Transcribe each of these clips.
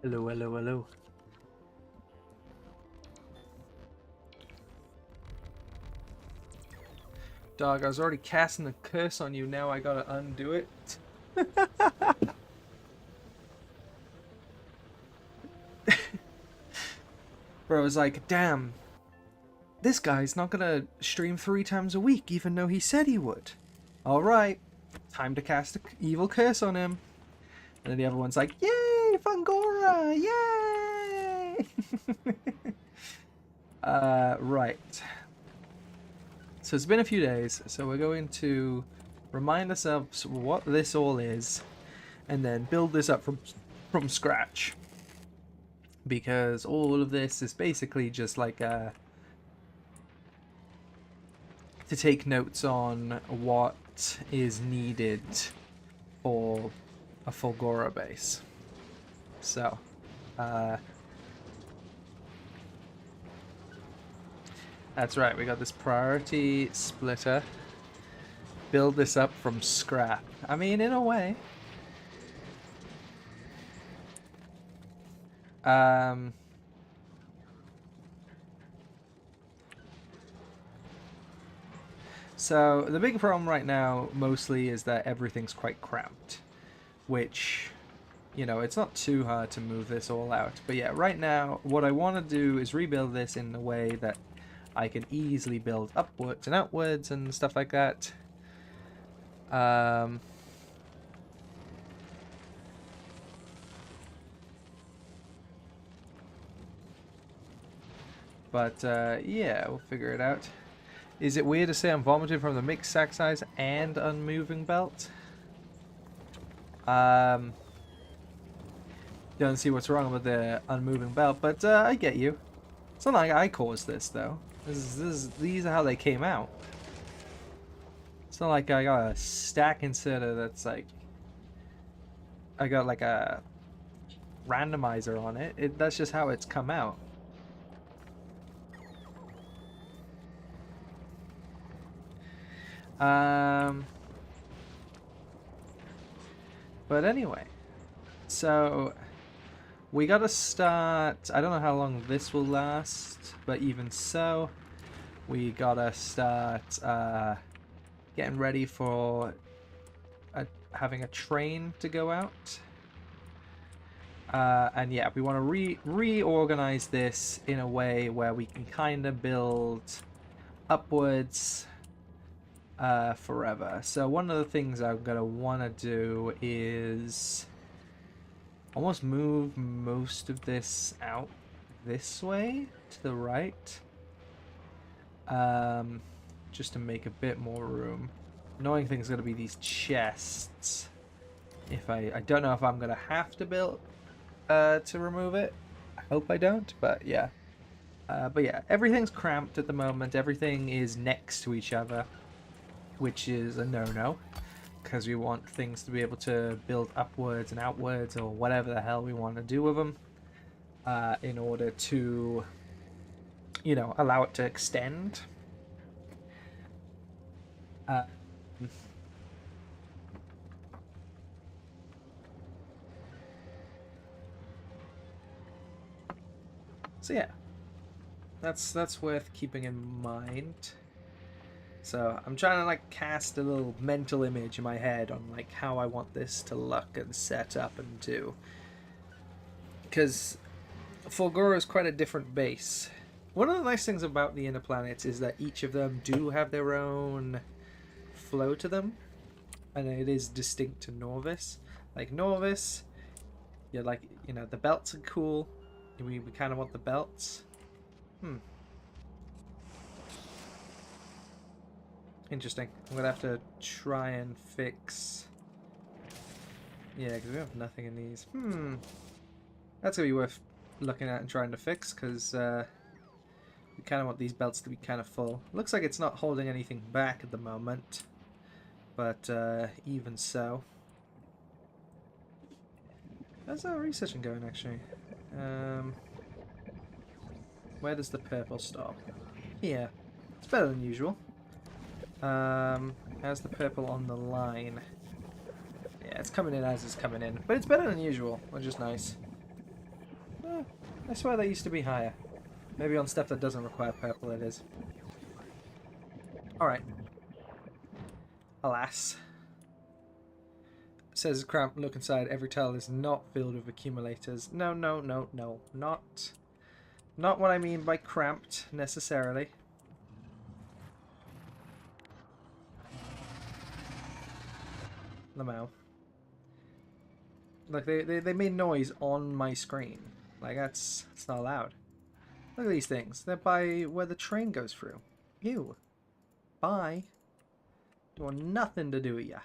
Hello, hello, hello. Dog, I was already casting a curse on you, now I gotta undo it. Bro, I was like, damn, this guy's not gonna stream 3 times a week, even though he said he would. Alright, time to cast an evil curse on him. And then the other one's like, yay, Fulgora, yay! Right. So it's been a few days, so we're going to remind ourselves what this all is, and then build this up from scratch. Because all of this is basically just like to take notes on what is needed for a Fulgora base. So, that's right, we got this priority splitter. Build this up from scrap. I mean, in a way. So the big problem right now mostly is that everything's quite cramped, which, you know, it's not too hard to move this all out. But yeah, right now what I want to do is rebuild this in a way that I can easily build upwards and outwards and stuff like that. But yeah, we'll figure it out. Is it weird to say I'm vomiting from the mixed sack size and unmoving belt? Don't see what's wrong with the unmoving belt, but I get you. It's not like I caused this, though. These are how they came out. It's not like I got a stack inserter that's like... I got like a randomizer on it. That's just how it's come out. But anyway, so we gotta start. I don't know how long this will last, but even so, we gotta start getting ready for having a train to go out. And yeah, we want to reorganize this in a way where we can kind of build upwards forever. So one of the things I'm gonna want to do is almost move most of this out this way to the right, just to make a bit more room. Annoying thing's gonna be these chests. If I don't know if I'm gonna have to build to remove it. I hope I don't, but yeah. But yeah, everything's cramped at the moment. Everything is next to each other, which is a no-no, because we want things to be able to build upwards and outwards, or whatever the hell we want to do with them, in order to, you know, allow it to extend. So yeah, that's worth keeping in mind. So I'm trying to like cast a little mental image in my head on like how I want this to look and set up and do. Because Fulgora is quite a different base. One of the nice things about the inner planets is that each of them do have their own flow to them, and it is distinct to Norvis. Like Norvis, you're like, you know, the belts are cool. We kind of want the belts. Interesting. I'm gonna have to try and fix. Yeah, because we have nothing in these. That's gonna be worth looking at and trying to fix, because we kind of want these belts to be kind of full. Looks like it's not holding anything back at the moment, but even so. How's our researching going, actually? Where does the purple stop? Here. It's better than usual. How's the purple on the line? Yeah, it's coming in as it's coming in, but it's better than usual, which is nice. I swear they used to be higher. Maybe on stuff that doesn't require purple it is. Alright. Alas. Says Cramp, look inside. Every tile is not filled with accumulators. No, no, no, no. Not what I mean by cramped, necessarily. Lamau. Like, they made noise on my screen. Like, that's not allowed. Look at these things. They're by where the train goes through. Ew. Bye. Don't want nothing to do with ya.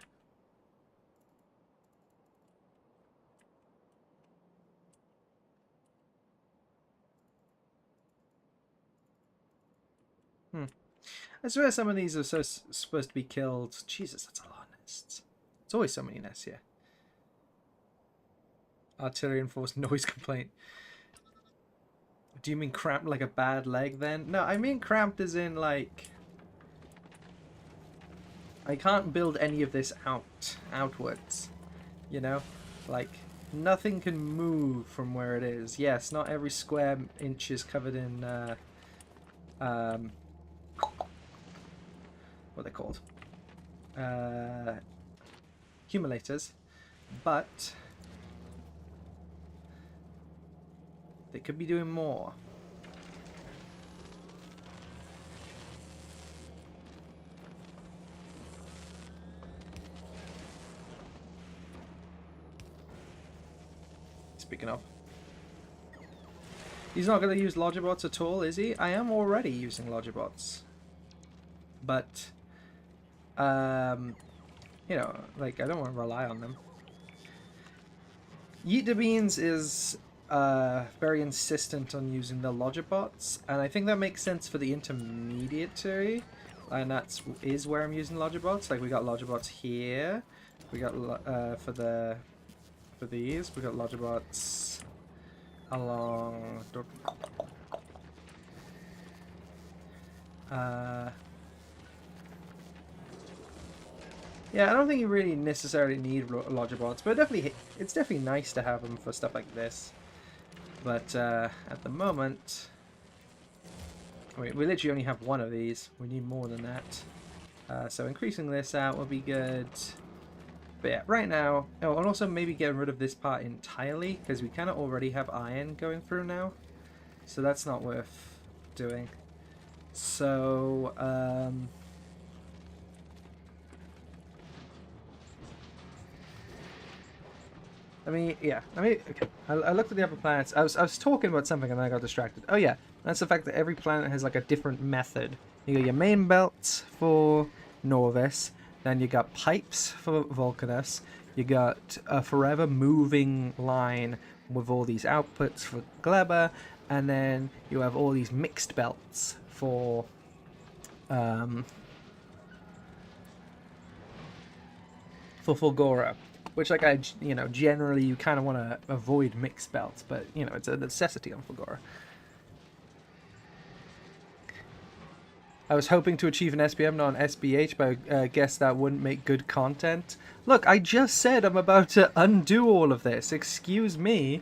I swear some of these are supposed to be killed. Jesus, that's a lot of nests. There's always so many nests here. Artillery enforced noise complaint. Do you mean cramped like a bad leg then? No, I mean cramped as in like... I can't build any of this outwards. You know? Like, nothing can move from where it is. Yes, not every square inch is covered in... what are they called? Accumulators. But... they could be doing more. Speaking of. He's not going to use Logibots at all, is he? I am already using Logibots. But, you know, like, I don't want to rely on them. Yeet the Beans is very insistent on using the Logibots, and I think that makes sense for the intermediary, and that is where I'm using Logibots. Like, we got Logibots here, we got for these, we got Logibots along. Yeah, I don't think you really necessarily need Logibots, but it's definitely nice to have them for stuff like this. But at the moment, I mean, we literally only have one of these. We need more than that. So increasing this out will be good. But yeah, right now, oh, and also maybe getting rid of this part entirely, because we kind of already have iron going through now. So that's not worth doing. So, I mean, yeah. I mean, okay. I looked at the other planets. I was talking about something and then I got distracted. Oh yeah, that's the fact that every planet has like a different method. You got your main belts for Norvis, then you got pipes for Vulcanus. You got a forever moving line with all these outputs for Gleba, and then you have all these mixed belts for Fulgora. Which, like, you know, generally you kind of want to avoid mixed belts, but, you know, it's a necessity on Fulgora. I was hoping to achieve an SPM, not an SBH, but I guess that wouldn't make good content. Look, I just said I'm about to undo all of this. Excuse me.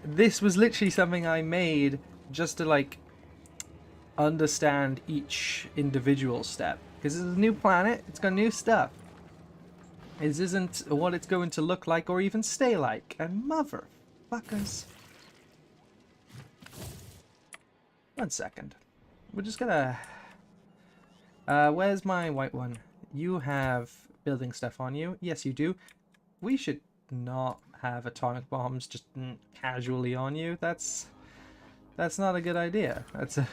This was literally something I made just to, like, understand each individual step. Because it's a new planet, it's got new stuff. This isn't what it's going to look like or even stay like. And motherfuckers. 1 second. We're just gonna... where's my white one? You have building stuff on you. Yes, you do. We should not have atomic bombs just casually on you. That's not a good idea. That's a...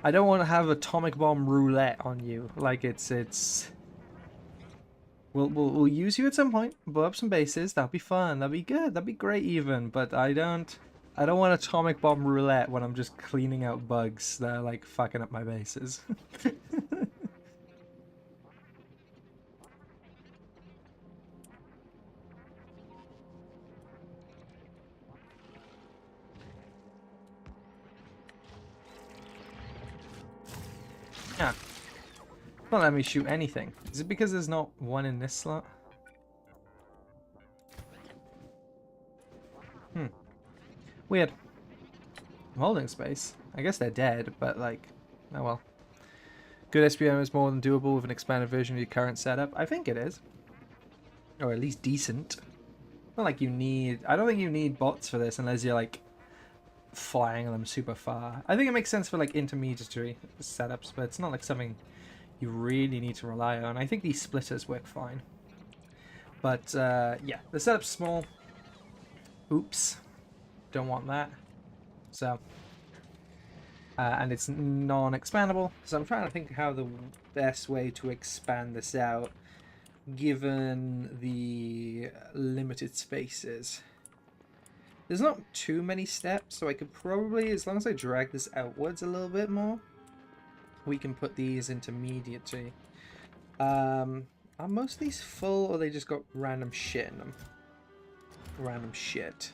I don't want to have atomic bomb roulette on you. Like it's. We'll use you at some point. Blow up some bases. That'll be fun. That'll be good. That'll be great even. But I don't want atomic bomb roulette when I'm just cleaning out bugs that are like fucking up my bases. Yeah. Don't let me shoot anything. Is it because there's not one in this slot? Hmm. Weird. I'm holding space. I guess they're dead, but like, oh well. Good SPM is more than doable with an expanded version of your current setup. I think it is. Or at least decent. Not like you need... I don't think you need bots for this unless you're like flying them super far. I think it makes sense for like intermediary setups, but it's not like something you really need to rely on. I think these splitters work fine. But yeah, the setup's small. Oops. Don't want that. So... and it's non-expandable, so I'm trying to think how the best way to expand this out given the limited spaces. There's not too many steps, so I could probably, as long as I drag this outwards a little bit more, we can put these intermediately. Are most of these full, or they just got random shit in them? Random shit.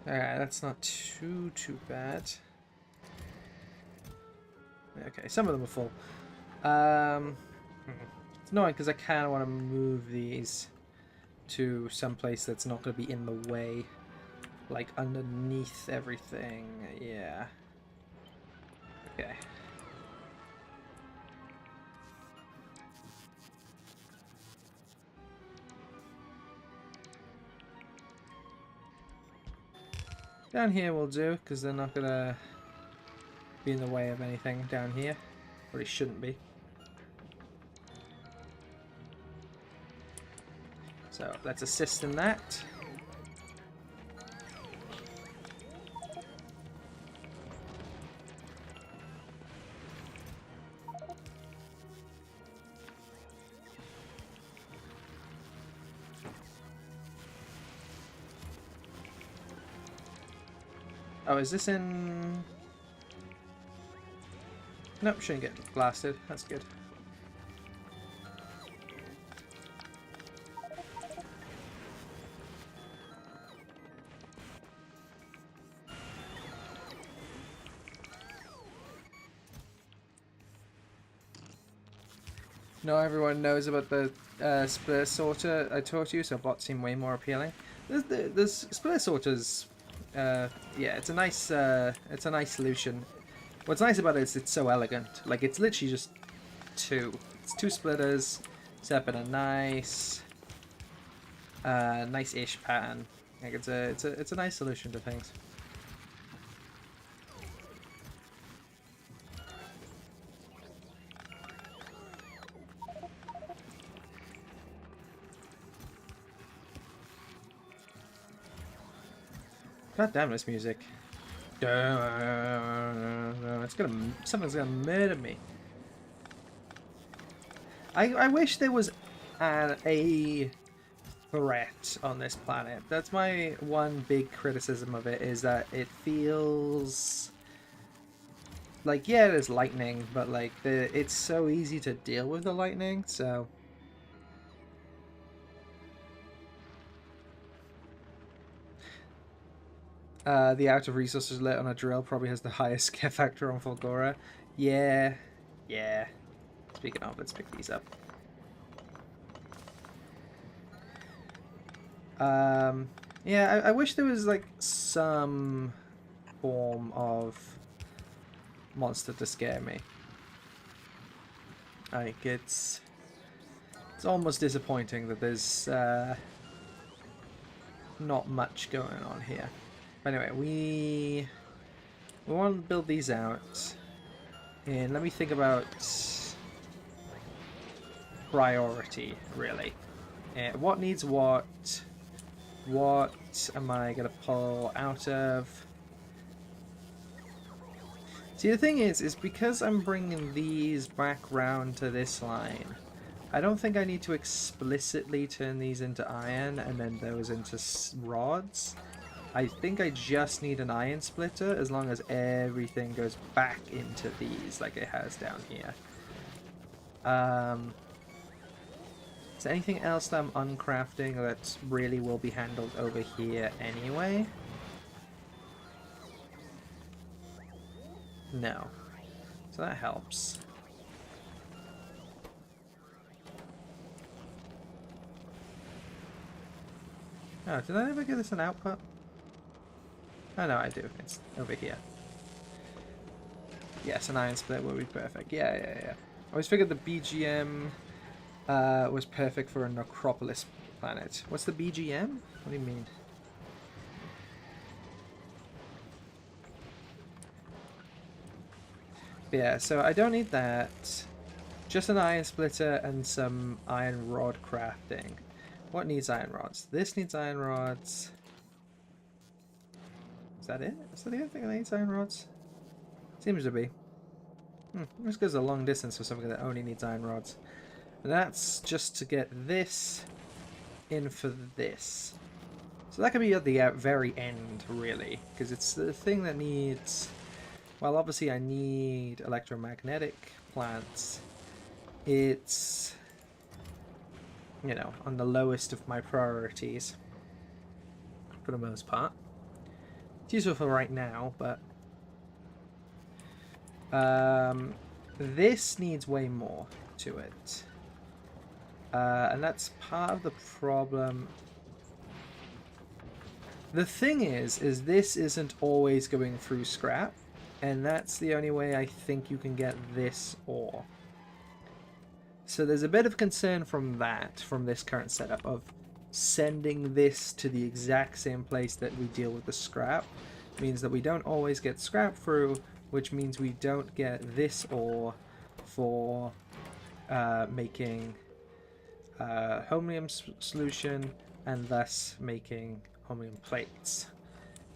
Alright, that's not too bad. Okay, some of them are full. It's annoying because I kind of want to move these to some place that's not going to be in the way. Like underneath everything. Yeah. Okay. Down here will do, because they're not going to be in the way of anything down here. Or it shouldn't be. So let's assist in that. Oh, is this in... Nope, shouldn't get blasted. That's good. Not everyone knows about the split sorter I taught you, so bots seem way more appealing. There's split sorters. Yeah, it's a nice solution. What's nice about it is it's so elegant. Like it's literally just two. It's two splitters set up in a nice-ish pattern. Like it's a nice solution to things. God damn this music. It's gonna... Something's gonna murder me. I wish there was a threat on this planet. That's my one big criticism of it, is that it feels... Like, yeah, there's lightning, but like, it's so easy to deal with the lightning, so... The out of resources lit on a drill probably has the highest scare factor on Fulgora. Yeah. Yeah. Speaking of, let's pick these up. Yeah, I wish there was like some form of monster to scare me. Like, it's almost disappointing that there's not much going on here. But anyway, we want to build these out, and let me think about priority, really. What needs what? What am I going to pull out of? See, the thing is because I'm bringing these back round to this line, I don't think I need to explicitly turn these into iron and then those into rods. I think I just need an iron splitter as long as everything goes back into these like it has down here. Is there anything else that I'm uncrafting that really will be handled over here anyway? No. So that helps. Oh, did I ever give this an output? Oh no, I do. It's over here. Yes, an iron split would be perfect. Yeah, yeah, yeah. I always figured the BGM was perfect for a necropolis planet. What's the BGM? What do you mean? But yeah, so I don't need that. Just an iron splitter and some iron rod crafting. What needs iron rods? This needs iron rods. Is that it? Is that the only thing that needs iron rods? Seems to be. This goes a long distance for something that only needs iron rods. And that's just to get this in for this. So that could be at the very end, really. Because it's the thing that needs... Well, obviously I need electromagnetic plants. It's, you know, on the lowest of my priorities. For the most part. It's useful for right now, but... this needs way more to it. And that's part of the problem. The thing is this isn't always going through scrap, and that's the only way I think you can get this ore. So there's a bit of concern from this current setup of sending this to the exact same place that we deal with the scrap. It means that we don't always get scrap through, which means we don't get this ore for making holmium solution, and thus making holmium plates.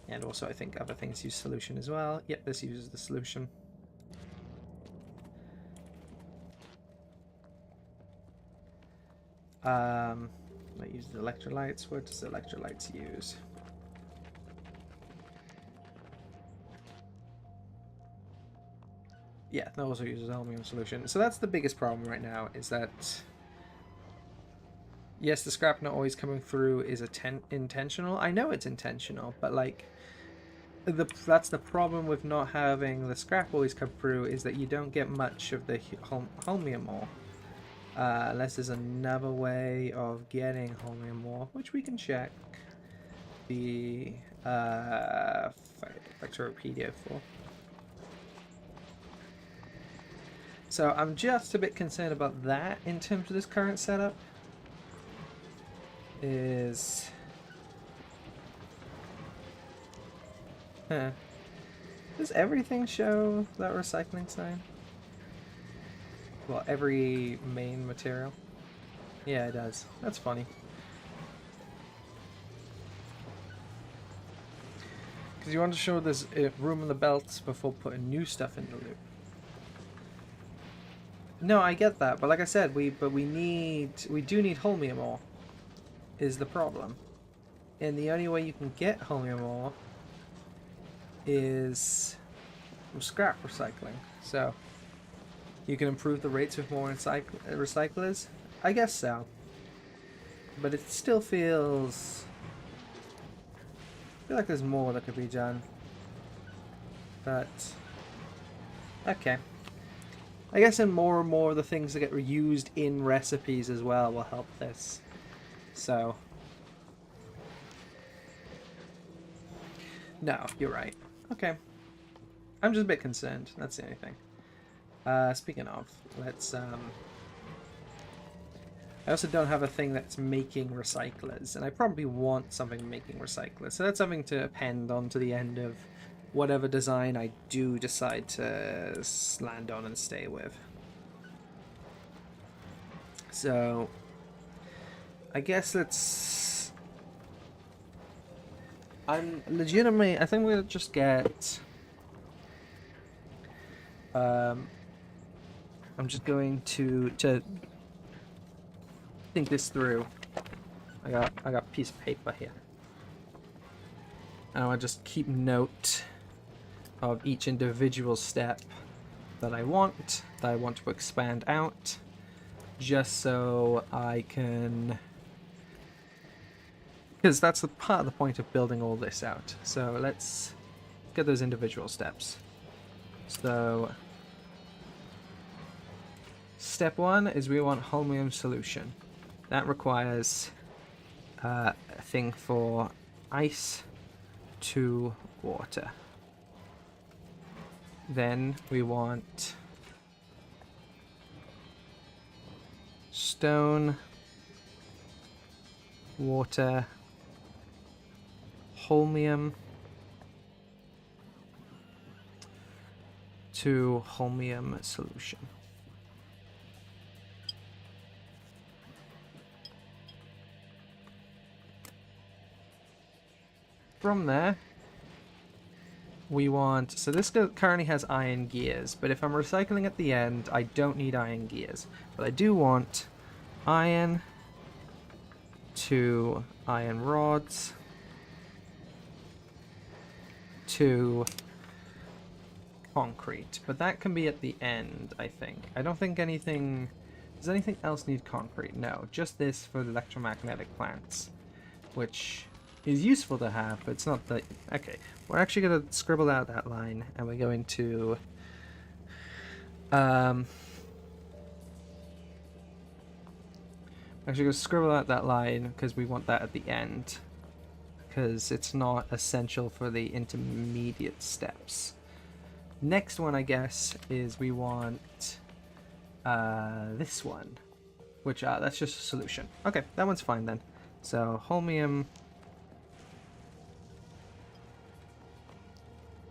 And also I think other things use solution as well. Yep, this uses the solution. That uses electrolytes. What does electrolytes use? Yeah, that also uses holmium solution. So that's the biggest problem right now, is that yes, the scrap not always coming through is intentional. I know it's intentional, but like that's the problem with not having the scrap always come through, is that you don't get much of the holmium ore. Unless there's another way of getting holmium ore, which we can check the Factorio for. So I'm just a bit concerned about that in terms of this current setup. Is... Does everything show that recycling sign? Well, every main material? Yeah, it does. That's funny. Because you want to show there's room in the belts before putting new stuff in the loop. No, I get that, but like I said, we do need holmium ore, is the problem. And the only way you can get holmium ore is from scrap recycling. So you can improve the rates with more recyclers? I guess so. But it still feels... I feel like there's more that could be done. But... okay. I guess in more and more of the things that get reused in recipes as well will help this. So... no, you're right. Okay. I'm just a bit concerned. That's the only thing. Speaking of, let's... I also don't have a thing that's making recyclers, and I probably want something making recyclers. So that's something to append onto the end of whatever design I do decide to land on and stay with. So, I guess it's... I'm legitimately... I think we'll just get... I'm just going to think this through. I got a piece of paper here. And I'll just keep note of each individual step that I want to expand out, just so I can, because that's the part of the point of building all this out. So let's get those individual steps. So step 1 is we want holmium solution. That requires a thing for ice to water. Then we want stone, water, holmium, to holmium solution. From there, we want, so this currently has iron gears, but if I'm recycling at the end, I don't need iron gears. But I do want iron to iron rods to concrete. But that can be at the end, I think. I don't think anything... Does anything else need concrete? No, just this for the electromagnetic plants, which is useful to have, but it's not the... Okay, we're actually going to scribble out that line, and we're going to... actually going to scribble out that line, because we want that at the end, because it's not essential for the intermediate steps. Next one, I guess, is we want this one, which that's just a solution. Okay, that one's fine then. So holmium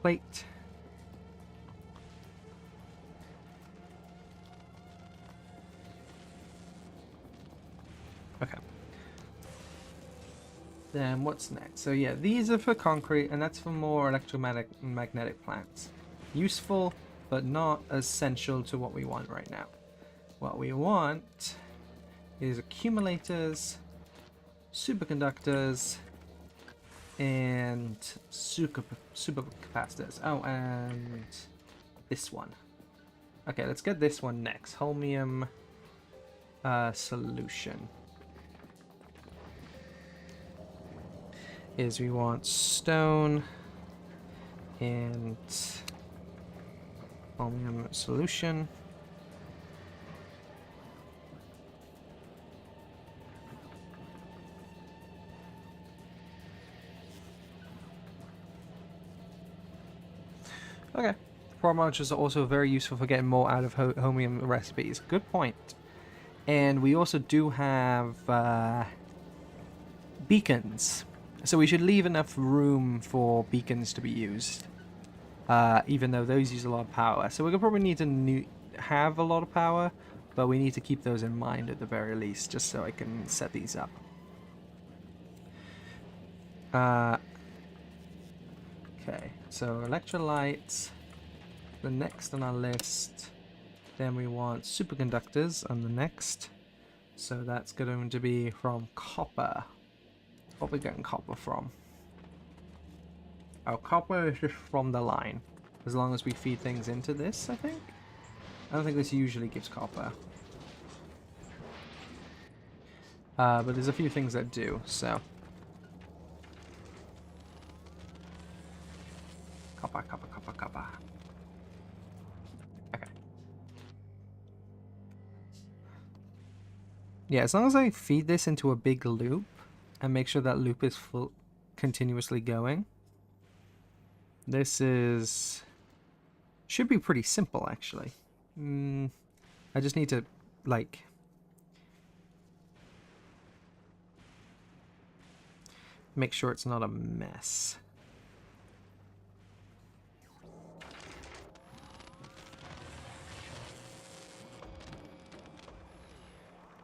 plate, okay. Then what's next? So yeah, these are for concrete, and that's for more electromagnetic plants. Useful, but not essential to what we want right now. What we want is accumulators, superconductors, and supercapacitors. Oh, and this one. Okay, let's get this one next. Holmium solution. Is we want stone and holmium solution. Okay. Prod monitors are also very useful for getting more out of holmium recipes. Good point. And we also do have beacons. So we should leave enough room for beacons to be used. Even though those use a lot of power. So we're going to probably need to have a lot of power, but we need to keep those in mind at the very least, just so I can set these up. Okay, so electrolytes, the next on our list. Then we want superconductors on the next. So that's going to be from copper. What are we getting copper from? Oh, copper is just from the line. As long as we feed things into this, I think? I don't think this usually gives copper. But there's a few things that do, so... Copper, copper, copper, copper. Okay. Yeah, as long as I feed this into a big loop, and make sure that loop is full, continuously going. This should be pretty simple, actually. I just need to, like... make sure it's not a mess.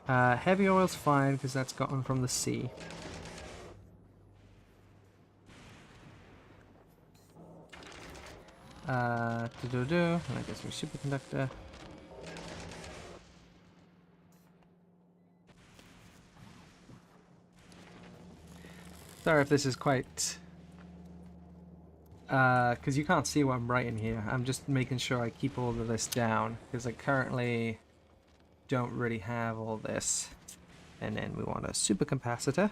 Heavy oil's fine, because that's gotten from the sea. And I guess my superconductor. Sorry if this is quite... because you can't see what I'm writing here. I'm just making sure I keep all of this down, because I currently don't really have all this. And then we want a supercapacitor.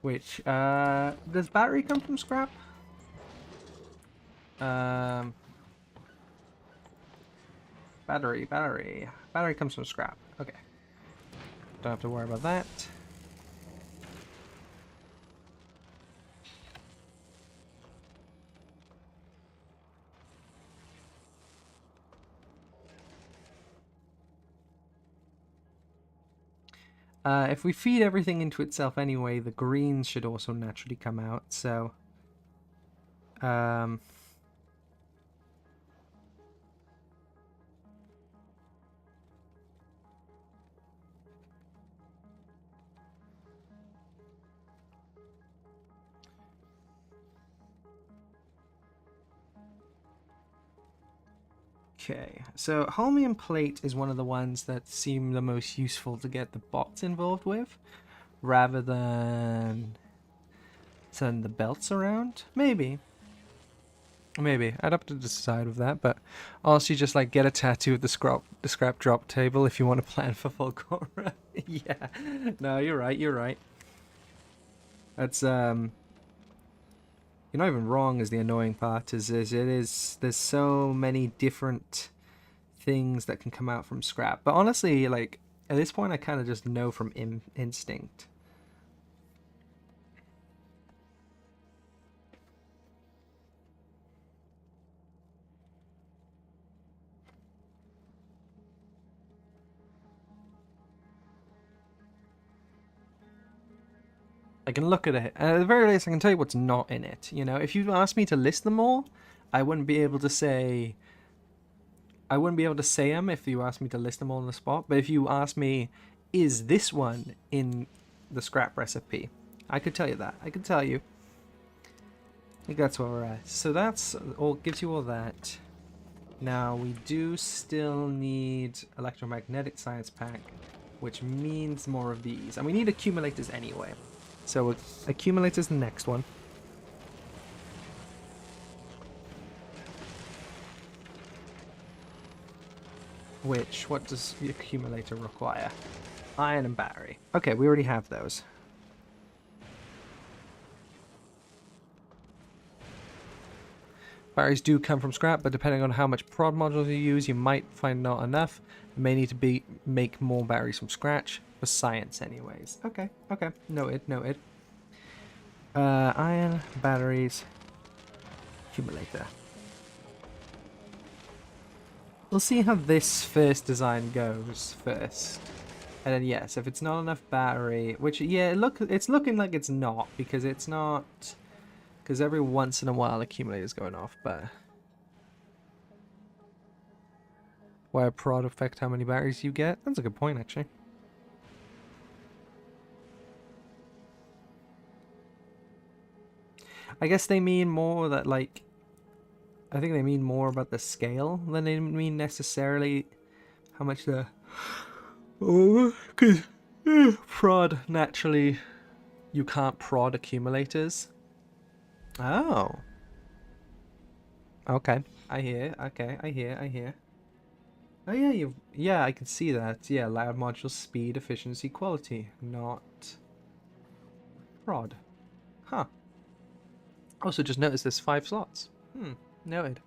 Which, does battery come from scrap? Battery comes from scrap. Okay. Don't have to worry about that. If we feed everything into itself anyway, the greens should also naturally come out, so... Okay, so holmium plate is one of the ones that seem the most useful to get the bots involved with, rather than send the belts around. Maybe. I'd have to decide with that, but honestly, just like get a tattoo at the scrap drop table if you want to plan for Fulgora. Yeah, no, you're right. That's you're not even wrong. Is the annoying part is there's so many different things that can come out from scrap. But honestly, like at this point, I kind of just know from instinct. I can look at it, and at the very least, I can tell you what's not in it. You know, if you asked me to list them all, I wouldn't be able to say. I wouldn't be able to say them if you asked me to list them all on the spot. But if you asked me, is this one in the scrap recipe? I could tell you that. I could tell you. I think that's where we're at. So that's all. Gives you all that. Now we do still need electromagnetic science pack, which means more of these, and we need accumulators anyway. So accumulator's the next one. What does the accumulator require? Iron and battery. Okay, we already have those. Batteries do come from scrap, but depending on how much prod modules you use, you might find not enough. You may need to make more batteries from scratch. For science anyways. Okay. Noted. Iron, batteries, accumulator. We'll see how this first design goes first. And then yes, if it's not enough battery, which yeah, it's looking like it's not, because it's not, because every once in a while accumulator's going off, but why a prod affect how many batteries you get? That's a good point actually. I guess they mean more that like I think they mean more about the scale than they mean necessarily how much the... Oh, because prod, naturally, you can't prod accumulators. Oh. Okay, I hear. Oh yeah, yeah, I can see that. Yeah, loud module speed, efficiency, quality, not prod. Huh. Also, just noticed there's 5 slots. Noted.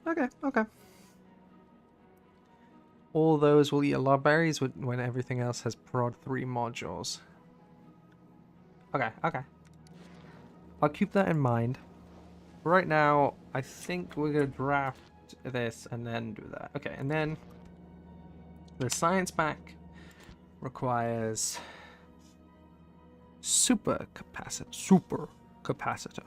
Okay. All those will eat a lot of berries when everything else has prod 3 modules. Okay. I'll keep that in mind. Right now, I think we're going to draft this and then do that. Okay, and then the science pack requires super capacitor.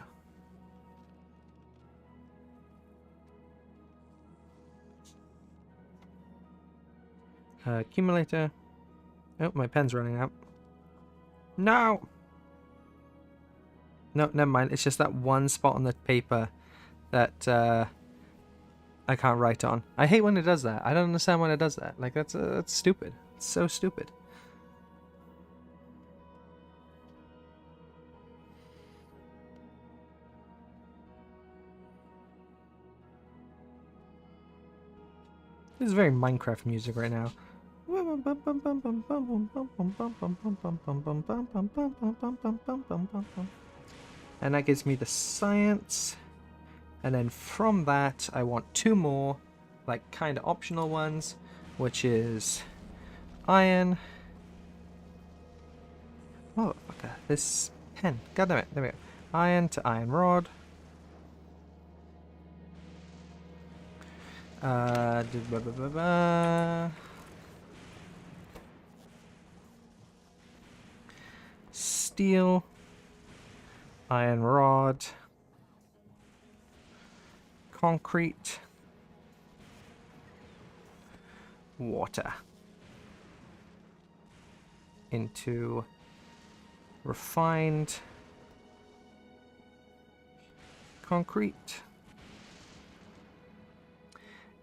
Accumulator. Oh, my pen's running out. No, never mind. It's just that one spot on the paper that I can't write on. I hate when it does that. I don't understand when it does that. Like, that's stupid. It's so stupid. This is very Minecraft music right now. And that gives me the science. And then from that, I want 2 more, like, kind of optional ones, which is iron. Oh, okay. This pen. God damn it. There we go. Iron to iron rod. steel, iron rod, concrete, water into refined concrete,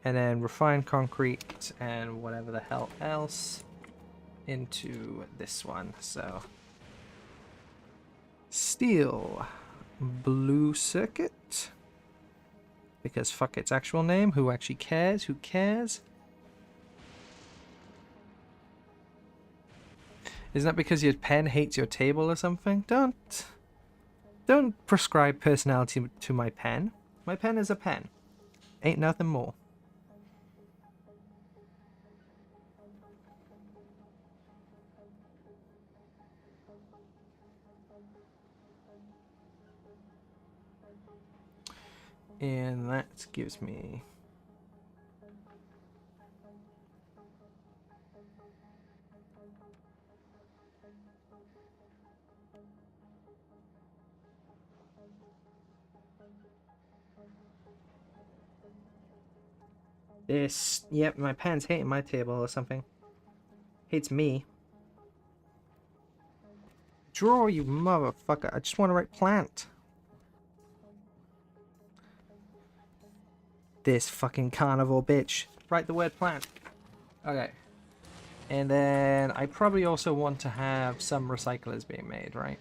and then refined concrete and whatever the hell else into this one. So steel, blue circuit, because fuck its actual name. Who actually cares? Who cares? Isn't that because your pen hates your table or something? Don't prescribe personality to my pen. My pen is a pen. Ain't nothing more. And that gives me... this. Yep, my pen's hating my table or something. Hates me. Draw, you motherfucker. I just want to write plant. This fucking carnivore bitch. Write the word plant. Okay. And then I probably also want to have some recyclers being made, right?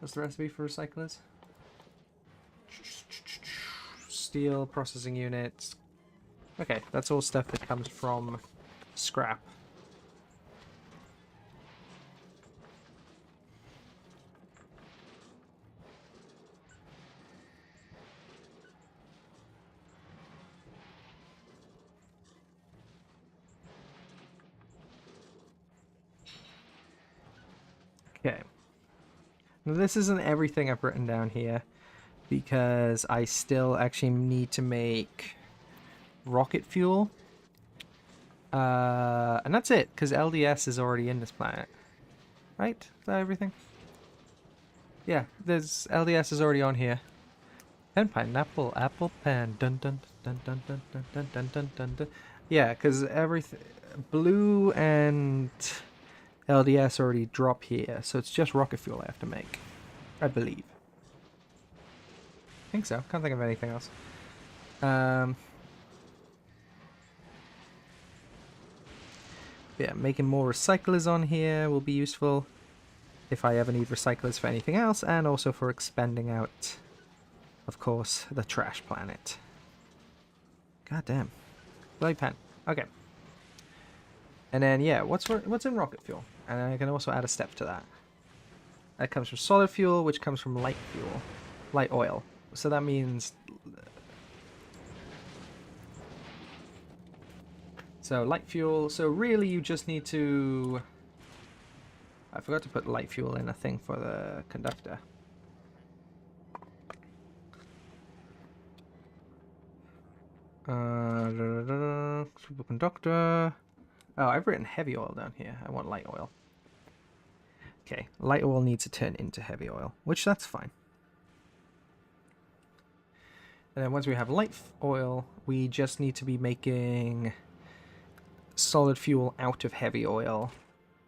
What's the recipe for recyclers? Steel processing units. Okay, that's all stuff that comes from scrap. Okay. Now this isn't everything I've written down here, because I still actually need to make rocket fuel. And that's it, because LDS is already in this planet. Right? Is that everything? Yeah, there's LDS is already on here. And pineapple, apple, pen, dun dun dun dun dun dun dun dun dun dun dun. Yeah, because everything, blue and LDS already drop here, so it's just rocket fuel I have to make, I believe. I think so. Can't think of anything else. Yeah, making more recyclers on here will be useful if I ever need recyclers for anything else, and also for expanding out, of course, the trash planet. God damn. Bloody pen. Okay. And then, yeah, what's in rocket fuel? And I can also add a step to that. That comes from solid fuel, which comes from light fuel. Light oil. So that means... So, light fuel. So, really, you just need to... I forgot to put light fuel in a thing for the conductor. Superconductor. Oh, I've written heavy oil down here. I want light oil. Okay, light oil needs to turn into heavy oil, which that's fine. And then once we have light oil, we just need to be making solid fuel out of heavy oil,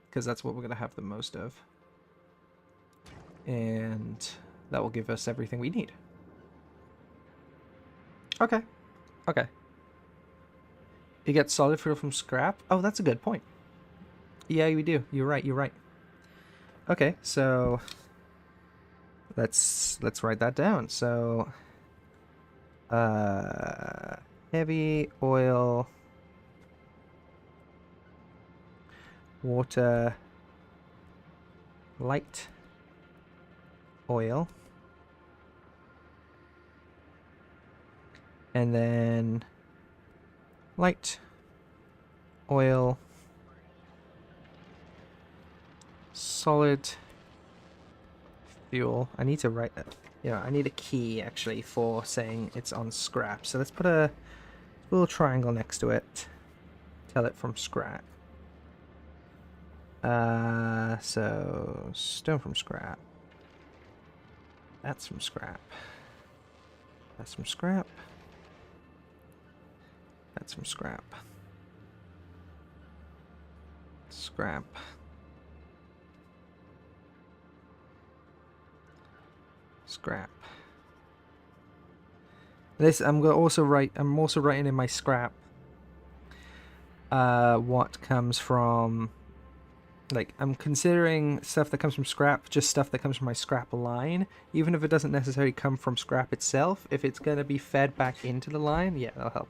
because that's what we're going to have the most of. And that will give us everything we need. Okay. Okay. You get solid fuel from scrap? Oh, that's a good point. Yeah, we do. You're right, you're right. Okay, so let's write that down. So heavy oil, water, light oil, and then light oil, solid fuel. I need to write that. Yeah, I need a key actually for saying it's on scrap. So let's put a little triangle next to it. Tell it from scrap. So stone from scrap. That's from scrap. That's from scrap. That's from scrap. Scrap. Scrap. This I'm also writing in my scrap what comes from, like, I'm considering stuff that comes from scrap just stuff that comes from my scrap line, even if it doesn't necessarily come from scrap itself. If it's going to be fed back into the line, yeah, that'll help.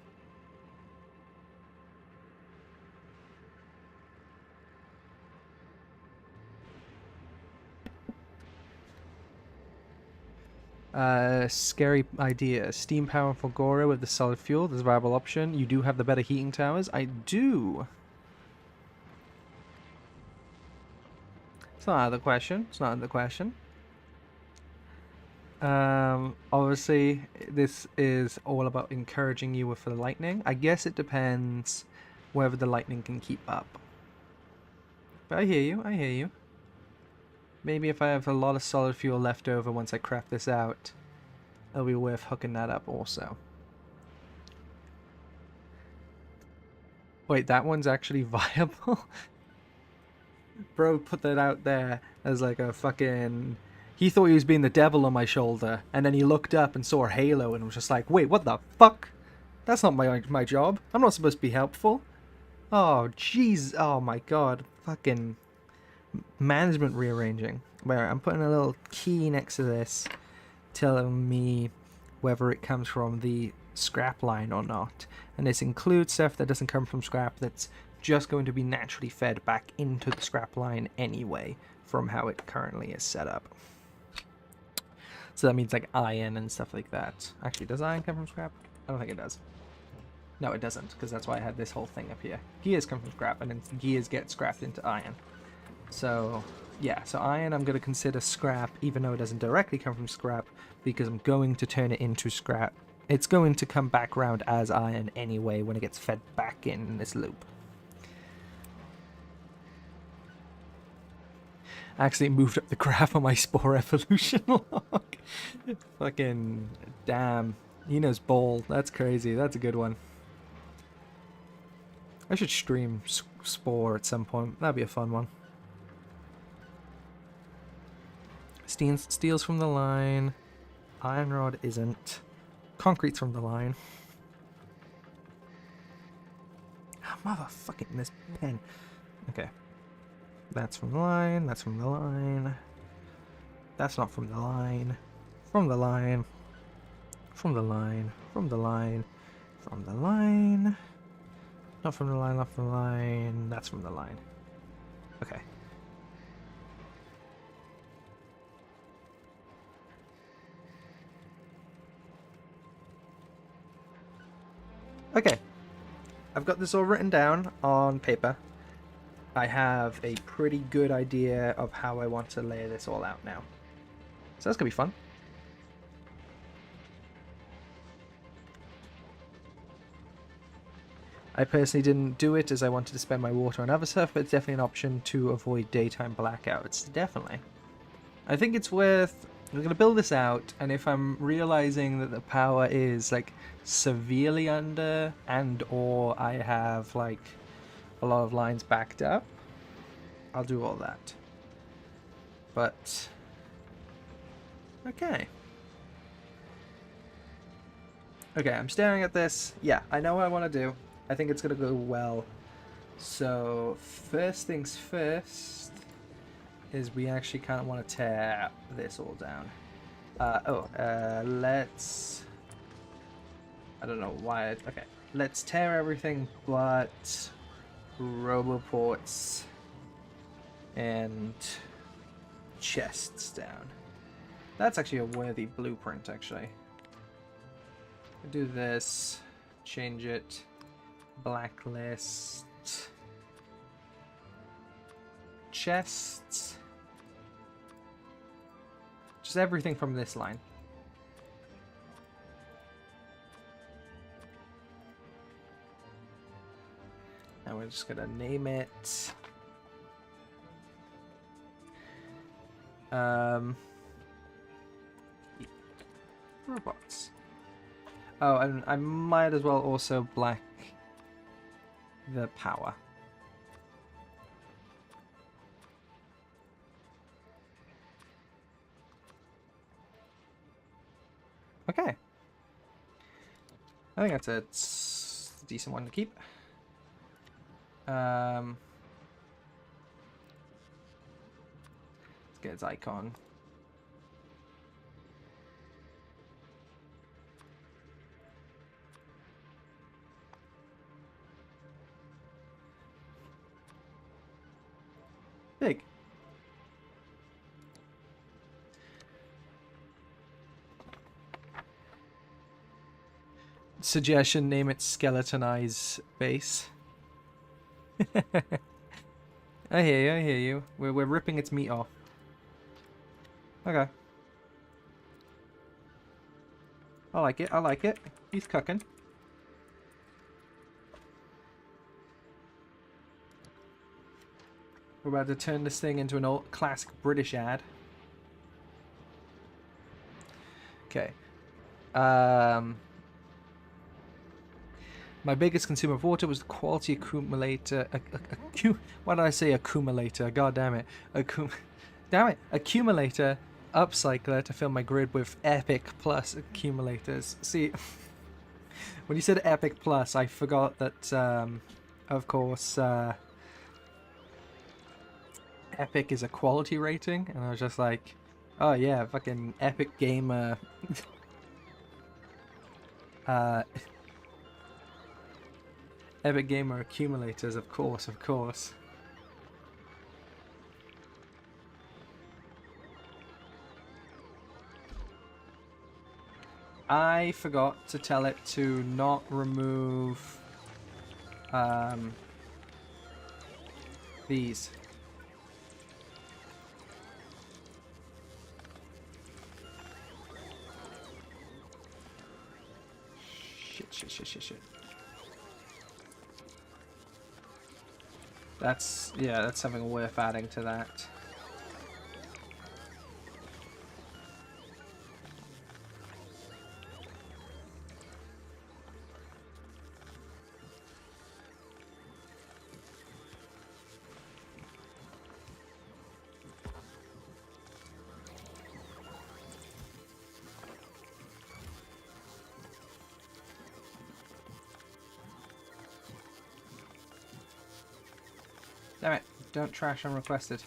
Scary idea. Steam power Fulgora with the solid fuel. There's a viable option. You do have the better heating towers. I do. It's not out of the question. It's not out of the question. Obviously, this is all about encouraging you with the lightning. I guess it depends whether the lightning can keep up. But I hear you. I hear you. Maybe if I have a lot of solid fuel left over once I craft this out, it'll be worth hooking that up also. Wait, that one's actually viable? Bro put that out there as like a fucking... He thought he was being the devil on my shoulder, and then he looked up and saw a halo and was just like, wait, what the fuck? That's not my job. I'm not supposed to be helpful. Oh, jeez. Oh my god. Fucking... management rearranging, where I'm putting a little key next to this telling me whether it comes from the scrap line or not, and this includes stuff that doesn't come from scrap that's just going to be naturally fed back into the scrap line anyway from how it currently is set up. So that means like iron and stuff like that. Actually, does iron come from scrap? I don't think it does. No, it doesn't, because that's why I had this whole thing up here. Gears come from scrap, and then gears get scrapped into iron. So, yeah, so iron I'm going to consider scrap, even though it doesn't directly come from scrap, because I'm going to turn it into scrap. It's going to come back around as iron anyway when it gets fed back in this loop. I actually moved up the graph on my Spore Evolution log. Fucking damn. Nino's ball. That's crazy. That's a good one. I should stream Spore at some point. That'd be a fun one. Steel's from the line. Iron rod isn't. Concrete's from the line. Oh, motherfucking this pen. Okay. That's from the line. That's from the line. That's not from the line. From the line. From the line. From the line. From the line. Not from the line, not from the line. That's from the line. Okay. Okay. I've got this all written down on paper. I have a pretty good idea of how I want to lay this all out now. So that's going to be fun. I personally didn't do it as I wanted to spend my water on other stuff, but it's definitely an option to avoid daytime blackouts. Definitely. I think it's worth... I'm going to build this out, and if I'm realizing that the power is like severely under and or I have like a lot of lines backed up, I'll do all that. But okay. Okay, I'm staring at this. Yeah, I know what I want to do. I think it's going to go well. So, first things first is we actually kind of want to tear this all down. Let's... I don't know why... Okay, let's tear everything but roboports and chests down. That's actually a worthy blueprint, actually. Do this, change it, blacklist, chests, just everything from this line. And we're just gonna name it Um, robots. Oh, and I might as well also black the power. Okay. I think that's a decent one to keep. Let's get its icon. Big. Suggestion, name it Skeletonize Base. I hear you, I hear you. We're ripping its meat off. Okay. I like it, I like it. He's cooking. We're about to turn this thing into an old classic British ad. Okay. My biggest consumer of water was the quality accumulator. Why did I say accumulator? God damn it. Damn it. Accumulator upcycler to fill my grid with Epic Plus accumulators. See, when you said Epic Plus, I forgot that, of course, Epic is a quality rating, and I was just like, oh yeah, fucking Epic Gamer. Epic Gamer accumulators, of course, of course. I forgot to tell it to not remove these. Shit. That's, yeah, that's something worth adding to that. Damn it, don't trash unrequested.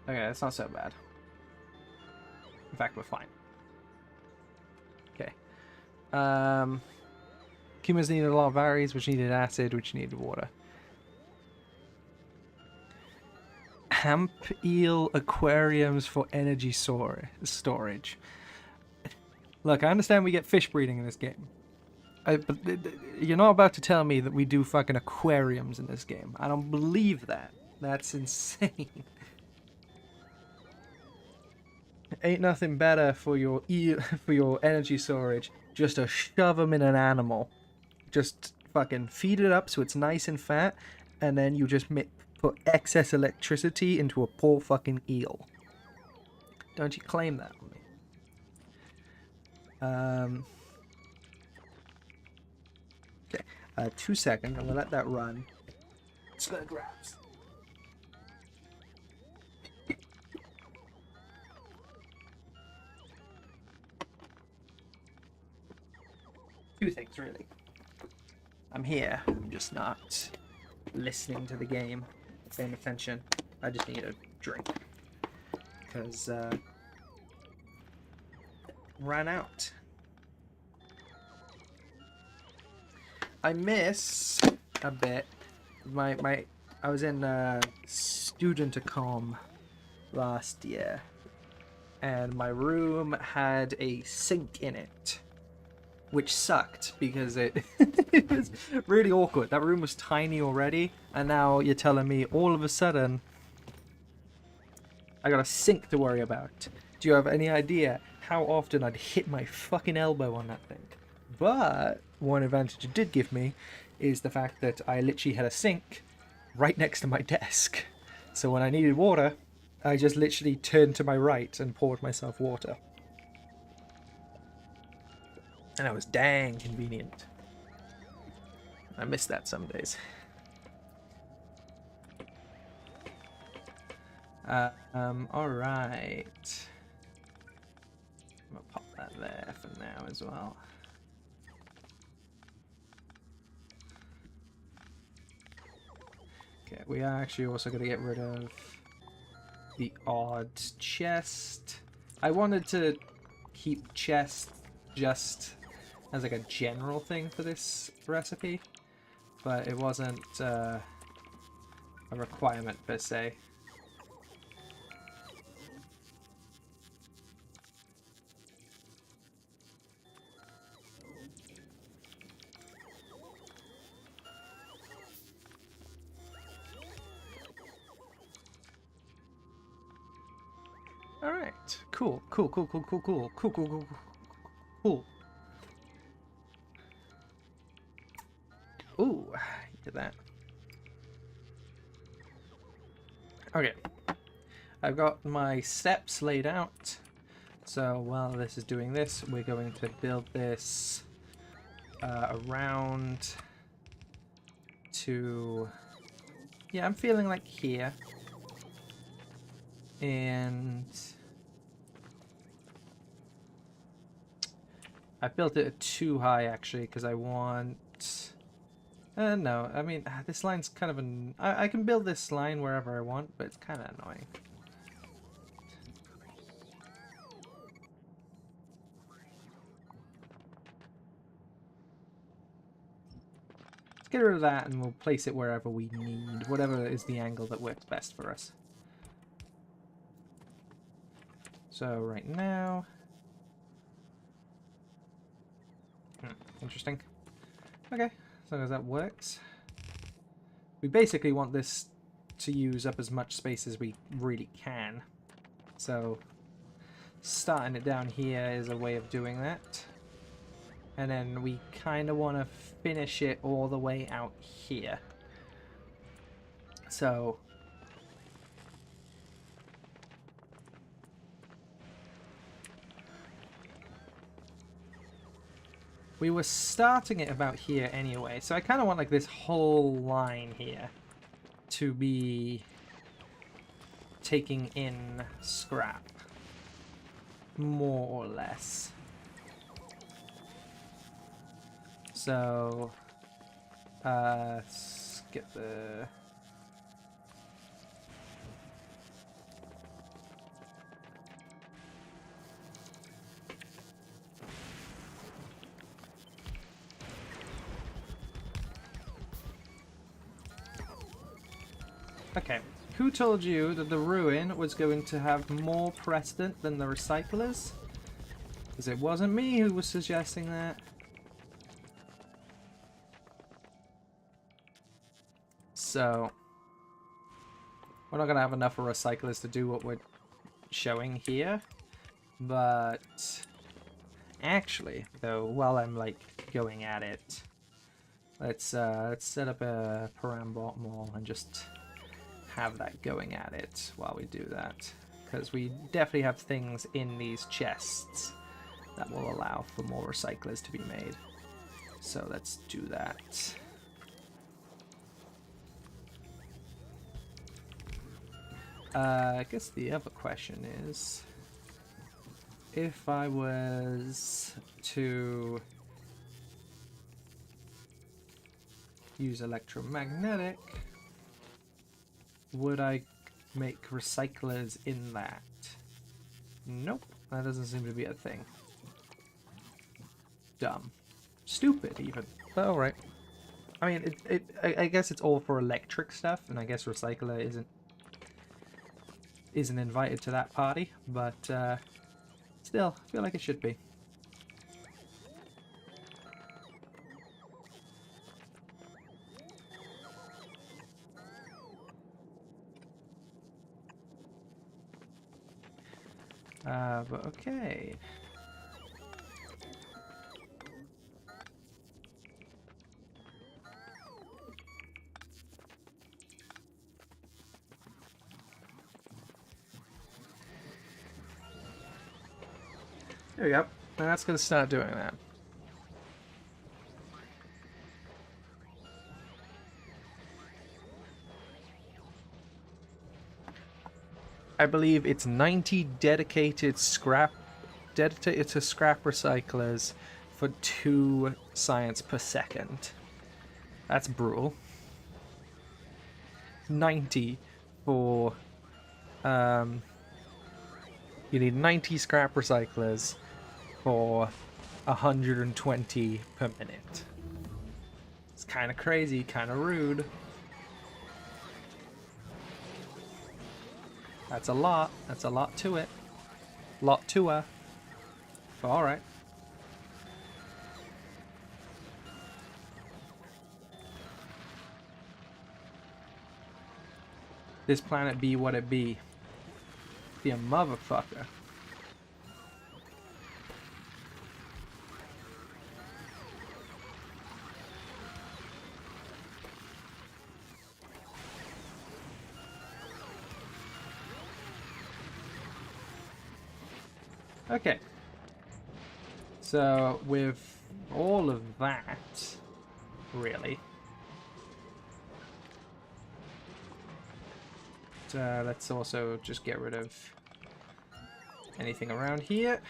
Okay, that's not so bad. In fact, we're fine. Okay. Humans needed a lot of berries, which needed acid, which needed water. Hemp eel aquariums for energy storage. Look, I understand we get fish breeding in this game. But you're not about to tell me that we do fucking aquariums in this game. I don't believe that. That's insane. Ain't nothing better for your energy storage just to shove them in an animal. Just fucking feed it up so it's nice and fat, and then you just put excess electricity into a poor fucking eel. Don't you claim that on me. Okay, 2 seconds. I'm gonna let that run. Slow grabs. Two things, really. I'm here. I'm just not listening to the game, paying attention. I just need a drink. Because, ran out. I miss a bit. I was in student-a-com last year, and my room had a sink in it, which sucked because it it was really awkward. That room was tiny already, and now you're telling me all of a sudden I got a sink to worry about. Do you have any idea how often I'd hit my fucking elbow on that thing? But one advantage it did give me is the fact that I literally had a sink right next to my desk. So when I needed water, I just literally turned to my right and poured myself water. And that was dang convenient. I miss that some days. Alright. I'm gonna pop that there for now as well. Okay, we are actually also going to get rid of the odd chest. I wanted to keep chest just as like a general thing for this recipe, but it wasn't a requirement per se. Alright, cool. Ooh, get that. Okay, I've got my steps laid out. So while this is doing this, we're going to build this around to... Yeah, I'm feeling like here. And I built it too high actually because I want... no, I mean, this line's kind of an... I can build this line wherever I want, but it's kind of annoying. Let's get rid of that and we'll place it wherever we need, whatever is the angle that works best for us. So right now... interesting. Okay, as long as that works. We basically want this to use up as much space as we really can. So starting it down here is a way of doing that. And then we kind of want to finish it all the way out here. So we were starting it about here anyway, so I kind of want like this whole line here to be taking in scrap, more or less. So, let's get the... Okay, who told you that the ruin was going to have more precedent than the recyclers? Because it wasn't me who was suggesting that. So, we're not going to have enough of recyclers to do what we're showing here. But, actually, though, while I'm, like, going at it, let's set up a parambot mall and just have that going at it while we do that. Because we definitely have things in these chests that will allow for more recyclers to be made. So let's do that. I guess the other question is, if I was to use electromagnetic, would I make recyclers in that? Nope, that doesn't seem to be a thing. Dumb. Stupid, even. But alright. I mean, I guess it's all for electric stuff, and I guess recycler isn't invited to that party, but still, I feel like it should be. But okay. There we go. And that's going to start doing that. I believe it's 90 dedicated to scrap recyclers for 2 science per second. That's brutal. 90 for you need 90 scrap recyclers for 120 per minute. It's kind of crazy, kind of rude. That's a lot. That's a lot to it. Lot to her. Alright. This planet be what it be. Be a motherfucker. Okay. So, with all of that, really, let's also just get rid of anything around here,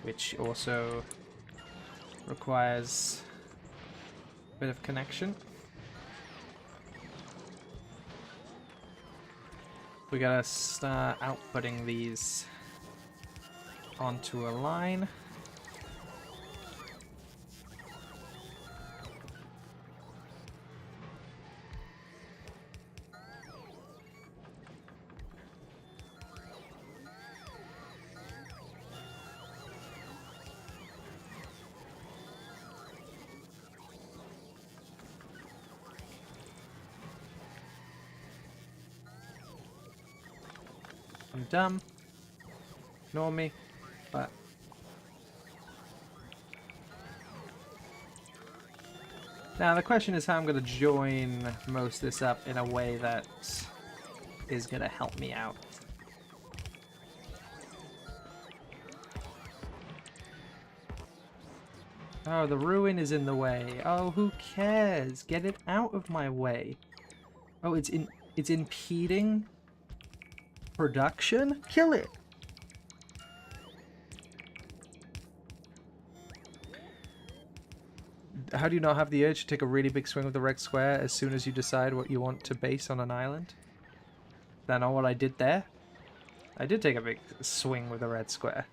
which also requires a bit of connection. We gotta start outputting these onto a line. I'm dumb. Ignore me. But now the question is how I'm going to join most of this up in a way that is going to help me out. Oh, the ruin is in the way. Oh, who cares? Get it out of my way. Oh, it's impeding production? Kill it. How do you not have the urge to take a really big swing with the red square as soon as you decide what you want to base on an island? Is that not what I did there? I did take a big swing with the red square.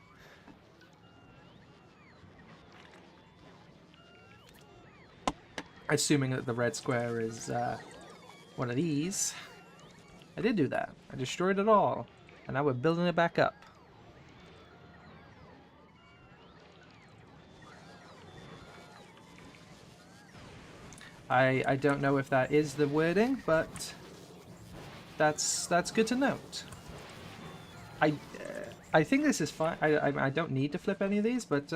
Assuming that the red square is one of these. I did do that. I destroyed it all. And now we're building it back up. I don't know if that is the wording, but that's good to note. I think this is fine. I don't need to flip any of these, but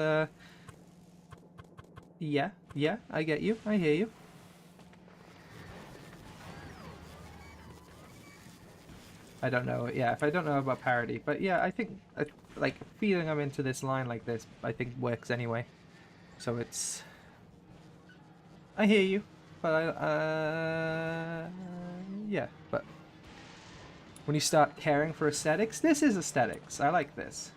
yeah, I get you. I hear you. I don't know. Yeah, if I don't know about parity, but yeah, I think like feeding them into this line like this, I think works anyway. So it's. I hear you. But yeah, but when you start caring for aesthetics, this is aesthetics. I like this.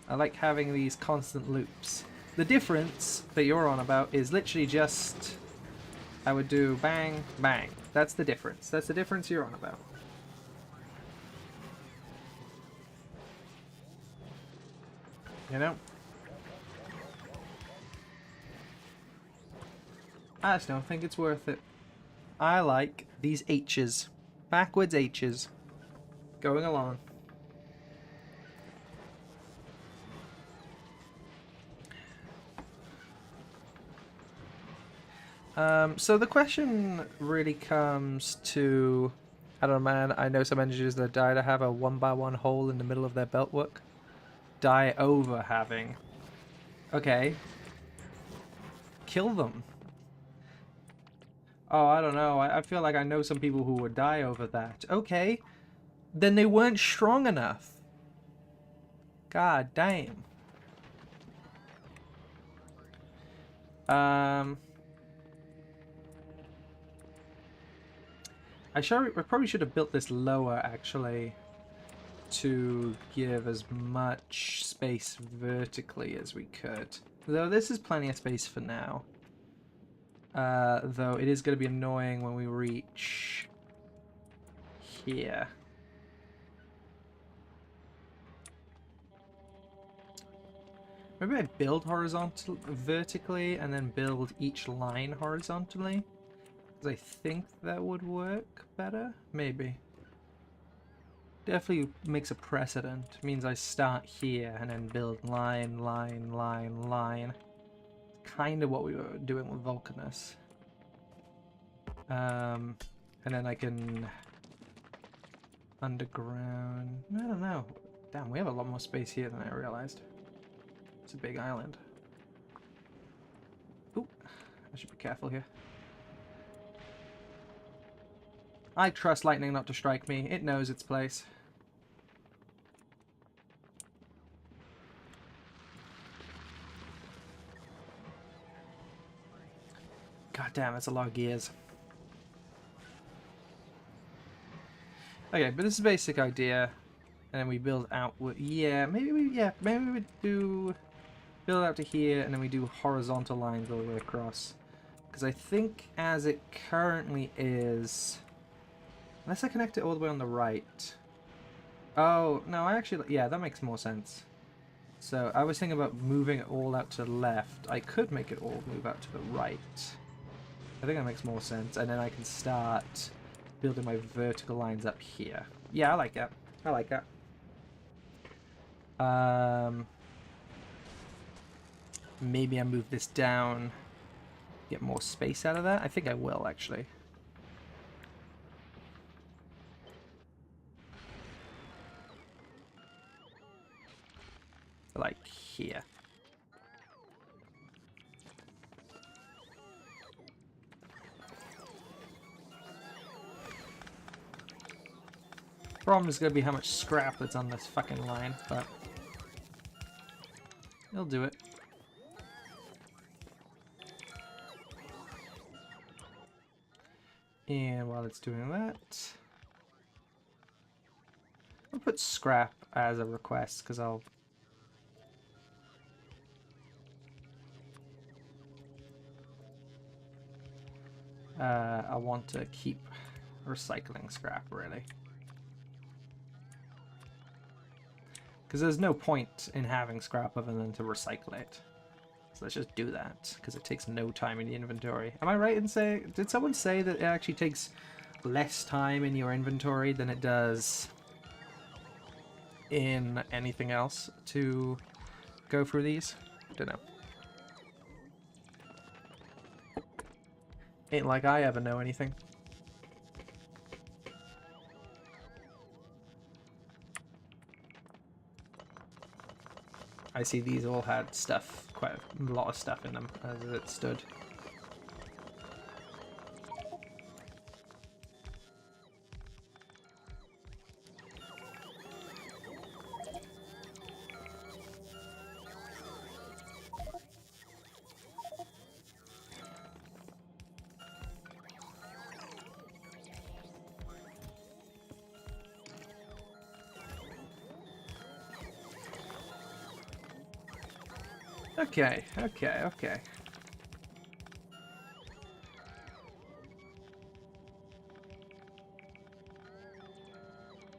I like having these constant loops. The difference that you're on about is literally just, I would do bang, bang. That's the difference. That's the difference you're on about. You know? I just don't think it's worth it. I like these H's. Backwards H's. Going along. So the question really comes to I don't know, man. I know some engineers that die to have a 1x1 hole in the middle of their beltwork. Die over having. Okay. Kill them. Oh, I don't know. I feel like I know some people who would die over that. Okay. Then they weren't strong enough. God damn. I probably should have built this lower, actually, to give as much space vertically as we could. Though this is plenty of space for now. Though it is going to be annoying when we reach here. Maybe I build vertically and then build each line horizontally. Because I think that would work better. Maybe. Definitely makes a precedent. Means I start here and then build line, line, line, line. Kind of what we were doing with Vulcanus. And then I can underground. I don't know. Damn, we have a lot more space here than I realized. It's a big island. Ooh, I should be careful here. I trust lightning not to strike me. It knows its place. God damn, that's a lot of gears. Okay, but this is the basic idea. And then we build outward. Yeah, maybe we do build out to here, and then we do horizontal lines all the way across. Because I think as it currently is, unless I connect it all the way on the right. Oh, no, I actually, yeah, that makes more sense. So I was thinking about moving it all out to the left. I could make it all move out to the right. I think that makes more sense. And then I can start building my vertical lines up here. Yeah, I like that. I like that. Maybe I move this down, get more space out of that. I think I will, actually. Like here. Problem is going to be how much scrap that's on this fucking line, but it'll do it. And while it's doing that, I'll put scrap as a request, because I want to keep recycling scrap, really. Because there's no point in having scrap other than to recycle it. So let's just do that, because it takes no time in the inventory. Am I right in saying... Did someone say that it actually takes less time in your inventory than it does in anything else to go through these? Don't know. Ain't like I ever know anything. I see these all had stuff, quite a lot of stuff in them as it stood. Okay, okay, okay.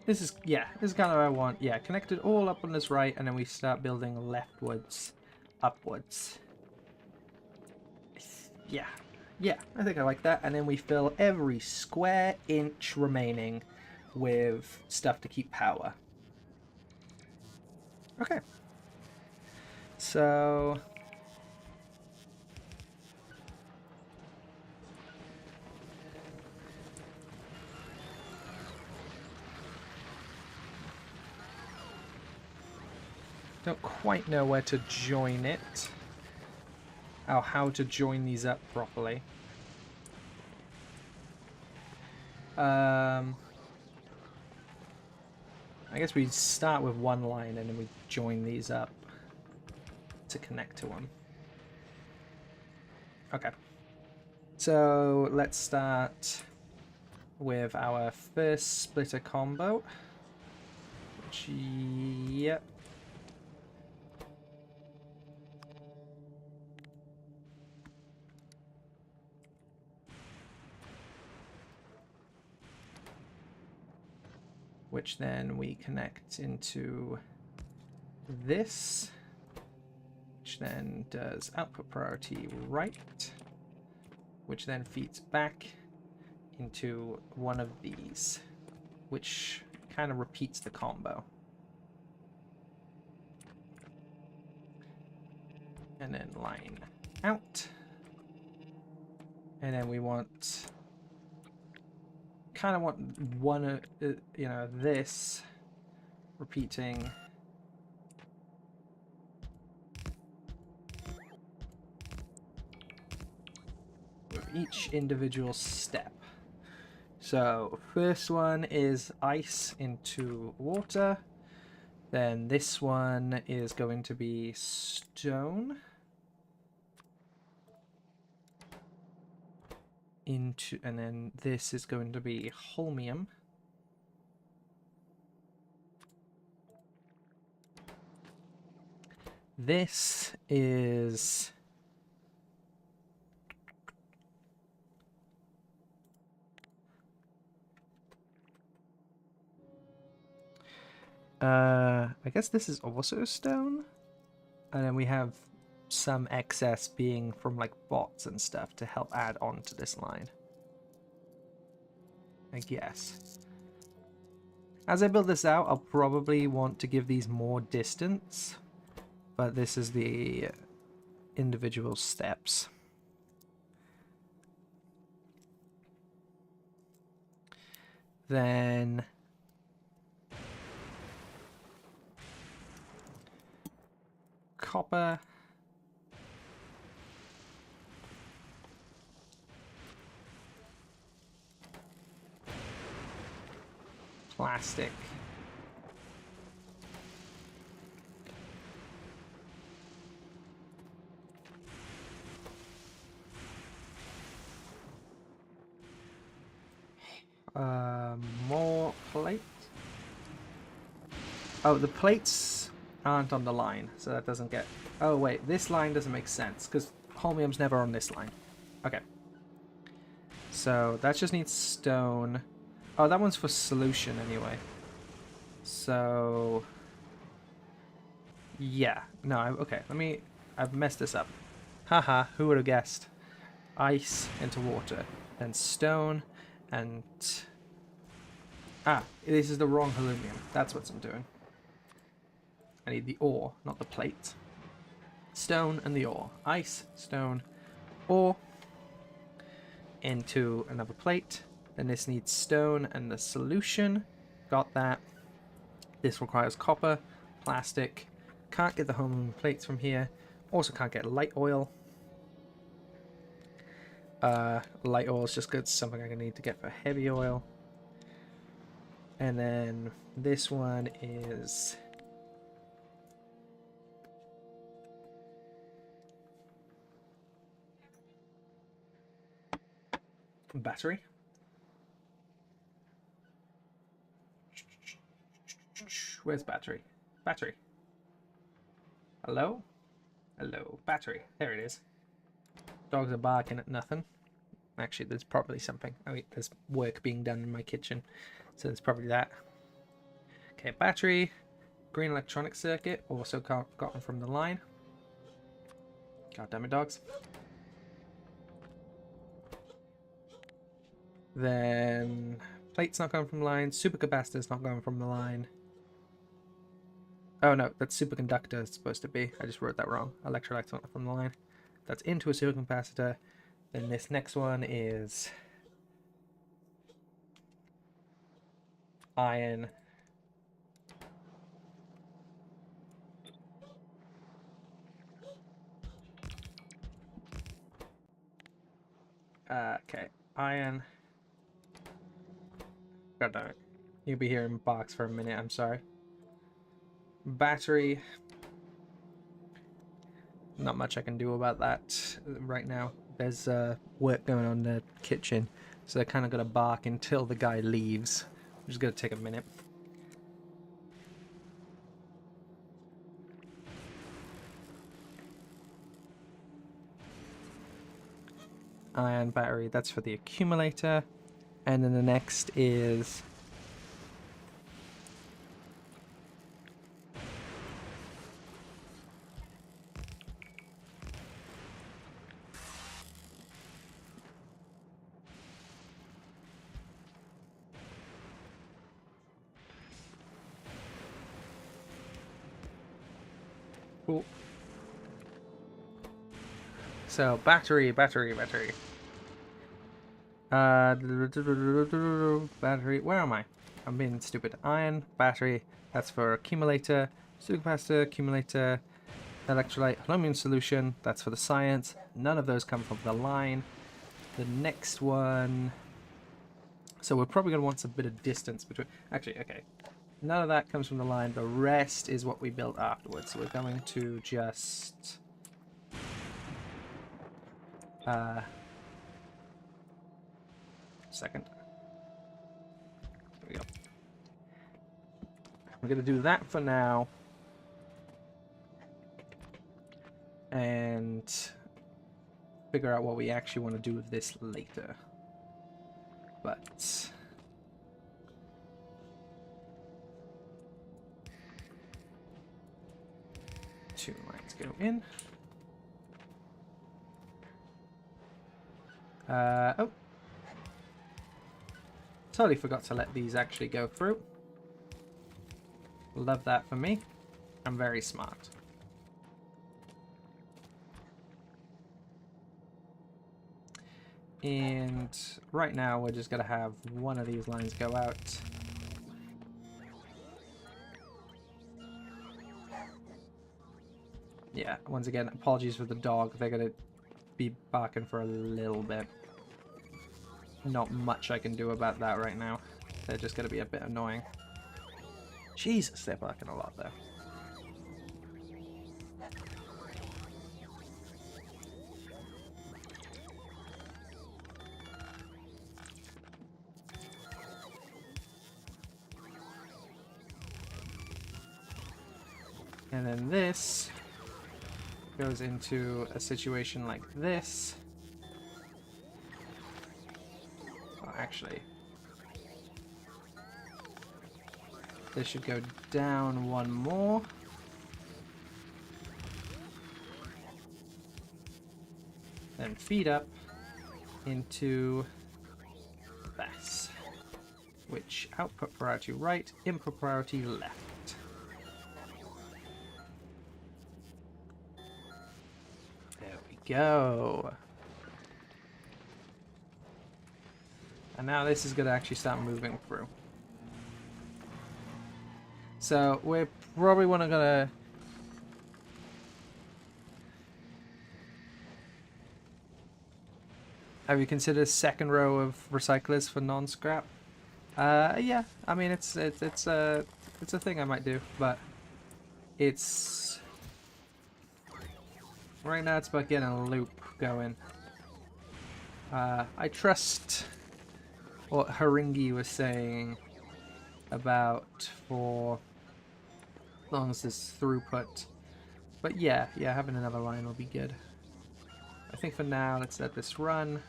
This is, yeah, this is kind of what I want. Yeah, connect it all up on this right, and then we start building leftwards, upwards. Yeah, yeah, I think I like that. And then we fill every square inch remaining with stuff to keep power. Okay. So... Don't quite know where to join it. Oh, how to join these up properly. I guess we start with one line and then we join these up to connect to them. Okay. So let's start with our first splitter combo. Which, yep. Which then we connect into this, which then does output priority right, which then feeds back into one of these, which kind of repeats the combo. And then line out. And then we want, kind of want one, you know, this repeating with each individual step. So first one is ice into water. Then this one is going to be stone into, and then this is going to be holmium. This is I guess this is also stone. And then we have some excess being from like bots and stuff to help add on to this line, I guess. As I build this out, I'll probably want to give these more distance, but this is the individual steps. Then copper. Plastic. More plate. Oh, the plates aren't on the line, so that doesn't get... Oh, wait, this line doesn't make sense, because holmium's never on this line. Okay. So, that just needs stone. Oh, that one's for solution anyway. So... Yeah. No, okay, let me... I've messed this up. Haha, who would have guessed? Ice into water. Then stone, and... Ah, this is the wrong holmium. That's what I'm doing. I need the ore, not the plate. Stone and the ore. Ice, stone, ore into another plate. Then this needs stone and the solution. Got that. This requires copper, plastic. Can't get the home plates from here. Also can't get light oil. Light oil is just good. Something I'm going to need to get for heavy oil. And then this one is... battery. Where's battery? Battery. Hello? Hello. Battery. There it is. Dogs are barking at nothing. Actually, there's probably something. Oh, wait, there's work being done in my kitchen. So there's probably that. Okay, battery. Green electronic circuit. Also gotten from the line. God damn it, dogs. Then plate's not going from the line. Supercapacitor's not going from the line. Oh no, that's superconductor it's supposed to be. I just wrote that wrong. Electrolyte's not from the line. That's into a supercapacitor. Then this next one is iron Okay. Iron. God damn it. You'll be hearing barks for a minute, I'm sorry. Battery. Not much I can do about that right now. There's work going on in the kitchen, so they're kind of going to bark until the guy leaves, which is going to take a minute. Iron battery, that's for the accumulator. And then the next is... Cool. So, battery. Battery, where am I? I'm being stupid. Iron, battery, that's for accumulator, supercapacitor, accumulator, electrolyte, aluminum solution, that's for the science. None of those come from the line. The next one... So we're probably going to want a bit of distance between... Actually, okay. None of that comes from the line. The rest is what we built afterwards. So we're going to just... Second. There we go. We're going to do that for now. And figure out what we actually want to do with this later. But... Two lines go in. Oh. Totally forgot to let these actually go through. Love that for me. I'm very smart. And right now we're just going to have one of these lines go out. Yeah, once again, apologies for the dog. They're going to be barking for a little bit. Not much I can do about that right now. They're just going to be a bit annoying. Jesus, they're barking a lot though. And then this goes into a situation like this. Oh, actually, this should go down one more. Then feed up into this, which output priority right, input priority left. There we go. And now this is going to actually start moving through. So we're probably gonna have you considered a second row of recyclers for non-scrap? Yeah. I mean, it's a thing I might do, but it's right now it's about getting a loop going. I trust what Haringi was saying about for as long as there's throughput. But yeah, having another line will be good. I think for now, let's let this run.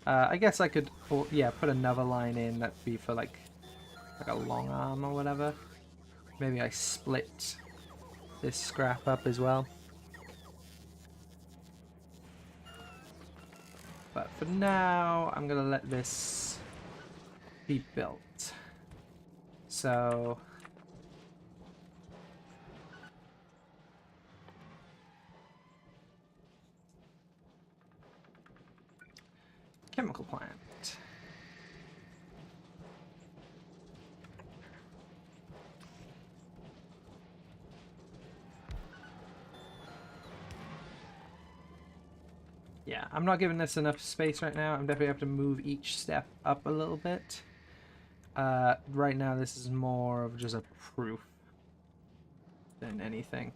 I guess I could, yeah, put another line in that'd be for like a long arm or whatever. Maybe I split this scrap up as well. But for now, I'm gonna let this be built. So chemical plant. Yeah, I'm not giving this enough space right now. I'm definitely have to move each step up a little bit. Right now this is more of just a proof than anything.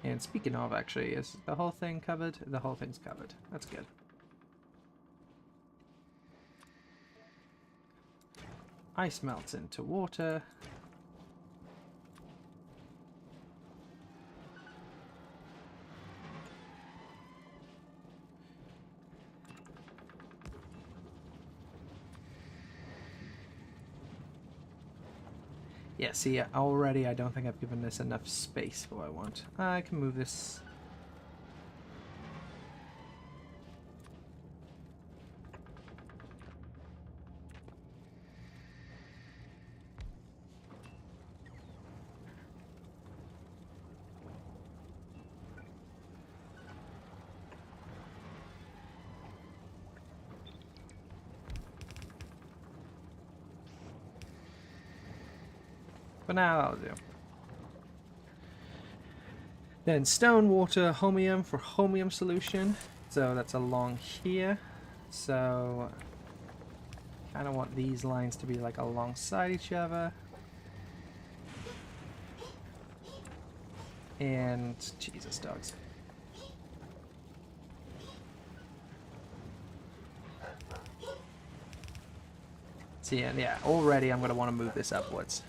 And speaking of, actually, is the whole thing covered? The whole thing's covered. That's good. Ice melts into water. Yeah, see, already I don't think I've given this enough space for what I want. I can move this. But now that'll do. Then stone, water, homium for homium solution. So that's along here. So kind of want these lines to be like alongside each other. And Jesus, dogs. See, yeah, already I'm going to want to move this upwards.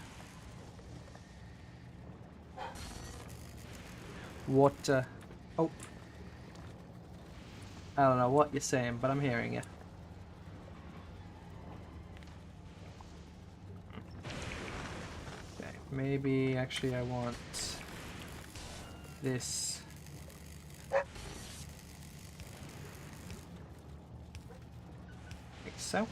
Water. Oh. I don't know what you're saying, but I'm hearing you. Okay, maybe actually I want this. Like so.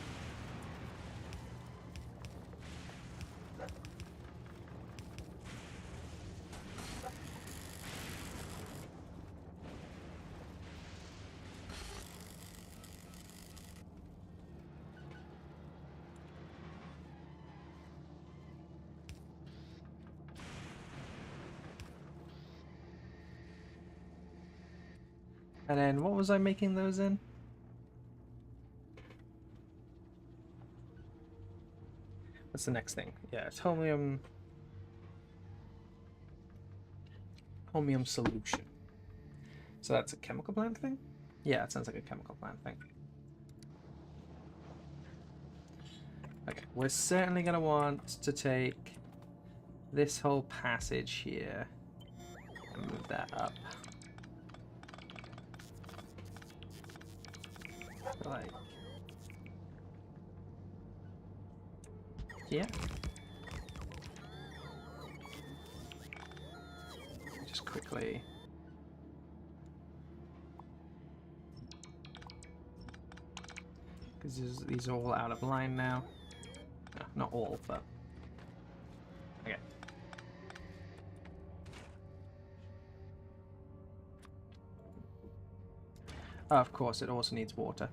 And then what was I making those in? What's the next thing? Yeah, it's homium solution. So that's a chemical plant thing? Yeah, it sounds like a chemical plant thing. Okay, we're certainly going to want to take this whole passage here and move that up. Like here. Just quickly. Because these are all out of line now. No, not all, but okay. Oh, of course, it also needs water.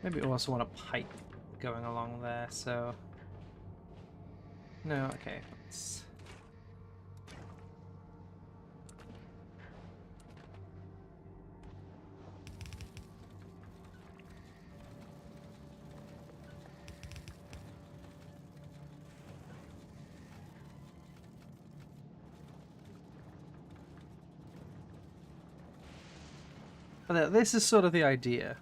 Maybe we also want a pipe going along there, so... No, okay, let's... But this is sort of the idea.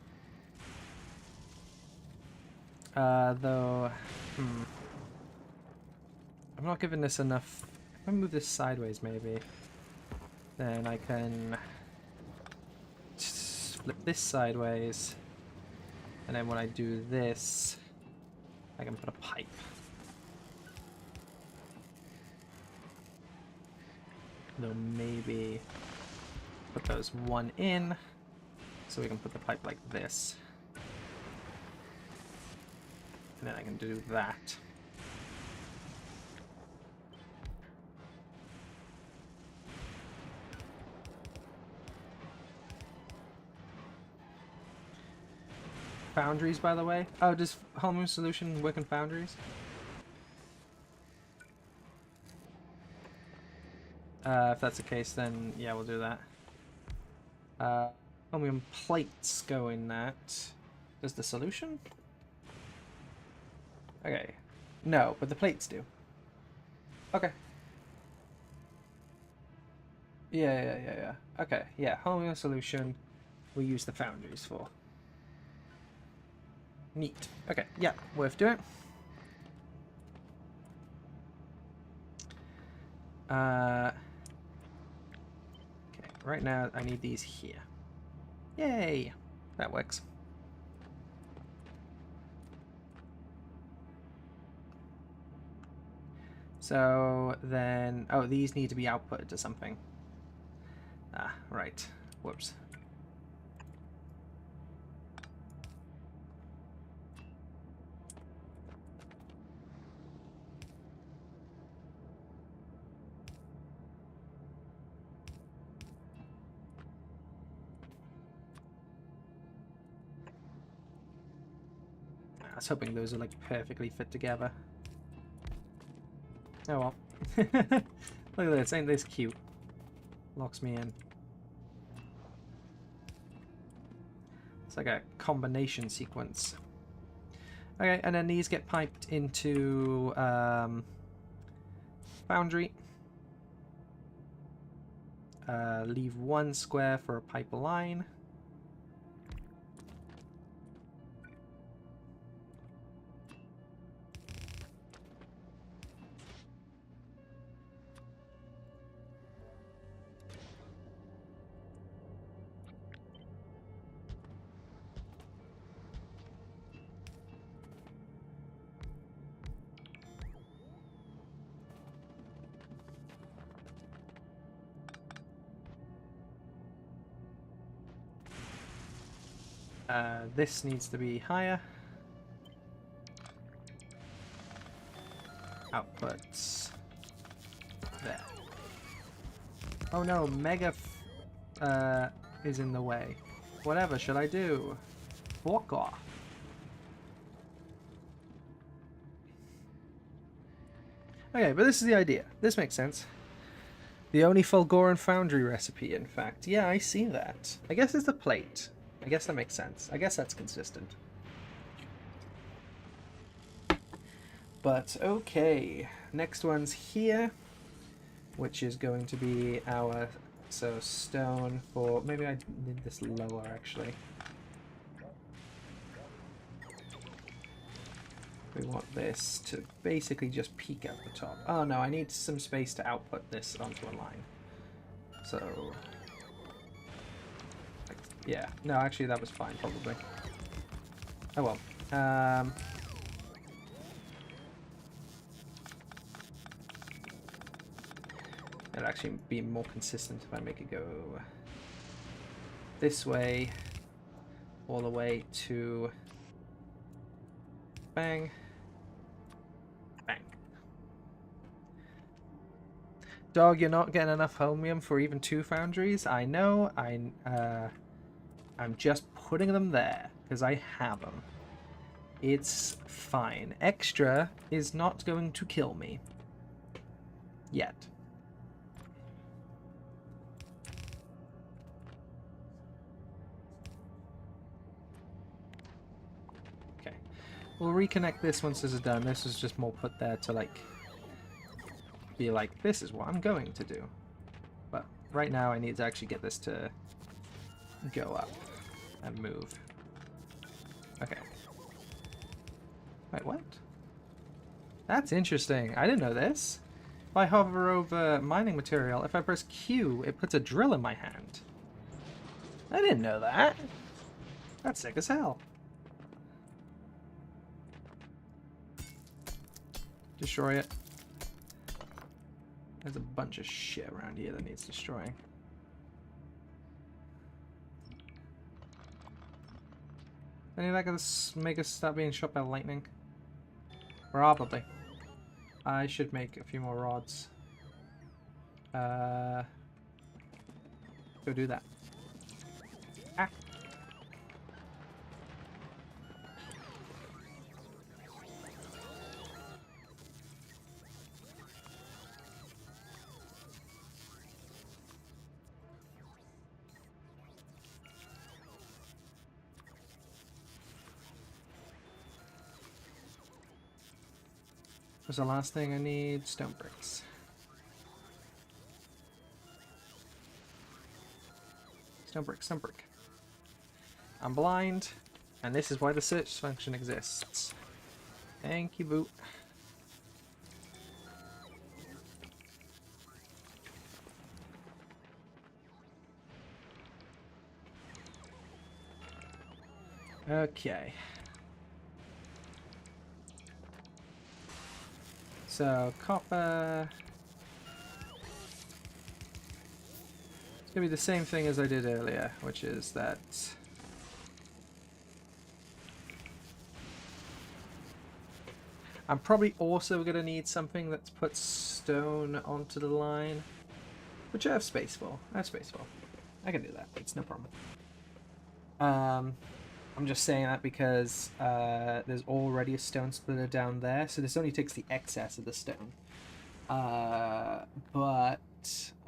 Though... I'm not giving this enough... If I move this sideways, maybe, then I can flip this sideways, and then when I do this, I can put a pipe. Though maybe put those one in, so we can put the pipe like this. And then I can do that. foundries, by the way? Oh, does Holmgren Solution work in foundries? If that's the case, then yeah, we'll do that. Chromium plates go in that. Does the solution? Okay. No, but the plates do. Okay. Yeah. Okay, yeah, Chromium solution we use the foundries for. Neat. Okay, yeah, worth doing. Okay, right now I need these here. Yay! That works. So then, oh, these need to be outputted to something. Ah, right. Whoops. I was hoping those are like perfectly fit together. Oh well. Look at this, ain't this cute? Locks me in. It's like a combination sequence. Okay, and then these get piped into foundry. Leave one square for a pipeline. This needs to be higher. Outputs. There. Oh no, Mega is in the way. Whatever should I do? Fulgora. Okay, but this is the idea. This makes sense. The only Fulgoran foundry recipe, in fact. Yeah, I see that. I guess it's the plate. I guess that makes sense. I guess that's consistent. But okay, next one's here, which is going to be our stone for. Maybe I need this lower actually. We want this to basically just peak at the top. Oh no, I need some space to output this onto a line. So. Yeah, no, actually that was fine, probably. Oh well. It'll actually be more consistent if I make it go this way, all the way to bang, bang. Dog, you're not getting enough holmium for even 2 foundries? I know, I'm just putting them there, because I have them. It's fine. Extra is not going to kill me. Yet. Okay. We'll reconnect this once this is done. This is just more put there to, like, be like, this is what I'm going to do. But right now I need to actually get this to go up and move. Okay. Wait, what? That's interesting. I didn't know this. If I hover over mining material, if I press Q, it puts a drill in my hand. I didn't know that. That's sick as hell. Destroy it. There's a bunch of shit around here that needs destroying. Any of that gonna make us stop being shot by lightning? Probably. I should make a few more rods. Go do that. Ah. What's the last thing I need? Stone bricks. Stone brick, stone brick. I'm blind, and this is why the search function exists. Thank you, Boot. Okay. So, copper... It's gonna be the same thing as I did earlier, which is that... I'm probably also gonna need something that puts stone onto the line, which I have space for. I have space for. I can do that. It's no problem. I'm just saying that because there's already a stone splitter down there, so this only takes the excess of the stone. But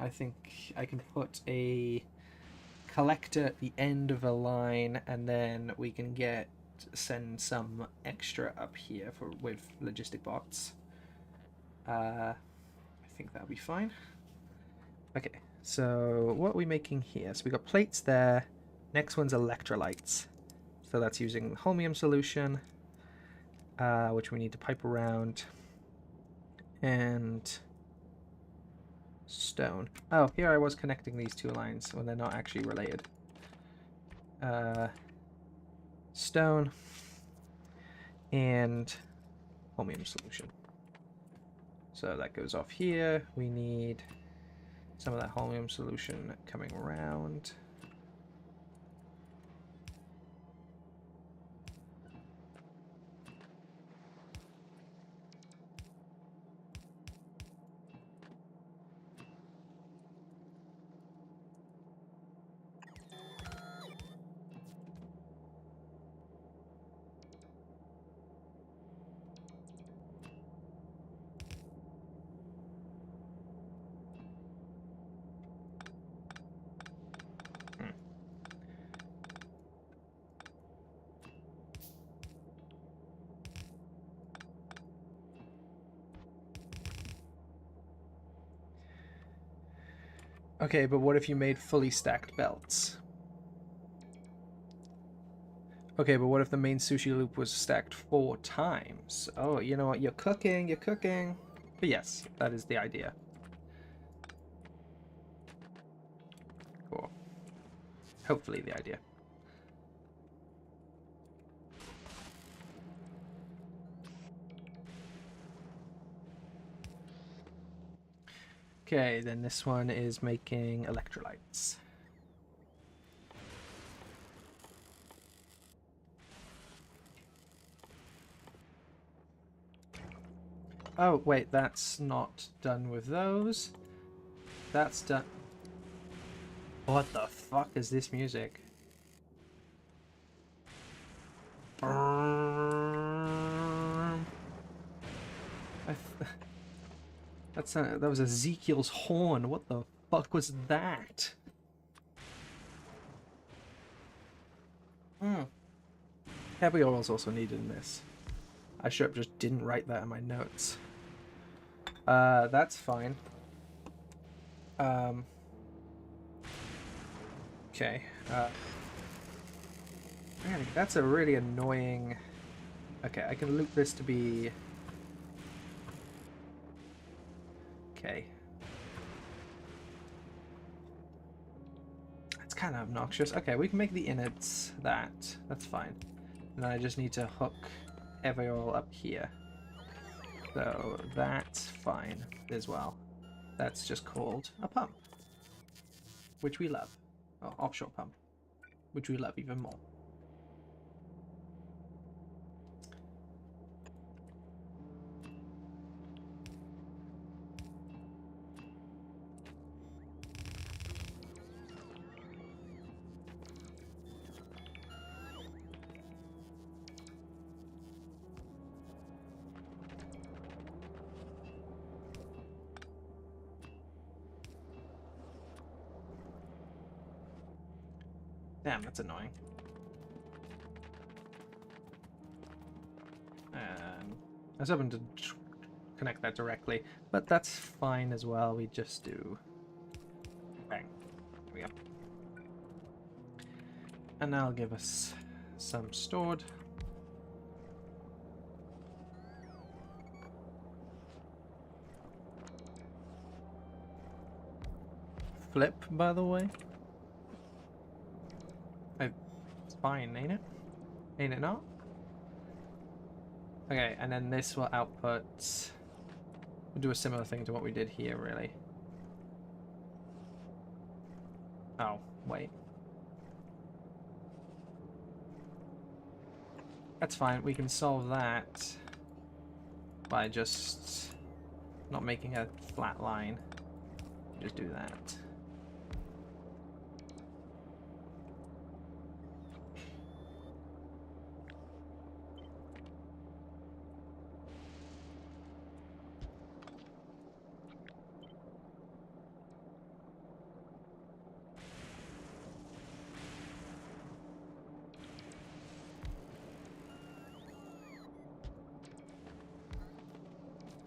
I think I can put a collector at the end of a line, and then we can send some extra up here with logistic bots. I think that'll be fine. Okay, so what are we making here? So we got plates there. Next one's electrolytes. So that's using holmium solution, which we need to pipe around, and stone. Oh, here I was connecting these two lines when they're not actually related. Stone and holmium solution. So that goes off here. We need some of that holmium solution coming around. Okay, but what if you made fully stacked belts? Okay, but what if the main sushi loop was stacked 4 times? Oh, you know what? You're cooking, you're cooking. But yes, that is the idea. Cool. Hopefully the idea. Okay, then this one is making electrolytes. Oh, wait, that's not done with those. That's done... What the fuck is this music? That was Ezekiel's horn. What the fuck was that? Heavy oil's also needed in this. I should have just didn't write that in my notes. That's fine. Okay. Man, that's a really annoying... Okay, I can loop this to be... Okay. That's kind of obnoxious. Okay, we can make the innards that. That's fine. And then I just need to hook heavy oil up here. So that's fine as well. That's just called a pump, which we love. Oh, offshore pump, which we love even more. Damn, that's annoying. I was hoping to connect that directly, but that's fine as well. We just do bang. There we go. And now I'll give us some stored. Flip, by the way. It's fine, ain't it? Ain't it not? Okay, and then this will output... We'll do a similar thing to what we did here, really. Oh, wait. That's fine, we can solve that by just not making a flat line. Just do that.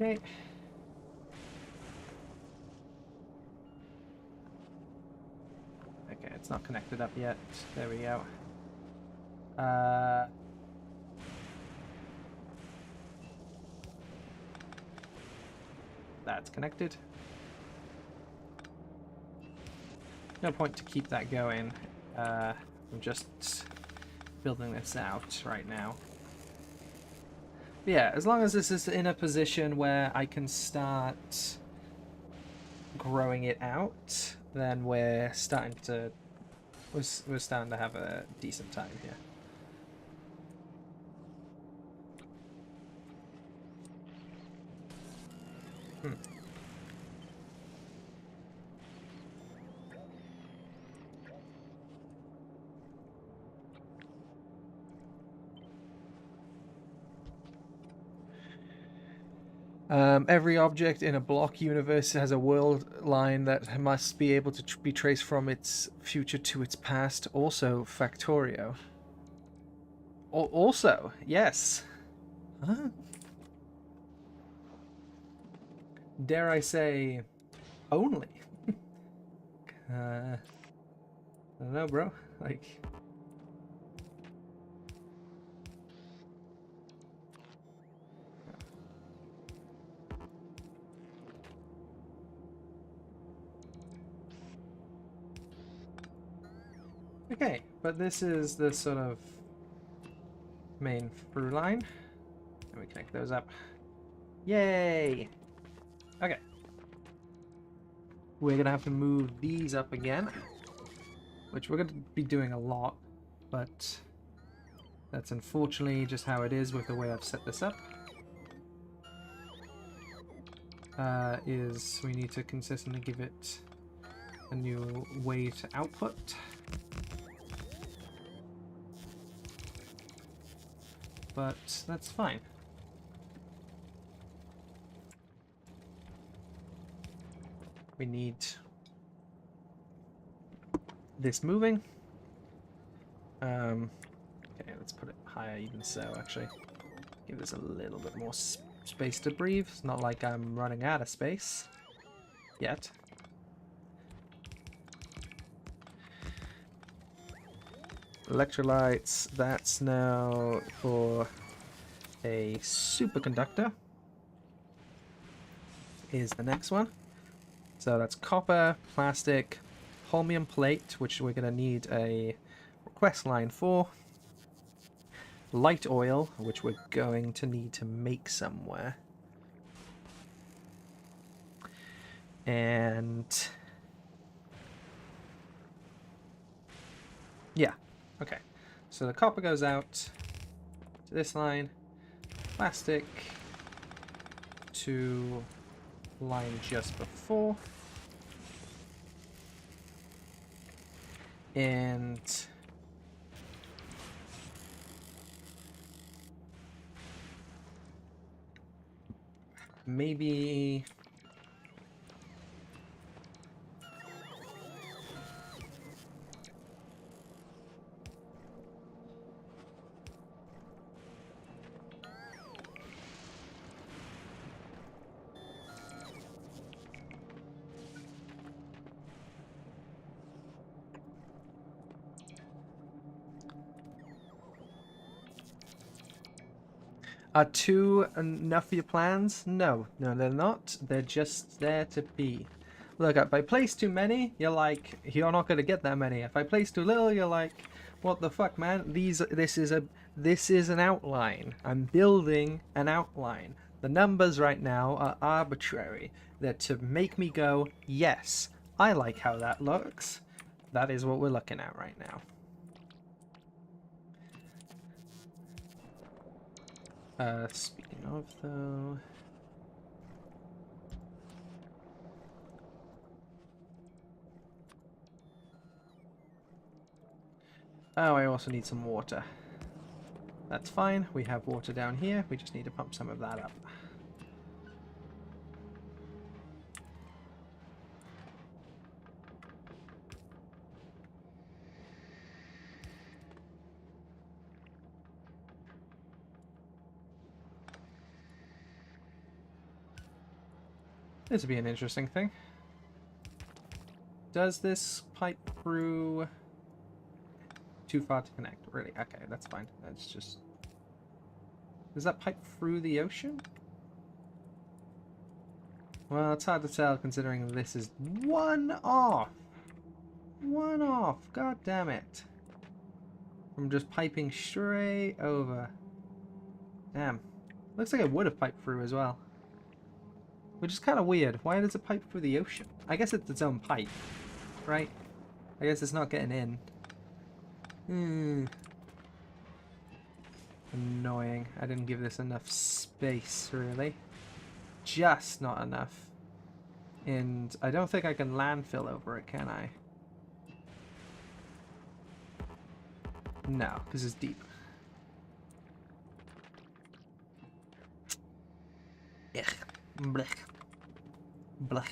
Okay. Okay, it's not connected up yet. There we go. That's connected. No point to keep that going. I'm just building this out right now. But yeah, as long as this is in a position where I can start growing it out, then we're starting to have a decent time here. Every object in a block universe has a world line that must be able to be traced from its future to its past. Also, Factorio. Also, yes. Huh? Dare I say, only. I don't know, bro. Like... Okay, but this is the sort of main through line. And we connect those up. Yay! Okay. We're going to have to move these up again, which we're going to be doing a lot, but that's unfortunately just how it is with the way I've set this up. Is we need to consistently give it a new way to output. But that's fine. We need this moving. Okay, let's put it higher even so, actually. Give this a little bit more space to breathe. It's not like I'm running out of space yet. Electrolytes, that's now for a superconductor. Is the next one. So that's copper, plastic, holmium plate, which we're going to need a request line for. Light oil, which we're going to need to make somewhere. And... yeah, okay. So the copper goes out to this line. Plastic to line just before. And... maybe... Are two enough for your plans? No, no, they're not. They're just there to be. Look, if I place too many, you're like, you're not gonna get that many. If I place too little, you're like, what the fuck, man? This is an outline. I'm building an outline. The numbers right now are arbitrary. They're to make me go, yes, I like how that looks. That is what we're looking at right now. Speaking of, though... Oh, I also need some water. That's fine. We have water down here. We just need to pump some of that up. This would be an interesting thing. Does this pipe through... Too far to connect, really? Okay, that's fine. That's just... Does that pipe through the ocean? Well, it's hard to tell considering this is one off. One off. God damn it. From just piping straight over. Damn. Looks like it would have piped through as well. Which is kind of weird. Why does it pipe through the ocean? I guess it's its own pipe, right? I guess it's not getting in. Annoying. I didn't give this enough space, really. Just not enough. And I don't think I can landfill over it, can I? No, because it's deep. Ugh. Blech. Blech.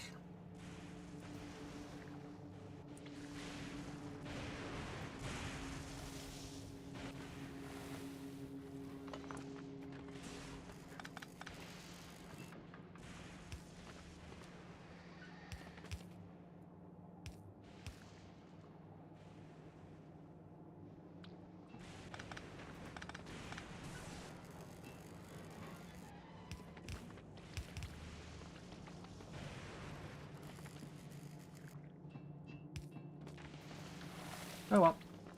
Oh well,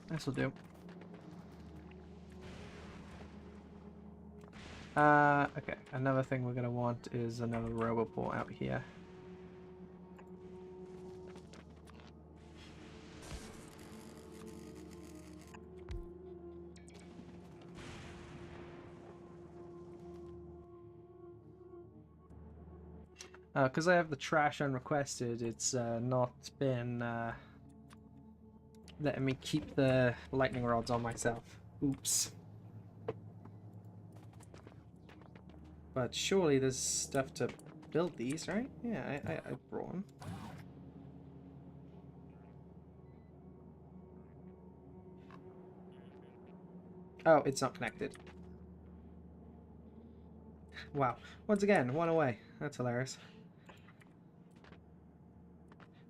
this'll do. Okay, another thing we're gonna want is another roboport out here. Because I have the trash unrequested, it's not been letting me keep the lightning rods on myself. Oops. But surely there's stuff to build these, right? Yeah, I brought them. Oh, it's not connected. Wow. Once again, one away. That's hilarious.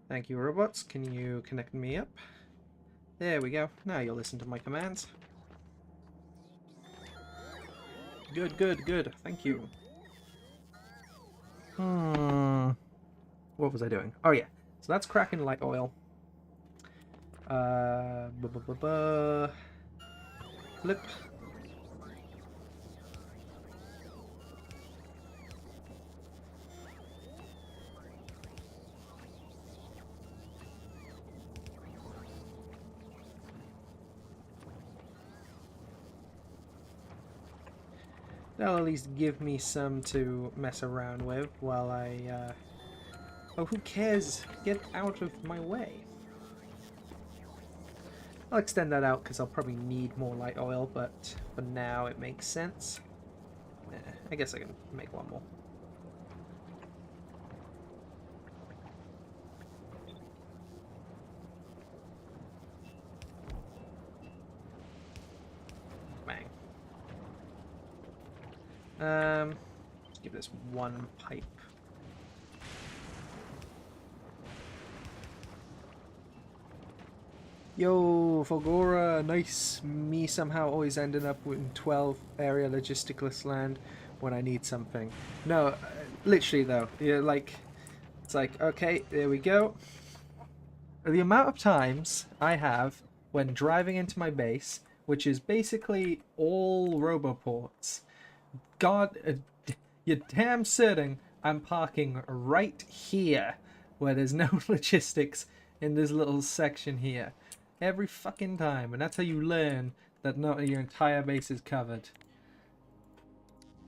Thank you, robots. Can you connect me up? There we go. Now you'll listen to my commands. Good, good, good. Thank you. What was I doing? Oh yeah. So that's cracking light oil. Flip. That'll at least give me some to mess around with while I, Oh, who cares? Get out of my way. I'll extend that out because I'll probably need more light oil, but for now it makes sense. I guess I can make one more. Let's give this one pipe. Yo, Fulgora, nice. Me somehow always ending up in 12 area logisticless land when I need something. No, literally though. Yeah, like, it's like, okay, there we go. The amount of times I have when driving into my base, which is basically all roboports, God, you're damn certain I'm parking right here where there's no logistics in this little section here. Every fucking time. And that's how you learn that not your entire base is covered.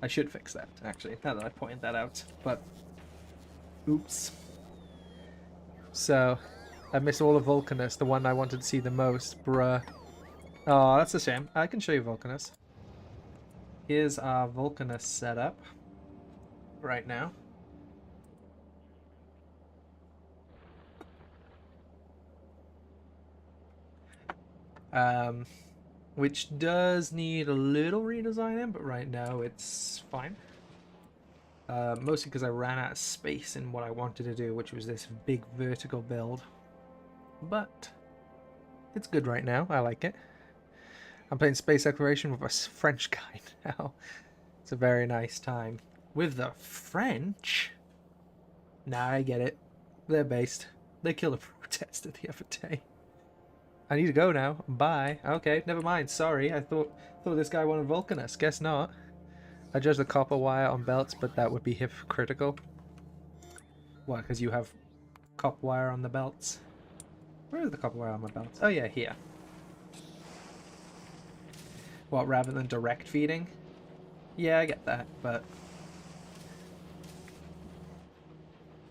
I should fix that, actually, now that I pointed that out. But, oops. So, I missed all of Vulcanus, the one I wanted to see the most. Bruh. Oh, that's a shame. I can show you Vulcanus. Here's our Vulcanus setup right now. Which does need a little redesigning, but right now it's fine. Mostly because I ran out of space in what I wanted to do, which was this big vertical build. But it's good right now. I like it. I'm playing space exploration with a French guy now. It's a very nice time. With the French? Nah, I get it. They're based. They killed a protester the other day. I need to go now. Bye. Okay, never mind. Sorry. I thought this guy wanted Vulcanus. Guess not. I judge the copper wire on belts, but that would be hypocritical. Why? Because you have copper wire on the belts? Where is the copper wire on my belts? Oh yeah, here. What, rather than direct feeding? Yeah, I get that, but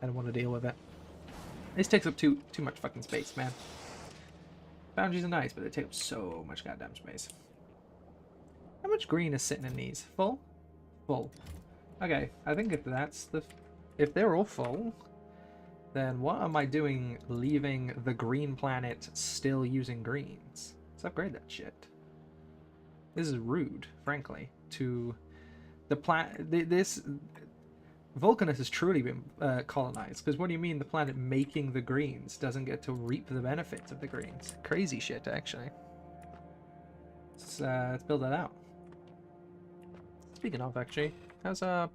I don't want to deal with it. This takes up too much fucking space, man. Boundaries are nice, but they take up so much goddamn space. How much green is sitting in these? Full? Full. Okay, I think if that's the... If they're all full, then what am I doing leaving the green planet still using greens? Let's upgrade that shit. This is rude, frankly, to the planet. This Vulcanus has truly been colonized, because what do you mean the planet making the greens doesn't get to reap the benefits of the greens? Crazy shit, actually. Let's build that out. Speaking of, actually, how's ooh,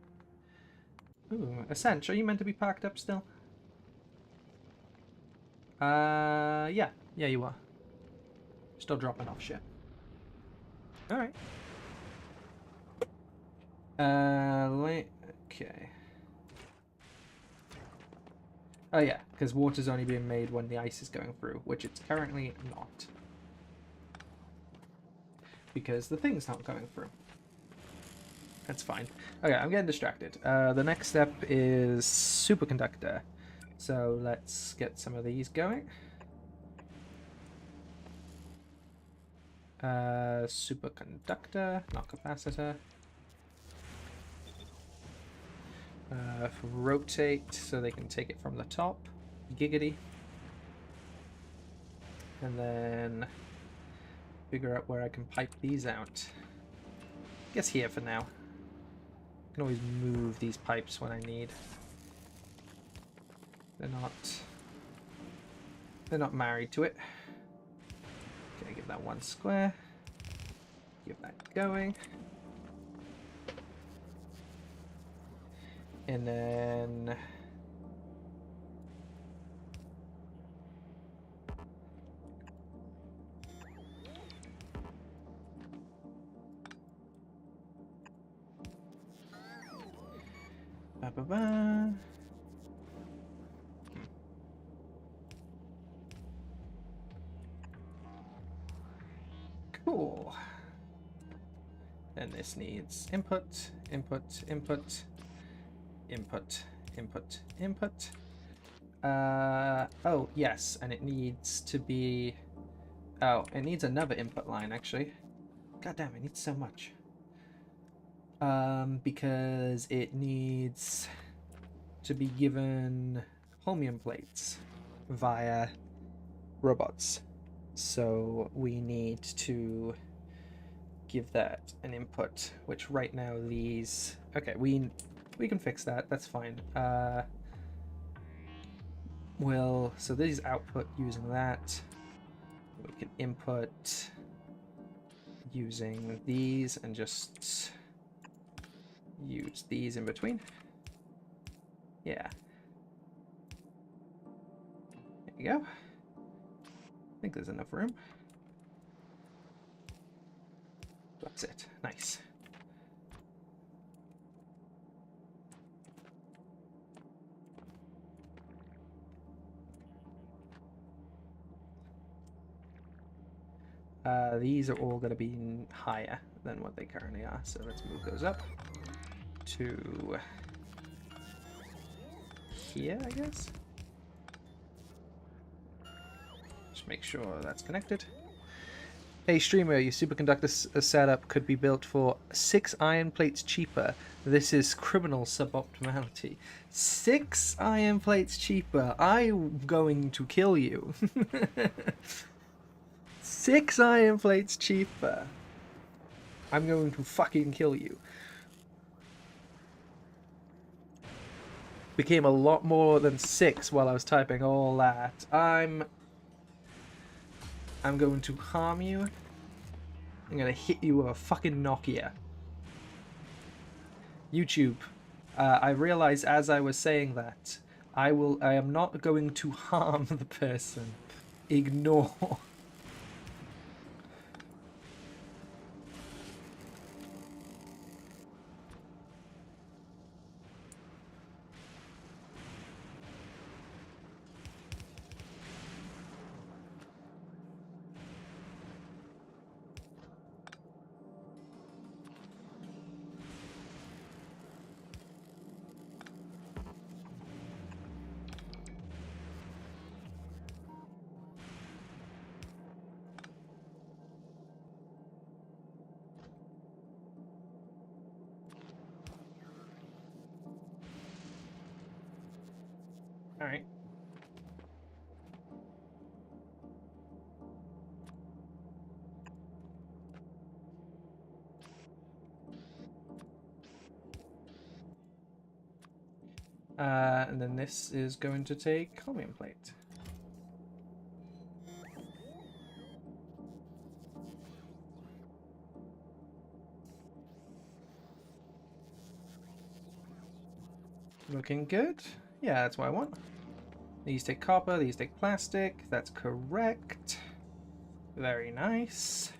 Ascent, are you meant to be parked up still? Yeah, you are. Still dropping off shit. All right. Okay. Oh yeah, because water's only being made when the ice is going through, which it's currently not. Because the thing's not going through. That's fine. Okay, I'm getting distracted. The next step is superconductor. So let's get some of these going. Superconductor, not capacitor. Rotate so they can take it from the top. Giggity. And then figure out where I can pipe these out. I guess here for now. I can always move these pipes when I need. They're not married to it. Okay, give that one square. Give that going. And then ba-ba-ba. Cool. Then this needs input, input, input, input, input, input. Oh, yes, and it needs to be... Oh, it needs another input line, actually. God damn, it needs so much. Because it needs to be given holmium plates via robots. So we need to give that an input, which right now these... Okay, we can fix that, that's fine. So these output using that. We can input using these and just use these in between. Yeah. There you go. I think there's enough room. That's it. Nice. These are all going to be higher than what they currently are, so let's move those up to here, I guess. Just make sure that's connected. Hey streamer, your superconductor setup could be built for 6 iron plates cheaper. This is criminal suboptimality. 6 iron plates cheaper. I'm going to kill you. 6 iron plates cheaper. I'm going to fucking kill you. Became a lot more than 6 while I was typing all that. I'm going to harm you. I'm going to hit you with a fucking Nokia. YouTube. I realized as I was saying that, I am not going to harm the person. Ignore. Alright. And then this is going to take chromium plate. Looking good. Yeah, that's what I want. These take copper, these take plastic. That's correct. Very nice.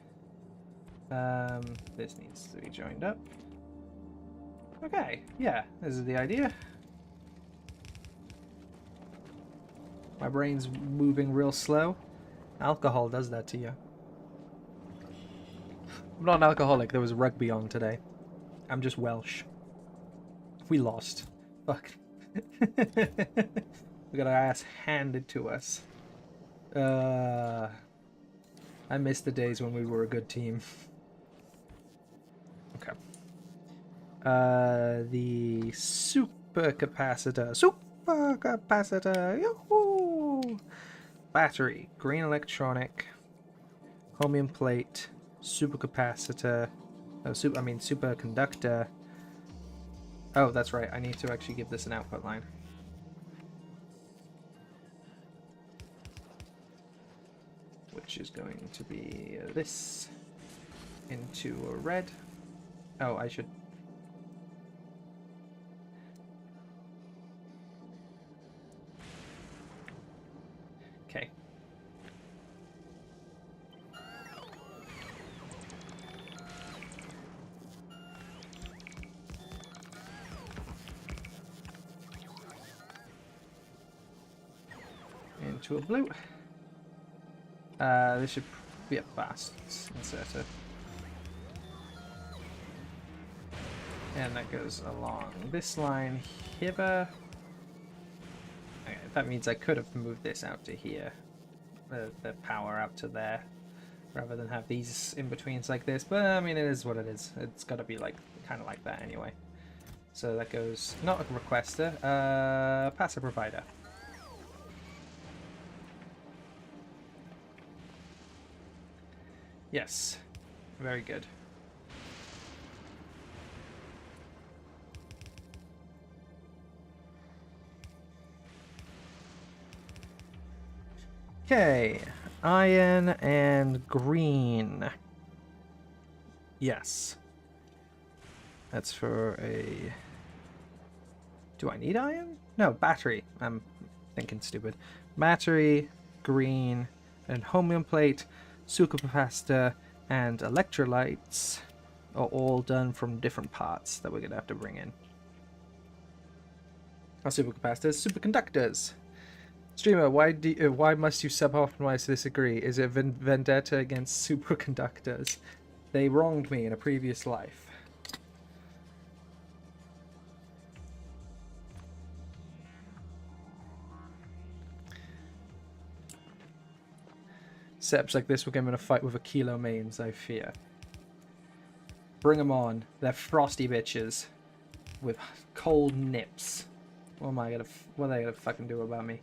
This needs to be joined up. Okay, yeah, this is the idea. My brain's moving real slow. Alcohol does that to you. I'm not an alcoholic, there was rugby on today. I'm just Welsh. We lost. Fuck. We got our ass handed to us. I miss the days when we were a good team. Okay. The supercapacitor. Supercapacitor. Yoo-hoo! Battery. Green electronic. Chromium plate. Supercapacitor. Oh, superconductor. Oh, that's right. I need to actually give this an output line. Which is going to be this into a red. Oh, I should... Okay. Into a blue. This should be a fast inserter. And that goes along this line here. Okay, that means I could have moved this out to here. The power out to there. Rather than have these in-betweens like this. But, I mean, it is what it is. It's got to be like kind of like that anyway. So that goes... Not a requester. Passive provider. Yes. Very good. Okay. Iron and green. Yes. That's for a... Do I need iron? No, battery. I'm thinking stupid. Battery, green, and chromium plate, supercapacitor, and electrolytes are all done from different parts that we're going to have to bring in. Our supercapacitors, superconductors. Streamer, why must you sub-optimize to disagree? Is it vendetta against superconductors? They wronged me in a previous life. Setups like this will get him in a fight with a kilo mains, I fear. Bring them on. They're frosty bitches with cold nips. What are they gonna fucking do about me?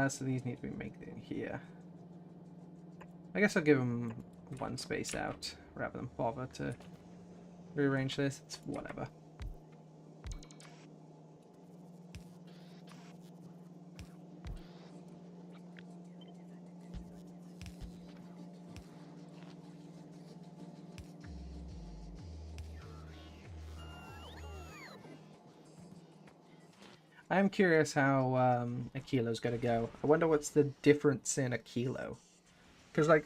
So these need to be made in here. I guess I'll give them one space out rather than bother to rearrange this. It's whatever. I'm curious how a kilo's gonna go. I wonder what's the difference in a kilo. Because, like,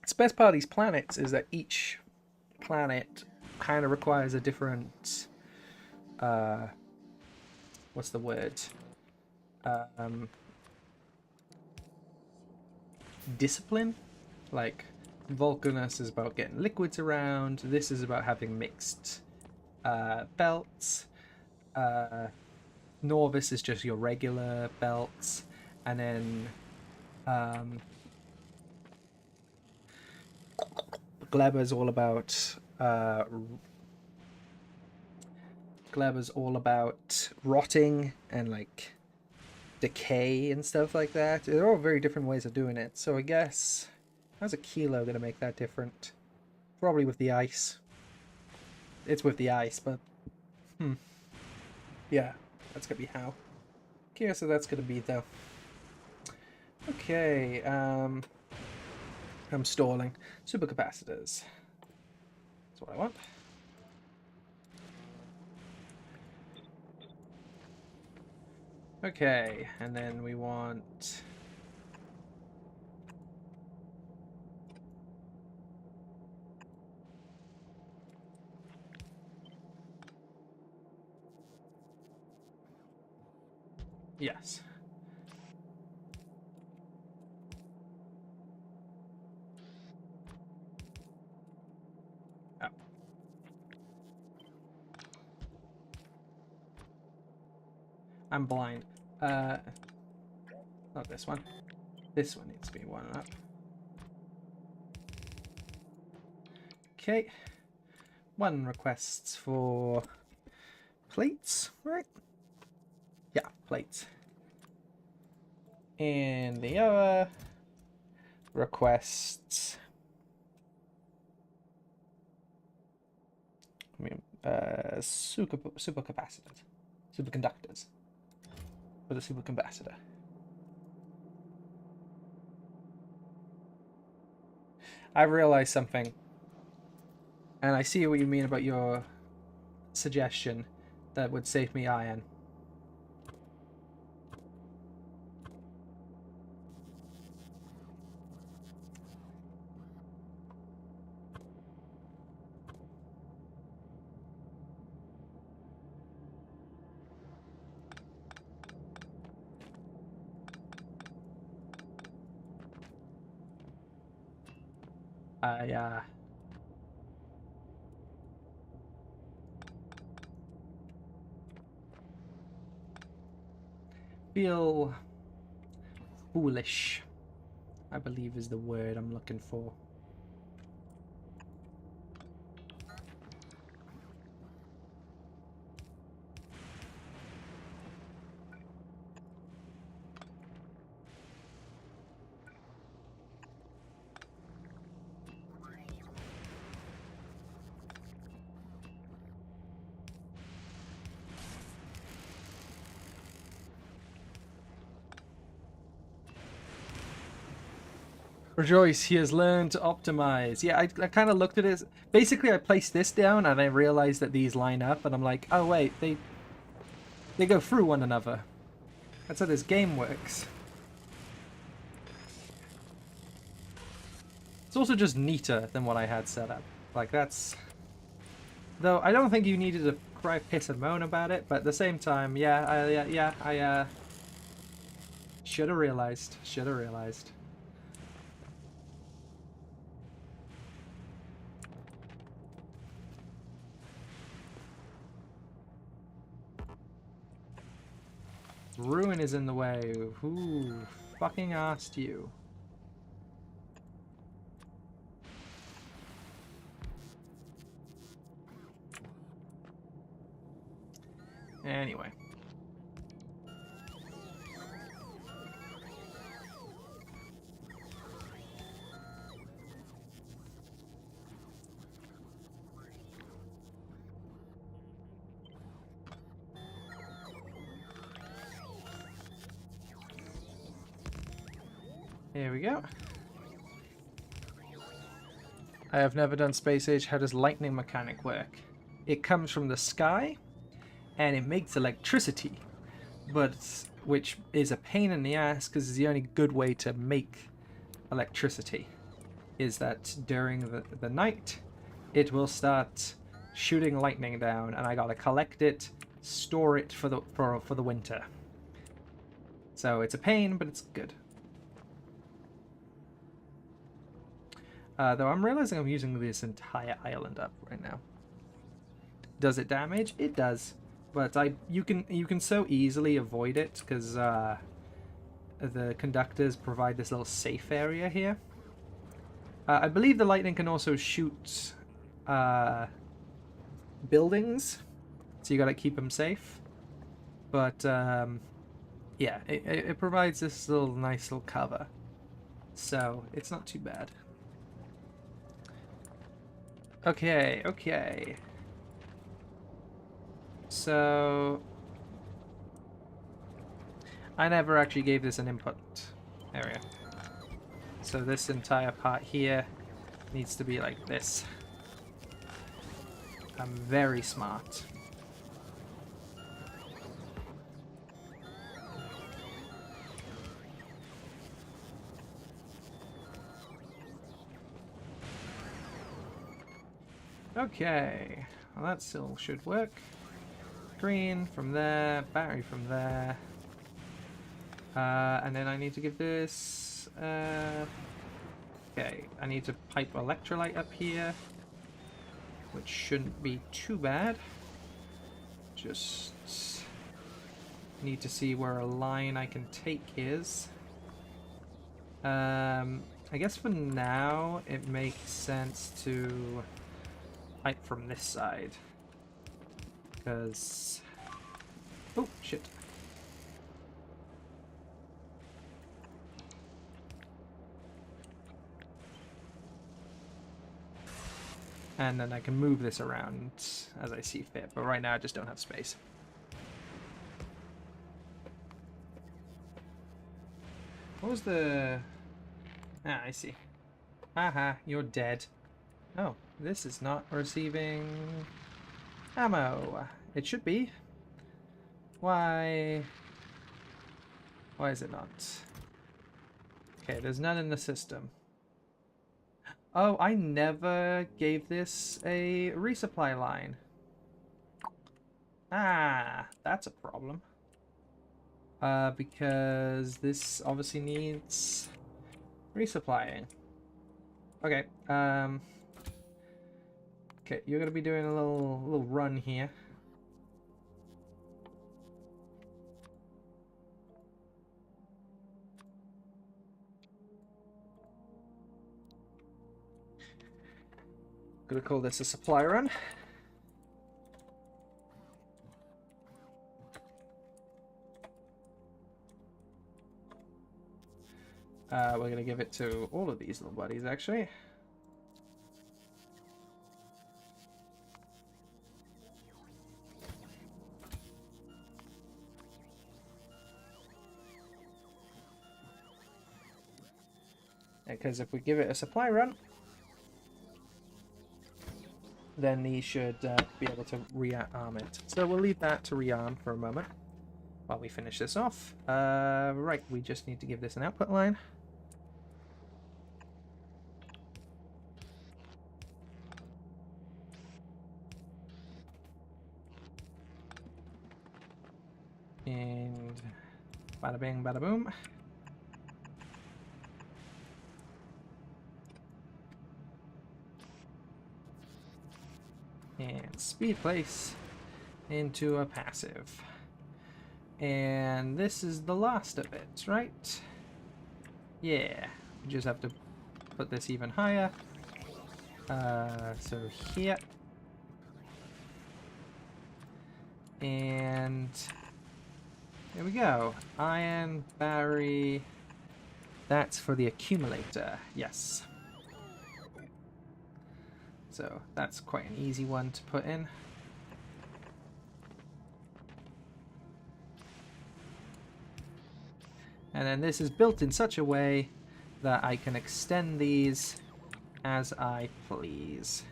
the best part of these planets is that each planet kind of requires a different... what's the word? Discipline? Like, Vulcanus is about getting liquids around. This is about having mixed belts. Norvis is just your regular belts, and then Gleba's all about rotting and like decay and stuff like that. They're all very different ways of doing it. So I guess how's a kilo gonna make that different? Probably with the ice. It's with the ice, but yeah, that's gonna be how. Curious how that's gonna be though. Okay, I'm stalling. Supercapacitors. That's what I want. Okay, and then we want... Yes. Oh. I'm blind. Not this one. This one needs to be one up. Okay. One requests for plates, right? Yeah, plates. And the other requests... I mean, supercapacitors. Superconductors. With a supercapacitor. I've realized something. And I see what you mean about your suggestion that would save me iron. I feel foolish, I believe is the word I'm looking for. Rejoice, he has learned to optimize. Yeah, I kind of looked at it. Basically, I placed this down and I realized that these line up, and I'm like, oh wait, they go through one another. That's how this game works. It's also just neater than what I had set up. Like, that's... Though, I don't think you needed to cry, piss, and moan about it, but at the same time, yeah, I should have realized. Should have realized. Ruin is in the way. Who fucking asked you? Anyway. Here we go. I have never done Space Age. How does lightning mechanic work? It comes from the sky, and it makes electricity, but which is a pain in the ass because it's the only good way to make electricity. Is that during the night, it will start shooting lightning down, and I gotta collect it, store it for the winter. So it's a pain, but it's good. Though I'm realizing I'm using this entire island up right now. Does it damage? It does, but you can so easily avoid it because the conductors provide this little safe area here. I believe the lightning can also shoot buildings, so you gotta keep them safe. But yeah, it provides this little nice little cover, so it's not too bad. Okay, okay. So I never actually gave this an input area. So this entire part here needs to be like this. I'm very smart. Okay, well that still should work. Green from there, battery from there. And then I need to give this... okay, I need to pipe electrolyte up here, which shouldn't be too bad. Just need to see where a line I can take is. I guess for now it makes sense to pipe from this side. Because... oh, shit. And then I can move this around as I see fit, but right now I just don't have space. What was the... ah, I see. Haha, you're dead. Oh, this is not receiving ammo. It should be. Why is it not? Okay, there's none in the system. Oh, I never gave this a resupply line. Ah, that's a problem. Because this obviously needs resupplying. Okay, okay, you're gonna be doing a little run here. Gonna call this a supply run. We're gonna give it to all of these little buddies, actually. because if we give it a supply run, then these should be able to rearm it. So we'll leave that to rearm for a moment while we finish this off. Right, we just need to give this an output line. And bada bing, bada boom. And speed place into a passive. And this is the last of it, right? Yeah, we just have to put this even higher. So here. And there we go. Iron, Barry. That's for the accumulator, yes. So that's quite an easy one to put in. And then this is built in such a way that I can extend these as I please.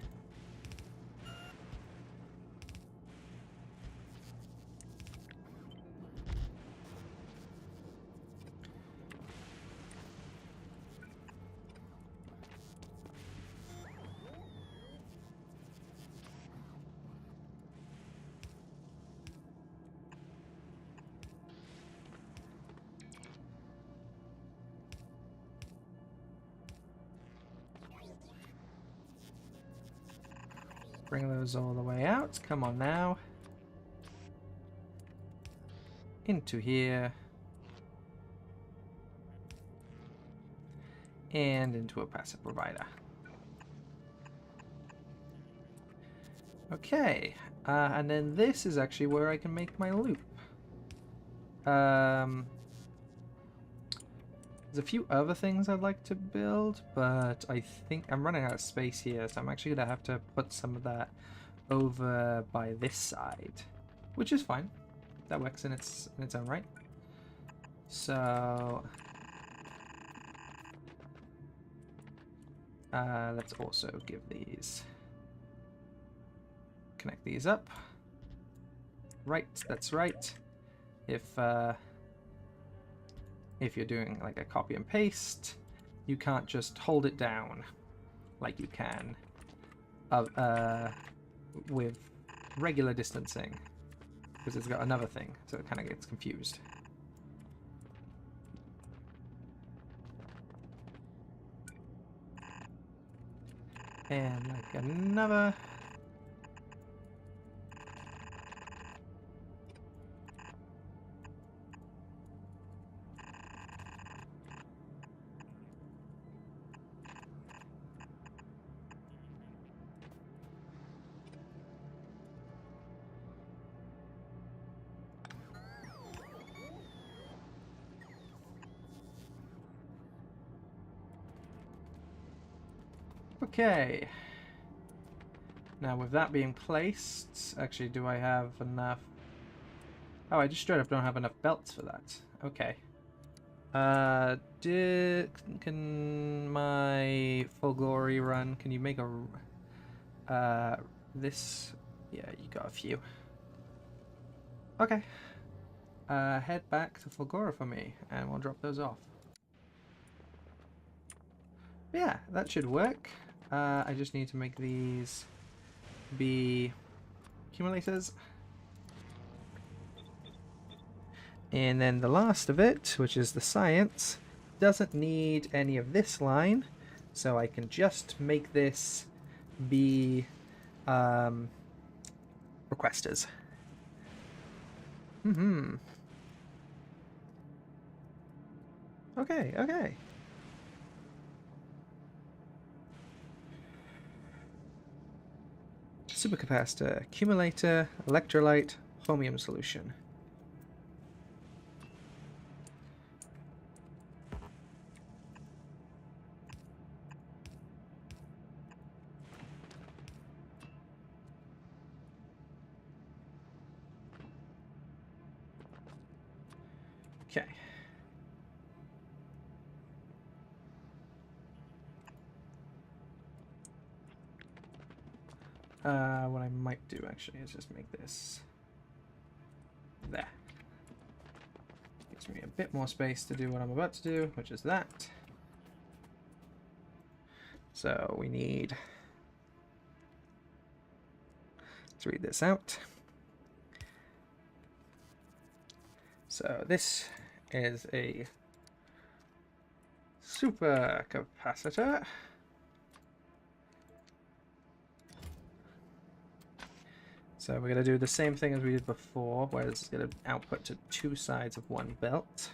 Bring those all the way out. Come on now. Into here. And into a passive provider. Okay. And then this is actually where I can make my loop. There's a few other things I'd like to build, but I think I'm running out of space here, so I'm actually going to have to put some of that over by this side, which is fine. That works in its own right. So let's also give these, connect these up. Right, that's right. If you're doing like a copy and paste, you can't just hold it down like you can with regular distancing, because it's got another thing, so it kind of gets confused. And like another. Okay. Now with that being placed, actually, do I have enough? Oh, I just straight up don't have enough belts for that. Okay. Can my Fulgora run? Can you make a this? Yeah, you got a few. Okay. Head back to Fulgora for me, and we'll drop those off. Yeah, that should work. I just need to make these be accumulators. And then the last of it, which is the science, doesn't need any of this line, so I can just make this be requesters. Okay, okay. Supercapacitor, accumulator, electrolyte, chromium solution. Okay. What I might do actually is just make this there. Gives me a bit more space to do what I'm about to do, which is that. So we need, let's read this out. So this is a super capacitor. So we're going to do the same thing as we did before, where it's going to output to two sides of one belt.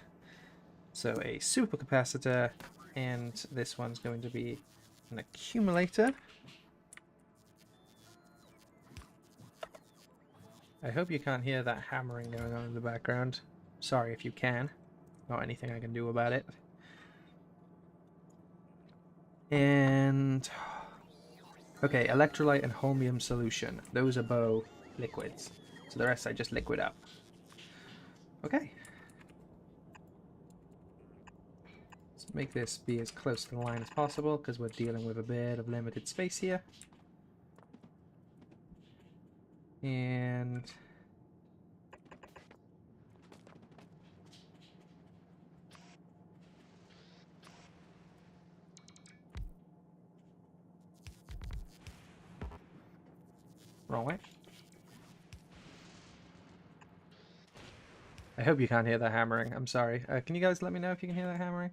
So a supercapacitor, and this one's going to be an accumulator. I hope you can't hear that hammering going on in the background. Sorry if you can. Not anything I can do about it. And... okay, electrolyte and holmium solution. Those are both liquids. So the rest I just liquid up. Okay. Let's make this be as close to the line as possible, because we're dealing with a bit of limited space here. And... wrong way. I hope you can't hear that hammering. I'm sorry. Can you guys let me know if you can hear that hammering?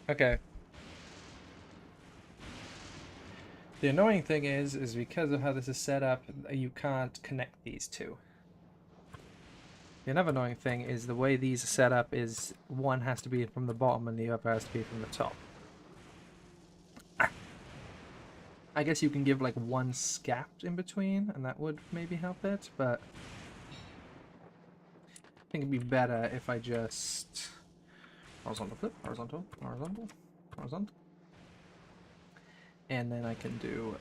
Okay. The annoying thing is because of how this is set up, you can't connect these two. The another annoying thing is the way these are set up is one has to be from the bottom and the other has to be from the top. I guess you can give like one scapt in between and that would maybe help it, but I think it'd be better if I just horizontal flip, horizontal, horizontal, horizontal. And then I can do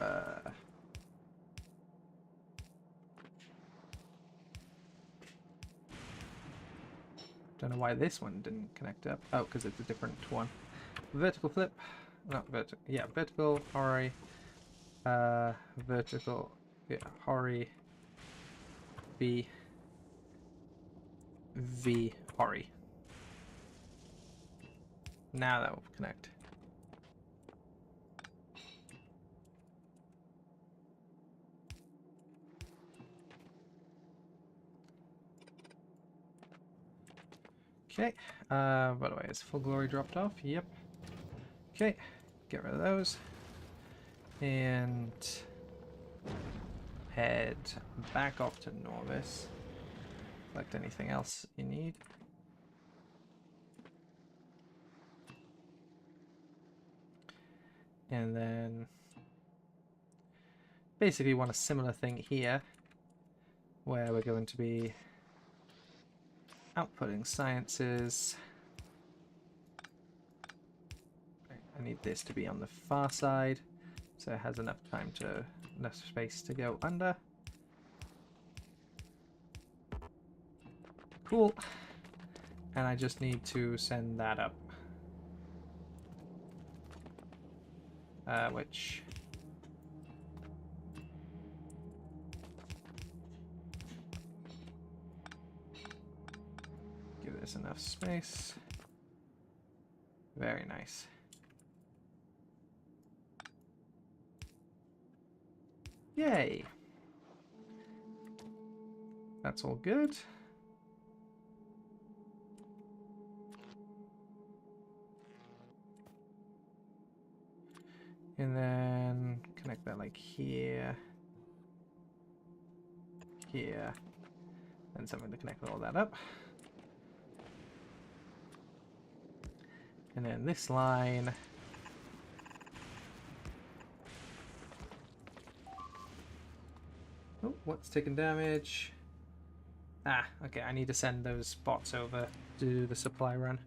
don't know why this one didn't connect up. Oh, because it's a different one. Vertical flip. Not vertical. Yeah, vertical, hori. Vertical. Yeah, hori. V. V. Hori. Now that will connect. Okay, by the way, is Fulgora dropped off? Yep. Okay, get rid of those. And head back off to Norvis. Collect anything else you need. And then basically want a similar thing here, where we're going to be outputting sciences. I need this to be on the far side, so it has enough space to go under. Cool. And I just need to send that up. Which... give this enough space. Very nice. Yay! That's all good. And then connect that like here, here, and something to connect all that up. And then this line. Oh, what's taking damage? Ah, okay, I need to send those bots over to do the supply run.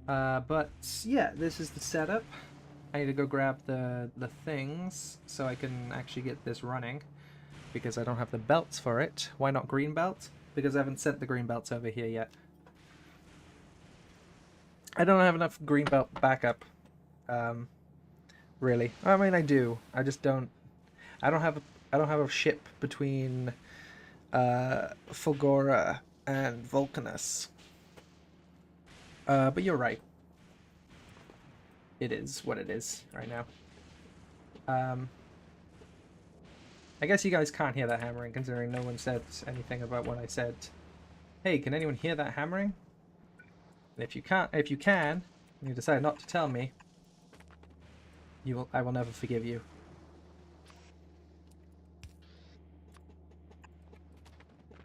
But yeah, this is the setup. I need to go grab the things so I can actually get this running. because I don't have the belts for it. Why not green belts? Because I haven't sent the green belts over here yet. I don't have enough green belt backup. Really. I mean, I do. I just don't. I don't have a ship between Fulgora and Vulcanus. But you're right. It is what it is right now. I guess you guys can't hear that hammering, considering no one said anything about what I said. Hey, can anyone hear that hammering? And if you can, and you decide not to tell me, I will never forgive you.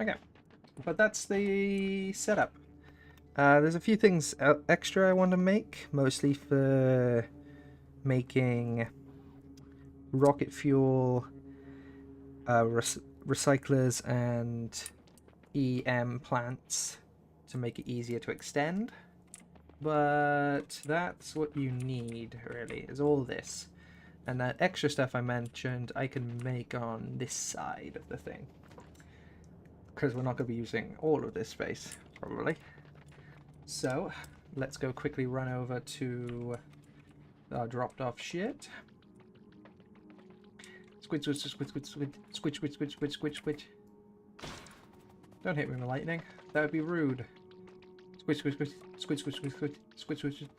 Okay, but that's the setup. There's a few things extra I want to make, mostly for making rocket fuel, recyclers, and EM plants to make it easier to extend. But that's what you need, really, is all this. And that extra stuff I mentioned, I can make on this side of the thing. Because we're not going to be using all of this space, probably. So, let's go quickly run over to our dropped off shit. Squid, squid, squid, squid, squid, squid, squid, squid, squid, squid, squid. Don't hit me with lightning. That would be rude. Squid, squid, squid, squid, squid, squid, squid, squid, squid, squid.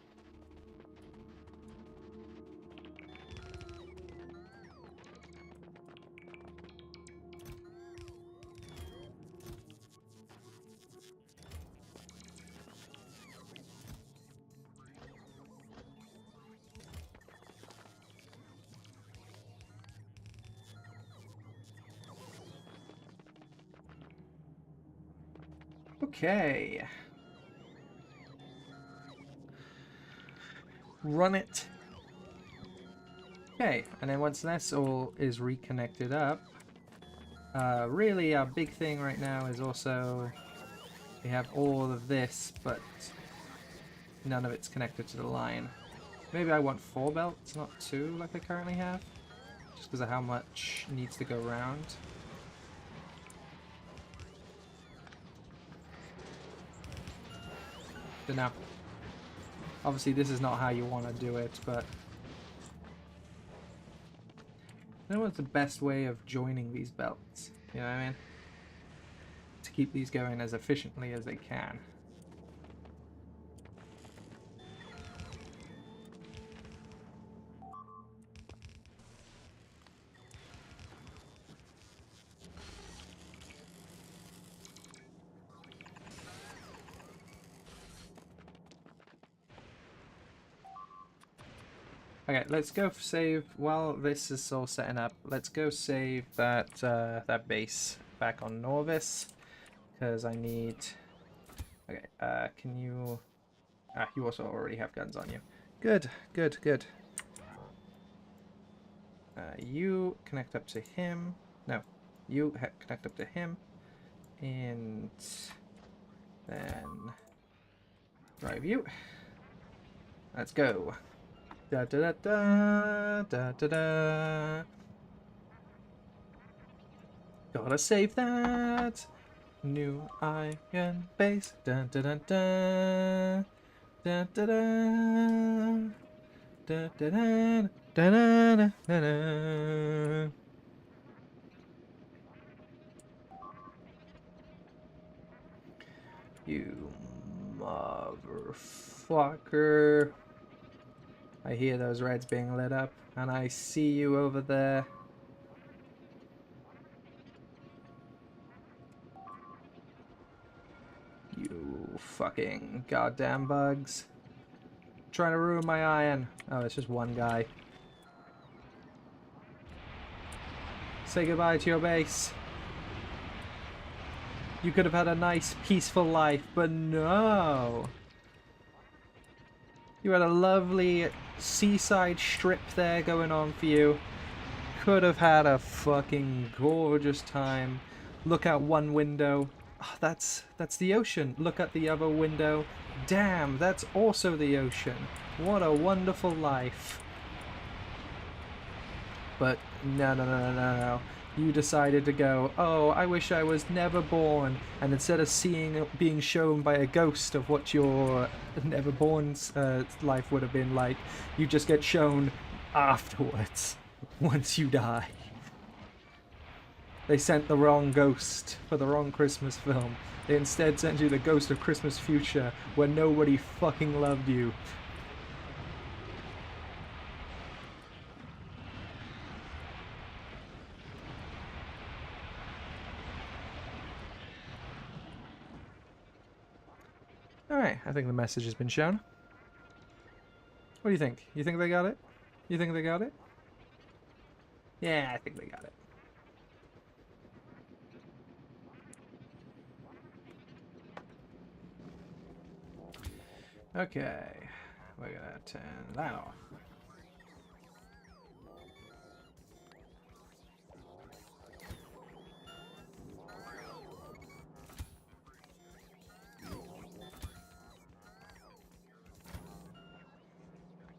Okay. Run it. Okay, and then once this all is reconnected up, really our big thing right now is also we have all of this, but none of it's connected to the line. Maybe I want 4 belts, not 2 like I currently have, just because of how much needs to go around. But now, obviously this is not how you want to do it, but I don't know what's the best way of joining these belts, you know what I mean? To keep these going as efficiently as they can. Okay, let's go save, while this is all setting up, let's go save that that base back on Norvis, because I need, okay, can you, you also already have guns on you. Good, good, good. You connect up to him, no, you connect up to him, and then drive you. Let's go. Da da da da da da da. Gotta save that new iron base. Da da da da da da da da da da da da da. You motherfucker. I hear those reds being lit up, and I see you over there. You fucking goddamn bugs. Trying to ruin my iron. Oh, it's just one guy. Say goodbye to your base. You could have had a nice, peaceful life, but no. You had a lovely seaside strip there going on for you. Could have had a fucking gorgeous time. Look out one window. Oh, that's the ocean. Look at the other window. Damn, that's also the ocean. What a wonderful life. But no, no, no, no, no, no. you decided to go, oh, I wish I was never born, and instead of being shown by a ghost of what your never born's life would have been like, you just get shown afterwards, once you die. They sent the wrong ghost for the wrong Christmas film. They instead sent you the Ghost of Christmas Future, where nobody fucking loved you. Alright, I think the message has been shown. What do you think? You think they got it? You think they got it? Yeah, I think they got it. Okay, we're gonna turn that off.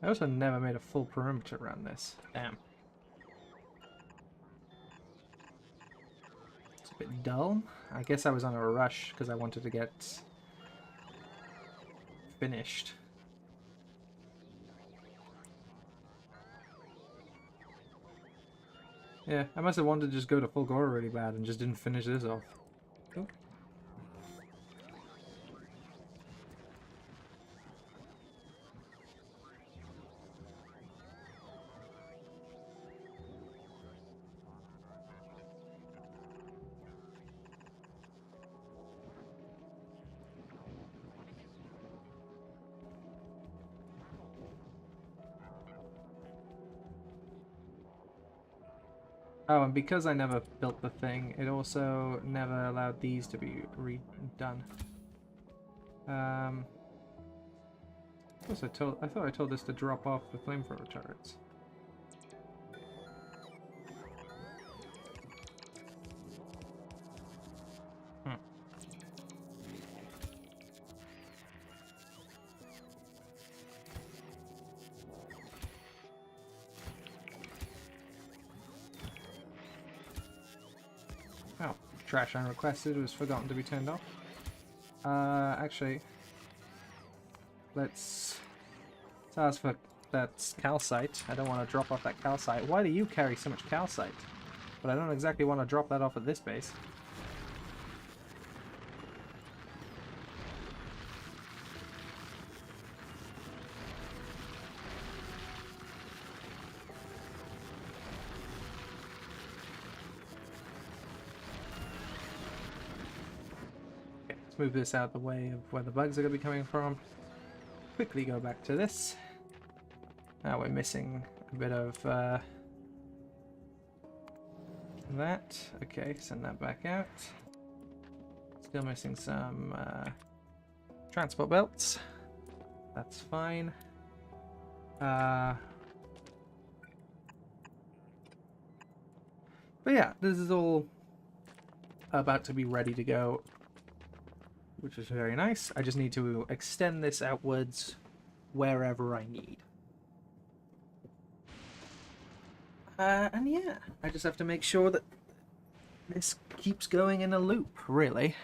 I also never made a full perimeter around this. Damn. It's a bit dull. I guess I was on a rush because I wanted to get finished. Yeah, I must have wanted to just go to Fulgora really bad and just didn't finish this off. Cool. Oh, and because I never built the thing, it also never allowed these to be redone. I thought I told this to drop off the flamethrower turrets. Oh, trash unrequested was forgotten to be turned off. Actually, let's ask for that calcite. I don't want to drop off that calcite. Why do you carry so much calcite? But I don't exactly want to drop that off at this base. Move this out of the way of where the bugs are going to be coming from. Quickly go back to this. Now we're missing a bit of that. Okay, send that back out. Still missing some transport belts. That's fine. But yeah, this is all about to be ready to go, which is very nice. I just need to extend this outwards wherever I need. And yeah, I just have to make sure that this keeps going in a loop, really.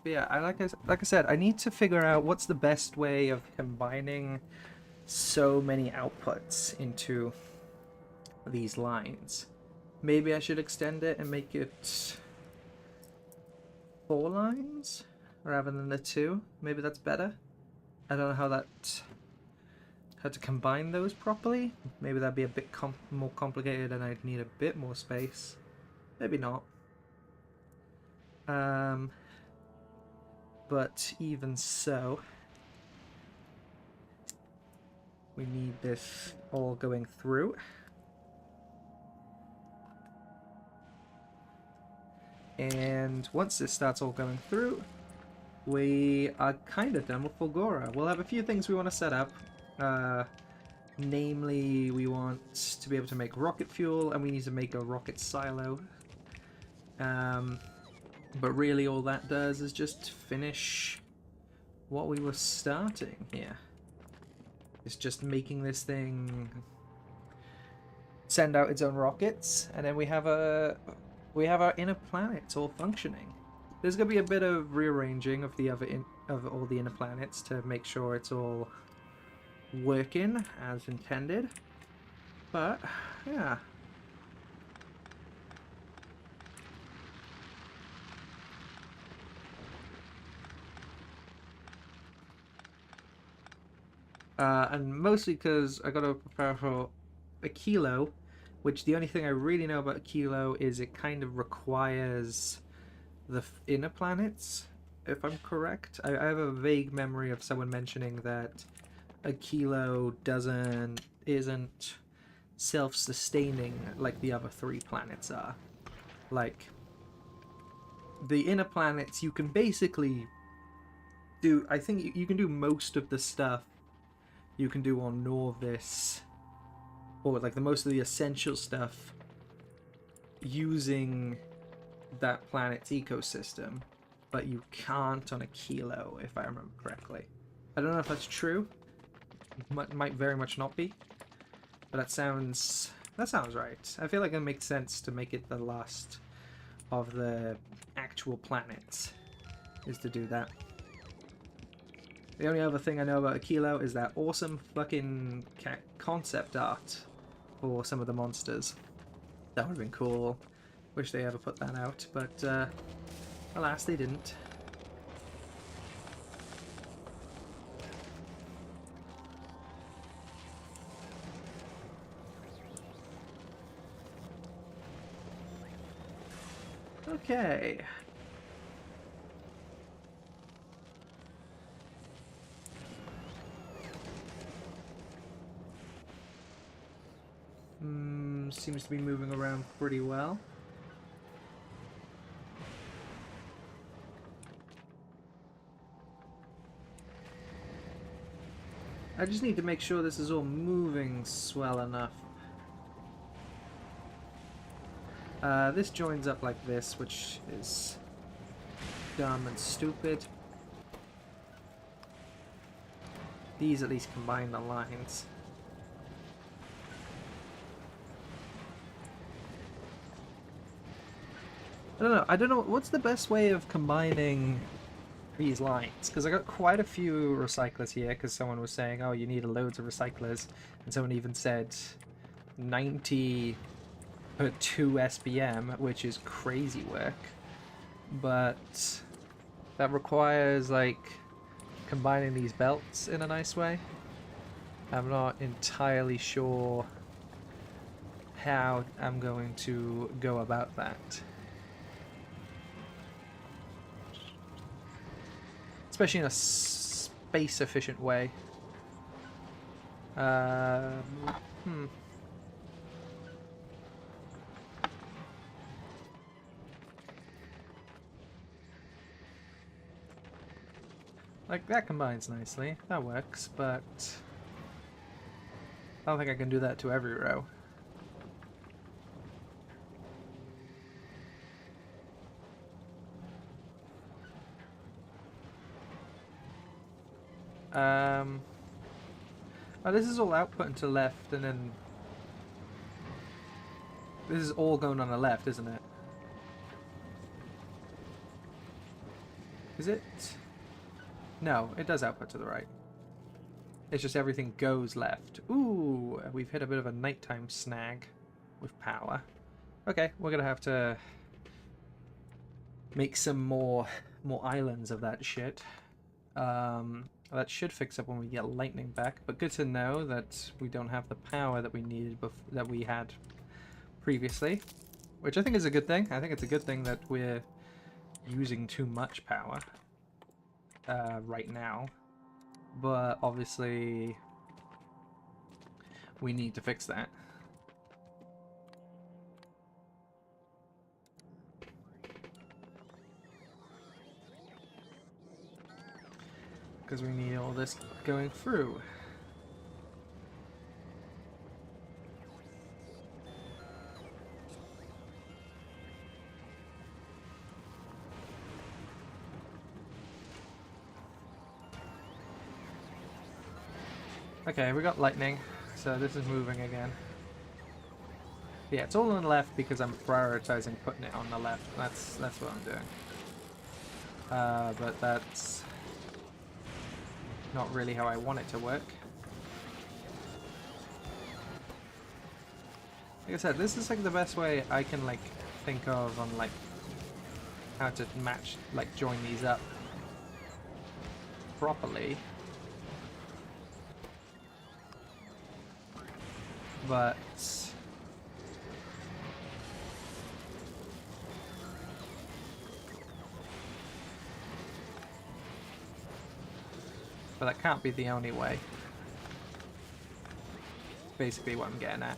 But yeah, like I said, I need to figure out what's the best way of combining so many outputs into these lines. Maybe I should extend it and make it 4 lines? Rather than the 2. Maybe that's better. I don't know how to combine those properly. Maybe that'd be a bit more complicated and I'd need a bit more space. Maybe not. But even so, we need this all going through. And once this starts all going through, we are kind of done with Fulgora. We'll have a few things we want to set up. Namely, we want to be able to make rocket fuel, and we need to make a rocket silo. But really all that does is just finish what we were starting here. It's just making this thing send out its own rockets, and then we have our inner planets all functioning. There's gonna be a bit of rearranging of the of all the inner planets to make sure it's all working as intended. But yeah. And mostly because I gotta prepare for a kilo, which the only thing I really know about a kilo is it kind of requires the inner planets, if I'm correct. I have a vague memory of someone mentioning that a kilo isn't self-sustaining like the other three planets are. Like the inner planets, you can basically do. I think you can do most of the stuff you can do on Norvis, or like the most of the essential stuff, using that planet's ecosystem, but you can't on a kilo, if I remember correctly. I don't know if that's true. Might very much not be, but that sounds right. I feel like it makes sense to make it the last of the actual planets, is to do that. The only other thing I know about a kilo is that awesome fucking concept art for some of the monsters. That would have been cool. Wish they ever put that out, but alas, they didn't. Okay. Seems to be moving around pretty well. I just need to make sure this is all moving swell enough. This joins up like this, which is dumb and stupid. These at least combine the lines. I don't know, what's the best way of combining these lines? Because I got quite a few recyclers here, because someone was saying, oh, you need loads of recyclers, and someone even said 90 per 2 SPM, which is crazy work, but that requires, like, combining these belts in a nice way. I'm not entirely sure how I'm going to go about that. Especially in a space-efficient way. Like, that combines nicely. That works, but I don't think I can do that to every row. Oh, this is all output into left, and then this is all going on the left, isn't it? Is it? No, it does output to the right. It's just everything goes left. Ooh, we've hit a bit of a nighttime snag with power. Okay, we're gonna have to make some more islands of that shit. That should fix up when we get lightning back, but good to know that we don't have the power that we needed that we had previously, which I think is a good thing. I think it's a good thing that we're using too much power right now, but obviously we need to fix that. Because we need all this going through. Okay, we got lightning, so this is moving again. Yeah, it's all on the left because I'm prioritizing putting it on the left. That's what I'm doing. But that's not really how I want it to work. Like I said, this is like the best way I can like think of on like how to match, like join these up properly. But that can't be the only way. Basically what I'm getting at.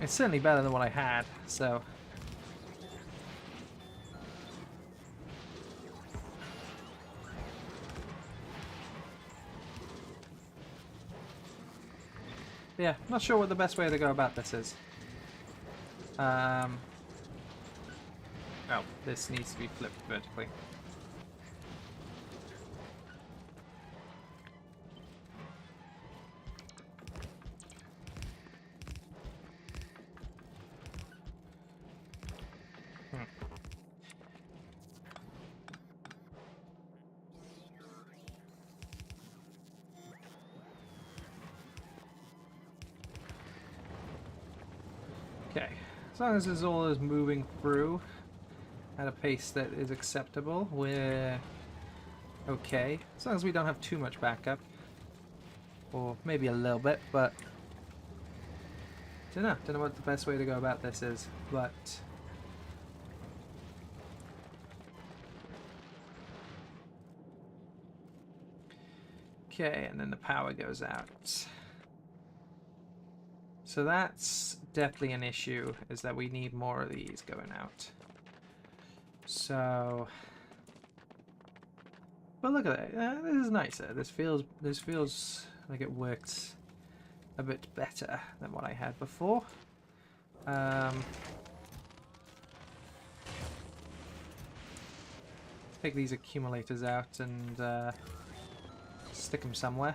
It's certainly better than what I had, so... Yeah, not sure what the best way to go about this is. Oh, this needs to be flipped vertically. Okay, as long as this all is moving through at a pace that is acceptable, we're okay. As long as we don't have too much backup. Or maybe a little bit, but... Don't know what the best way to go about this is, but... Okay, and then the power goes out. So that's definitely an issue, is that we need more of these going out. So... But look at that, this is nicer. This feels like it works a bit better than what I had before. Take these accumulators out and stick them somewhere.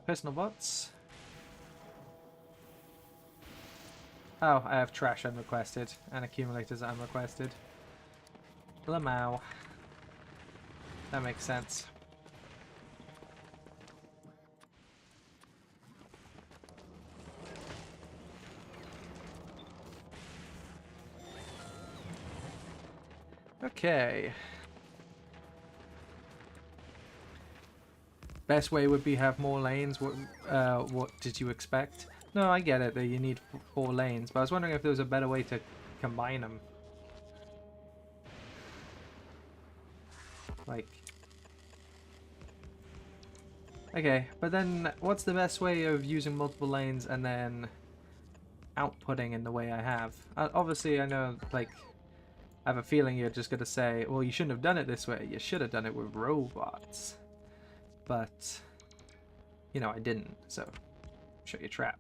Personal bots. Oh, I have trash unrequested and accumulators unrequested. Lamau. That makes sense. Okay. Best way would be have more lanes. What did you expect? No, I get it that you need 4 lanes, but I was wondering if there was a better way to combine them. Like... Okay, but then what's the best way of using multiple lanes and then outputting in the way I have? Obviously, I know, like, I have a feeling you're just going to say, well, you shouldn't have done it this way. You should have done it with robots. But, you know, I didn't, so shut your trap.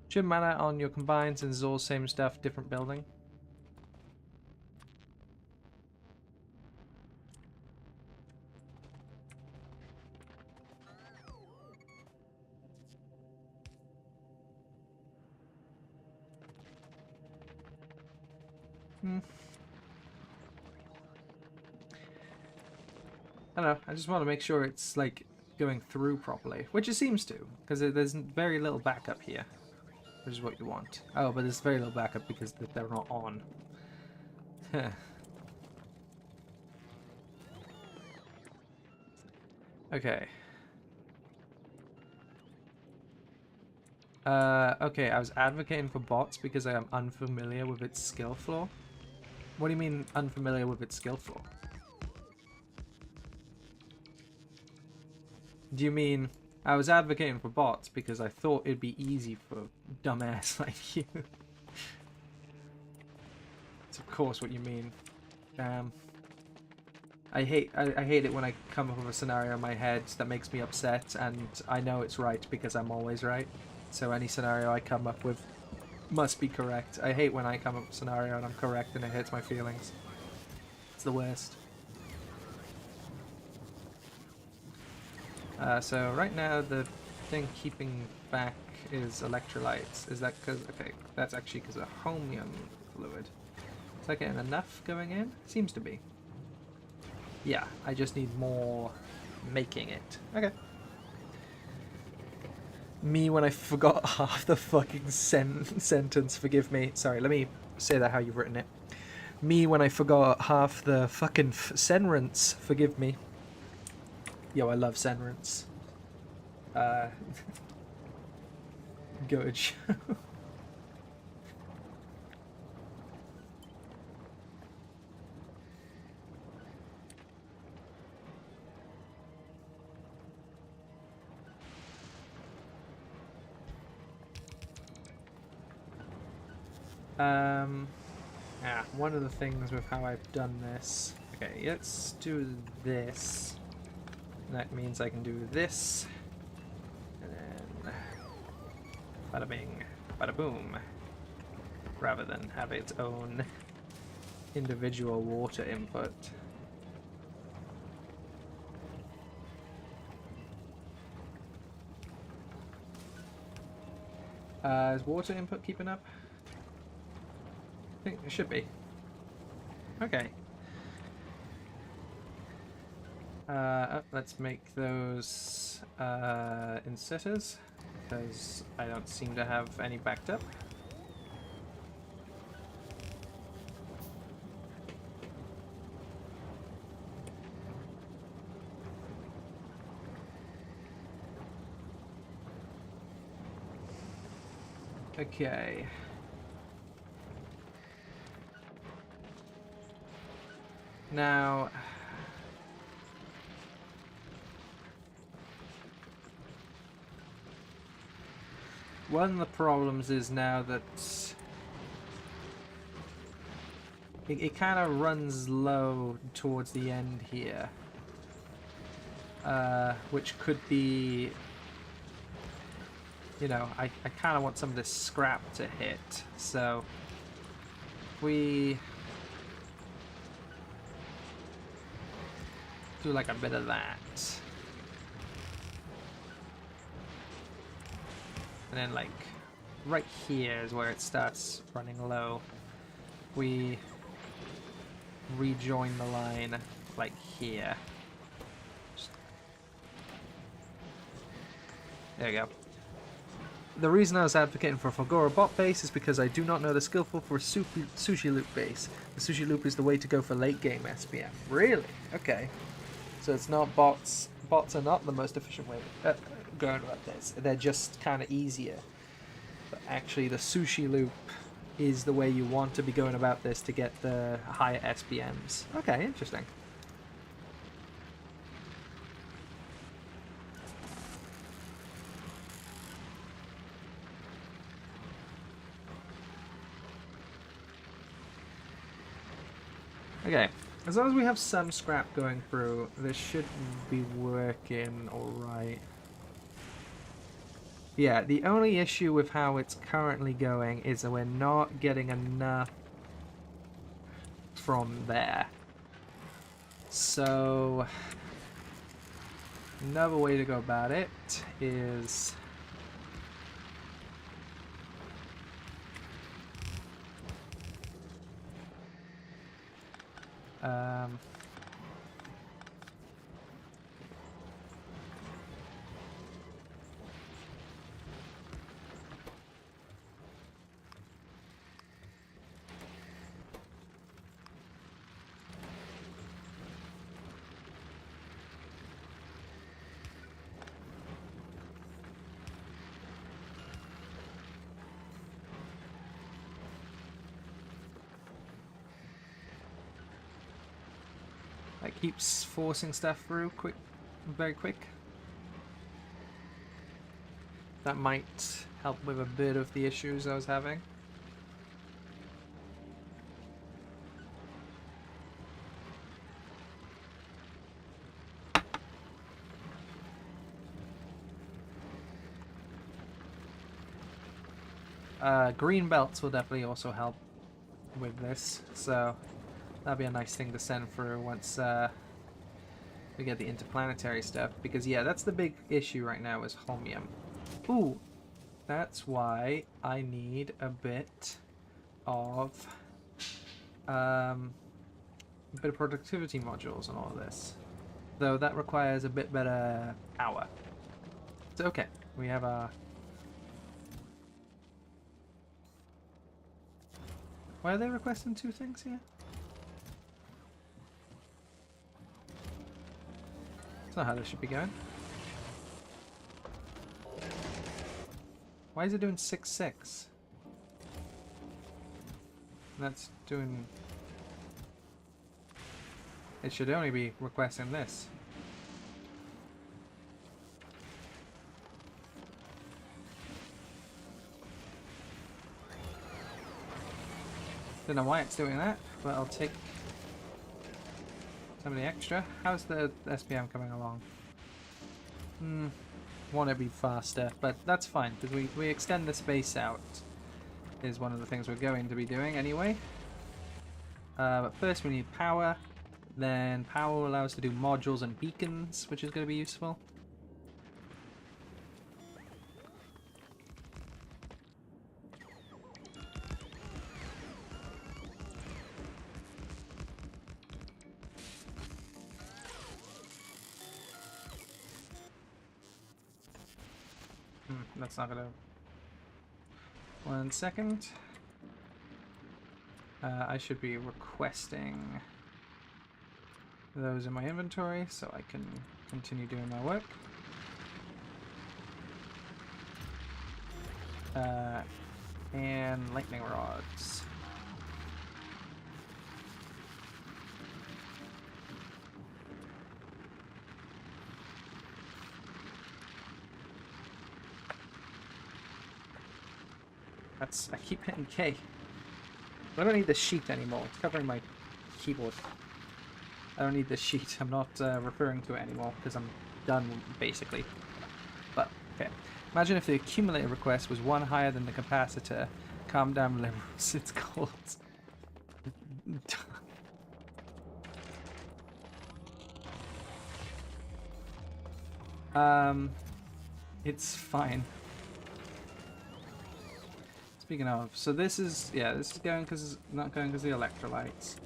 Shouldn't matter on your combines and it's all same stuff, different building. Hmm. I don't know, I just want to make sure it's, like, going through properly. Which it seems to, because there's very little backup here. Which is what you want. Oh, but there's very little backup because they're not on. Okay. Okay, I was advocating for bots because I am unfamiliar with its skill floor. What do you mean unfamiliar with its skill floor? Do you mean I was advocating for bots because I thought it'd be easy for dumbass like you? That's of course what you mean. Damn. I hate it when I come up with a scenario in my head that makes me upset, and I know it's right because I'm always right. So any scenario I come up with must be correct. I hate when I come up with a scenario and I'm correct and it hurts my feelings. It's the worst. So right now the thing keeping back is electrolytes. Is that because... Okay, that's actually because of chromium fluid. Is that getting enough going in? Seems to be. Yeah, I just need more making it. Okay. Me when I forgot half the fucking sentence, forgive me. Sorry, let me say that how you've written it. Me when I forgot half the fucking sentence, forgive me. Yo, I love Senrence. Good show. Yeah, one of the things with how I've done this. Okay, let's do this. That means I can do this. And then bada bing, bada boom. Rather than have its own individual water input. Is water input keeping up? I think it should be. Okay. Let's make those inserters, because I don't seem to have any backed up. Okay. Now... one of the problems is now that it kind of runs low towards the end here. Which could be... You know, I kind of want some of this scrap to hit, so... we... do like a bit of that. And then like right here is where it starts running low. We rejoin the line like here. There we go. The reason I was advocating for a Fulgora bot base is because I do not know the skillful for a sushi loop base. The sushi loop is the way to go for late game SPM. Really? Okay. So it's not bots. Bots are not the most efficient way of going about this. They're just kind of easier. But actually the sushi loop is the way you want to be going about this to get the higher SPMs. Okay, interesting. Okay, as long as we have some scrap going through, this should be working alright. Yeah, the only issue with how it's currently going is that we're not getting enough from there. So, another way to go about it is... Um, that keeps forcing stuff through very quick. That might help with a bit of the issues I was having. Green belts will definitely also help with this, so that'll be a nice thing to send through once we get the interplanetary stuff, because yeah, that's the big issue right now is holmium. Ooh, that's why I need a bit of productivity modules and all of this, though that requires a bit better power. So okay, we have a... Why are they requesting 2 things here? That's not how this should be going. Why is it doing 6-6? That's doing... It should only be requesting this. Don't know why it's doing that, but I'll take some of the extra. How's the SPM coming along? Want to be faster, but that's fine, because we extend the space out is one of the things we're going to be doing anyway. But first we need power, then power will allow us to do modules and beacons, which is going to be useful. That's not gonna... 1 second. I should be requesting those in my inventory so I can continue doing my work. And lightning rods. I keep hitting K. I don't need the sheet anymore. It's covering my keyboard. I don't need this sheet. I'm not referring to it anymore because I'm done, basically. But, okay. Imagine if the accumulator request was 1 higher than the capacitor. Calm down, liberals. It's called... It's fine. Speaking of, so this is, yeah, this is going because, not going because of the electrolytes.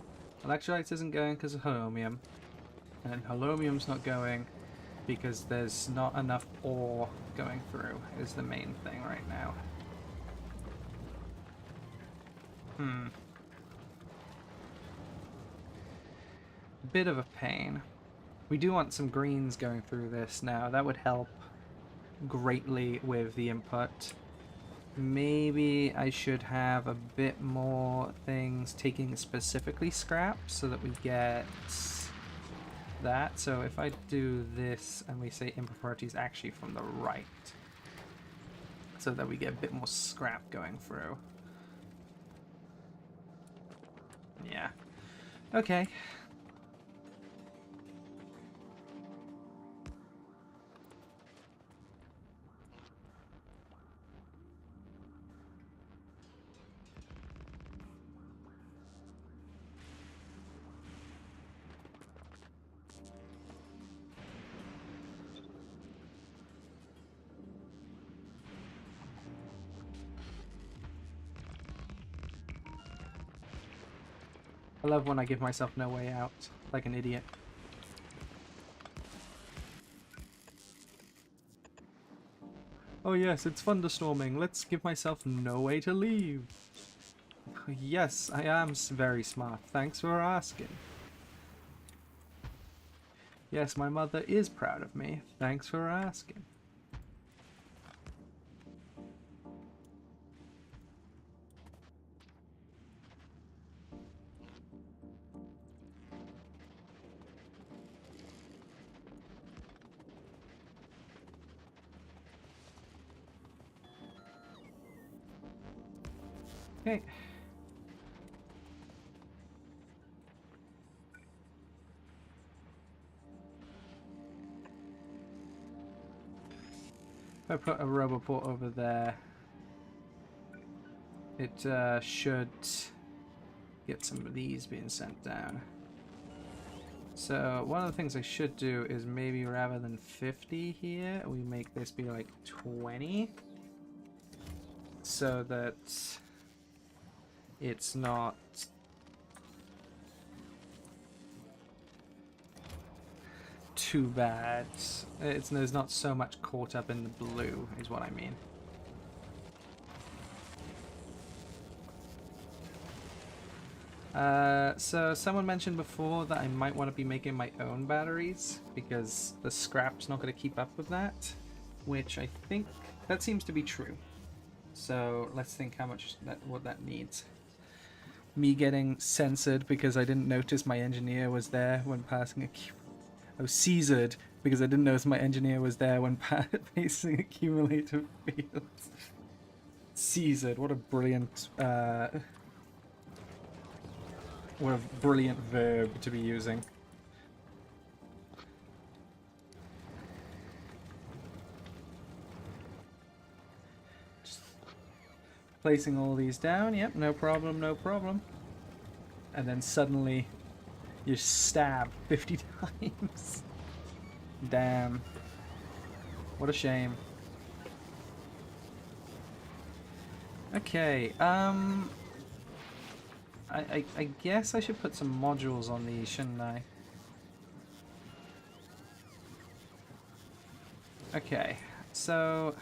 Electrolytes isn't going because of holmium. And holmium's not going because there's not enough ore going through, is the main thing right now. Bit of a pain. We do want some greens going through this now. That would help greatly with the input. Maybe I should have a bit more things taking specifically scrap so that we get that. So if I do this and we say input priority is actually from the right, so that we get a bit more scrap going through. Yeah. Okay. I love when I give myself no way out, like an idiot. Oh yes, it's thunderstorming. Let's give myself no way to leave. Yes, I am very smart. Thanks for asking. Yes, my mother is proud of me. Thanks for asking. Okay. If I put a roboport over there, it should get some of these being sent down. So one of the things I should do is maybe rather than 50 here, we make this be like 20. So that it's not too bad. There's not so much caught up in the blue, is what I mean. So someone mentioned before that I might want to be making my own batteries because the scrap's not going to keep up with that, which I think that seems to be true. So let's think how much what that needs. Me getting censored because I didn't notice my engineer was there when passing a I was Caesared because I didn't notice my engineer was there when facing accumulator fields. Caesared, what a brilliant verb to be using. Just placing all these down, yep, no problem, no problem. And then suddenly you're stabbed 50 times. Damn. What a shame. Okay, I guess I should put some modules on these, shouldn't I? Okay, so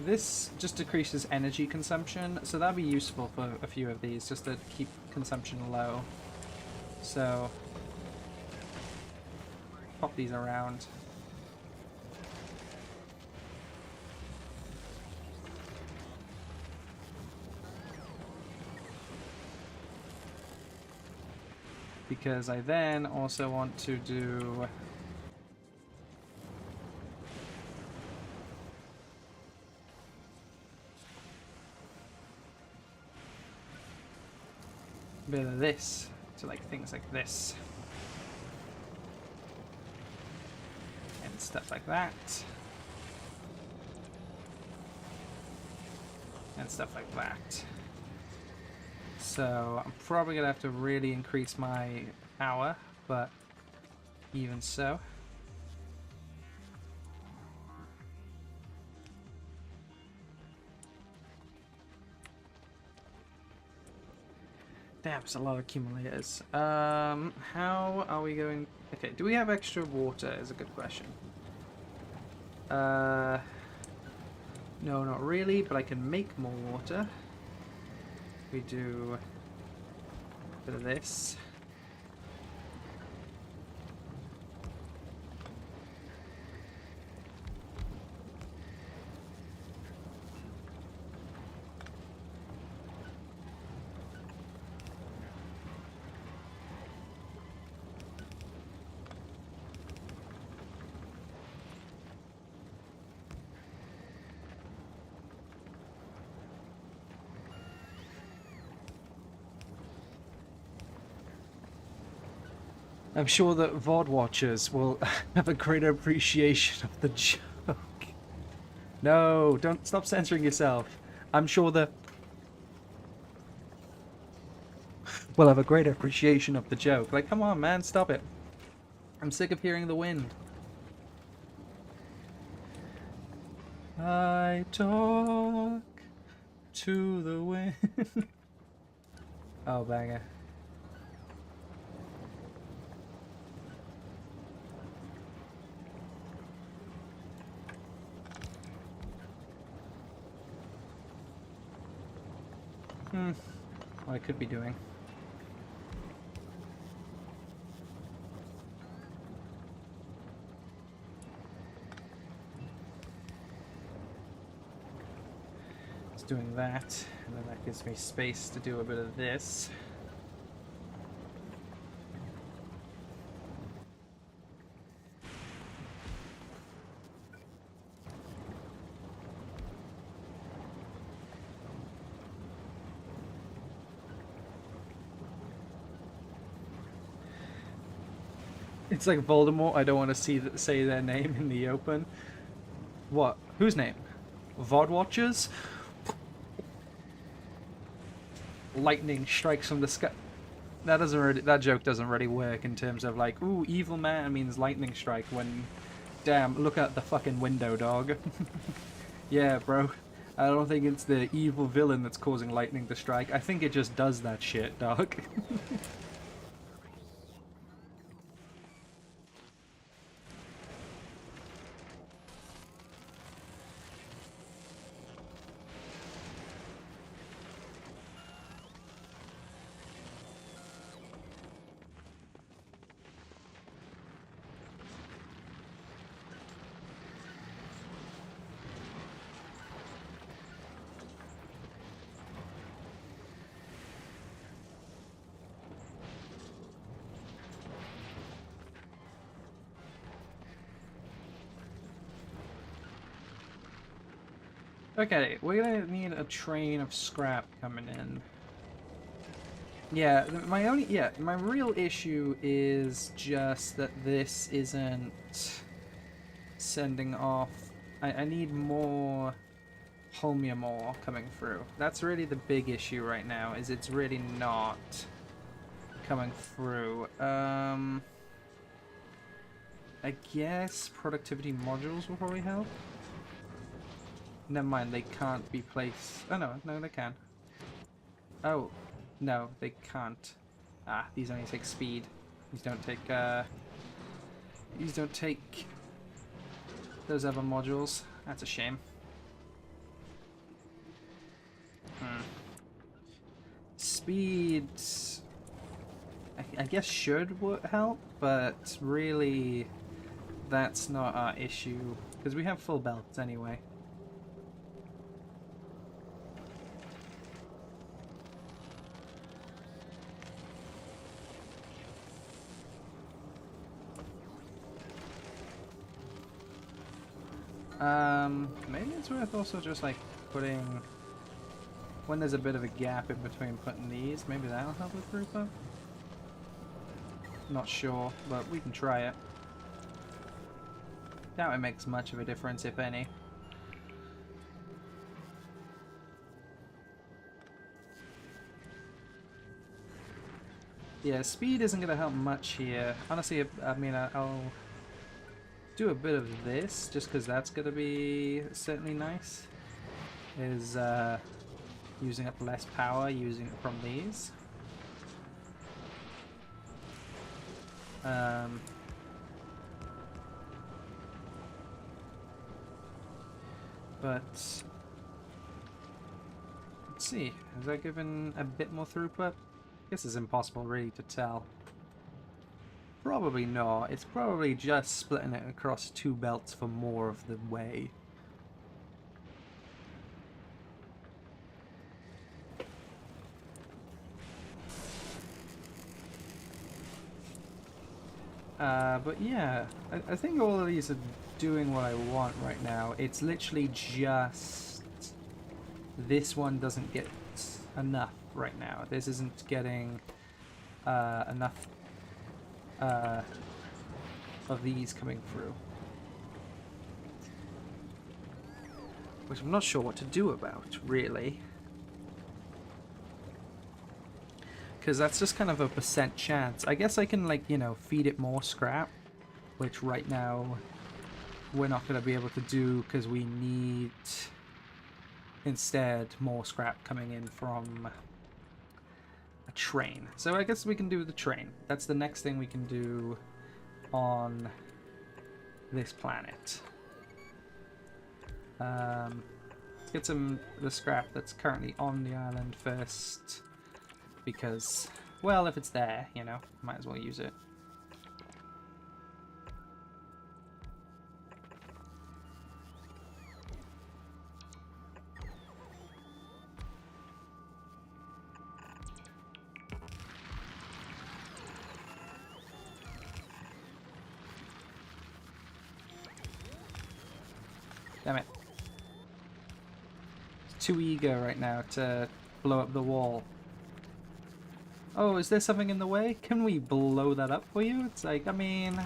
this just decreases energy consumption, so that'd be useful for a few of these, just to keep consumption low. So, pop these around. Because I then also want to do a bit of this to like things like this and stuff like that and stuff like that. So I'm probably gonna have to really increase my power, but even so. Damn, it's a lot of accumulators. How are we going? Okay, do we have extra water? Is a good question. No, not really, but I can make more water. We do a bit of this. I'm sure that VOD watchers will have a greater appreciation of the joke. No, don't stop censoring yourself. I'm sure that we'll have a greater appreciation of the joke. Like, come on, man, stop it. I'm sick of hearing the wind. I talk to the wind. Oh, banger. What I could be doing. It's doing that, and then that gives me space to do a bit of this. It's like Voldemort. I don't want to say their name in the open. What? Whose name? VOD Watchers? Lightning strikes from the sky. That joke doesn't really work in terms of like, ooh, evil man means lightning strike when, damn, look out the fucking window, dog. Yeah, bro. I don't think it's the evil villain that's causing lightning to strike. I think it just does that shit, dog. Okay, we're gonna need a train of scrap coming in. Yeah, my real issue is just that this isn't sending off. I need more holmium ore coming through. That's really the big issue right now, is it's really not coming through. I guess productivity modules will probably help. Never mind, they can't be placed. Oh no, they can. Oh, no, they can't. Ah, these only take speed. These don't take those other modules. That's a shame. Speed, I guess should help, but really that's not our issue because we have full belts anyway. Maybe it's worth also just like putting, when there's a bit of a gap in between putting these, maybe that'll help with throughput? Not sure, but we can try it. Doubt it makes much of a difference, if any. Yeah, speed isn't going to help much here. Honestly, I mean, I'll do a bit of this, just because that's going to be certainly nice. Is using up less power, using it from these. But let's see, has that given a bit more throughput? I guess it's impossible really to tell. Probably not. It's probably just splitting it across two belts for more of the way. But yeah, I think all of these are doing what I want right now. It's literally just this one doesn't get enough right now. This isn't getting enough of these coming through, which I'm not sure what to do about, really. Because that's just kind of a % chance. I guess I can, like, you know, feed it more scrap, which right now we're not going to be able to do because we need Instead, more scrap coming in from a train. So I guess we can do the train. That's the next thing we can do on this planet. Let's get the scrap that's currently on the island first. Because, well, if it's there, you know, might as well use it. Damn it. It's too eager right now to blow up the wall. Oh, is there something in the way? Can we blow that up for you? It's like, I mean,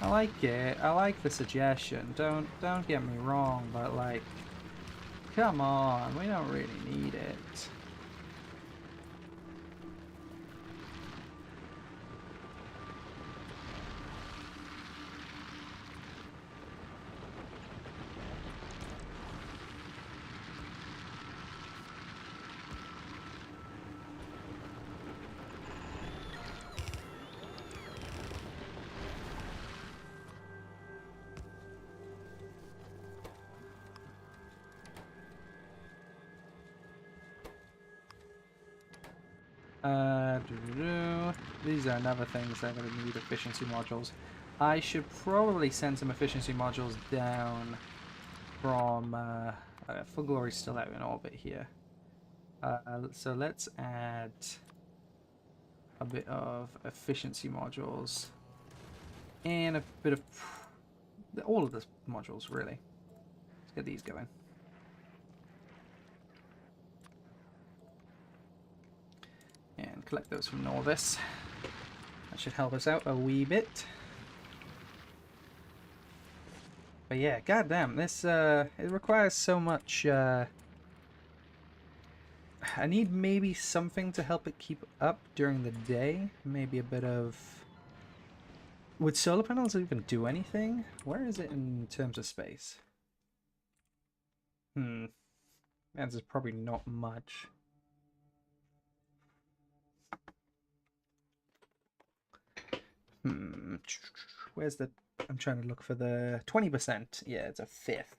I like it. I like the suggestion. Don't get me wrong, but like, come on, we don't really need it. These are another things that are going to need efficiency modules. I should probably send some efficiency modules down from... Fulgora is still out in orbit here. So let's add a bit of efficiency modules. And a bit of... all of the modules, really. Let's get these going. And collect those from Norvis. That should help us out a wee bit. But yeah, goddamn, this it requires so much. I need maybe something to help it keep up during the day. Maybe a bit of. Would solar panels even do anything? Where is it in terms of space? That's probably not much. Where's the... I'm trying to look for the 20%. Yeah, it's a fifth.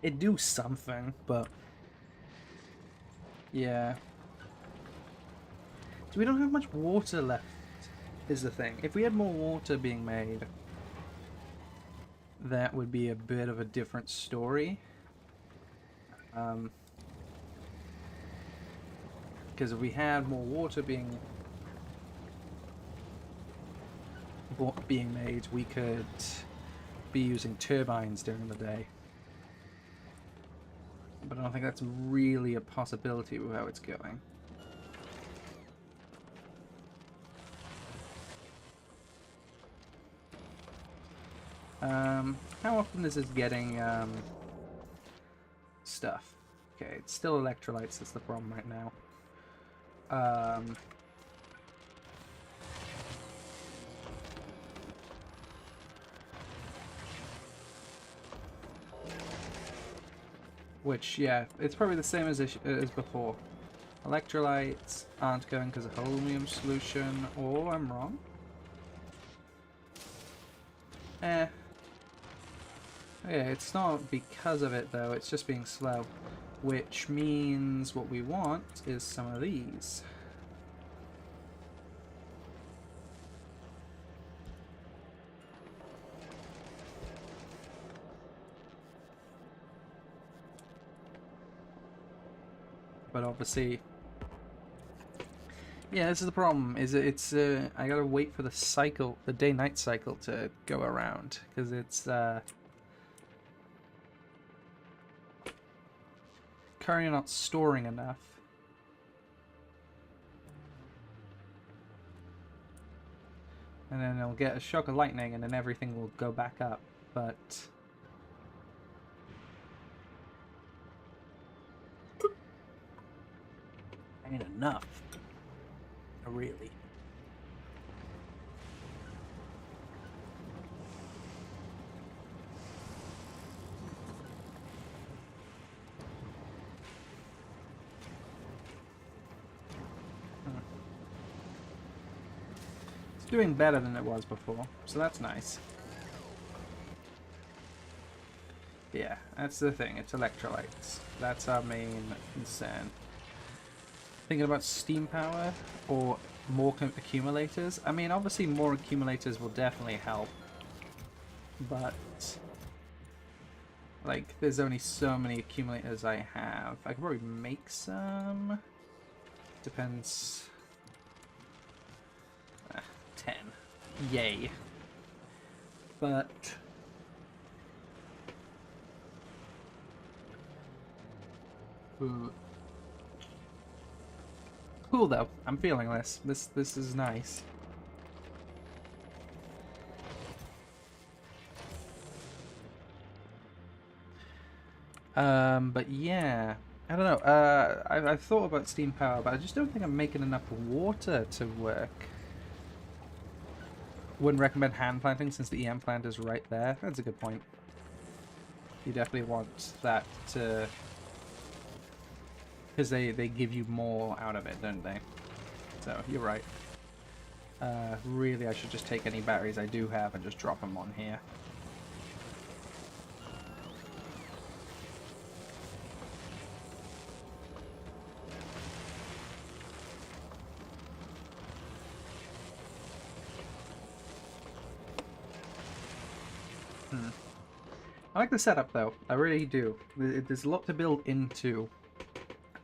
It'd do something, but... yeah. So we don't have much water left, is the thing. If we had more water being made, that would be a bit of a different story. Because if we had more water being made, we could be using turbines during the day. But I don't think that's really a possibility with how it's going. How often is it getting stuff? Okay, it's still electrolytes that's the problem right now. Which, yeah, it's probably the same as before. Electrolytes aren't going because of holmium solution, or I'm wrong. Yeah, it's not because of it though, it's just being slow. Which means what we want is some of these. But obviously, yeah, this is the problem. Is it's I gotta wait for the cycle, the day-night cycle, to go around because it's currently not storing enough. And then it'll get a shock of lightning, and then everything will go back up. But ain't enough, really. Doing better than it was before, so that's nice. Yeah, that's the thing, it's electrolytes. That's our main concern. Thinking about steam power or more accumulators. I mean, obviously more accumulators will definitely help. But, like, there's only so many accumulators I have. I could probably make some. Depends. 10. Yay. But ooh. Cool though. I'm feeling this. This is nice. But yeah, I don't know. I've thought about steam power, but I just don't think I'm making enough water to work. Wouldn't recommend hand planting since the EM plant is right there. That's a good point. You definitely want that to... because they give you more out of it, don't they? So, you're right. Really, I should just take any batteries I do have and just drop them on here. I like the setup though, I really do. There's a lot to build into,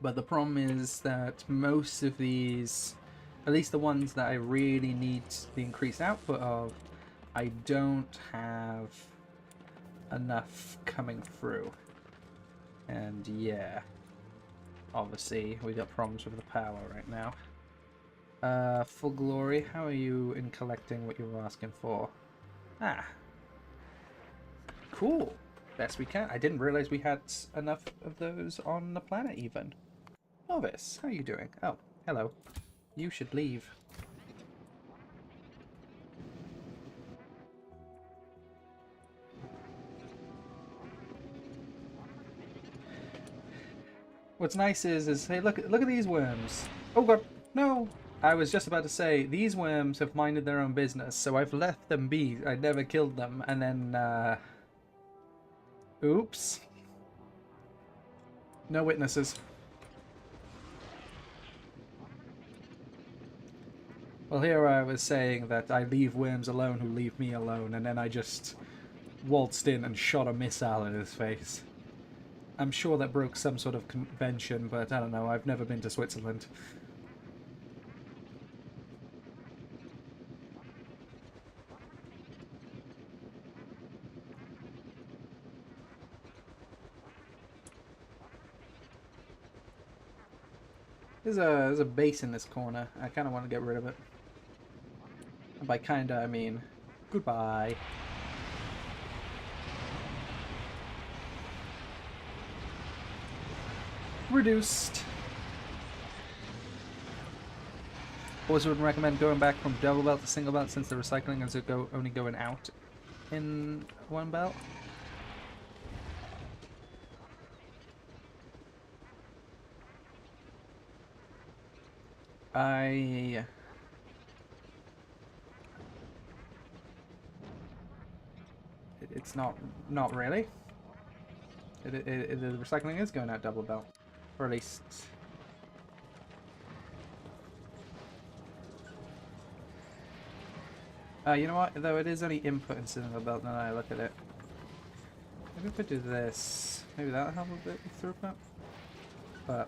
but the problem is that most of these, at least the ones that I really need the increased output of, I don't have enough coming through. And yeah, obviously we got problems with the power right now. Fulgora, how are you in collecting what you were asking for? Ah. Cool. Best we can. I didn't realize we had enough of those on the planet even. Novice, how are you doing? Oh, hello. You should leave. What's nice is hey, look at these worms. Oh god, no! I was just about to say, these worms have minded their own business, so I've left them be. I never killed them, and then, oops. No witnesses. Well, here I was saying that I leave worms alone who leave me alone, and then I just waltzed in and shot a missile in his face. I'm sure that broke some sort of convention, but I don't know, I've never been to Switzerland. There's a base in this corner. I kind of want to get rid of it. And by kinda, I mean goodbye. Reduced. Also would recommend going back from double belt to single belt since the recycling is only going out in one belt. It's not really. The recycling is going out double belt, or at least. You know what? Though it is only input in single belt. Now that I look at it, maybe if I do this, maybe that'll help a bit with throughput. But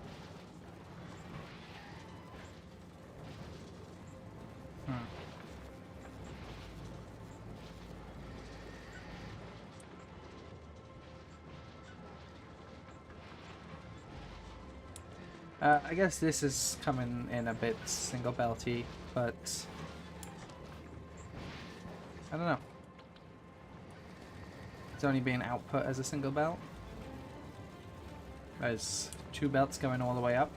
I guess this is coming in a bit single belty, but I don't know. It's only being output as a single belt. There's two belts going all the way up.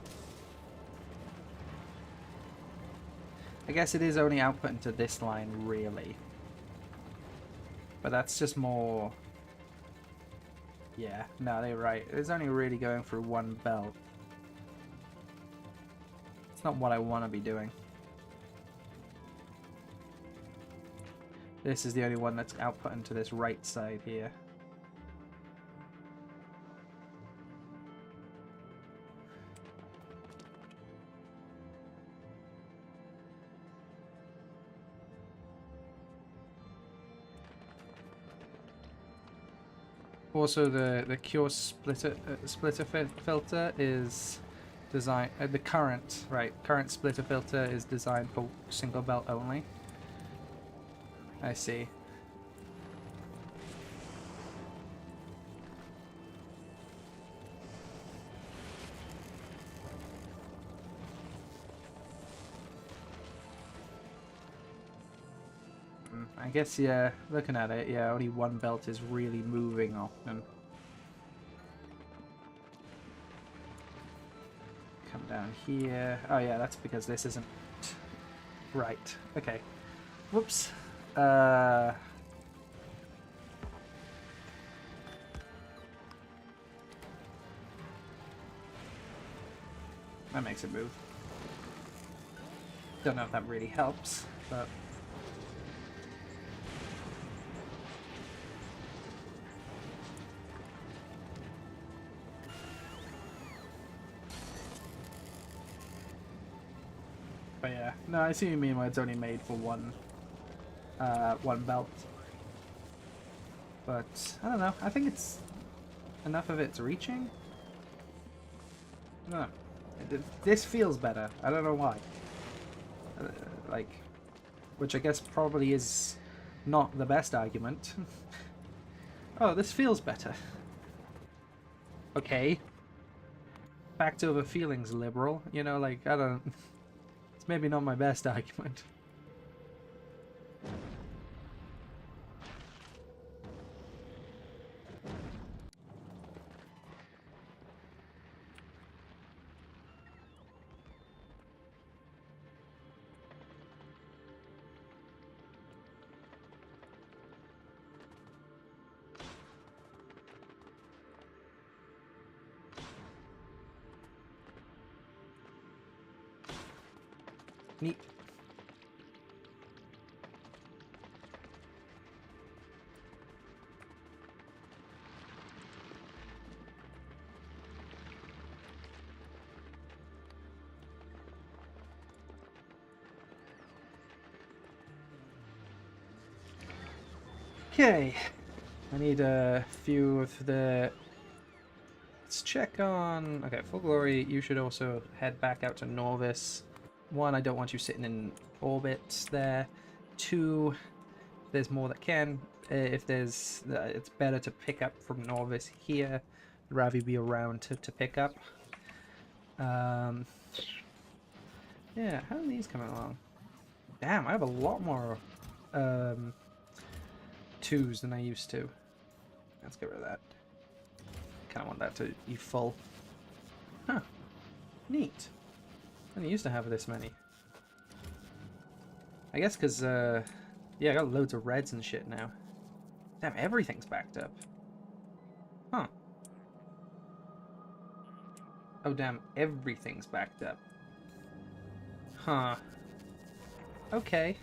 I guess it is only output into this line, really. But that's just more... Yeah, no, they're right. It's only really going through one belt. It's not what I want to be doing. This is the only one that's outputting to this right side here. Also, the Cure splitter filter is designed. The current splitter filter is designed for single belt only. I see. I guess, yeah, looking at it, yeah, only one belt is really moving often. Come down here. Oh yeah, that's because this isn't right. Okay. Whoops. That makes it move. Don't know if that really helps, but... But yeah, no, I see what you mean where it's only made for one belt. But, I don't know, I think it's... enough of it's reaching? I don't know. This feels better, I don't know why. Like, which I guess probably is not the best argument. Oh, this feels better. Okay. Fact over feelings, liberal. You know, like, I don't... It's maybe not my best argument. Neat. Okay, I need a few of the... Let's check on... Okay, Fulgora, you should also head back out to Norvis. One, I don't want you sitting in orbit there. Two, there's more that can. If there's... it's better to pick up from Norvis here. I'd rather you be around to pick up. Yeah, how are these coming along? Damn, I have a lot more... twos than I used to. Let's get rid of that. Kind of want that to be full. Huh. Neat. I didn't used to have this many. I guess because, yeah, I got loads of reds and shit now. Damn, everything's backed up. Huh. Oh, damn, everything's backed up. Huh. Okay.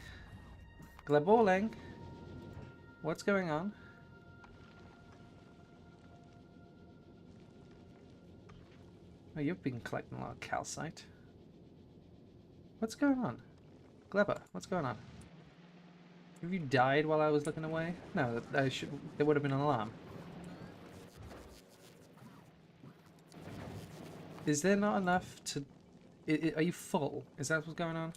Gleborling. What's going on? Oh, you've been collecting a lot of calcite. What's going on? Gleber, what's going on? Have you died while I was looking away? No, I should. There would have been an alarm. Is there not enough to... are you full? Is that what's going on?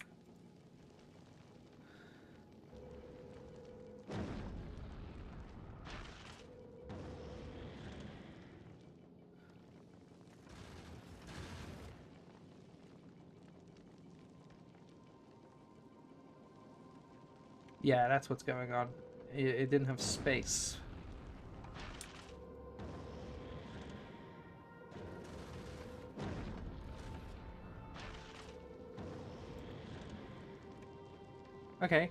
Yeah, that's what's going on. It didn't have space. Okay,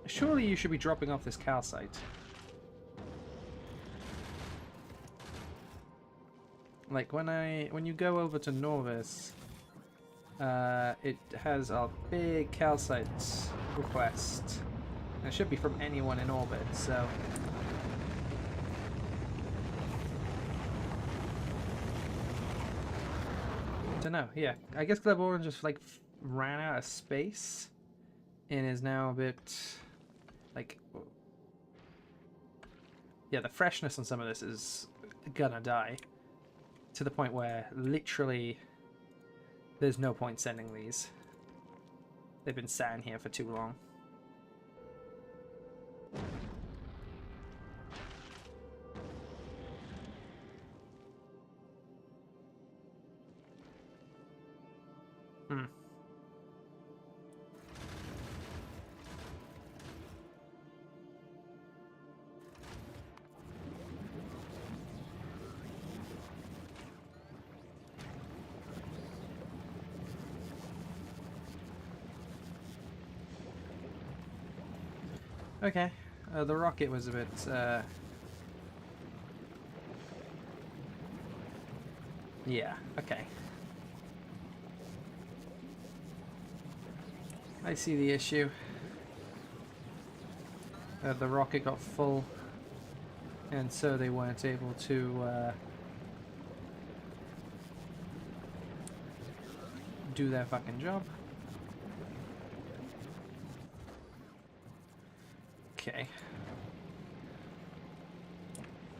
surely you should be dropping off this calcite. Like, when you go over to Norvis, it has a big calcite request. It should be from anyone in orbit, so... Don't know, yeah. I guess Gleb just, like, ran out of space and is now a bit, like... Yeah, the freshness on some of this is gonna die. To the point where, literally, there's no point sending these. They've been sat in here for too long. Hmm. Okay, the rocket was a bit, yeah, okay. I see the issue. The rocket got full, and so they weren't able to, do their fucking job. Okay.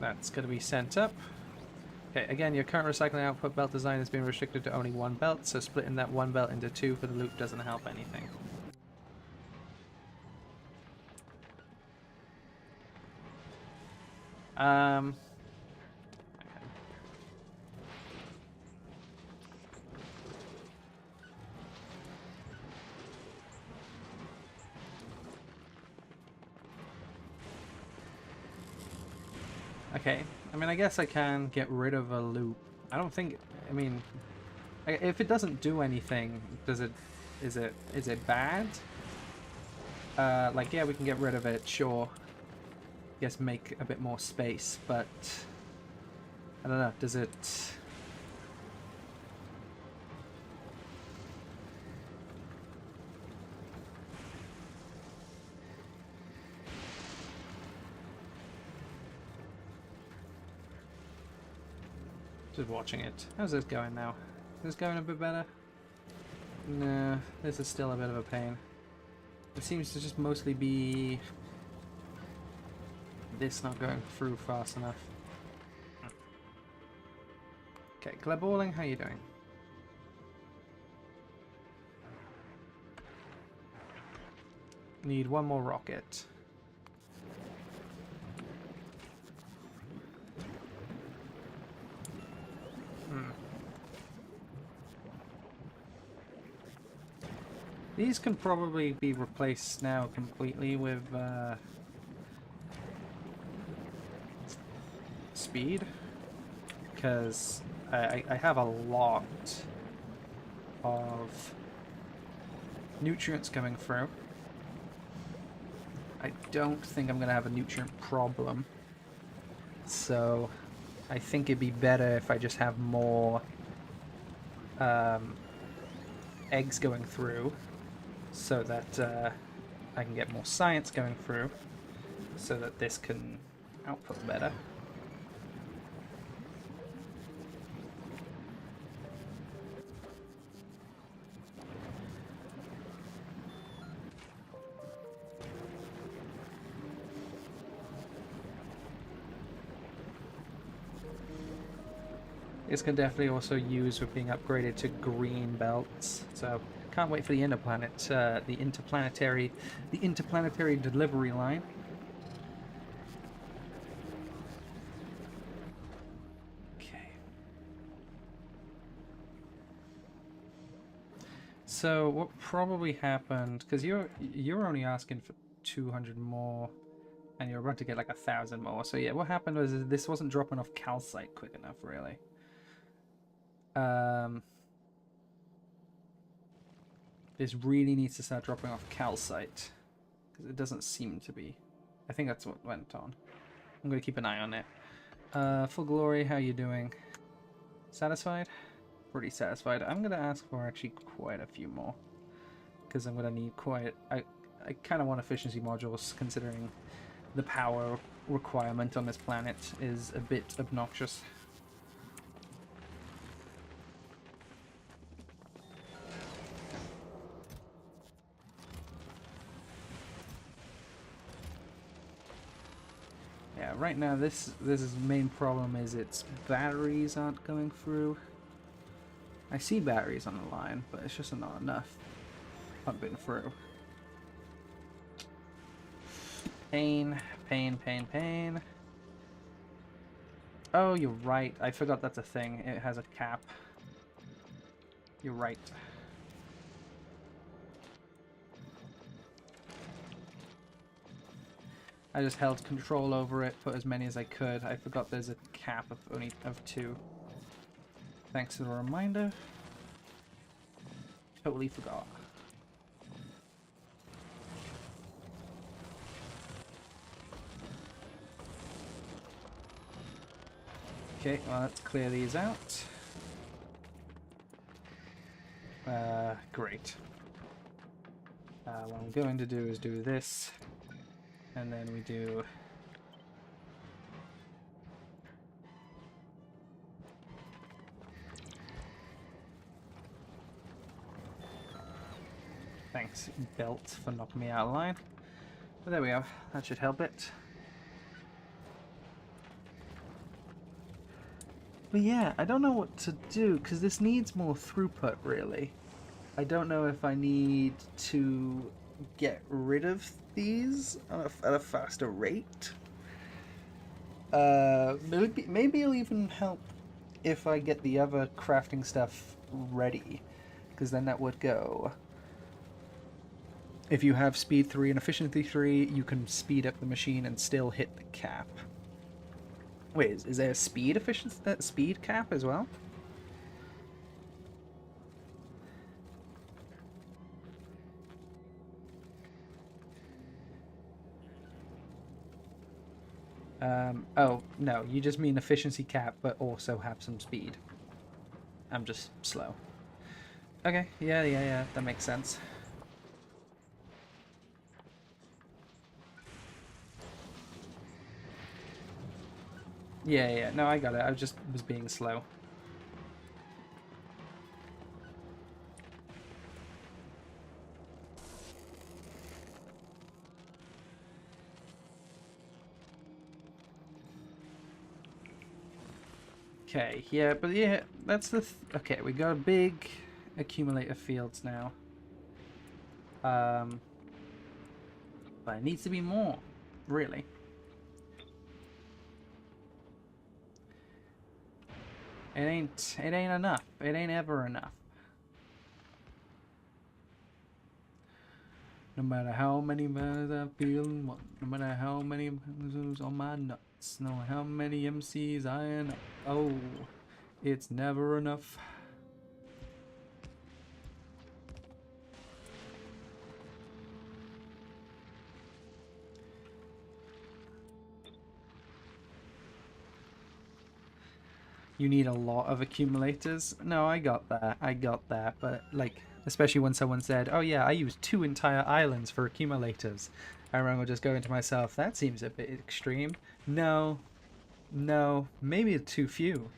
That's going to be sent up. Okay, again, your current recycling output belt design has been restricted to only one belt, so splitting that one belt into two for the loop doesn't help anything. Okay, I mean, I guess I can get rid of a loop. I don't think, I mean, if it doesn't do anything, is it bad? Like, yeah, we can get rid of it, sure. I guess make a bit more space, but I don't know, does it... Just watching it. How's this going now? Is this going a bit better? No, this is still a bit of a pain. It seems to just mostly be this not going through fast enough. Okay, Gleballing, how you doing? Need one more rocket. These can probably be replaced now completely with speed, because I have a lot of nutrients coming through. I don't think I'm going to have a nutrient problem, so I think it'd be better if I just have more eggs going through, so that I can get more science going through, so that this can output better. This can definitely also use with being upgraded to green belts, so can't wait for the interplanetary delivery line. Okay. So what probably happened, because you're only asking for 200 more, and you're about to get like 1,000 more. So yeah, what happened was this wasn't dropping off calcite quick enough, really. This really needs to start dropping off calcite, because it doesn't seem to be. I think that's what went on. I'm going to keep an eye on it. Fulgora, how you doing? Satisfied? Pretty satisfied. I'm going to ask for actually quite a few more, because I'm going to need quite... I kind of want efficiency modules, considering the power requirement on this planet is a bit obnoxious. Yeah, right now this main problem is its batteries aren't going through. I see batteries on the line, but it's just not enough pumping through. Pain, pain, pain, pain. Oh, you're right. I forgot that's a thing. It has a cap. You're right. I just held control over it, put as many as I could. I forgot there's a cap of only of 2. Thanks for the reminder. Totally forgot. Okay, well, let's clear these out. Great. What I'm going to do is do this, and then we do... Thanks, belt, for knocking me out of line. But there we go. That should help it. But yeah, I don't know what to do, because this needs more throughput, really. I don't know if I need to get rid of these at a faster rate. Maybe it'll even help if I get the other crafting stuff ready, because then that would go. If you have speed 3 and efficiency 3, you can speed up the machine and still hit the cap. Wait, is there a speed speed cap as well? Oh, no, you just mean efficiency cap, but also have some speed. I'm just slow. Okay, yeah, that makes sense. Yeah, no, I got it. I just was being slow. Okay, yeah, but yeah, that's the... Okay, we got a big accumulator fields now. But it needs to be more, really. It ain't enough. It ain't ever enough. No matter how many birds I feel, no matter how many on my nuts, no matter how many MCs I am. Oh, it's never enough. You need a lot of accumulators. No, I got that, but like, especially when someone said, oh yeah, I used 2 entire islands for accumulators. I remember just going to myself, that seems a bit extreme. No, maybe it's too few.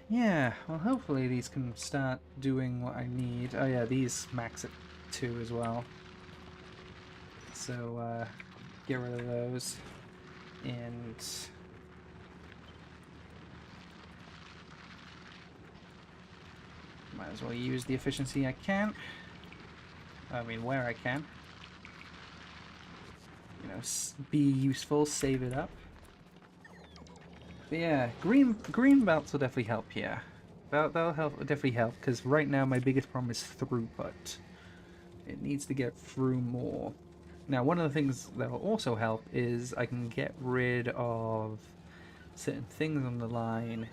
Yeah, well hopefully these can start doing what I need. Oh yeah, these max at 2 as well. So, get rid of those. And... might as well use the efficiency I can. I mean, where I can. You know, be useful, save it up. But yeah, green belts will definitely help here. That'll definitely help, because right now my biggest problem is throughput. It needs to get through more. Now, one of the things that will also help is I can get rid of certain things on the line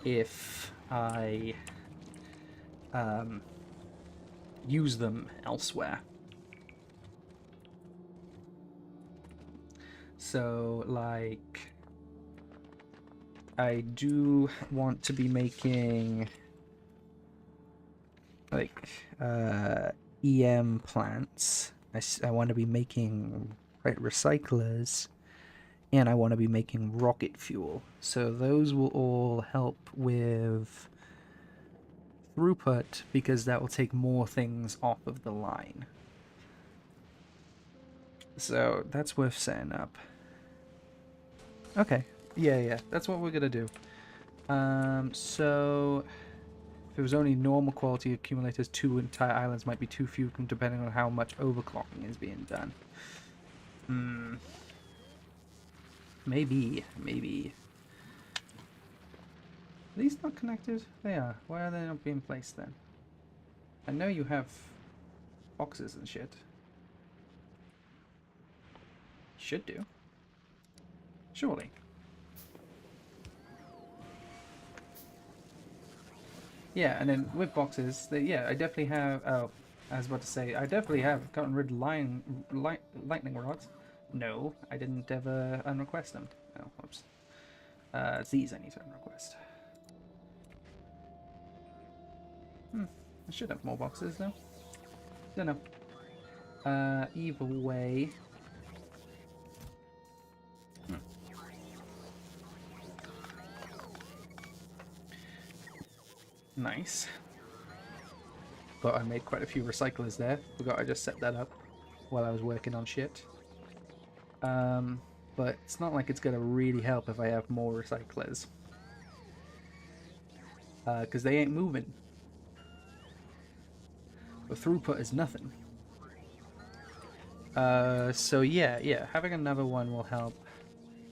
if I use them elsewhere. So, like, I do want to be making, like, EM plants. I want to be making recyclers, and I want to be making rocket fuel. So those will all help with throughput, because that will take more things off of the line. So that's worth setting up. Okay, yeah, that's what we're gonna do. So if it was only normal quality accumulators, 2 entire islands might be too few, depending on how much overclocking is being done. Maybe. Are these not connected? They are. Why are they not being placed then? I know you have boxes and shit. Should do. Surely. Yeah, and then with boxes, yeah, I definitely have. Oh, I was about to say, I definitely have gotten rid of lightning rods. No, I didn't ever unrequest them. Oh, whoops. It's these I need to unrequest. I should have more boxes though. Don't know. Either way. Nice. But I made quite a few recyclers there. Forgot I just set that up while I was working on shit. But it's not like it's gonna really help if I have more recyclers. Because they ain't moving. The throughput is nothing. So yeah, having another one will help.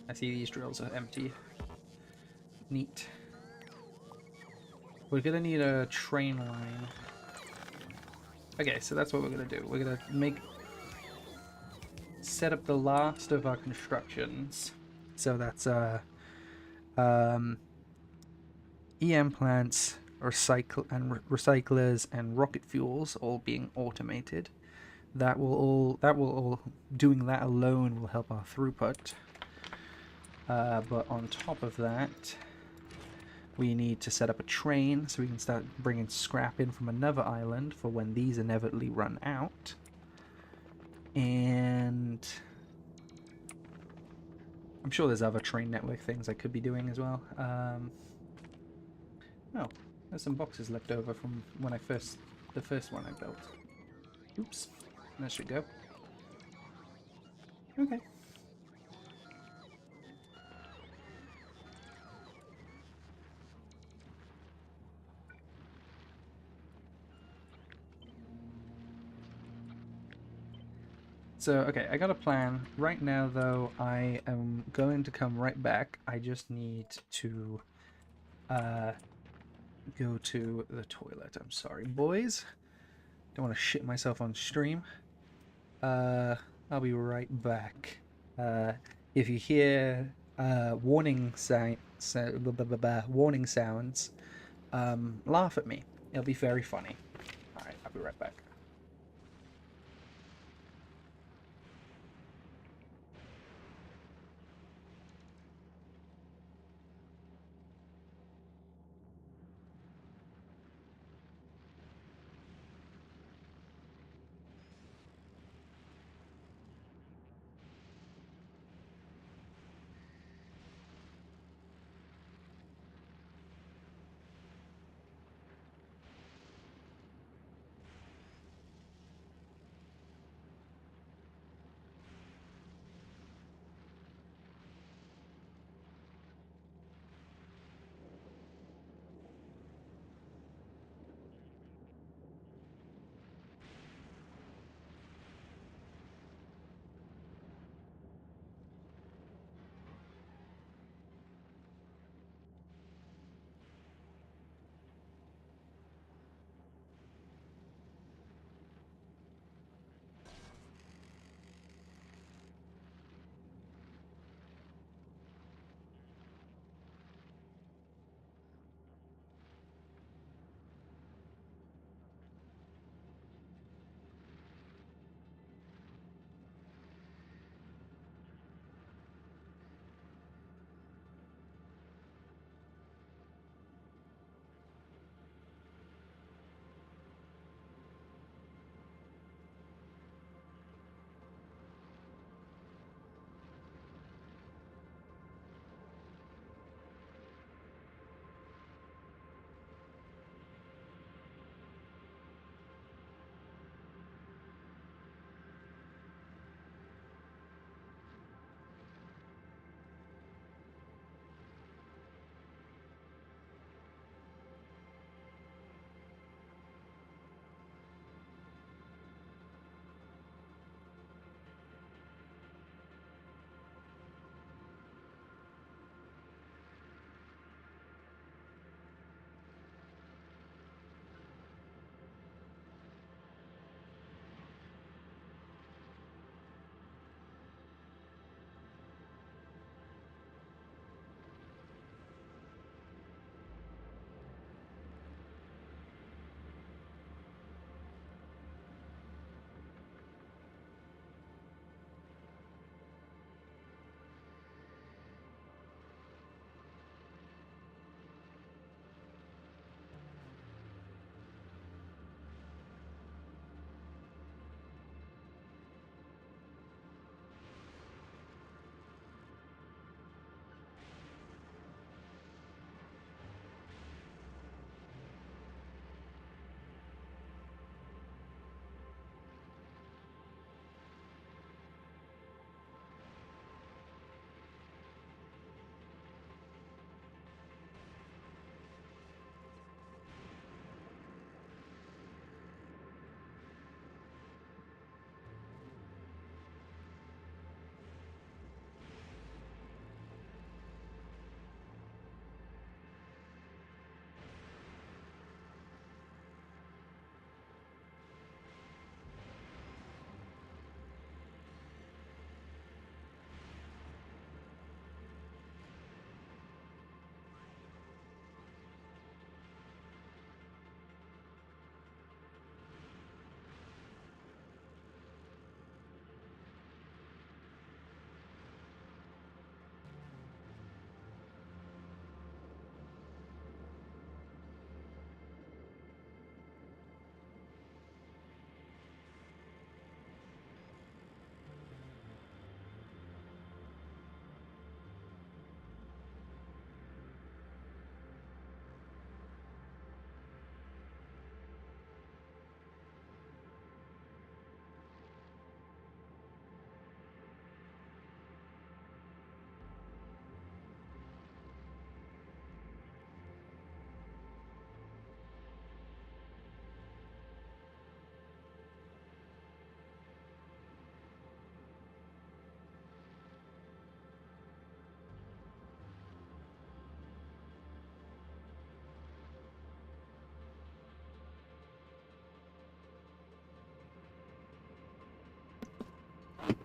I see these drills are empty. Neat. We're gonna need a train line. Okay, so that's what we're gonna do. We're gonna set up the last of our constructions. So that's EM plants, recyclers, and rocket fuels all being automated. That will all doing that alone will help our throughput. But on top of that, we need to set up a train so we can start bringing scrap in from another island for when these inevitably run out. And I'm sure there's other train network things I could be doing as well. Oh, there's some boxes left over from when the first one I built. Oops, that should go. Okay. So, okay, I got a plan. Right now, though, I am going to come right back. I just need to go to the toilet. I'm sorry, boys. Don't want to shit myself on stream. I'll be right back. If you hear warning warning sounds, laugh at me. It'll be very funny. All right, I'll be right back.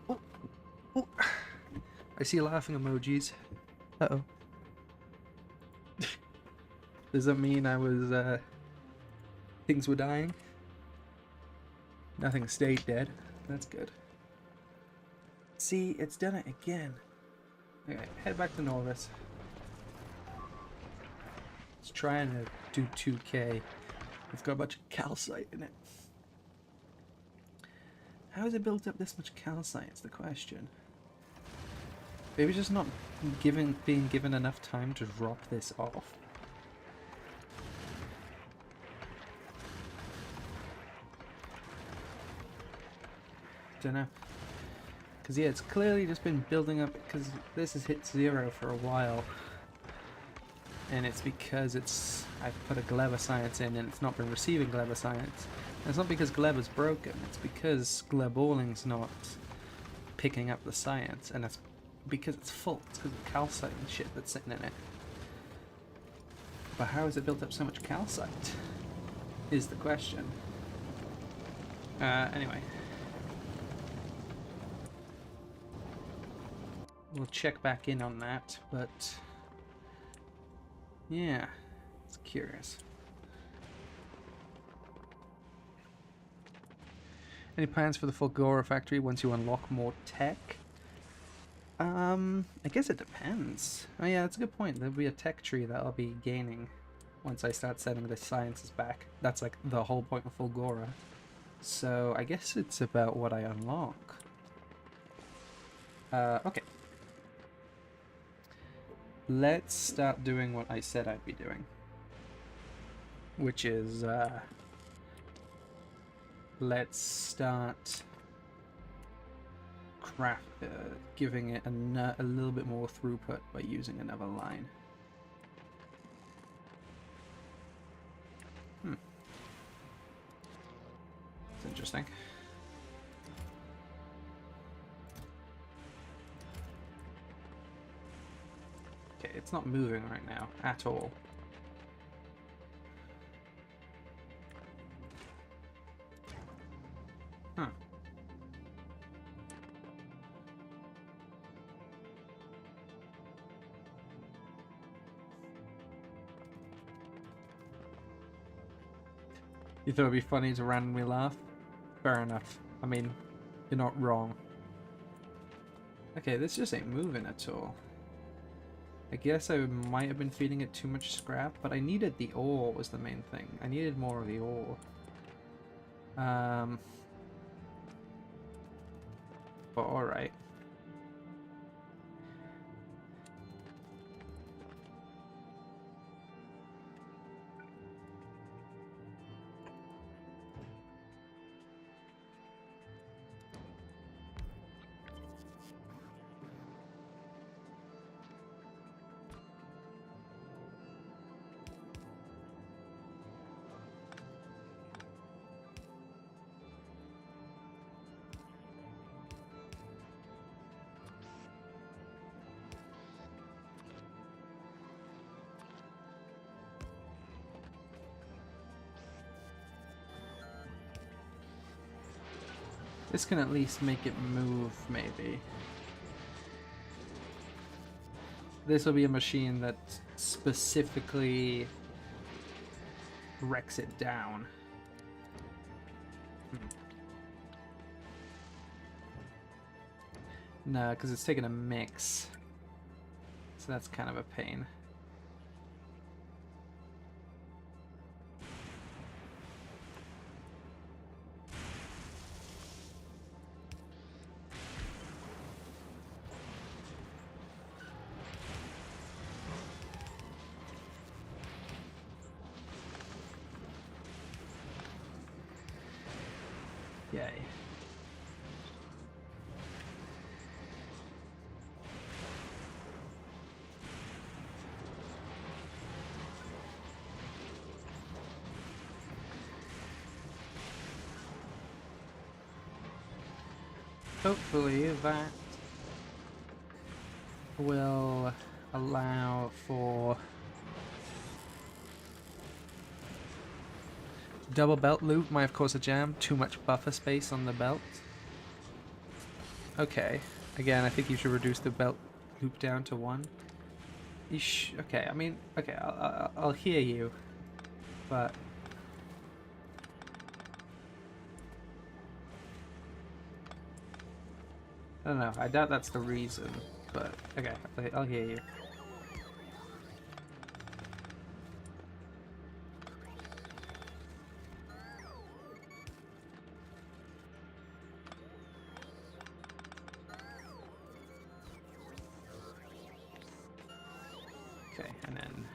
Oh, oh. I see laughing emojis. Uh-oh. Does that mean I was, things were dying? Nothing stayed dead. That's good. See, it's done it again. Okay, head back to Norvis. It's trying to do 2K. It's got a bunch of calcite in it. How has it built up this much calcite is the question. Maybe just not being given enough time to drop this off. Don't know. Because yeah, it's clearly just been building up, because this has hit 0 for a while. And it's because I've put a Gleba Science in and it's not been receiving Gleba Science. And it's not because Gleba's broken, it's because Gleboling's not picking up the science, and it's because it's full. It's because of calcite and shit that's sitting in it. But how has it built up so much calcite? Is the question. Anyway. We'll check back in on that, but yeah, it's curious. Any plans for the Fulgora factory once you unlock more tech? I guess it depends. Oh yeah, that's a good point. There'll be a tech tree that I'll be gaining once I start sending the sciences back. That's like the whole point of Fulgora. So I guess it's about what I unlock. Okay. Let's start doing what I said I'd be doing. Which is, let's start giving it a little bit more throughput by using another line. It's interesting. Okay, it's not moving right now at all. Huh. You thought it'd be funny to randomly laugh? Fair enough. I mean, you're not wrong. Okay, this just ain't moving at all. I guess I might have been feeding it too much scrap, but I needed the ore was the main thing. I needed more of the ore. But alright. This can at least make it move, maybe. This will be a machine that specifically wrecks it down. No, because it's taking a mix. So that's kind of a pain. Yay. Hopefully that will allow for double belt loop might have caused a jam, too much buffer space on the belt. Okay. Again, I think you should reduce the belt loop down to 1. Okay, I mean, okay, I'll hear you, but... I don't know, I doubt that's the reason, but okay, I'll hear you. Okay, and then...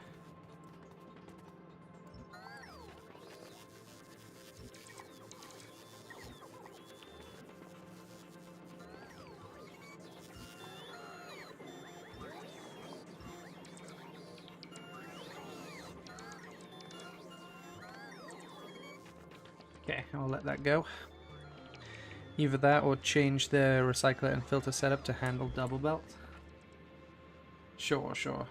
Okay, I'll let that go. Either that or change the recycler and filter setup to handle double belt. Sure, sure.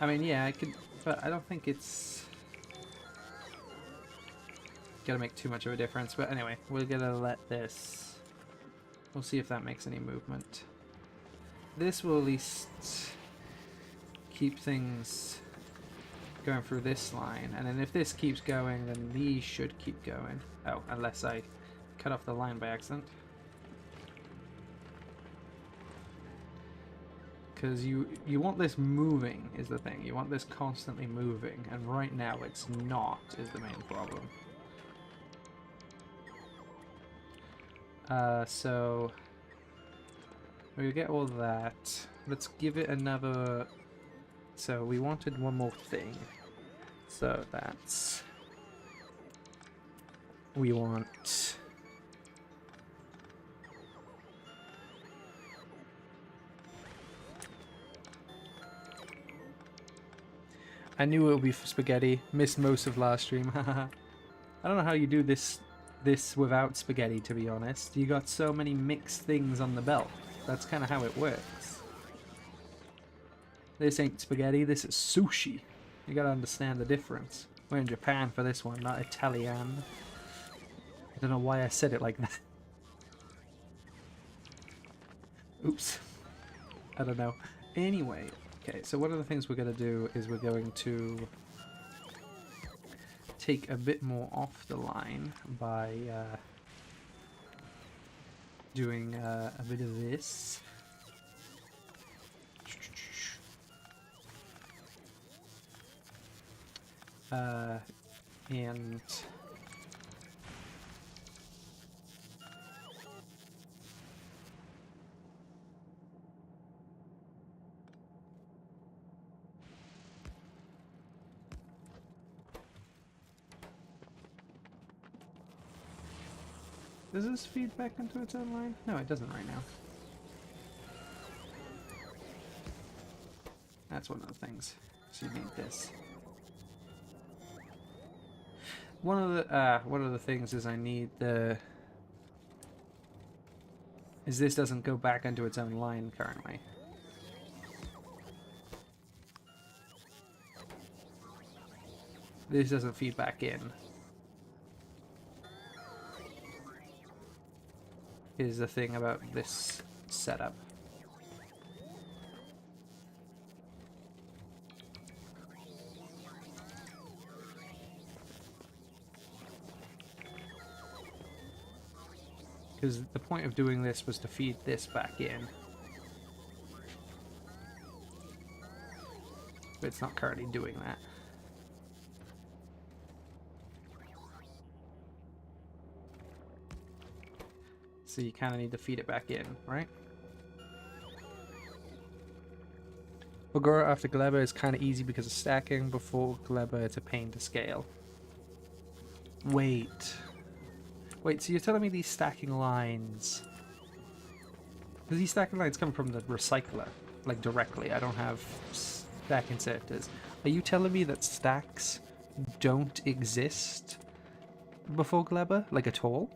I mean, yeah, I could, but I don't think it's gonna make too much of a difference. But anyway, we're gonna let this... We'll see if that makes any movement. This will at least keep things going through this line, and then if this keeps going, then these should keep going. Oh, unless I cut off the line by accident. Because you want this moving is the thing. You want this constantly moving, and right now it's not, is the main problem. So we get all that. Let's give it another... So we wanted one more thing. So that's... We want... I knew it would be for spaghetti. Missed most of last stream. I don't know how you do this without spaghetti, to be honest. You got so many mixed things on the belt. That's kind of how it works. This ain't spaghetti, this is sushi. You gotta understand the difference. We're in Japan for this one, not Italian. I don't know why I said it like that. Oops. I don't know. Anyway, okay, so one of the things we're gonna do is we're going to take a bit more off the line by doing a bit of this. And does this feed back into its own line? No, it doesn't right now. That's one of the things. So you need this. One of the things is I need the... is this doesn't go back into its own line currently. This doesn't feed back in. Is the thing about this setup. Because the point of doing this was to feed this back in. But it's not currently doing that. So you kind of need to feed it back in, right? Fulgora after Gleba is kind of easy because of stacking. Before Gleba, it's a pain to scale. Wait, so you're telling me these stacking lines... Because these stacking lines come from the recycler, like directly. I don't have stack inserters. Are you telling me that stacks don't exist before Gleba, like at all?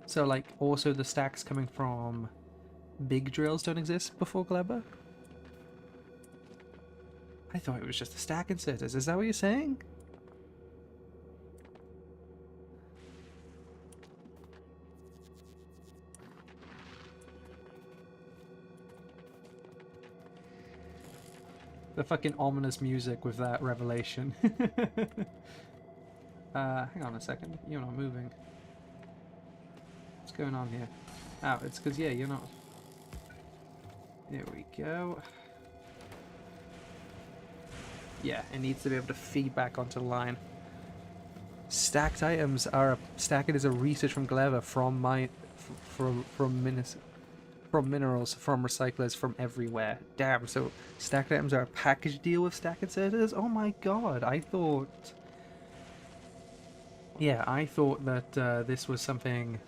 So like also the stacks coming from big drills don't exist before Gleba? I thought it was just the stack inserters. Is that what you're saying? The fucking ominous music with that revelation. Hang on a second. You're not moving. What's going on here? Oh, it's because, yeah, you're not... There we go. Yeah, it needs to be able to feed back onto the line. Stacked items are... Stacked is a research from Gleva, from minerals, from recyclers, from everywhere. Damn, so stacked items are a package deal with stack inserters? Oh my god, I thought... Yeah, I thought that this was something...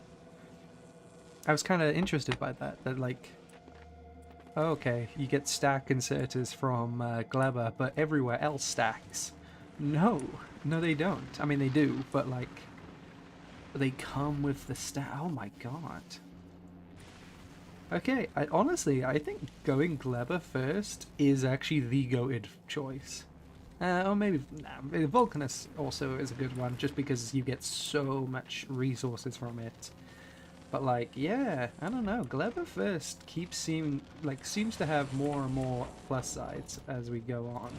I was kind of interested by that, like... Oh, okay, you get stack inserters from Gleba, but everywhere else stacks. No, no they don't. I mean, they do, but like... They come with the stack... Oh my god. Okay, honestly, I think going Gleba first is actually the goated choice. Or maybe... Nah, Vulcanus also is a good one, just because you get so much resources from it. But like, yeah, I don't know. Gleba first seems to have more and more plus sides as we go on.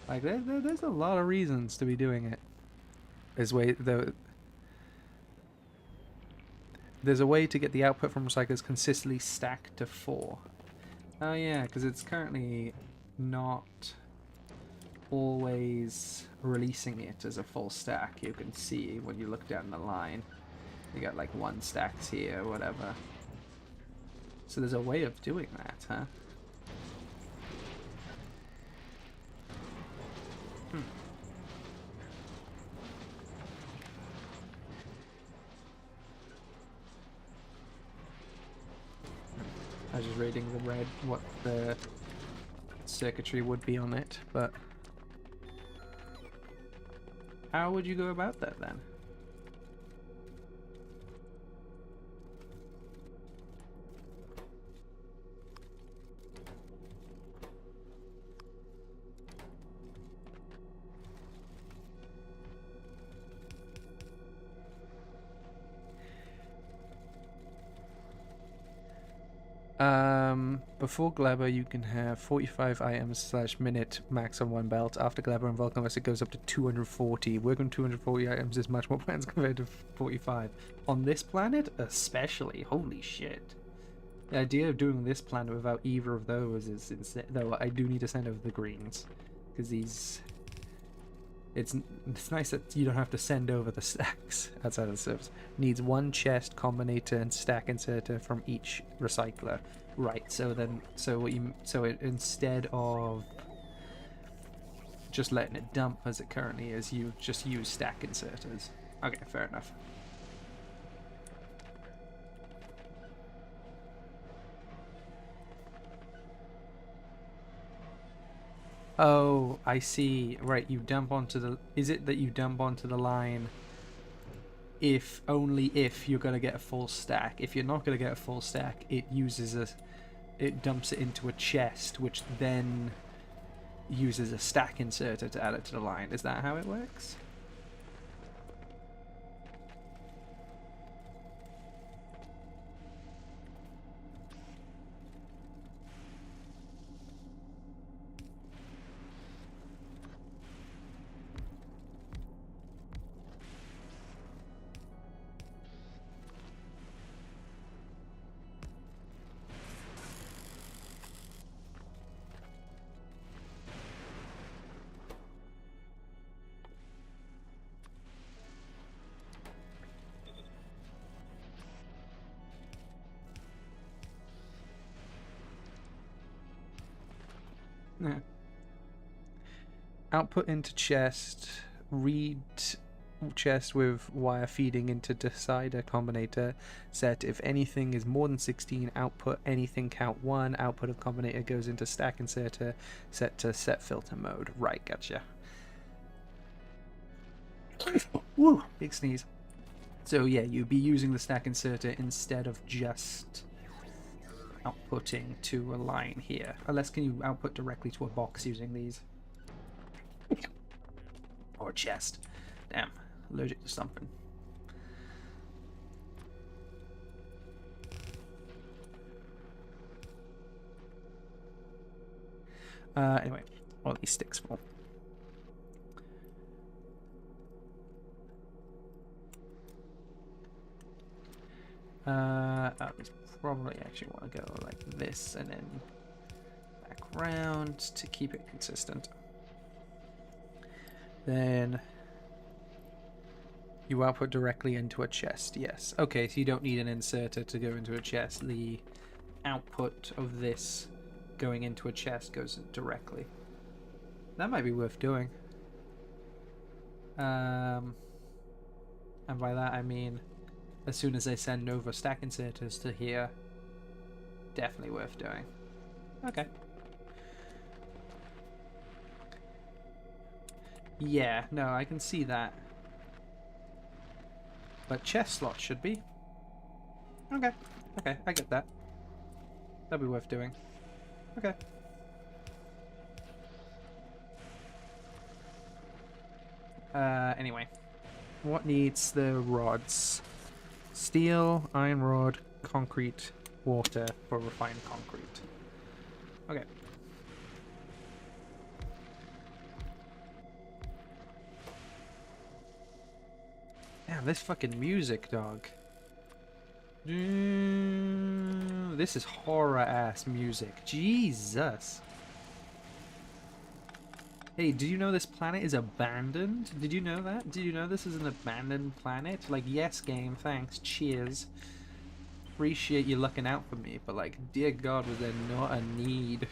Like, there's a lot of reasons to be doing it. There's a way to get the output from recyclers consistently stacked to 4. Oh yeah, because it's currently not always releasing it as a full stack. You can see when you look down the line. You got like 1 stacks here, whatever. So there's a way of doing that, huh? I was just reading the red, what the circuitry would be on it, but... How would you go about that then? Before Glabber you can have 45 items / minute max on one belt. After Glabber and Vulcanus it goes up to 240. Working on 240 items is much more plans compared to 45. On this planet, especially. Holy shit. The idea of doing this planet without either of those is insane. Though I do need to send over the greens. Because these... It's nice that you don't have to send over the stacks outside of the service. Needs 1 chest, combinator, and stack inserter from each recycler. Right. So instead of just letting it dump as it currently is, you just use stack inserters. Okay, fair enough. Oh, I see. Right, you dump onto the... Is it that you dump onto the line only if you're going to get a full stack? If you're not going to get a full stack, it dumps it into a chest, which then uses a stack inserter to add it to the line. Is that how it works? Yeah. Output into chest, read chest with wire feeding into decider combinator set. If anything is more than 16, output anything count 1. Output of combinator goes into stack inserter set to set filter mode. Right, gotcha. Woo, big sneeze. So yeah, you'd be using the stack inserter instead of just outputting to a line here. Unless, can you output directly to a box using these? Or a chest. Damn, allergic to something. Anyway, all these sticks full. We probably actually want to go like this and then back around to keep it consistent. Then you output directly into a chest, yes. Okay, so you don't need an inserter to go into a chest. The output of this going into a chest goes directly. That might be worth doing. And by that I mean as soon as I send over stack inserters to here, definitely worth doing. Okay. Yeah, no, I can see that. But chest slots should be. Okay, okay, I get that. That'd be worth doing. Okay. Anyway. What needs the rods? Steel, iron rod, concrete, water for refined concrete. Okay. Damn, this fucking music, dog. This is horror-ass music. Jesus. Hey, did you know this planet is abandoned? Did you know that? Did you know this is an abandoned planet? Like, yes, game, thanks, cheers. Appreciate you looking out for me, but like, dear God, was there not a need?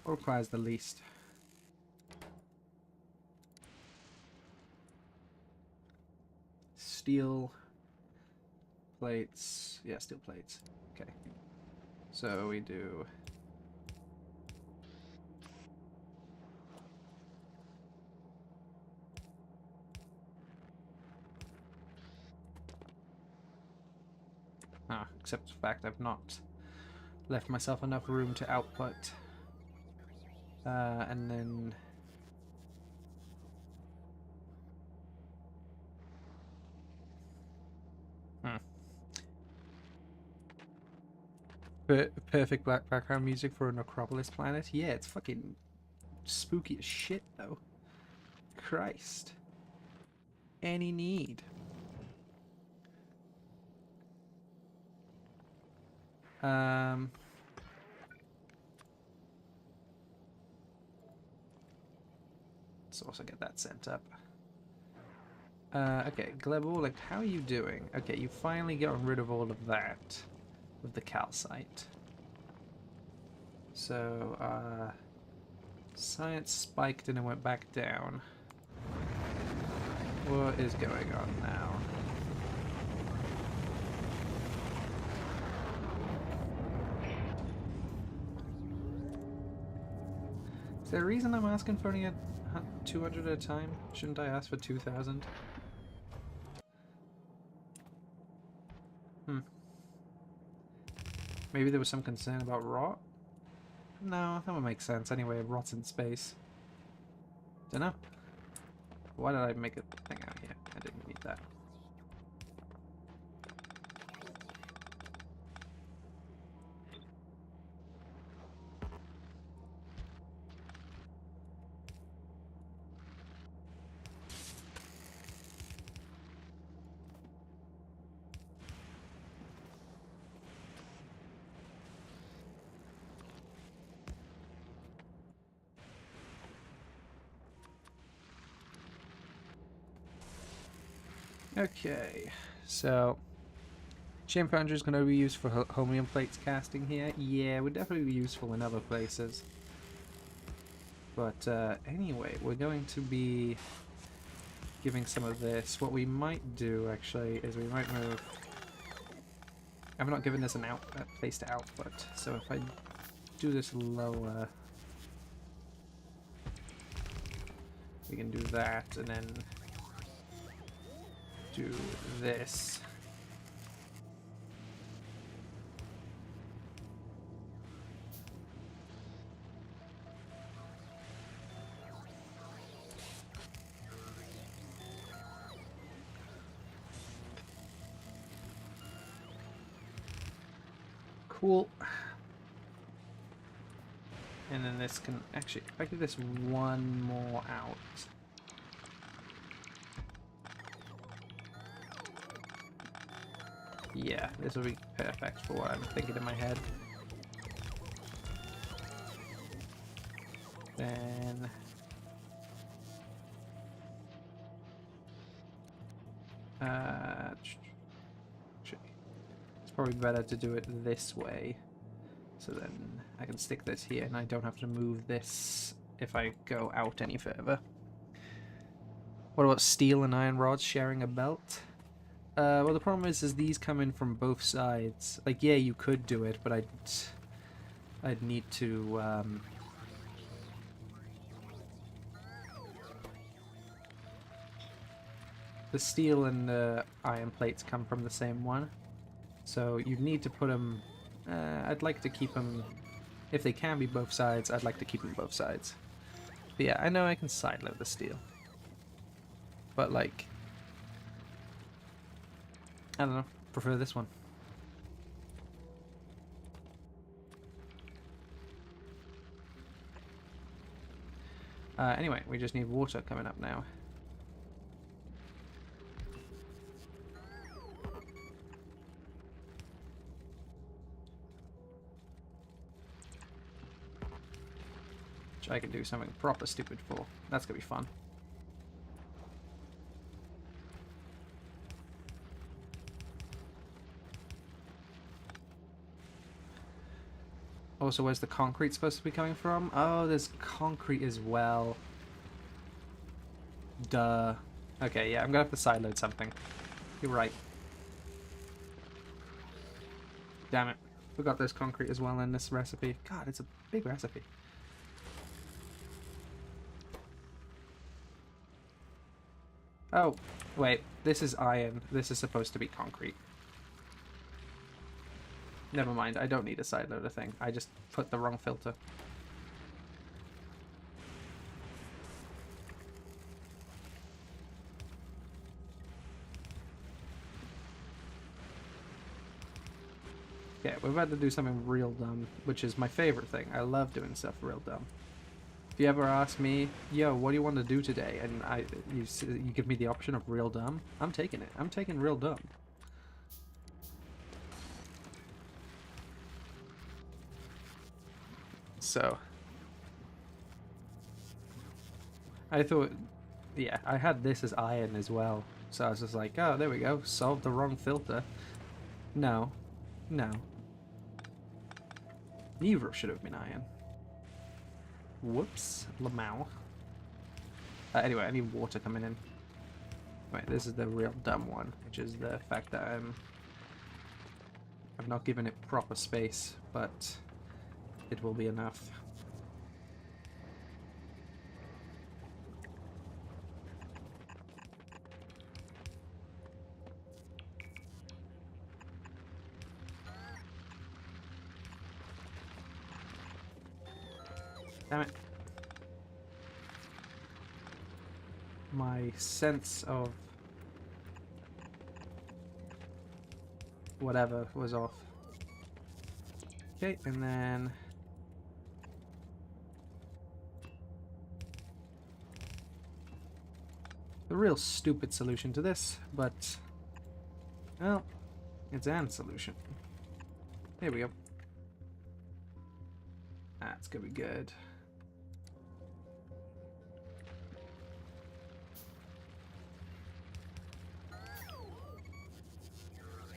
What requires the least? Steel plates. Yeah, steel plates. Okay. So we do... except the fact I've not left myself enough room to output. And then... Perfect black background music for a Necropolis planet? Yeah, it's fucking spooky as shit, though. Christ. Any need. Let's also get that sent up. Okay, Glebor, like, how are you doing? Okay, you finally got rid of all of that. With the calcite. So, science spiked and it went back down. What is going on now? Is there a reason I'm asking for only a 200 at a time? Shouldn't I ask for 2,000? Maybe there was some concern about rot? No, that would make sense. Anyway, it rots in space. Dunno. Why did I make a thing out here? I didn't need that. Okay, so Chain Foundry is going to be used for Homium plates casting here. Yeah, it would definitely be useful in other places. But anyway, we're going to be giving some of this. What we might do actually is we might move. I'm not giving this a place to output, so if I do this lower, we can do that, and then do this. Cool. And then this can actually, if I do this one more out. Yeah, this will be perfect for what I'm thinking in my head. Then it's probably better to do it this way. So then I can stick this here and I don't have to move this if I go out any further. What about steel and iron rods sharing a belt? Well, the problem is these come in from both sides. Like, yeah, you could do it, but I'd need to, the steel and the iron plates come from the same one. So you need to put them, I'd like to keep them, if they can be both sides, I'd like to keep them both sides. But yeah, I know I can sideload the steel. But like, I don't know, prefer this one. Anyway, we just need water coming up now. Which I can do something proper stupid for. That's gonna be fun. Also, where's the concrete supposed to be coming from? Oh, there's concrete as well. Duh. Okay, yeah, I'm gonna have to sideload something. You're right. Damn it. Forgot there's concrete as well in this recipe. God, it's a big recipe. Oh, wait. This is iron. This is supposed to be concrete. Never mind, I don't need a sideloader thing. I just put the wrong filter. Okay, we're about to do something real dumb, which is my favorite thing. I love doing stuff real dumb. If you ever ask me, yo, what do you want to do today? And you give me the option of real dumb, I'm taking it. I'm taking real dumb. So, I thought, yeah, I had this as iron as well. So I was just like, oh, there we go. Solved the wrong filter. No. No. Neither should have been iron. Whoops. Lamau. Anyway, I need water coming in. Wait, this is the real dumb one, which is the fact that I've not given it proper space, but it will be enough. Damn it. My sense of whatever was off. Okay, and then the real stupid solution to this, but well, it's an solution. There we go. That's gonna be good.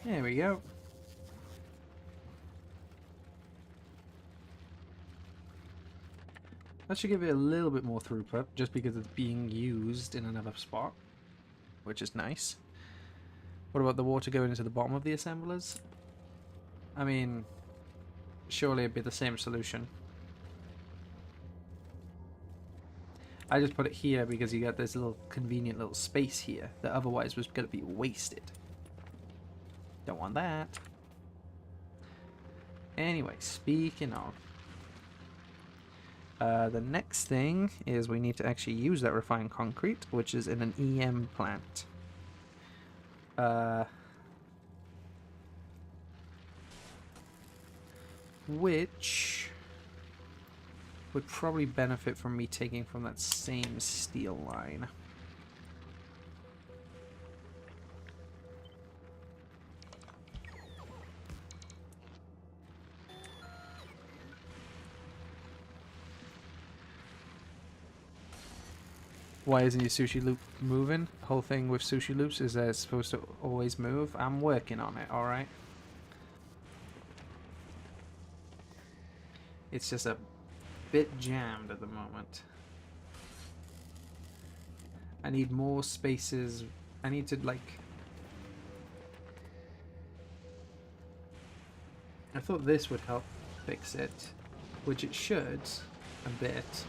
There we go. That should give it a little bit more throughput, just because it's being used in another spot, which is nice. What about the water going into the bottom of the assemblers? I mean, surely it'd be the same solution. I just put it here because you got this little convenient little space here that otherwise was going to be wasted. Don't want that. Anyway, speaking of, the next thing is we need to actually use that refined concrete, which is in an EM plant. which would probably benefit from me taking from that same steel line. Why isn't your sushi loop moving? The whole thing with sushi loops is that it's supposed to always move. I'm working on it, alright? It's just a bit jammed at the moment. I need more spaces. I need to, like... I thought this would help fix it, which it should a bit.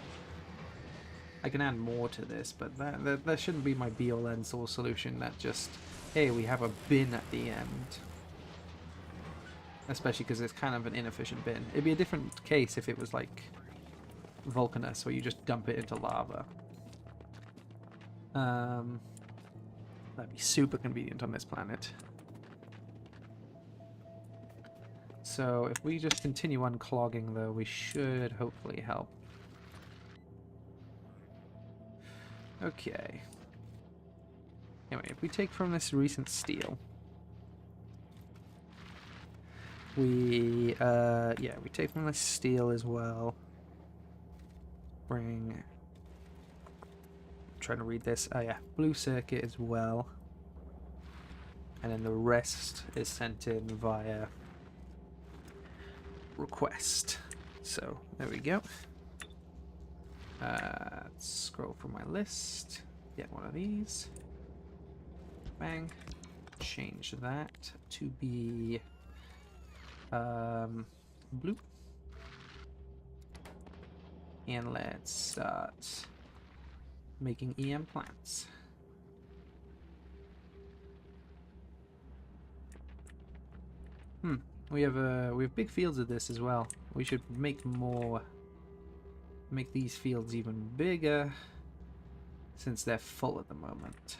I can add more to this, but that shouldn't be my be-all end-all solution. That just, hey, we have a bin at the end. Especially because it's kind of an inefficient bin. It'd be a different case if it was like Vulcanus, where you just dump it into lava. That'd be super convenient on this planet. So if we just continue unclogging, though, we should hopefully help. Okay. Anyway, if we take from this recent steel, we take from this steel as well. Bring. I'm trying to read this. Oh yeah, blue circuit as well, and then the rest is sent in via request. So there we go. Let's scroll through my list. Get one of these. Bang. Change that to be blue. And let's start making EM plants. We have big fields of this as well. We should make more. Make these fields even bigger, since they're full at the moment.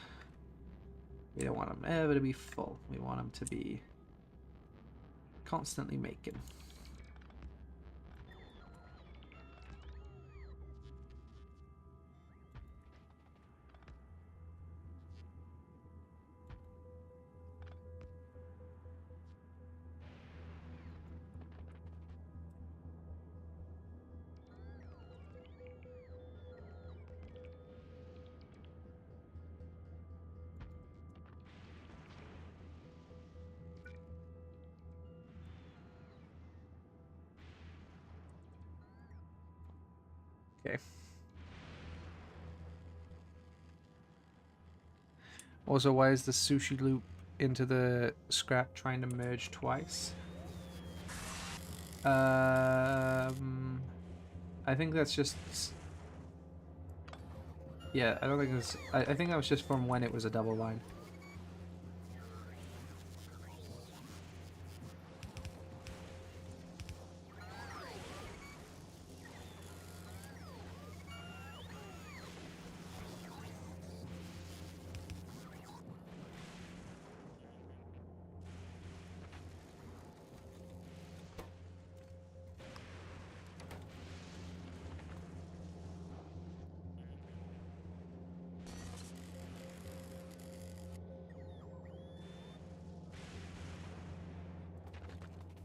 We don't want them ever to be full. We want them to be constantly making. Okay. Also, why is the sushi loop into the scrap trying to merge twice? I think that's just... Yeah, I don't think it's... I think that was just from when it was a double line.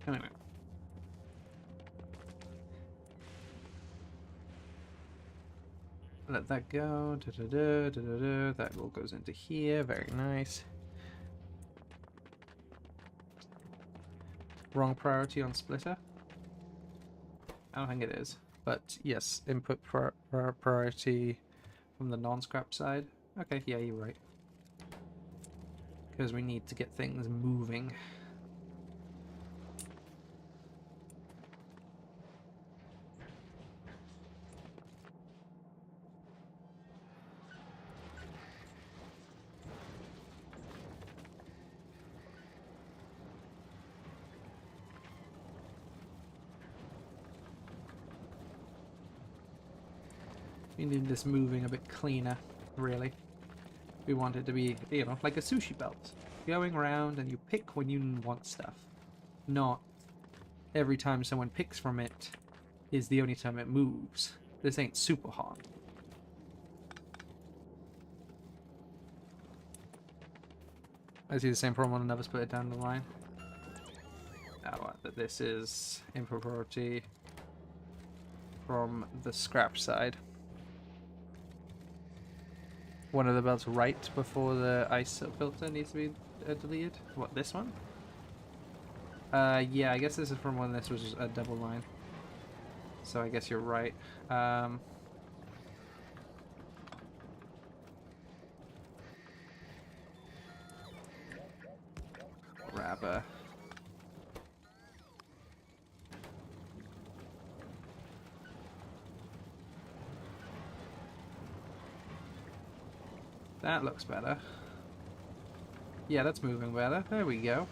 Anyway. Let that go. Da, da, da, da, da, da. That all goes into here. Very nice. Wrong priority on splitter? I don't think it is. But yes, input priority from the non-scrap side. Okay, yeah, you're right. Because we need to get things moving. We need this moving a bit cleaner, really. We want it to be, you know, like a sushi belt. Going around and you pick when you want stuff. Not every time someone picks from it is the only time it moves. This ain't super hot. I see the same problem when another put it down the line. That this is impropriety from the scrap side. One of the belts right before the ice filter needs to be deleted. What, this one? Yeah, I guess this is from when this was a double line. So I guess you're right. Grabber. That looks better. Yeah, that's moving better. There we go.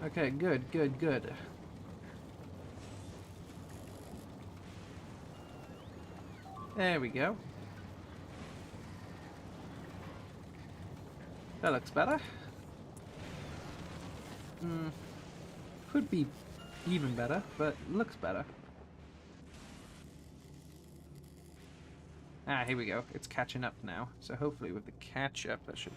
Okay, good, good, good. There we go. That looks better. Could be even better, but looks better. Ah, here we go. It's catching up now. So hopefully with the catch-up, that should...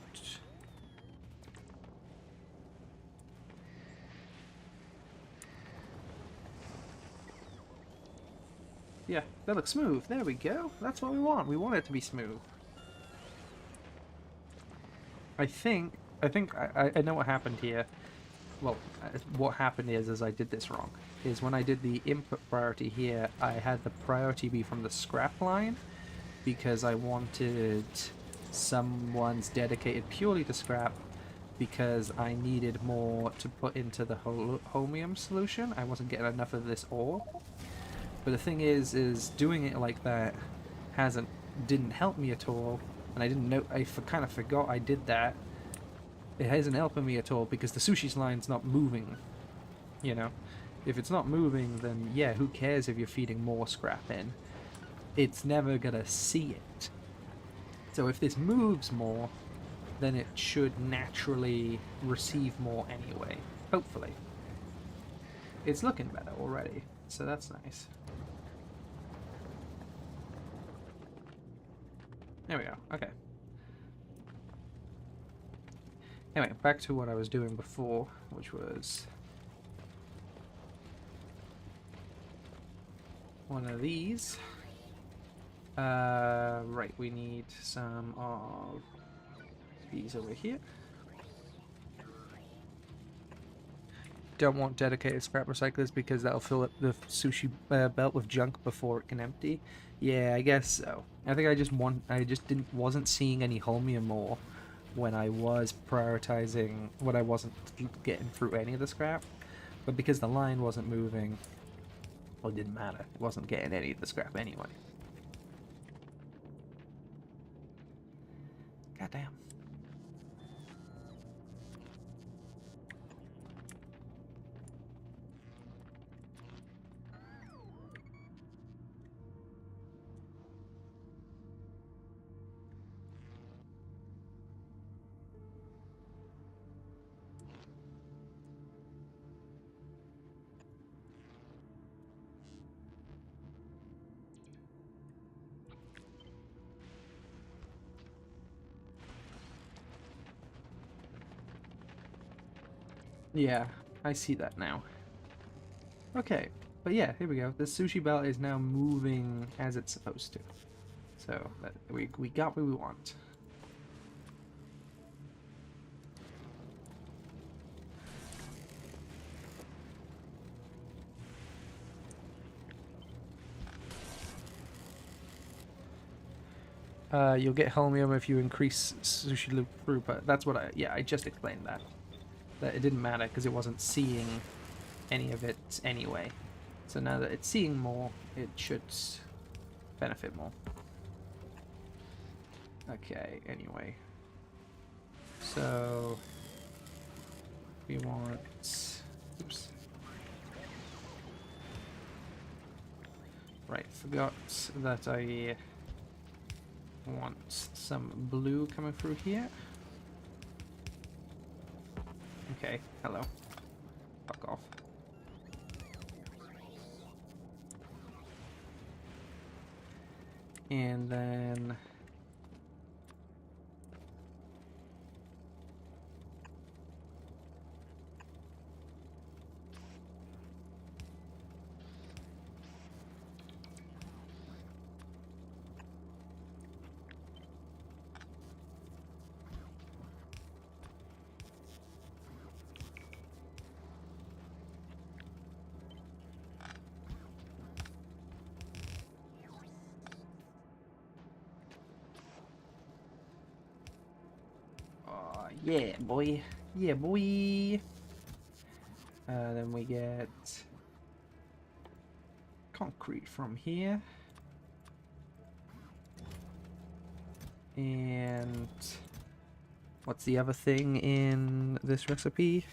Yeah, that looks smooth. There we go. That's what we want. We want it to be smooth. I think I know what happened here. Well, what happened is I did this wrong. Is when I did the input priority here, I had the priority be from the scrap line because I wanted someone's dedicated purely to scrap because I needed more to put into the holmium solution. I wasn't getting enough of this ore. But the thing is doing it like that didn't help me at all, and I didn't know. I kind of forgot I did that. It isn't helping me at all because the sushi's line's not moving. You know, if it's not moving, then yeah, who cares if you're feeding more scrap in? It's never gonna see it. So if this moves more, then it should naturally receive more anyway. Hopefully, it's looking better already, so that's nice. There we go. Okay. Anyway, back to what I was doing before, which was one of these. Right, we need some of these over here. Don't want dedicated scrap recyclers because that'll fill up the sushi belt with junk before it can empty. Yeah, I guess so. I think wasn't seeing any holmium ore when I was prioritizing when I wasn't getting through any of the scrap. But because the line wasn't moving, well, it didn't matter. It wasn't getting any of the scrap anyway. Goddamn. Yeah, I see that now. Okay, but yeah, here we go. The sushi belt is now moving as it's supposed to. So, we got what we want. You'll get holmium if you increase sushi loop throughput. That's what I just explained that. That it didn't matter because it wasn't seeing any of it anyway. So now that it's seeing more, it should benefit more. Okay, anyway. So we want... Oops. Right, forgot that I want some blue coming through here. Okay, hello. Fuck off. And then... yeah, boy. Yeah, boy. Then we get concrete from here. And what's the other thing in this recipe?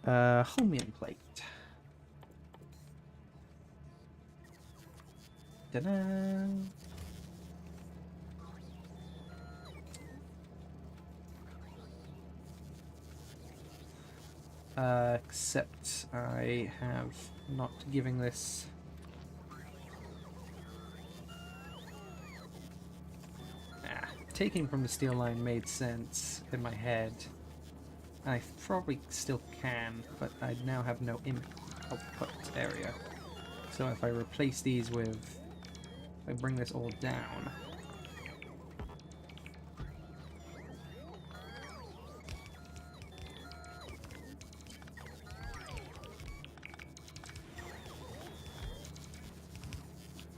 Holmium plate. Ta-da! Except I have not giving this... Taking from the steel line made sense in my head. I probably still can, but I now have no output area. So if I replace these with... If I bring this all down...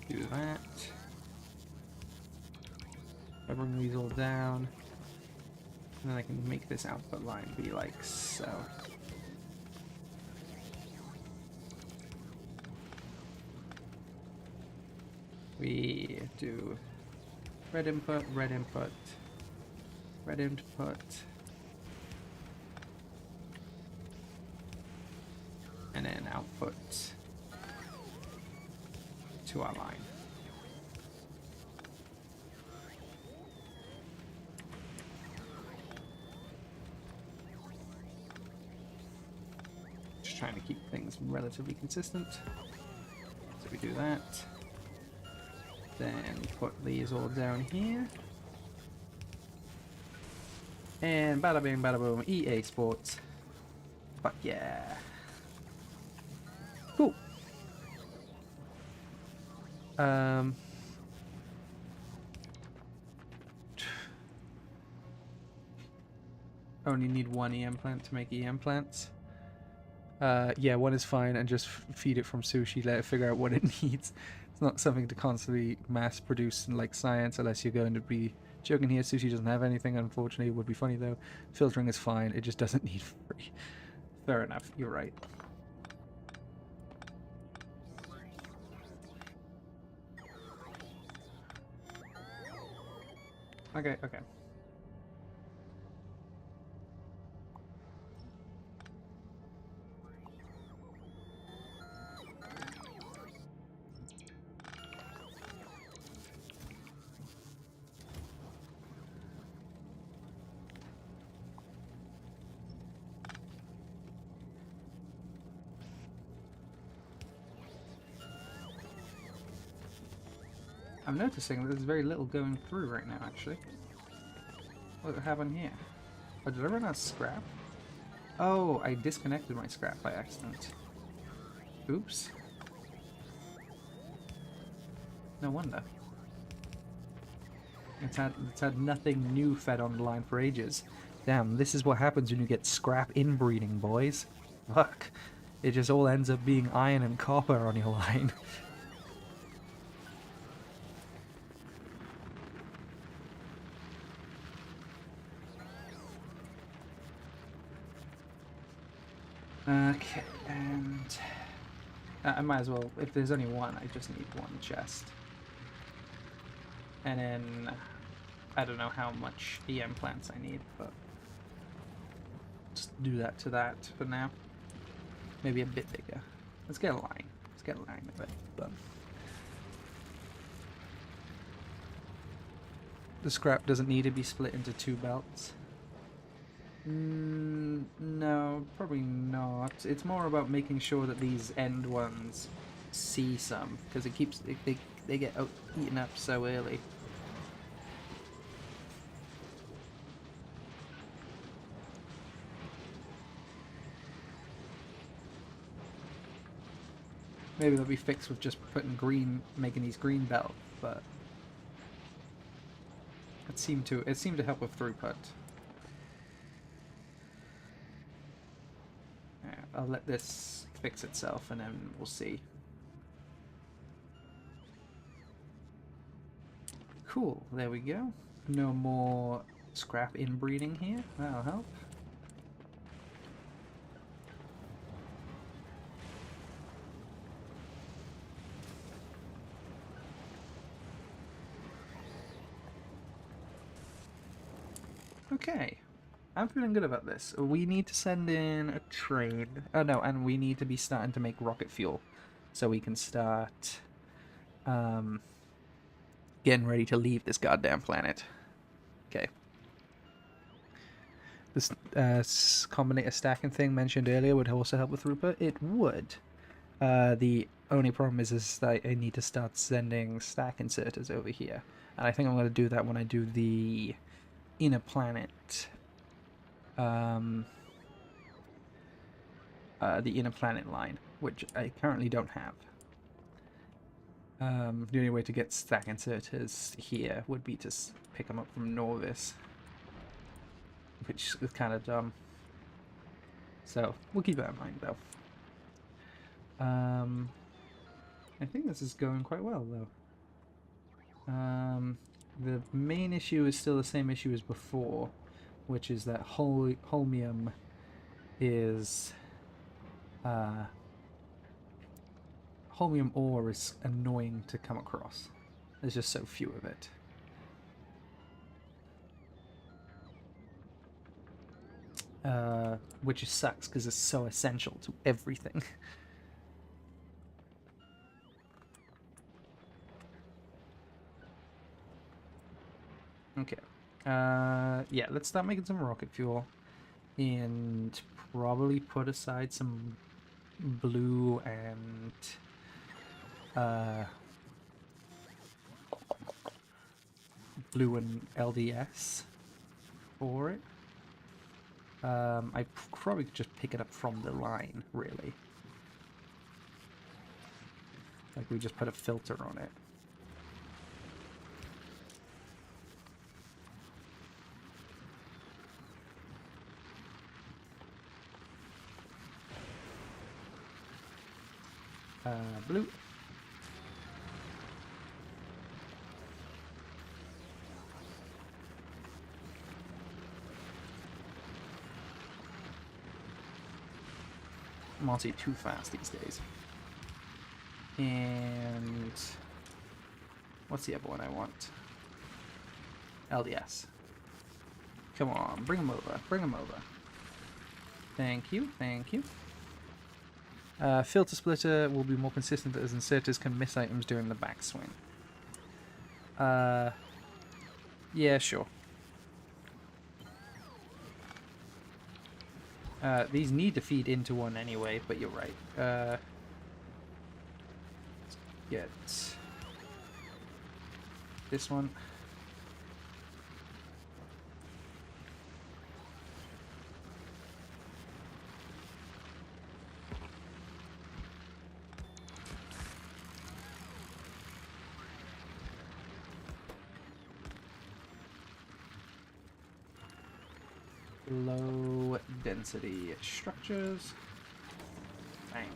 Do that. If I bring these all down, and then I can make this output line be like so. We do red input, red input, red input, and then output to our line. Just trying to keep things relatively consistent. So we do that. Then put these all down here. And bada bing, bada boom, EA Sports. Fuck yeah. Cool. Only need one EM plant to make EM plants. Yeah, one is fine, and just feed it from sushi, let it figure out what it needs. It's not something to constantly mass produce in like science, unless you're going to be joking here. Sushi doesn't have anything, unfortunately. It would be funny though. Filtering is fine, it just doesn't need free. Fair enough, you're right. Okay, okay. I'm noticing that there's very little going through right now, actually. What does it have on here? Oh, did I run out of scrap? Oh, I disconnected my scrap by accident. Oops. No wonder. It's had nothing new fed on the line for ages. Damn, this is what happens when you get scrap inbreeding, boys. Fuck. It just all ends up being iron and copper on your line. Okay, and I might as well, if there's only one, I just need one chest. And then, I don't know how much EM plants I need, but just do that to that for now. Maybe a bit bigger. Let's get a line. Let's get a line of it, but... The scrap doesn't need to be split into two belts. No, Probably not. It's more about making sure that these end ones see some, because it keeps they get eaten up so early. Maybe they'll be fixed with just putting green, making these green belt, but it seemed to help with throughput. Yeah, I'll let this fix itself, and then we'll see. Cool, there we go. No more scrap inbreeding here. That'll help. Okay, I'm feeling good about this. We need to send in a train. Oh no, and we need to be starting to make rocket fuel, so we can start getting ready to leave this goddamn planet. Okay. This combinator stacking thing mentioned earlier would also help with throughput. It would. The only problem is that I need to start sending stack inserters over here, and I think I'm going to do that when I do the inner planet, the inner planet line, which I currently don't have. The only way to get stack inserters here would be to pick them up from Norvis, which is kind of dumb. So we'll keep that in mind, though. I think this is going quite well, though. The main issue is still the same issue as before, which is that holmium is... holmium ore is annoying to come across. There's just so few of it. Which sucks because it's so essential to everything. Okay. Yeah, let's start making some rocket fuel. And probably put aside some blue and... blue and LDS for it. I probably could just pick it up from the line, really. Like, we just put a filter on it. Blue. I'm honestly too fast these days. And what's the other one I want? LDS. Come on, bring them over. Bring them over. Thank you, thank you. Filter splitter will be more consistent as inserters can miss items during the backswing. Yeah, sure. These need to feed into one anyway, but you're right. Let's get this one. Low density structures. Bang.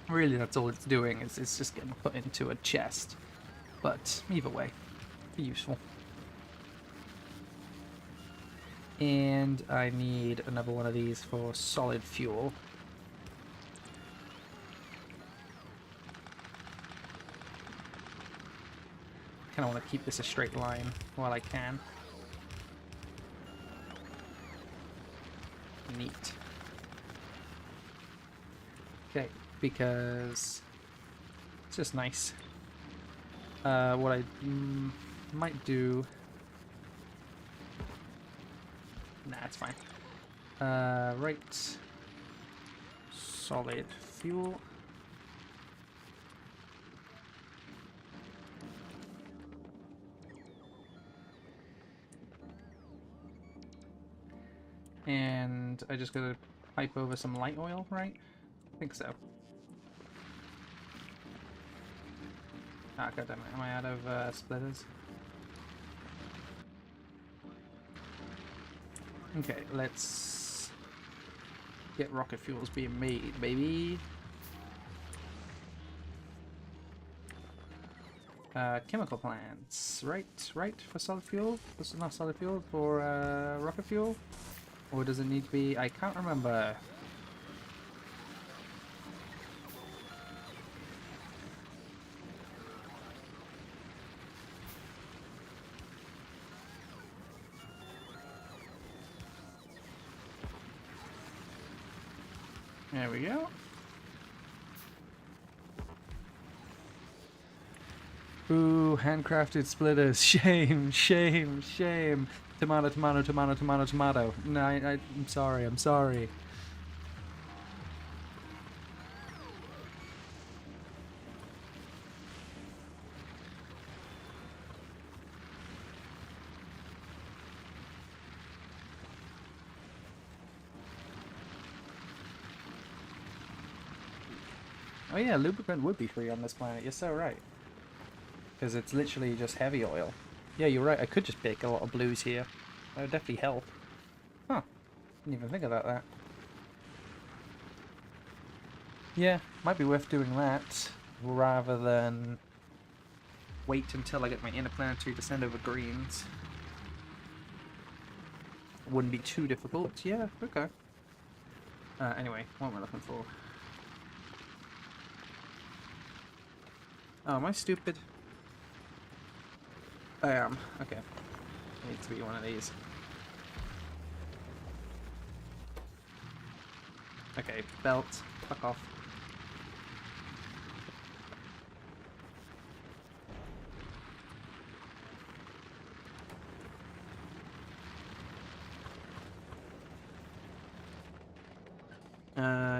Really, that's all it's doing, is it's just getting put into a chest. But either way, be useful. And I need another one of these for solid fuel. Kind of want to keep this a straight line while I can. neat. Okay, because it's just nice. What I might do... Nah, it's fine. Right. Solid fuel. And I just gotta pipe over some light oil, right? I think so. Ah, goddammit, am I out of splitters? Okay, let's get rocket fuels being made, baby. Chemical plants, right, for solid fuel? This is not solid fuel, for rocket fuel? Or does it need to be? I can't remember. There we go. Ooh, handcrafted splitters. Shame, shame, shame. Tomato, tomato, tomato, tomato, tomato. No, I'm sorry, I'm sorry. Oh yeah, lubricant would be free on this planet. You're so right. Because it's literally just heavy oil. Yeah, you're right. I could just pick a lot of blues here. That would definitely help. Huh. Didn't even think about that. Yeah, might be worth doing that rather than wait until I get my interplanetary to send over greens. Wouldn't be too difficult. Yeah, okay. Anyway, what am I looking for? Oh, am I stupid? I am. Okay. Needs to be one of these. Okay, belt. Fuck off.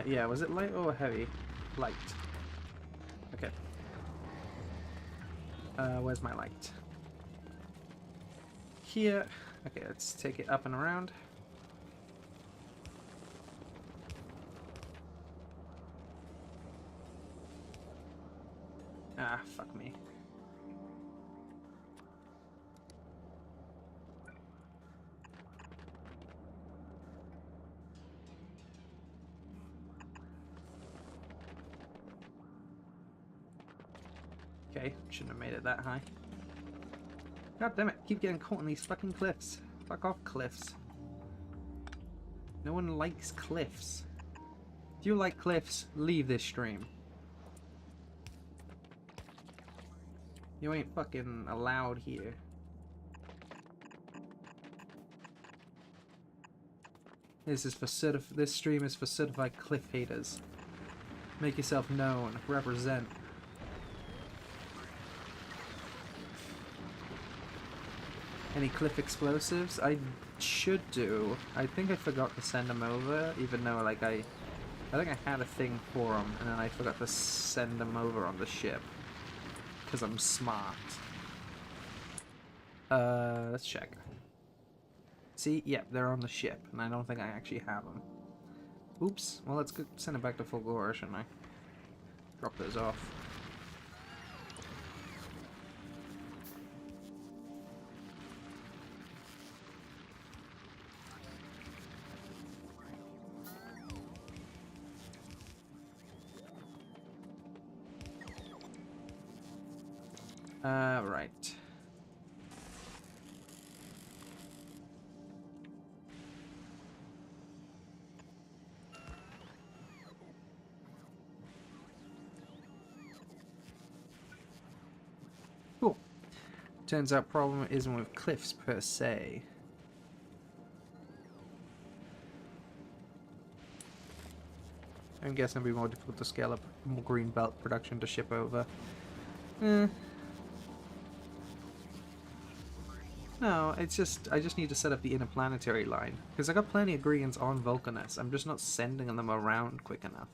Yeah, was it light or heavy? Light. Okay. Where's my light? Here. Okay, let's take it up and around. Ah, fuck me. Okay, shouldn't have made it that high. God damn it, keep getting caught in these fucking cliffs. Fuck off, cliffs. No one likes cliffs. If you like cliffs, leave this stream. You ain't fucking allowed here. This is for this stream is for certified cliff haters. Make yourself known. Represent. Any cliff explosives? I should do. I think I forgot to send them over, even though like I think I had a thing for them, and then I forgot to send them over on the ship. Because I'm smart. Let's check. See, yep, they're on the ship, and I don't think I actually have them. Oops. Well, let's go send it back to Fulgora, shouldn't I? Drop those off. Right. Cool. Turns out problem isn't with cliffs per se. I'm guessing it'll be more difficult to scale up more green belt production to ship over. Eh. No, it's just I just need to set up the interplanetary line because I got plenty of greens on Vulcanus. I'm just not sending them around quick enough.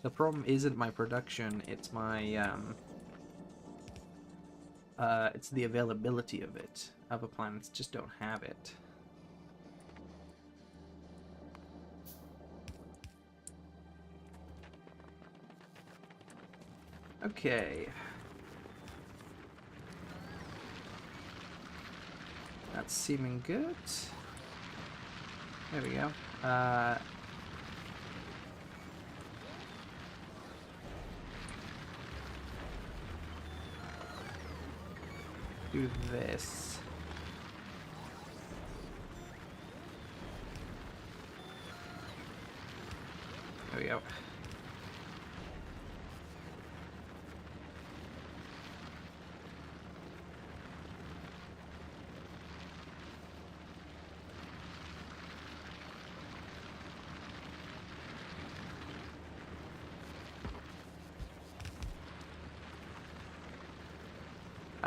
The problem isn't my production; it's my it's the availability of it. Other planets just don't have it. Okay. That's seeming good. There we go. Do this. There we go.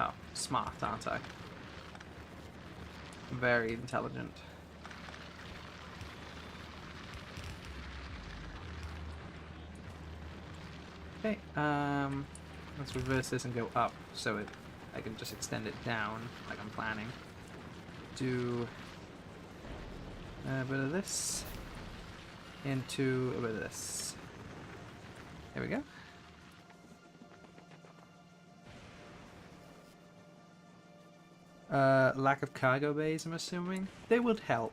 Oh, smart, aren't I? Very intelligent. Okay, let's reverse this and go up so I can just extend it down like I'm planning. Do a bit of this into a bit of this. There we go. Lack of cargo bays, I'm assuming. They would help,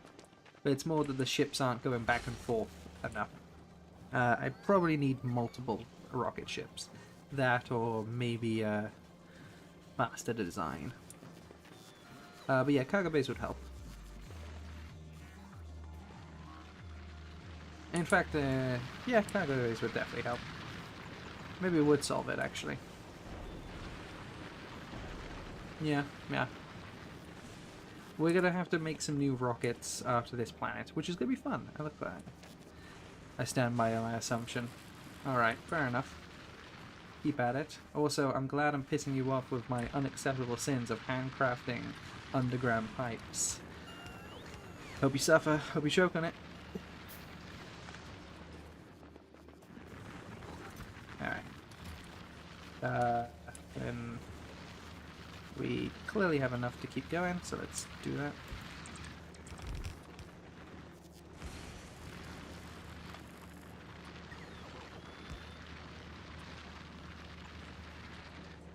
but it's more that the ships aren't going back and forth enough. I probably need multiple rocket ships. That or maybe master design. But yeah, cargo bays would help. In fact, yeah, cargo bays would definitely help. Maybe it would solve it, actually. Yeah. We're gonna have to make some new rockets after this planet, which is gonna be fun. I look that. I stand by my assumption. Alright, fair enough. Keep at it. Also, I'm glad I'm pissing you off with my unacceptable sins of handcrafting underground pipes. Hope you suffer. Hope you choke on it. Alright. Then we clearly have enough to keep going, so let's do that.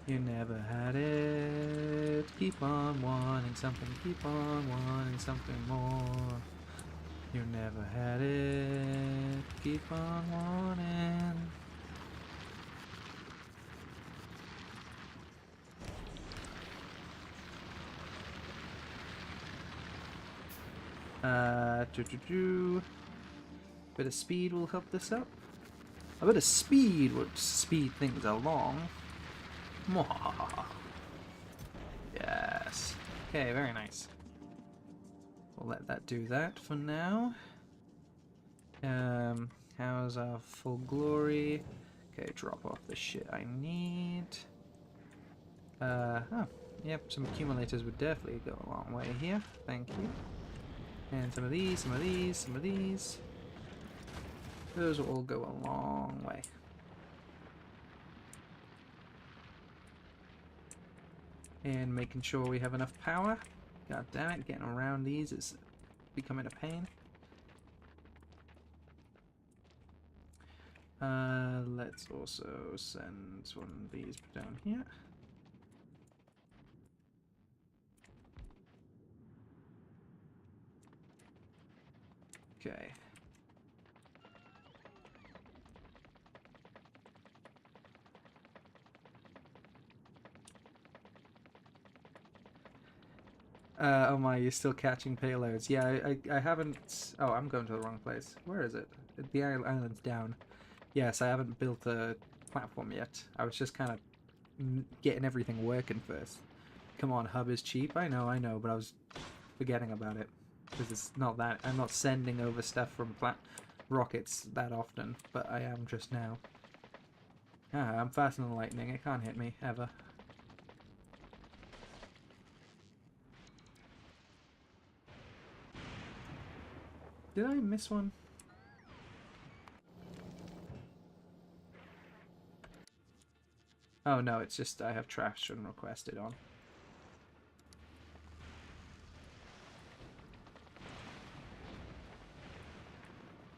You never had it. Keep on wanting something. Keep on wanting something more. You never had it. Keep on wanting. Bit of speed will help this up. A bit of speed would speed things along. Yes. Okay, very nice. We'll let that do that for now. How's our full glory? Okay, drop off the shit I need. Oh, yep, some accumulators would definitely go a long way here. Thank you. And some of these, some of these, some of these. Those will all go a long way. And making sure we have enough power. God damn it, getting around these is becoming a pain. Let's also send one of these down here. Okay. Oh my, you're still catching payloads. Yeah, I haven't... Oh, I'm going to the wrong place. Where is it? The island's down. Yes, I haven't built a platform yet. I was just kind of getting everything working first. Come on, hub is cheap. I know, but I was forgetting about it. Because it's not that... I'm not sending over stuff from rockets that often, but I am just now. Ah, I'm faster than lightning. It can't hit me, ever. Did I miss one? Oh no, it's just I have traction requested on.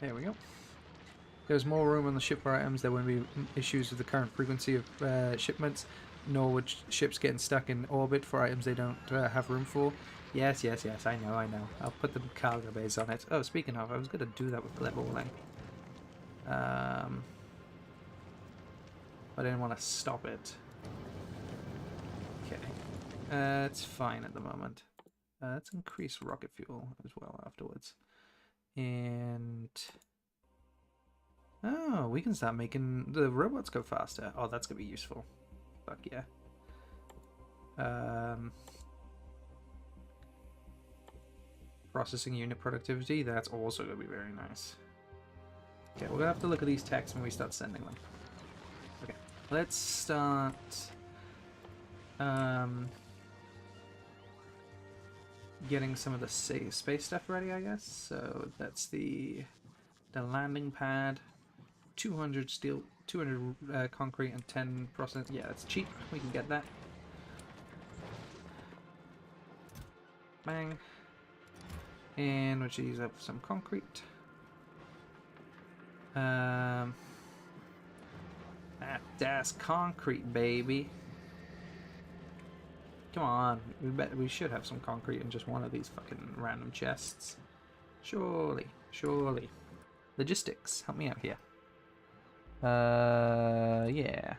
There we go. There's more room on the ship for items. There won't be issues with the current frequency of shipments, nor would ships getting stuck in orbit for items they don't have room for. Yes, yes, yes, I know, I know. I'll put the cargo bays on it. Oh, speaking of, I was going to do that with leveling. But I didn't want to stop it. Okay. It's fine at the moment. Let's increase rocket fuel as well afterwards. And... oh, we can start making the robots go faster. Oh, that's going to be useful. Fuck yeah. Processing unit productivity, that's also going to be very nice. Okay, we're going to have to look at these texts when we start sending them. Okay, let's start... getting some of the space stuff ready, I guess. So that's the landing pad, 200 steel, 200 concrete, and 10 process. Yeah, that's cheap. We can get that. Bang. And we'll use up some concrete. That's concrete, baby. Come on, we should have some concrete in just one of these fucking random chests. Surely, surely. Logistics, help me out here. Yeah.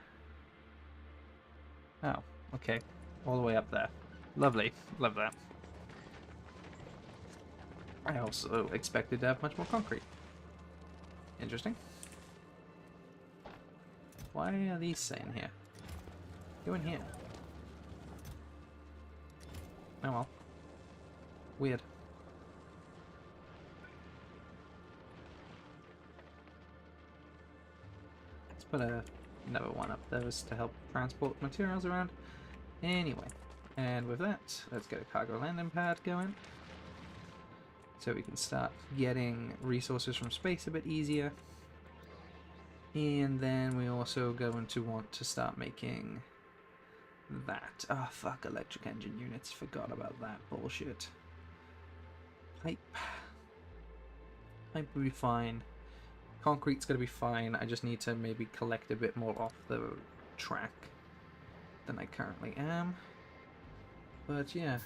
Oh, okay. All the way up there. Lovely, love that. I also expected to have much more concrete. Interesting. Why are these saying here? Go in here. Oh well. Weird. Let's put another one up those to help transport materials around. Anyway, and with that, let's get a cargo landing pad going. So we can start getting resources from space a bit easier. And then we also going to want to start making that. Oh fuck, electric engine units. Forgot about that bullshit. Pipe. Pipe will be fine. Concrete's gonna be fine. I just need to maybe collect a bit more off the track than I currently am. But yeah.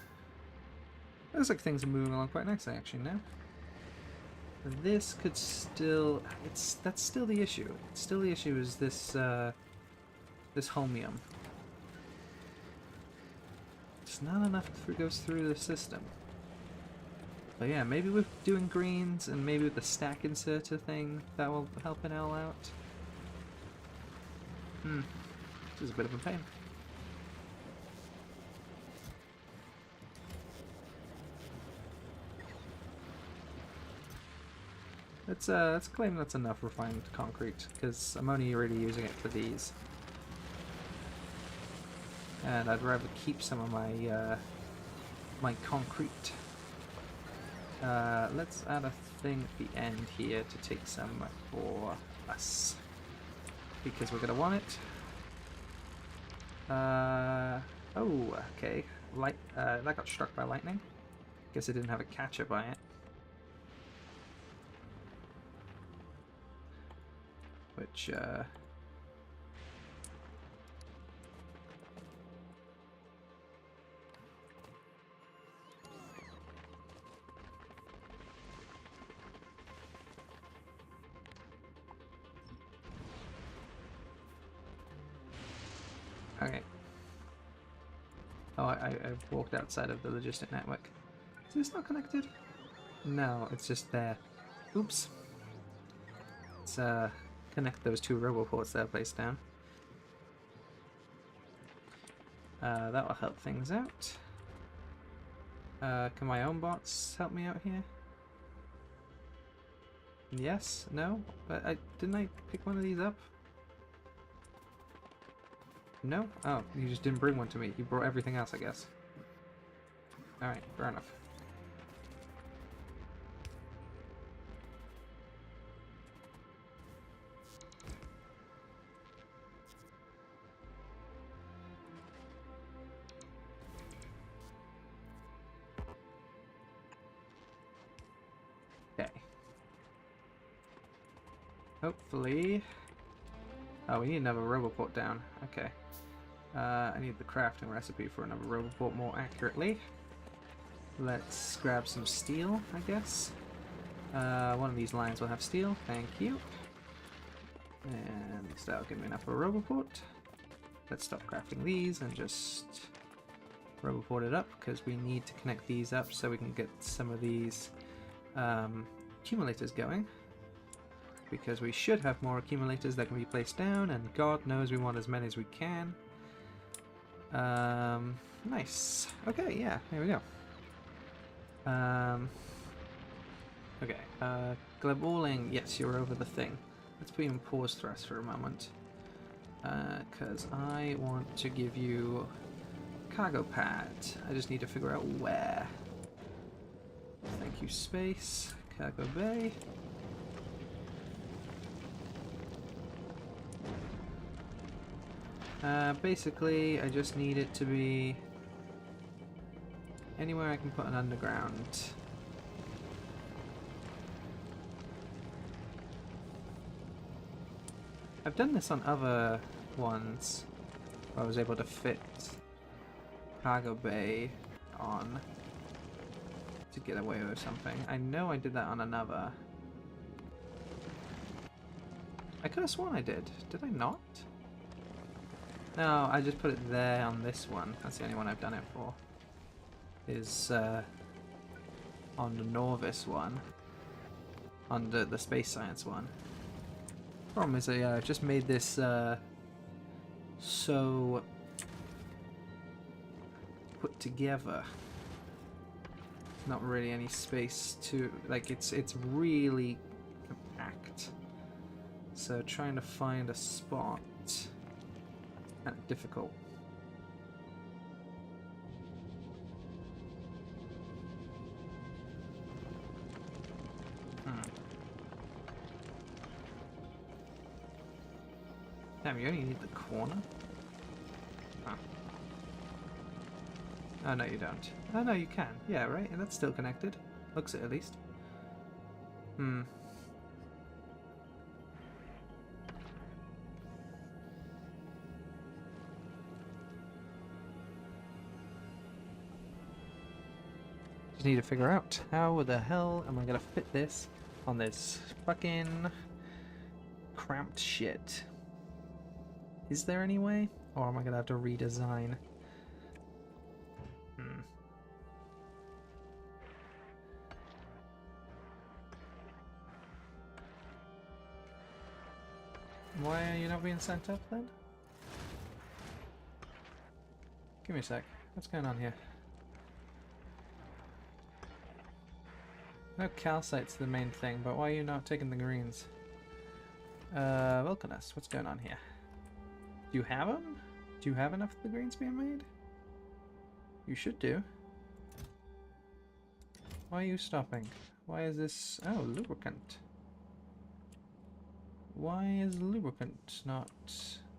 Looks like things are moving along quite nicely actually now. This could still... that's still the issue. Still the issue is this this holmium. It's not enough that goes through the system. But yeah, maybe with doing greens and maybe with the stack inserter thing, that will help it all out. This is a bit of a pain. Let's claim that's enough refined concrete, because I'm only really using it for these. And I'd rather keep some of my my concrete. Let's add a thing at the end here to take some for us, because we're gonna want it. Oh, okay. That got struck by lightning. Guess it didn't have a catcher by it. Which, okay. Oh, I've walked outside of the logistic network. Is this not connected? No, it's just there. Oops. Let's, connect those two roboports that I placed down. That will help things out. Can my own bots help me out here? Yes? No? Didn't I pick one of these up? No? Oh, you just didn't bring one to me. You brought everything else, I guess. Alright, fair enough. Okay. Hopefully... Oh, we need another Roboport down. Okay. I need the crafting recipe for another Roboport more accurately. Let's grab some steel, I guess. One of these lines will have steel. Thank you. And that'll give me enough for a Roboport. Let's stop crafting these and just Roboport it up, because we need to connect these up so we can get some of these accumulators going. Because we should have more accumulators that can be placed down, and God knows we want as many as we can. Nice. Okay, yeah, here we go. Okay, Gleballing, yes, you're over the thing. Let's put you in pause thrust for a moment. Because I want to give you cargo pad. I just need to figure out where. Thank you, space. Cargo bay. Basically, I just need it to be anywhere I can put an underground. I've done this on other ones where I was able to fit cargo bay on to get away with something. I know I did that on another. I could have sworn I did. Did I not? No, I just put it there on this one. That's the only one I've done it for. Is on the Norvis one. On the space science one. Problem is I've just made this so put together. Not really any space to, like, it's really compact. So trying to find a spot, kind of difficult. Damn, you only need the corner? Huh. Oh, no, you don't. Oh, no, you can. Yeah, right? And that's still connected. Looks it, at least. Hmm. Just need to figure out how the hell am I gonna fit this on this fucking cramped shit. Is there any way? Or am I gonna have to redesign? Why are you not being sent up then? Give me a sec. What's going on here? No calcite's the main thing, but why are you not taking the greens? Vulcanus, what's going on here? Do you have them? Do you have enough of the greens being made? You should do. Why are you stopping? Why is this... Oh, lubricant. Why is lubricant not...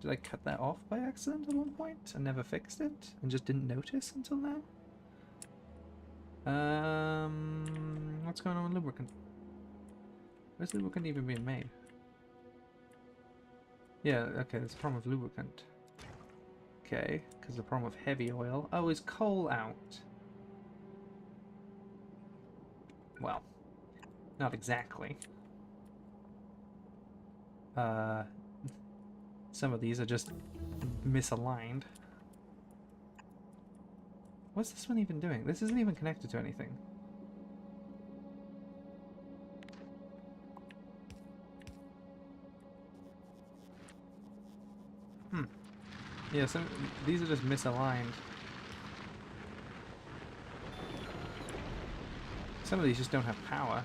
Did I cut that off by accident at one point and never fixed it? And just didn't notice until now? What's going on with lubricant? Where's lubricant even being made? Yeah, okay, there's a problem with lubricant. Okay, because the problem with heavy oil... Oh, is coal out? Well, not exactly. Some of these are just misaligned. What's this one even doing? This isn't even connected to anything. Yeah, these are just misaligned. Some of these just don't have power.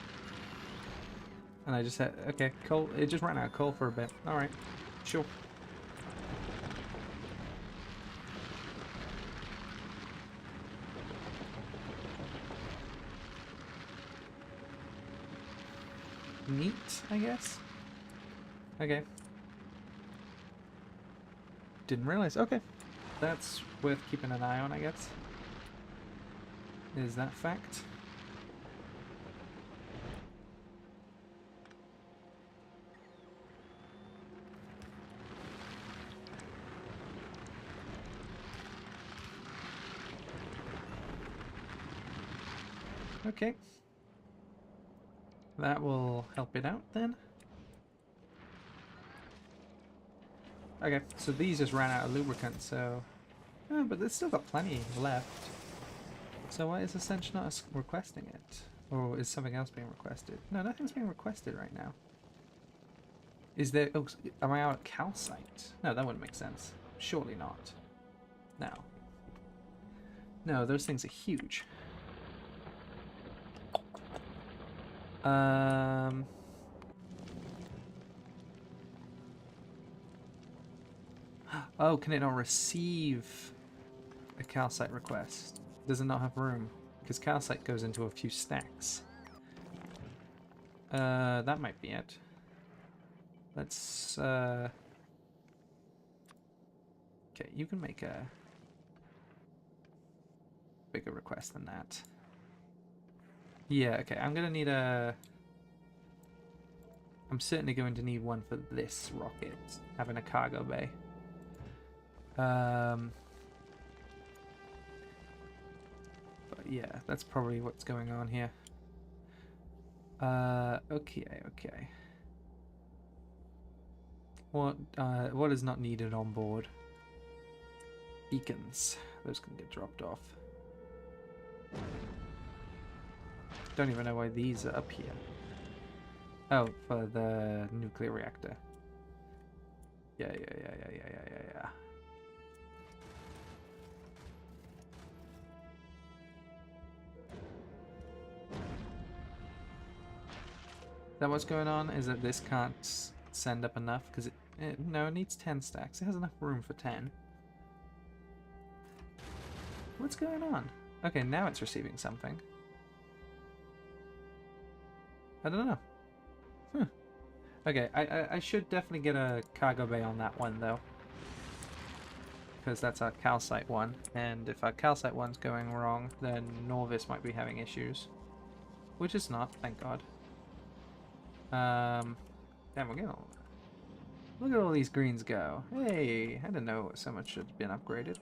And I just said, okay, coal. It just ran out of coal for a bit. All right, sure. Neat, I guess. Okay. Didn't realize. Okay. That's worth keeping an eye on, I guess. Is that fact? Okay. That will help it out then. Okay, so these just ran out of lubricant, so... Oh, but there's still got plenty left. So why is Ascension not requesting it? Or is something else being requested? No, nothing's being requested right now. Is there... Oh, am I out of calcite? No, that wouldn't make sense. Surely not. No. No, those things are huge. Oh, can it not receive a calcite request? Does it not have room? Because calcite goes into a few stacks. That might be it. Let's, Okay, you can make a bigger request than that. Yeah, okay, I'm gonna need a... I'm certainly going to need one for this rocket, having a cargo bay. But yeah, that's probably what's going on here. Okay. What is not needed on board? Beacons. Those can get dropped off. Don't even know why these are up here. Oh, for the nuclear reactor. Yeah. Is that what's going on? Is that this can't send up enough? Because no, it needs 10 stacks. It has enough room for 10. What's going on? Okay, now it's receiving something. I don't know. Okay, I should definitely get a cargo bay on that one, though. Because that's our calcite one. And if our calcite one's going wrong, then Norvis might be having issues. Which it's not, thank God. Damn, we're getting all... Look at all these greens go. Hey, I didn't know so much had been upgraded.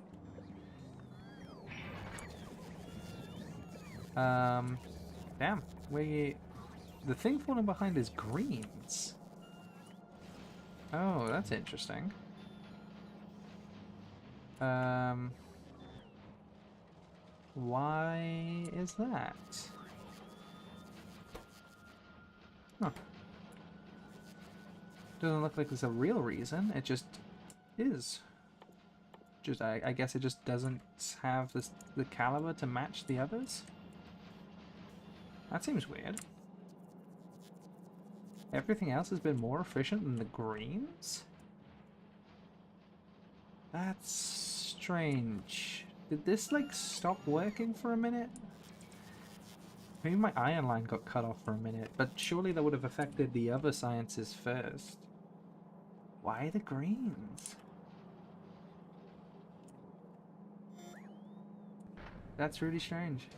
Damn, the thing falling behind is greens. Oh, that's interesting. Why is that? Huh. Doesn't look like there's a real reason, it just is. Just, I guess it just doesn't have the caliber to match the others? That seems weird. Everything else has been more efficient than the greens? That's strange. Did this, like, stop working for a minute? Maybe my iron line got cut off for a minute, but surely that would have affected the other sciences first. Why the greens? That's really strange.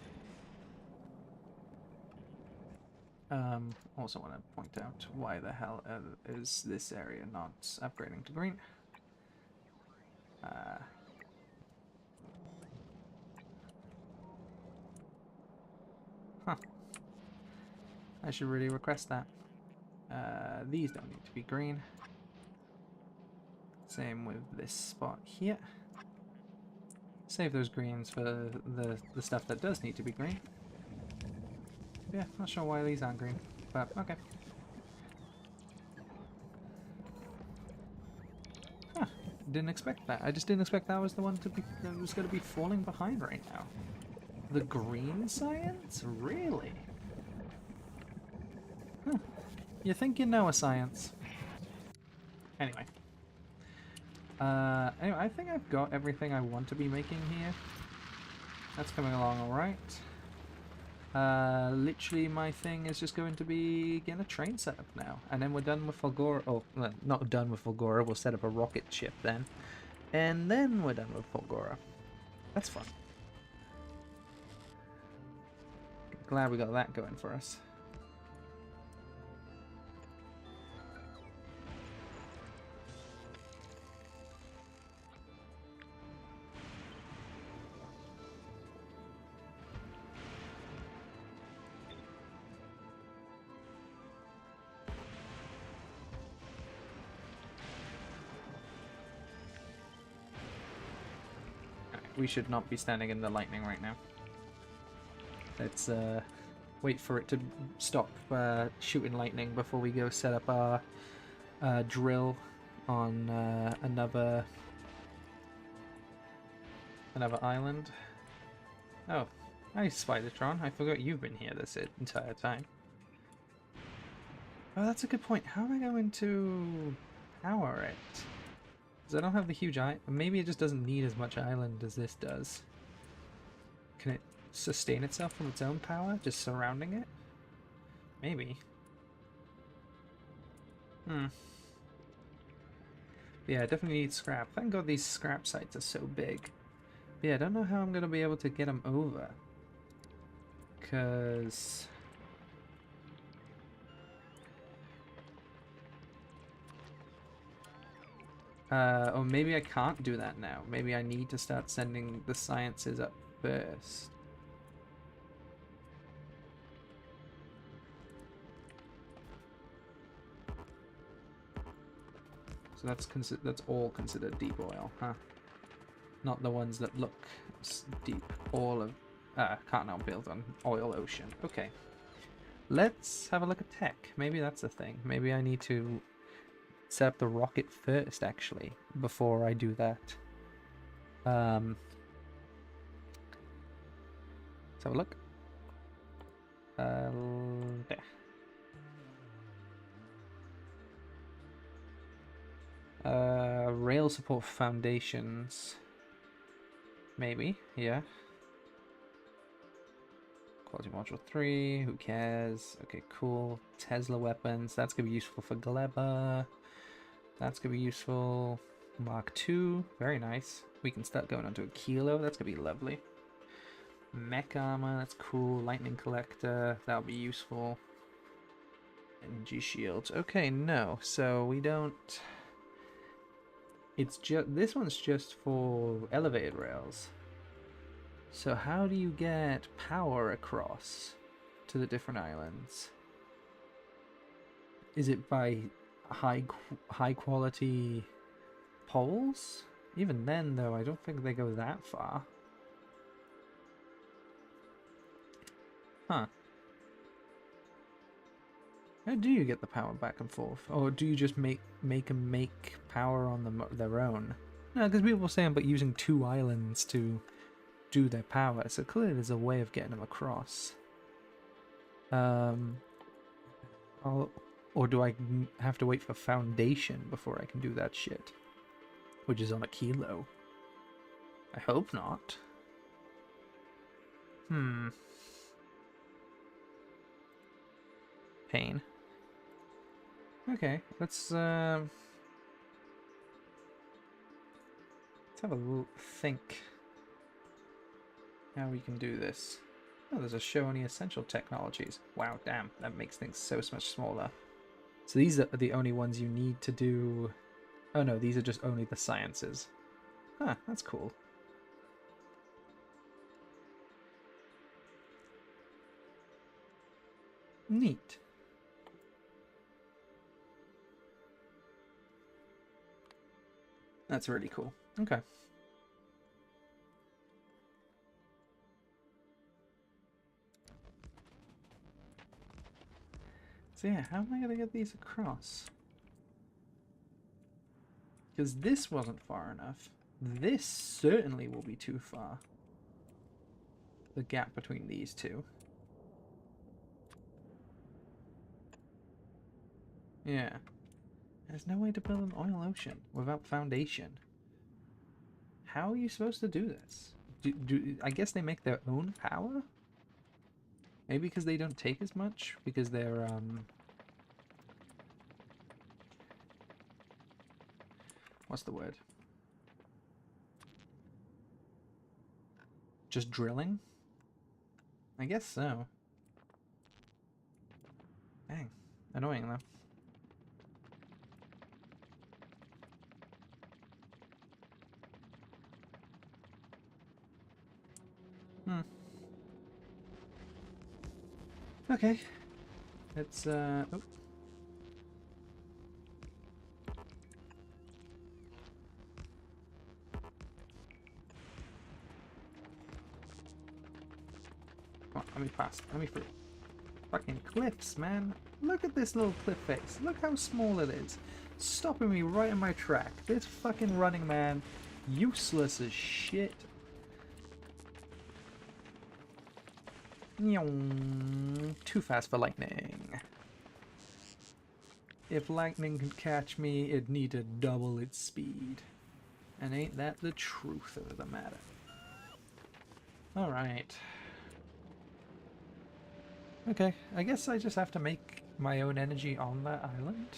Also want to point out why the hell is this area not upgrading to green? Huh. I should really request that. These don't need to be green. Same with this spot here. Save those greens for the stuff that does need to be green. Yeah, not sure why these aren't green, but okay. Huh, didn't expect that. I just didn't expect that was the one that was going to be falling behind right now. The green science? Really? Huh. You think you know a science. Anyway. Anyway, I think I've got everything I want to be making here. That's coming along alright. Literally my thing is just going to be getting a train set up now. And then we're done with Fulgora. Oh, not done with Fulgora. We'll set up a rocket ship then. And then we're done with Fulgora. That's fun. Glad we got that going for us. We should not be standing in the lightning right now. Let's wait for it to stop shooting lightning before we go set up our drill on another island. Oh, hi Spidertron. I forgot you've been here this entire time. Oh, that's a good point. How am I going to power it? Because I don't have the huge island. Maybe it just doesn't need as much island as this does. Can it sustain itself from its own power, just surrounding it? Maybe. Yeah, I definitely need scrap. Thank God these scrap sites are so big. But yeah, I don't know how I'm going to be able to get them over. Because... or maybe I can't do that now. Maybe I need to start sending the sciences up first. So that's all considered deep oil, huh? Not the ones that look deep. All of can't now build on oil ocean. Okay. Let's have a look at tech. Maybe that's the thing. Maybe I need to set up the rocket first, actually, before I do that. Let's have a look. There. Rail support foundations. Maybe, yeah. Quality module 3, who cares? Okay, cool. Tesla weapons, that's gonna be useful for Gleba. That's gonna be useful. Mark II, very nice. We can start going onto a kilo, that's gonna be lovely. Mech armor, that's cool. Lightning collector, that'll be useful. Energy shields. Okay, no, so we don't... It's just... This one's just for elevated rails. So how do you get power across to the different islands? Is it by high quality poles? Even then, though, I don't think they go that far. Huh. How do you get the power back and forth? Or do you just make them make power on their own? No, because people were saying about using 2 islands to do their power, so clearly there's a way of getting them across. Or do I have to wait for foundation before I can do that shit? Which is on a kilo. I hope not. Pain. Okay, let's have a think how we can do this. Oh, there's a show on the essential technologies. Wow, damn, that makes things so much smaller. So these are the only ones you need to do... Oh no, these are just only the sciences. Huh, that's cool. Neat. That's really cool. Okay. So yeah, how am I going to get these across? Because this wasn't far enough. This certainly will be too far. The gap between these two. Yeah. There's no way to build an oil ocean without foundation. How are you supposed to do this? I guess they make their own power? Maybe because they don't take as much? Because they're, what's the word? Just drilling? I guess so. Dang. Annoying, though. Hmm. Okay. Let's, oh. Come on, let me pass. Let me through. Fucking cliffs, man. Look at this little cliff face. Look how small it is. Stopping me right in my track. This fucking running man. Useless as shit. Too fast for lightning. If lightning could catch me, it'd need to double its speed. And ain't that the truth of the matter? Alright. Okay, I guess I just have to make my own energy on that island.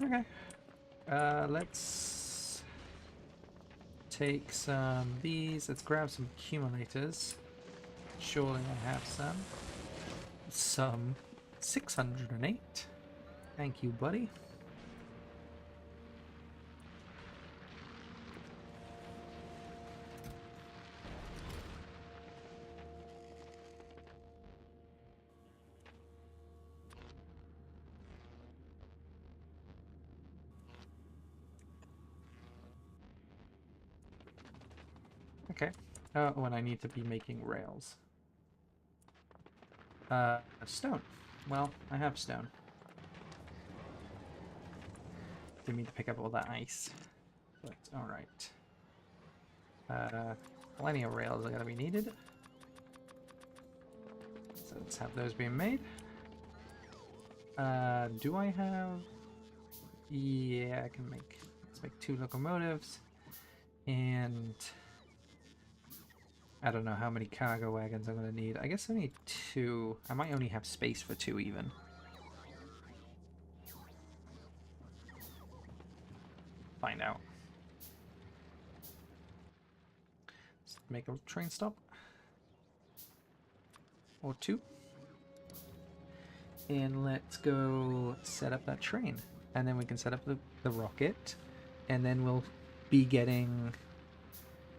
Okay. Let's take some of these. Let's grab some accumulators. Surely I have some. Some 608. Thank you, buddy. Okay. Oh, and I need to be making rails. Stone. Well, I have stone. Didn't mean to pick up all that ice. But, alright. Plenty of rails are gonna be needed. So let's have those being made. Do I have... Yeah, I can make... Let's make 2 locomotives. And... I don't know how many cargo wagons I'm gonna need. I guess I need 2. I might only have space for 2 even. Find out. Let's make a train stop. Or 2. And let's go set up that train. And then we can set up the rocket. And then we'll be getting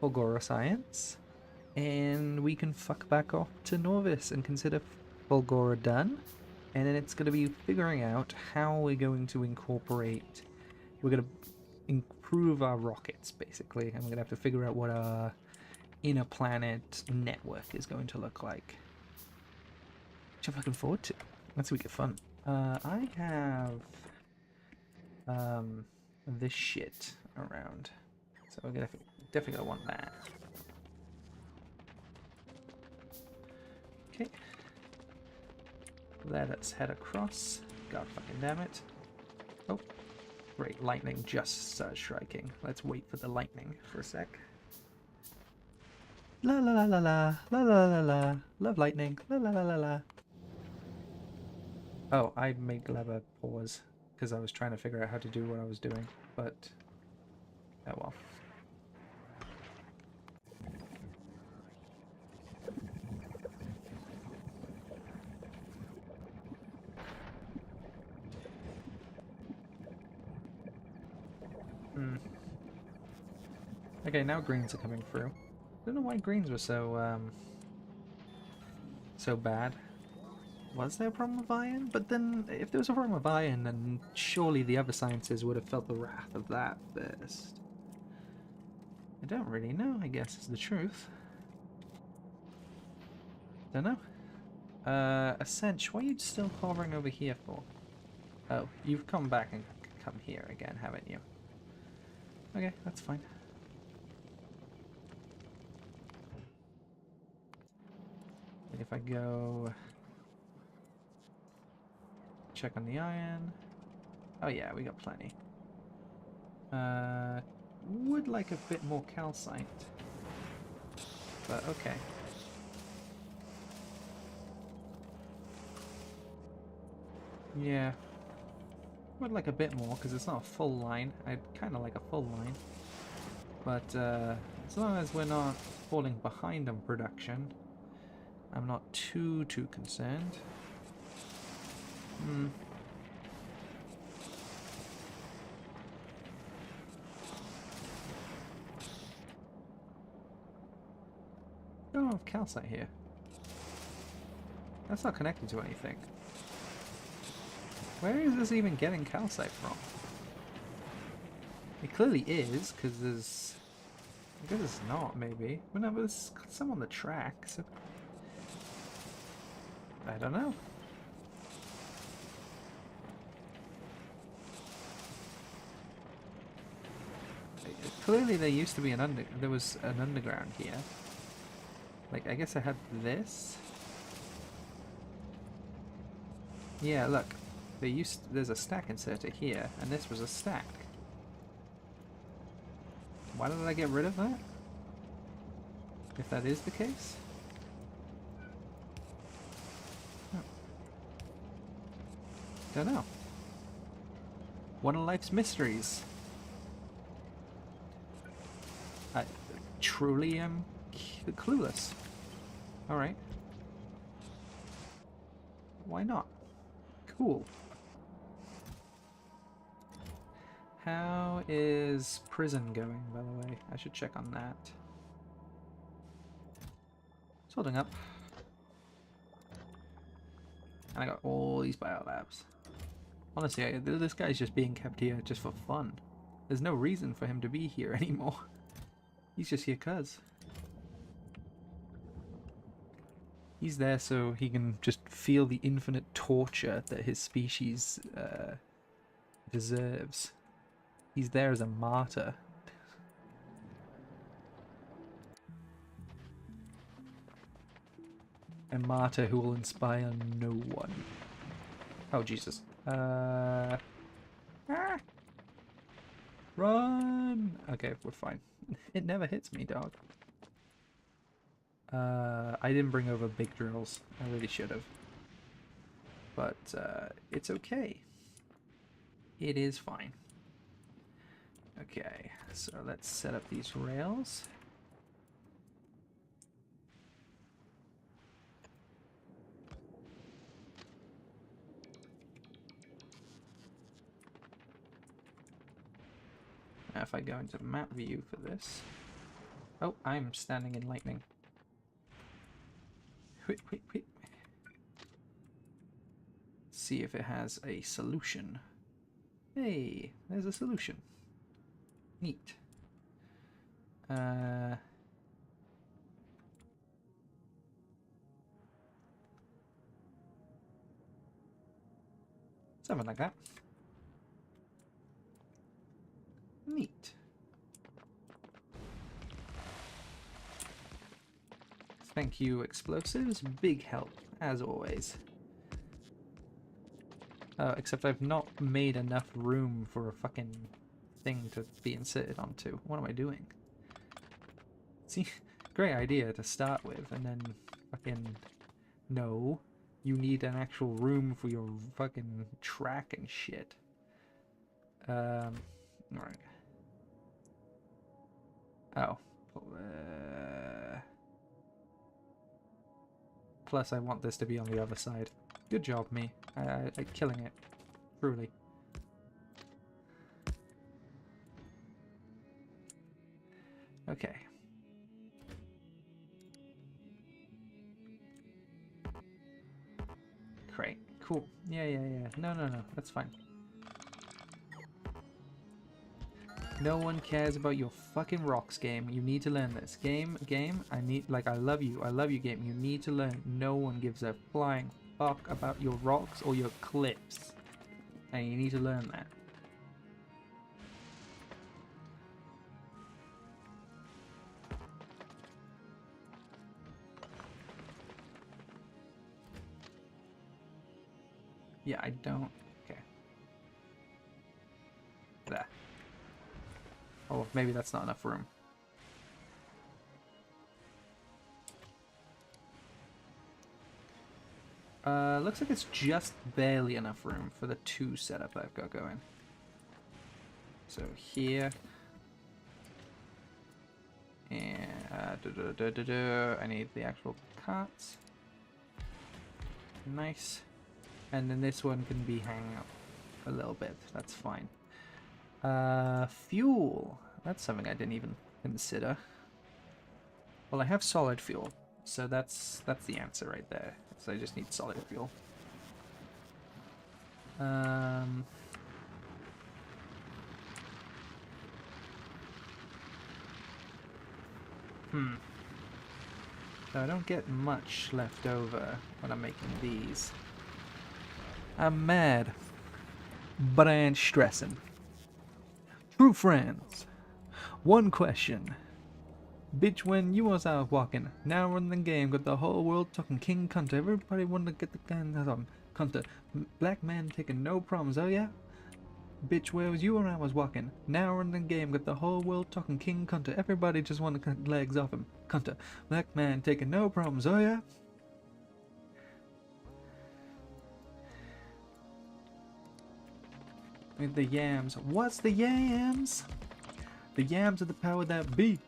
Fulgora science. And we can fuck back off to Norvis and consider Fulgora done. And then it's going to be figuring out how we're going to incorporate... We're going to improve our rockets, basically. And we're going to have to figure out what our inner planet network is going to look like. Which I'm looking forward to. That's wicked fun. I have this shit around. So we're gonna definitely gonna want that. Okay. Let us head across. God fucking damn it. Oh, great. Lightning just started striking. Let's wait for the lightning for a sec. La la la la la. La la la la. Love lightning. La la la la la. Oh, I made Gleba pause because I was trying to figure out how to do what I was doing, but oh well. Okay, now greens are coming through. I don't know why greens were so so bad. Was there a problem with iron? But then, if there was a problem with iron, then surely the other sciences would have felt the wrath of that first. I don't really know, I guess is the truth. Don't know. Ascench, what are you still hovering over here for? Oh, you've come back and come here again, haven't you? Okay, that's fine. And if I go... check on the iron. Oh yeah, we got plenty. Would like a bit more calcite. But okay. Yeah. Would like a bit more, because it's not a full line. I'd kind of like a full line. But as long as we're not falling behind on production, I'm not too concerned. Don't have calcite here. That's not connected to anything. Where is this even getting calcite from? It clearly is, because there's... I guess it's not, maybe. But no, there's some on the track, so... I don't know. Clearly there used to be there was an underground here. Like, I guess I had this. Yeah, look. There's a stack inserter here, and this was a stack. Why did I get rid of that? If that is the case? Oh. Don't know. One of life's mysteries. I truly am clueless. Alright. Why not? Cool. How is prison going, by the way? I should check on that. It's holding up. And I got all these biolabs. Honestly, this guy's just being kept here just for fun. There's no reason for him to be here anymore. He's just here 'cause. He's there so he can just feel the infinite torture that his species deserves. He's there as a martyr. A martyr who will inspire no one. Oh, Jesus. Ah! Run! Okay, we're fine. It never hits me, dog. I didn't bring over big drills. I really should have. But it's okay. It is fine. Okay, so let's set up these rails. Now if I go into map view for this... Oh, I'm standing in lightning. Wait. See if it has a solution. Hey, there's a solution. Neat. Something like that. Neat. Thank you, explosives. Big help, as always. Except I've not made enough room for a fucking thing to be inserted onto. What am I doing? See, great idea to start with, and then fucking... No, you need an actual room for your fucking track and shit. Alright. Oh. Plus I want this to be on the other side. Good job, me. Killing it. Truly. Okay. Great. Cool. Yeah. No. That's fine. No one cares about your fucking rocks, game. You need to learn this. Game, I love you. I love you, game. You need to learn. No one gives a flying fuck about your rocks or your cliffs. And you need to learn that. Yeah, I don't... Okay. There. Oh, maybe that's not enough room. Looks like it's just barely enough room for the 2 setup I've got going. So here... And I need the actual carts. Nice. And then this one can be hanging up a little bit. That's fine. Fuel. That's something I didn't even consider. Well, I have solid fuel, so that's the answer right there. So I just need solid fuel. So I don't get much left over when I'm making these. I'm mad, but I ain't stressing. True friends, one question. Bitch, when you was out walking, now running the game, got the whole world talking King Cunter. Everybody wanted to get the gun Cunter. Black man taking no problems, oh yeah? Bitch, where was you when I was walking? Now running the game, got the whole world talking King Cunter. Everybody just wanted to cut legs off him. Cunter. Black man taking no problems, oh yeah? The yams. What's the yams? The yams are the power that be.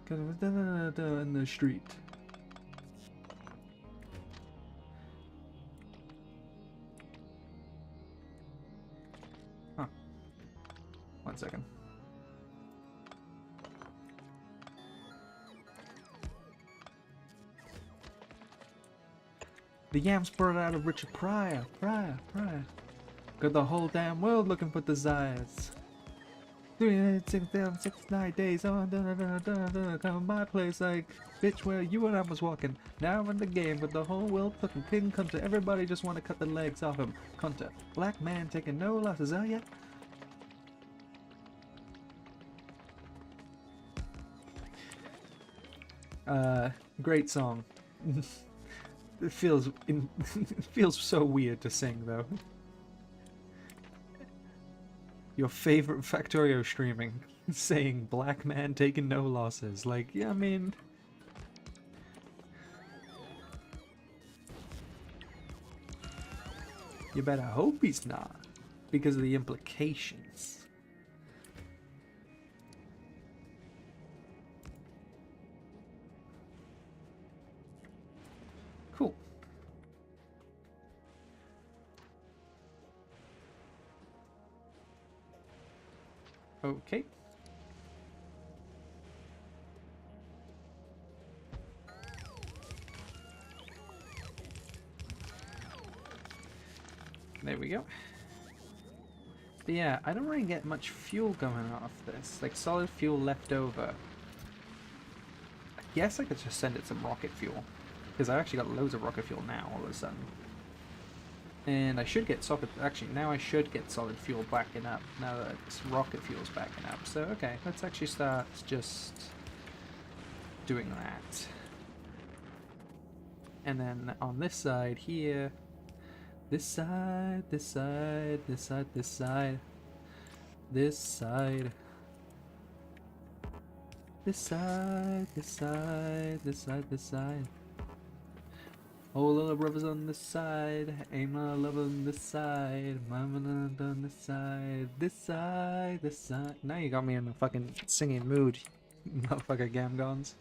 Cause it was in the street. Huh. 1 second. The yams brought out of Richard Pryor. Got the whole damn world looking for desires. 369 days on, come to my place like, bitch, where you and I was walking. Now I'm in the game with the whole world looking King Cunter. Everybody just want to cut the legs off him. Cunter. Black man taking no losses, oh yeah? Great song. It feels it feels so weird to sing though. Your favorite Factorio streaming saying black man taking no losses. Like, yeah, I mean, you better hope he's not because of the implications. Cool. Okay. There we go. But yeah, I don't really get much fuel going off this. Like, solid fuel left over. I guess I could just send it some rocket fuel. Because I actually got loads of rocket fuel now, all of a sudden. And I should get actually, now I should get solid fuel backing up, now that rocket fuel's backing up. So, okay, let's actually start just doing that. And then on this side here, this side, this side, this side, this side, this side, this side, this side, this side, this side. Oh, little brothers on this side, ain't my love on this side, mama on this side, this side, this side. Now you got me in a fucking singing mood, motherfucker Gamgons.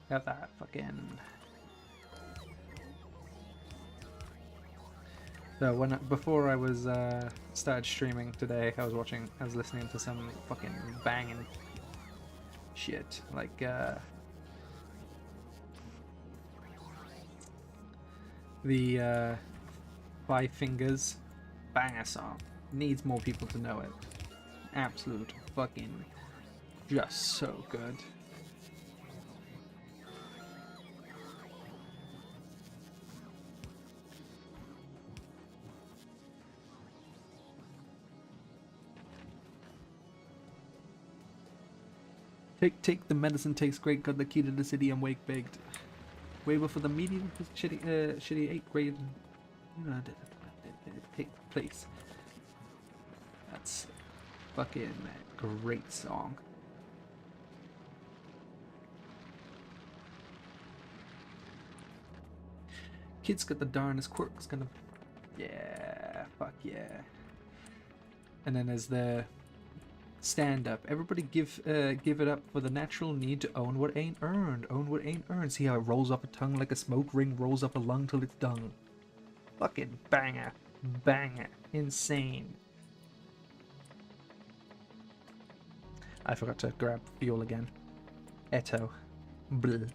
Got that fucking. So before I was started streaming today, I was listening to some fucking banging shit, like the Five Fingers banger song. Needs more people to know it. Absolute fucking just so good. Take the medicine tastes great. Got the key to the city and wake baked. Waiver for the medium shitty 8 grade. Take place. That's fucking great song. Kid's got the darnest quirks, gonna. Yeah, fuck yeah. And then there's the stand up. Everybody give it up for the natural need to own what ain't earned. Own what ain't earned. See how it rolls off a tongue like a smoke ring rolls up a lung till it's dung. Fucking banger. Banger. Insane. I forgot to grab fuel again. Eto. Bleh.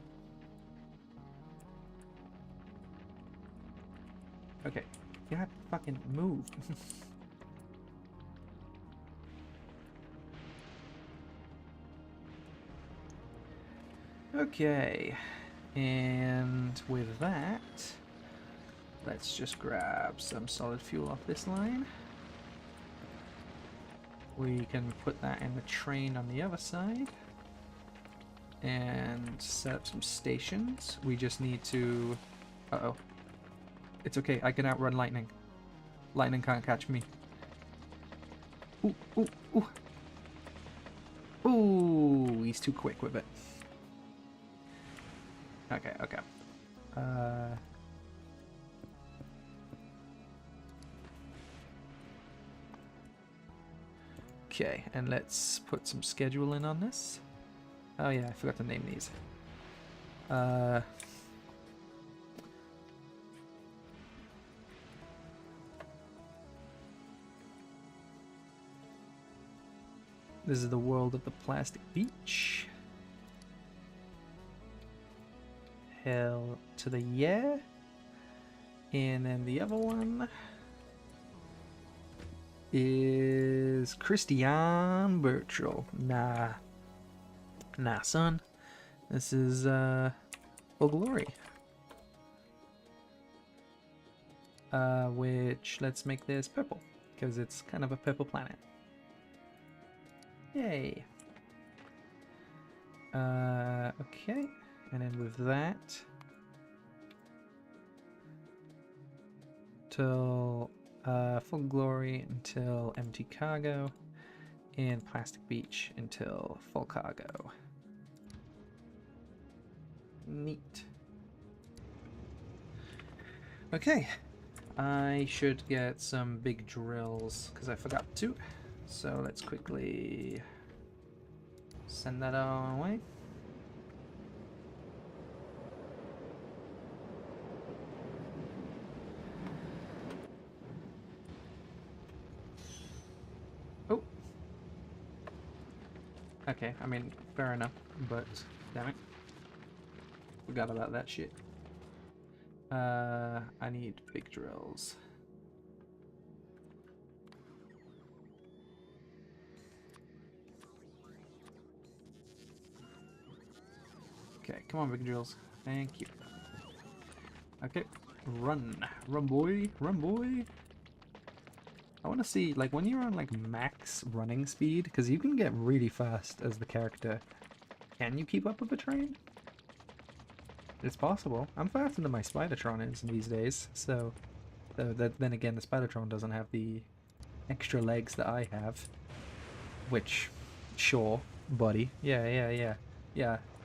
Okay. You have to fucking move. Okay. And with that, let's just grab some solid fuel off this line. We can put that in the train on the other side. And set up some stations. We just need to... Uh-oh. It's okay, I can outrun lightning. Lightning can't catch me. Ooh, ooh, ooh. Ooh, he's too quick with it. Okay, okay. Okay, and let's put some schedule in on this. Oh yeah, I forgot to name these. This is the world of the plastic beach. Hell to the yeah. And then the other one is Christian Birchall. Nah. Nah, son. This is, Fulgora. Which, let's make this purple. Because it's kind of a purple planet. Yay. Okay. And then with that, till full glory until empty cargo, and plastic beach until full cargo. Neat. Okay, I should get some big drills because I forgot to. So let's quickly send that on away. Oh. Okay, I mean, fair enough, but damn it. Forgot about that shit. I need big drills. Okay, come on, big drills. Thank you. Okay, run. Run, boy. Run, boy. I want to see, like, when you're on, like, max running speed, because you can get really fast as the character. Can you keep up with the train? It's possible. I'm faster than my Spidertron is these days, so... then again, the Spidertron doesn't have the extra legs that I have. Which, sure, buddy. Yeah.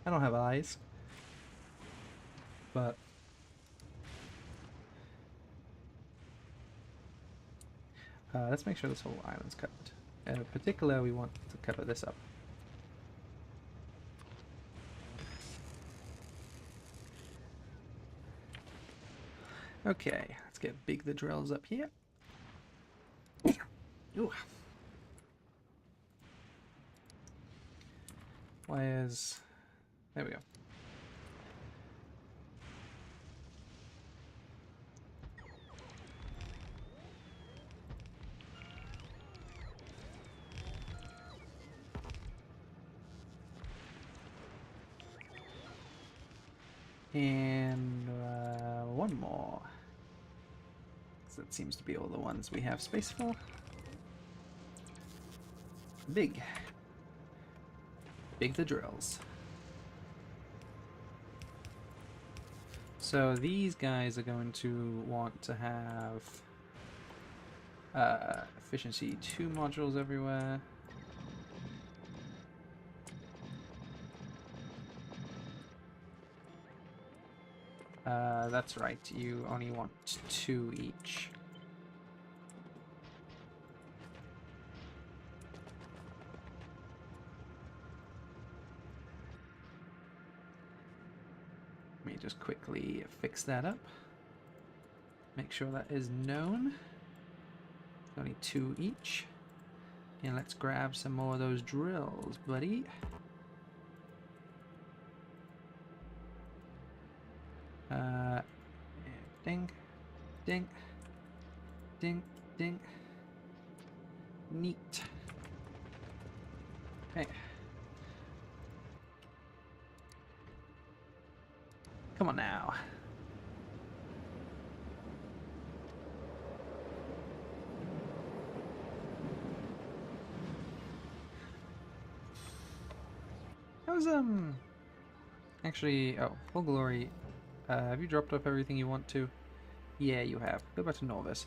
I don't have eyes. But... let's make sure this whole island's covered. In particular, we want to cover this up. Okay, let's get big the drills up here. Ooh. Where's... There we go. And one more. So that seems to be all the ones we have space for. Big. Big the drills. So these guys are going to want to have efficiency 2 modules everywhere. That's right, you only want 2 each. Let me just quickly fix that up. Make sure that is known. Only 2 each. And let's grab some more of those drills, buddy. Ding, ding, ding, ding. Neat. Hey. Come on now. How's actually, oh, Fulgora, have you dropped off everything you want to? Yeah, you have. Go back to Norvis.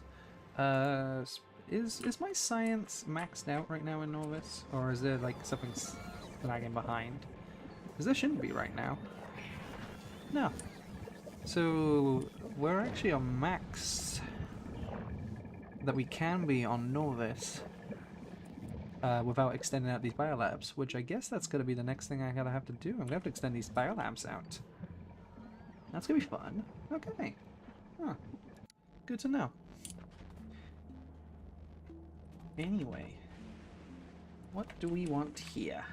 Is my science maxed out right now in Norvis? Or is there like something lagging behind? Because there shouldn't be right now. No. So we're actually on max that we can be on Norvis without extending out these biolabs, which I guess that's going to be the next thing I gotta have to do. I'm going to have to extend these biolabs out. That's going to be fun. Okay. Huh. Good to know. Anyway, what do we want here?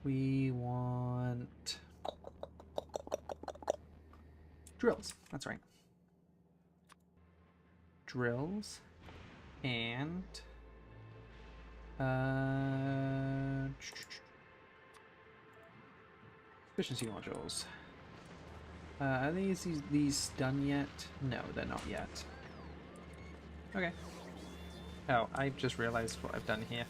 We want drills. That's right. Drills and efficiency modules. Are these done yet? No, they're not yet. Okay. Oh, I just realized what I've done here.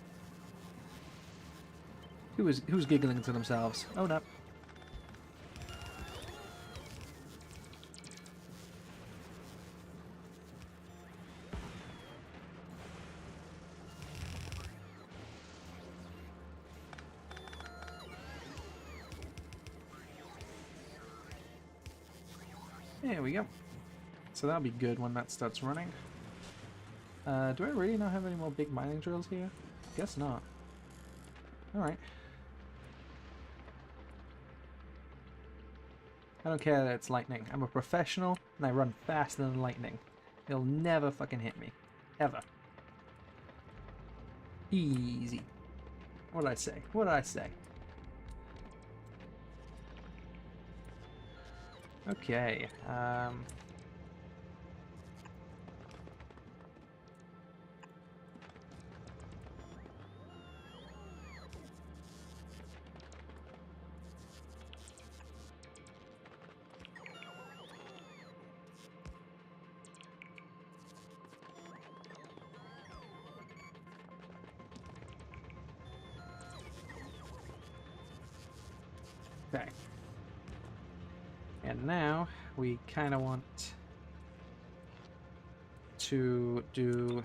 Who's giggling to themselves? Oh no. There we go. So that'll be good when that starts running. Do I really not have any more big mining drills here? Guess not. Alright. I don't care that it's lightning. I'm a professional and I run faster than lightning. It'll never fucking hit me. Ever. Easy. What did I say? What did I say? Okay, okay. And now we kind of want to do,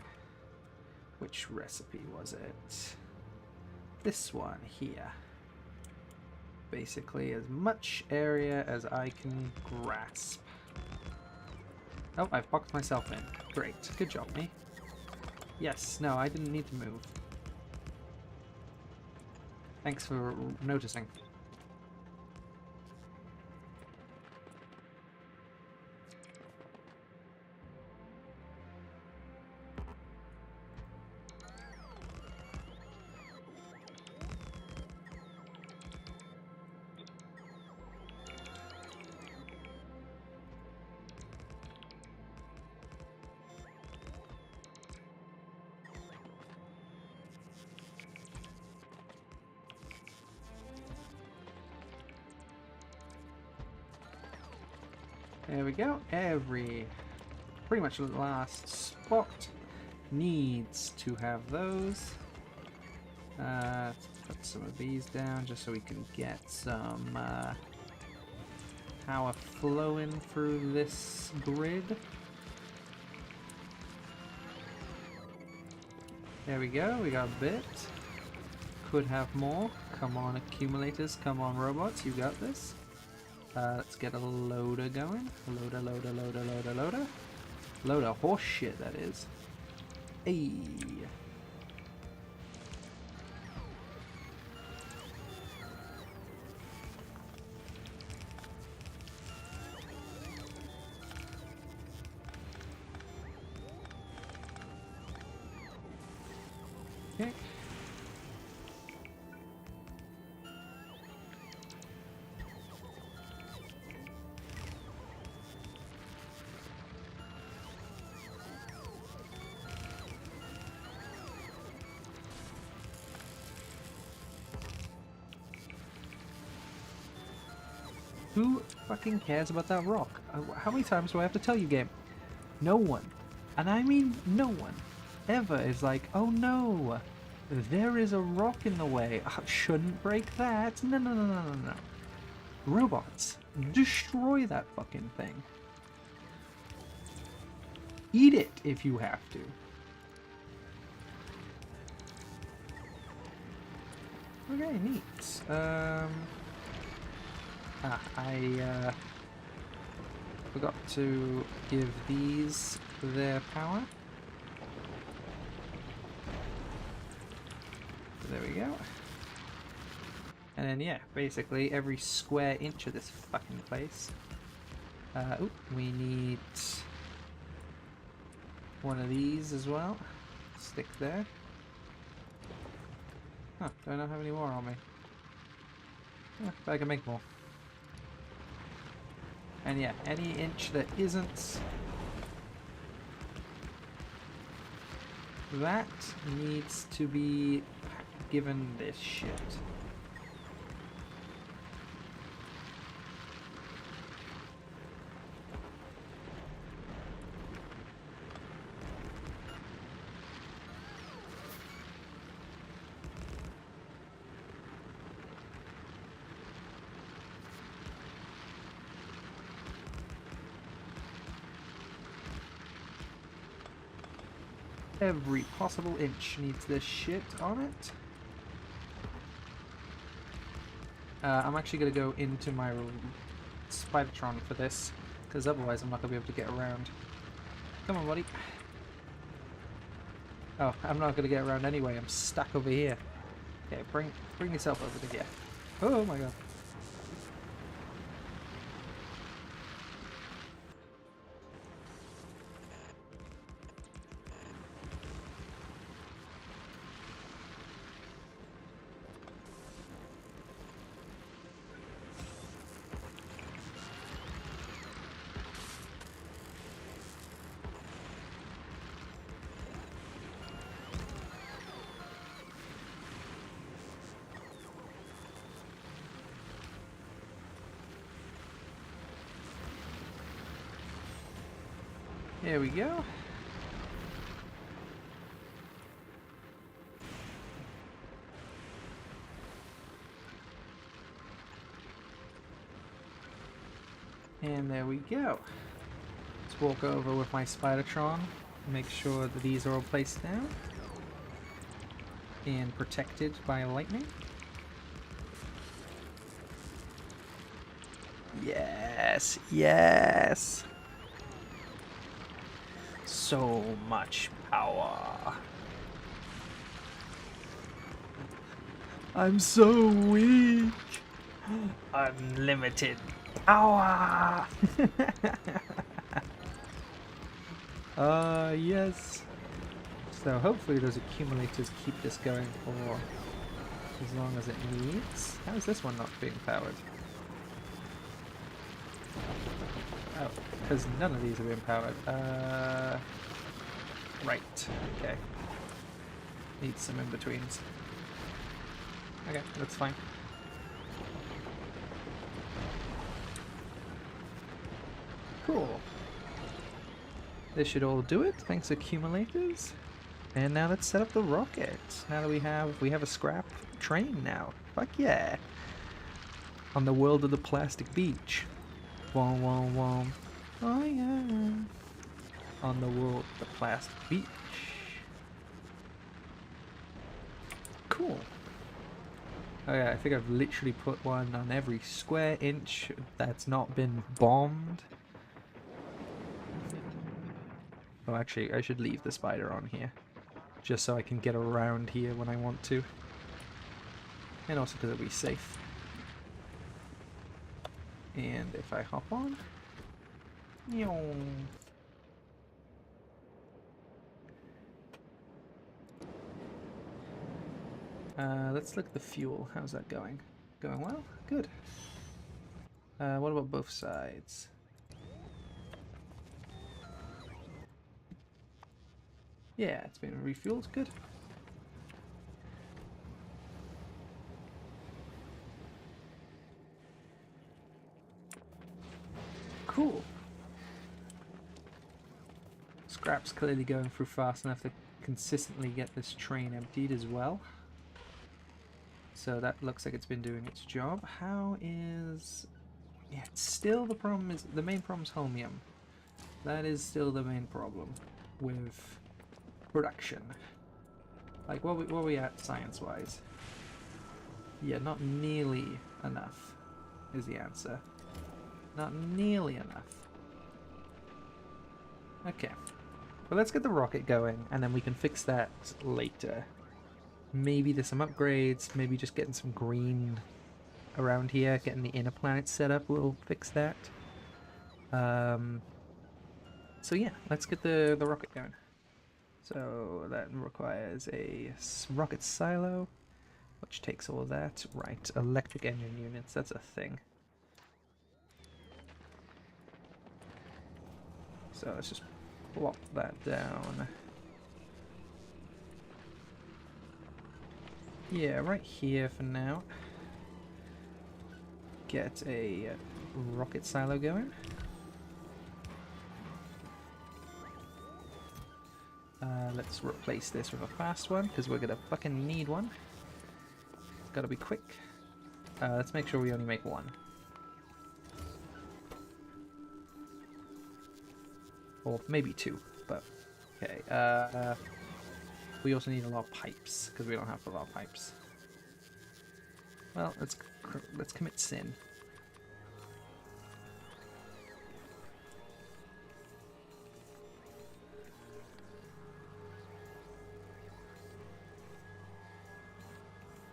which recipe was it? This one here. Basically as much area as I can grasp. Oh, I've boxed myself in. Great. Good job, me. Yes, no, I didn't need to move. Thanks for noticing. There we go. Pretty much the last spot needs to have those. Let's put some of these down just so we can get some power flowing through this grid. There we go, we got a bit. Could have more. Come on, accumulators, come on, robots, you got this. Let's get a loader going. Loader, loader, loader, loader, loader. Loader horse shit, that is. Hey. Okay. Who fucking cares about that rock? How many times do I have to tell you, game? No one, and I mean no one, ever is like, oh no, there is a rock in the way. Shouldn't break that. No, no, no, no, no, no. Robots, destroy that fucking thing. Eat it if you have to. Okay, neat. I forgot to give these their power. There we go. And then yeah, basically every square inch of this fucking place. Ooh, we need one of these as well. Stick there. Huh, do I not have any more on me? But I can make more. And yeah, any inch that isn't that needs to be given this shit. Every possible inch needs this shit on it. I'm actually going to go into my Spidertron for this, because otherwise I'm not going to be able to get around. Come on, buddy. Oh, I'm not going to get around anyway. I'm stuck over here. Okay, bring yourself over to here. Oh my god. There we go. And there we go. Let's walk over with my Spidertron, make sure that these are all placed down and protected by lightning. Yes, yes. So much power. I'm so weak. Unlimited power. Yes. So hopefully those accumulators keep this going for as long as it needs. How is this one not being powered? Oh, because none of these are being powered. Right. Okay. Need some in-betweens. Okay, that's fine. Cool. This should all do it. Thanks, accumulators. And now let's set up the rocket. Now that we have a scrap train now. Fuck yeah. On the world of the plastic beach. Wom wom wom. Oh yeah. On the world of the plastic beach. Cool. Oh yeah, I think I've literally put one on every square inch that's not been bombed. Oh, actually, I should leave the spider on here. Just so I can get around here when I want to. And also because it'll be safe. And if I hop on... let's look at the fuel. How's that going? Going well? Good. What about both sides? Yeah, it's been refueled. Good. Cool. Scrap's clearly going through fast enough to consistently get this train emptied as well. So that looks like it's been doing its job. How is... Yeah, still the problem is... The main problem is holmium. That is still the main problem with production. Like, what are we at science-wise? Yeah, not nearly enough is the answer. Not nearly enough. Okay. Well, let's get the rocket going, and then we can fix that later. Maybe there's some upgrades, maybe just getting some green around here, getting the inner planet set up will fix that. So yeah, let's get the rocket going. So that requires a rocket silo, which takes all of that. Right, electric engine units, that's a thing. So let's just plop that down. Yeah, right here for now. Get a rocket silo going. Let's replace this with a fast one, because we're gonna fucking need one. It's gotta be quick. Let's make sure we only make one. Or maybe two, but okay. We also need a lot of pipes, because we don't have a lot of pipes. Well, let's commit sin.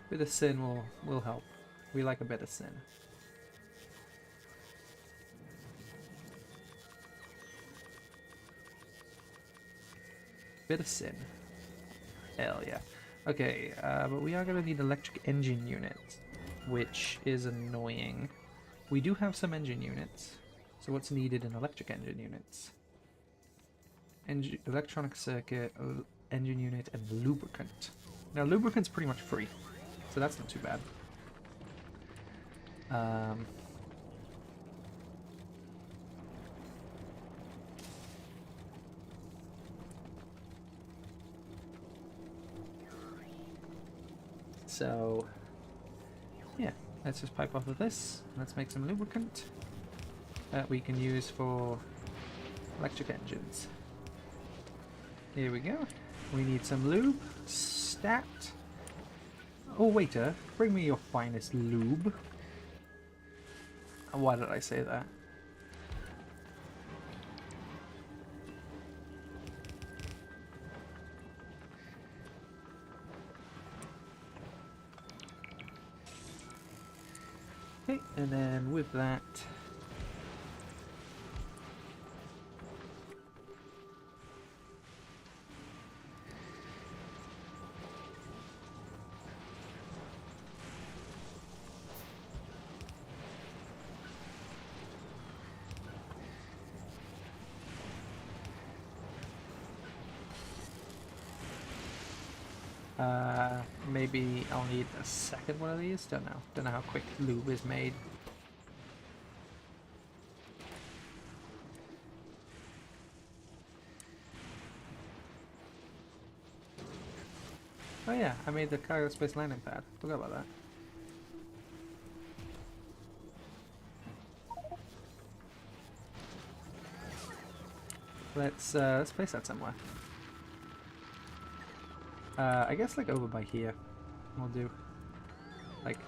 Bit of sin will help. We like a bit of sin. Bit of sin. Hell yeah. Okay, but we are going to need electric engine units, which is annoying. We do have some engine units, so what's needed in electric engine units? Electronic circuit, engine unit, and lubricant. Now, lubricant's pretty much free, so that's not too bad. So, yeah, let's just pipe off of this. Let's make some lubricant that we can use for electric engines. Here we go. We need some lube. Stat. Oh, waiter, bring me your finest lube. Why did I say that? Okay, and then with that, maybe I'll need a second one of these. Don't know. Don't know how quick lube is made. Oh yeah, I made the cargo space landing pad. Forgot about that. Let's place that somewhere. I guess like over by here will do. Like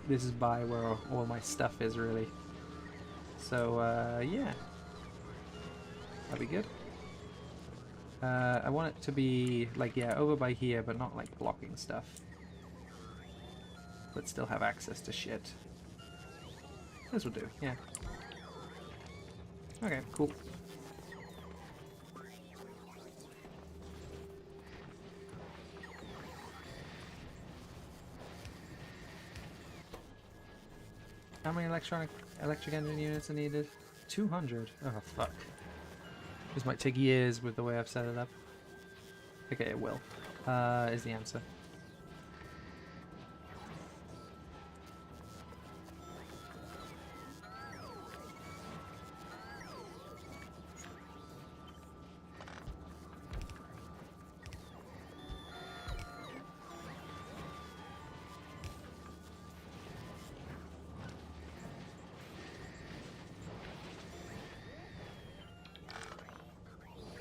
this is by where all my stuff is really. So yeah, that'd be good. I want it to be like, yeah, over by here, but not like blocking stuff. But still have access to shit. This will do, yeah. Okay, cool. How many electric engine units are needed? 200. Oh fuck. This might take years with the way I've set it up. Okay, it will. Is the answer.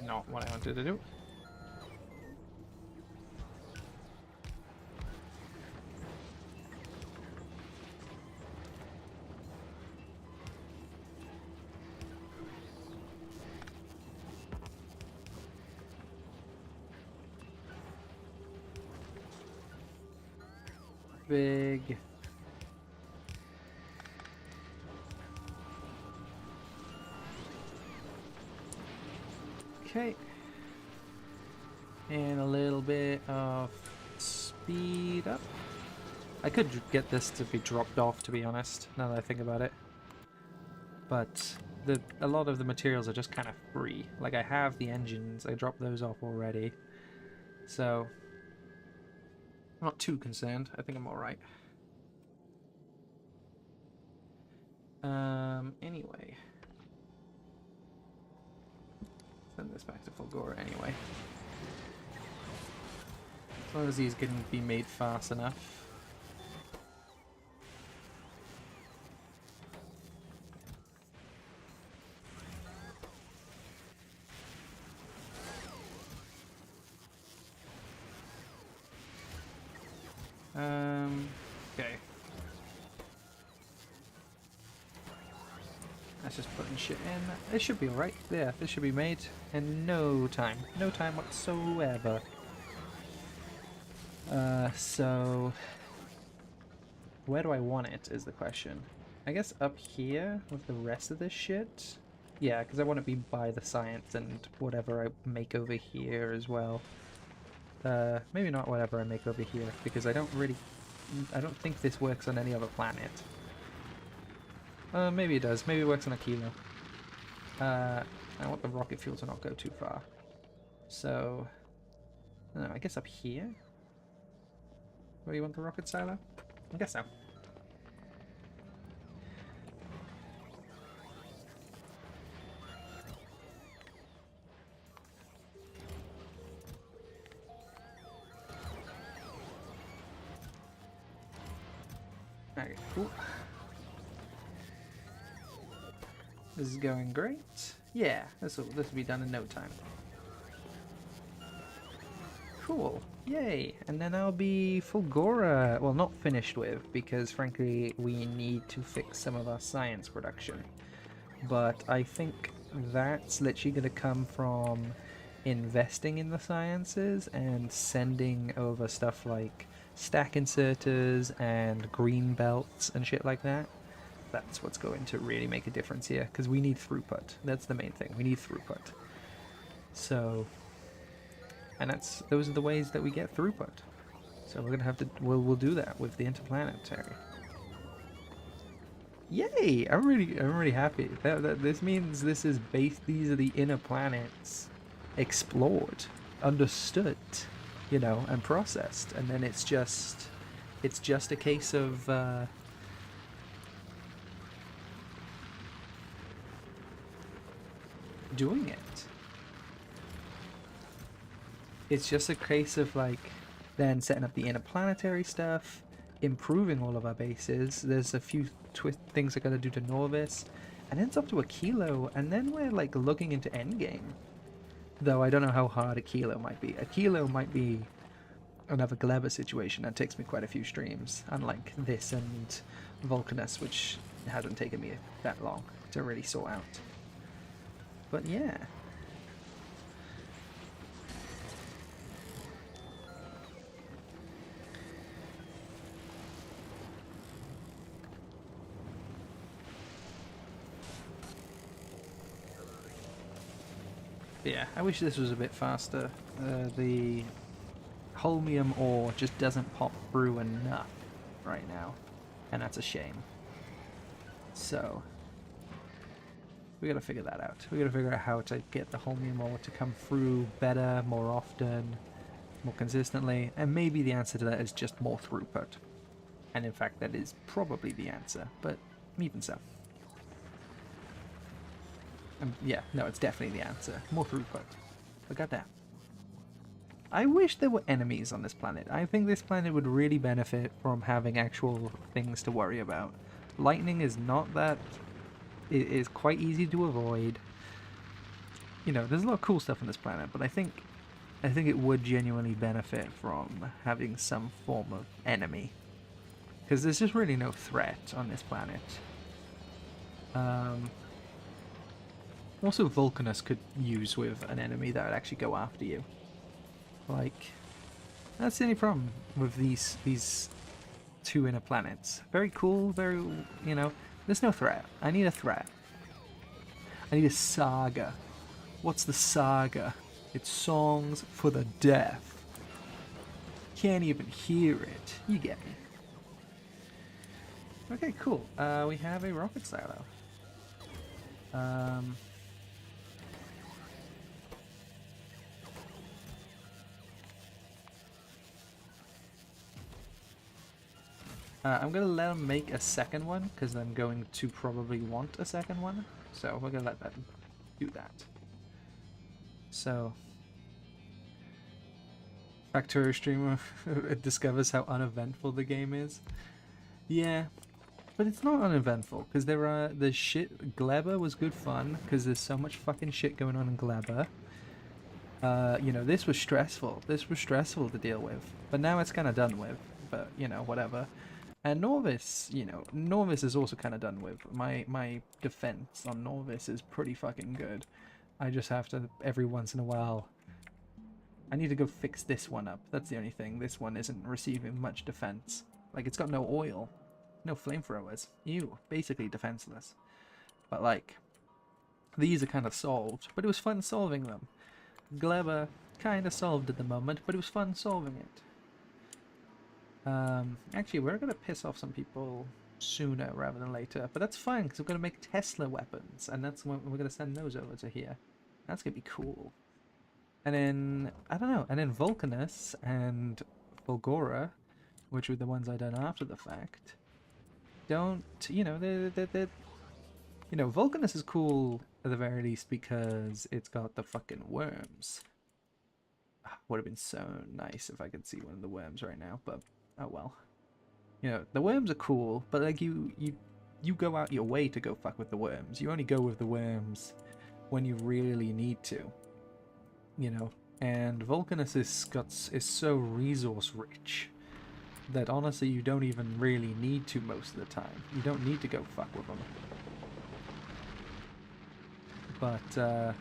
Not what I wanted to do. Big. Okay. And a little bit of speed up. I could get this to be dropped off, to be honest, now that I think about it. But a lot of the materials are just kind of free. Like I have the engines, I dropped those off already. So I'm not too concerned. I think I'm alright. Anyway. Send this back to Fulgora anyway. As long as these can be made fast enough. Okay. That's just putting shit in. This should be alright. Yeah, this should be made in no time. No time whatsoever. So... where do I want it is the question. I guess up here with the rest of this shit? Yeah, because I want to be by the science and whatever I make over here as well. Maybe not whatever I make over here, because I don't think this works on any other planet. Maybe it does. Maybe it works on a kilo. I want the rocket fuel to not go too far. So, I don't know, I guess up here? Where do you want the rocket silo? I guess so. Okay, cool. This is going great. Yeah, this will be done in no time. Cool. Yay! And then I'll be Fulgora. Well, not finished with, because frankly we need to fix some of our science production. But I think that's literally going to come from investing in the sciences and sending over stuff like stack inserters and green belts and shit like that. That's what's going to really make a difference here, because we need throughput. That's the main thing. We need throughput. So, and those are the ways that we get throughput. So we're gonna have to we'll do that with the interplanetary. Yay! I'm really happy. This means this is these are the inner planets explored, understood, you know, and processed, and then it's just a case of doing it. It's just a case of like Then setting up the interplanetary stuff, improving all of our bases. There's a few things I gotta do to Norvis, and then it's up to a kilo, and then we're like looking into endgame. Though I don't know how hard a kilo might be. A kilo might be another Gleba situation that takes me quite a few streams, unlike this and Vulcanus, which hasn't taken me that long to really sort out. But yeah. Yeah, I wish this was a bit faster. The holmium ore just doesn't pop through enough right now, and that's a shame. So we gotta figure that out. We gotta figure out how to get the holmium ore to come through better, more often, more consistently, and maybe the answer to that is just more throughput. And in fact, that is probably the answer, but even so. Yeah, no, it's definitely the answer. More throughput. But goddamn. I wish there were enemies on this planet. I think this planet would really benefit from having actual things to worry about. Lightning is not that... It is quite easy to avoid. You know, there's a lot of cool stuff on this planet, but I think it would genuinely benefit from having some form of enemy. Because there's just really no threat on this planet. Also, Vulcanus could use with an enemy that would actually go after you. Like, that's the only problem with these two inner planets. Very cool, very, you know, there's no threat. I need a threat. I need a saga. What's the saga? It's songs for the deaf. Can't even hear it. You get me. Okay, cool. We have a rocket silo. I'm going to let them make a second one, because I'm going to probably want a second one. So we're going to let them do that. So, Factorio streamer discovers how uneventful the game is. Yeah, but it's not uneventful, because there's shit. Gleba was good fun, because there's so much fucking shit going on in Gleba. You know, this was stressful. This was stressful to deal with. But now it's kind of done with. But, you know, whatever. And Norvis, you know, Norvis is also kind of done with. My defense on Norvis is pretty fucking good. I just have to, every once in a while, I need to go fix this one up. That's the only thing. This one isn't receiving much defense. Like, it's got no oil. No flamethrowers. Ew. Basically defenseless. But, like, these are kind of solved. But it was fun solving them. Gleba kind of solved at the moment, but it was fun solving it. Actually, we're going to piss off some people sooner rather than later, but that's fine because we're going to make Tesla weapons, and that's when we're going to send those over to here. That's going to be cool. And then, I don't know, and then Vulcanus and Fulgora, which were the ones I done after the fact, don't, you know, they're you know, Vulcanus is cool at the very least because it's got the fucking worms. Would have been so nice if I could see one of the worms right now, but oh well. You know, the worms are cool, but like you go out your way to go fuck with the worms. You only go with the worms when you really need to. You know, and Vulcanus is so resource rich that honestly you don't even really need to most of the time. You don't need to go fuck with them. But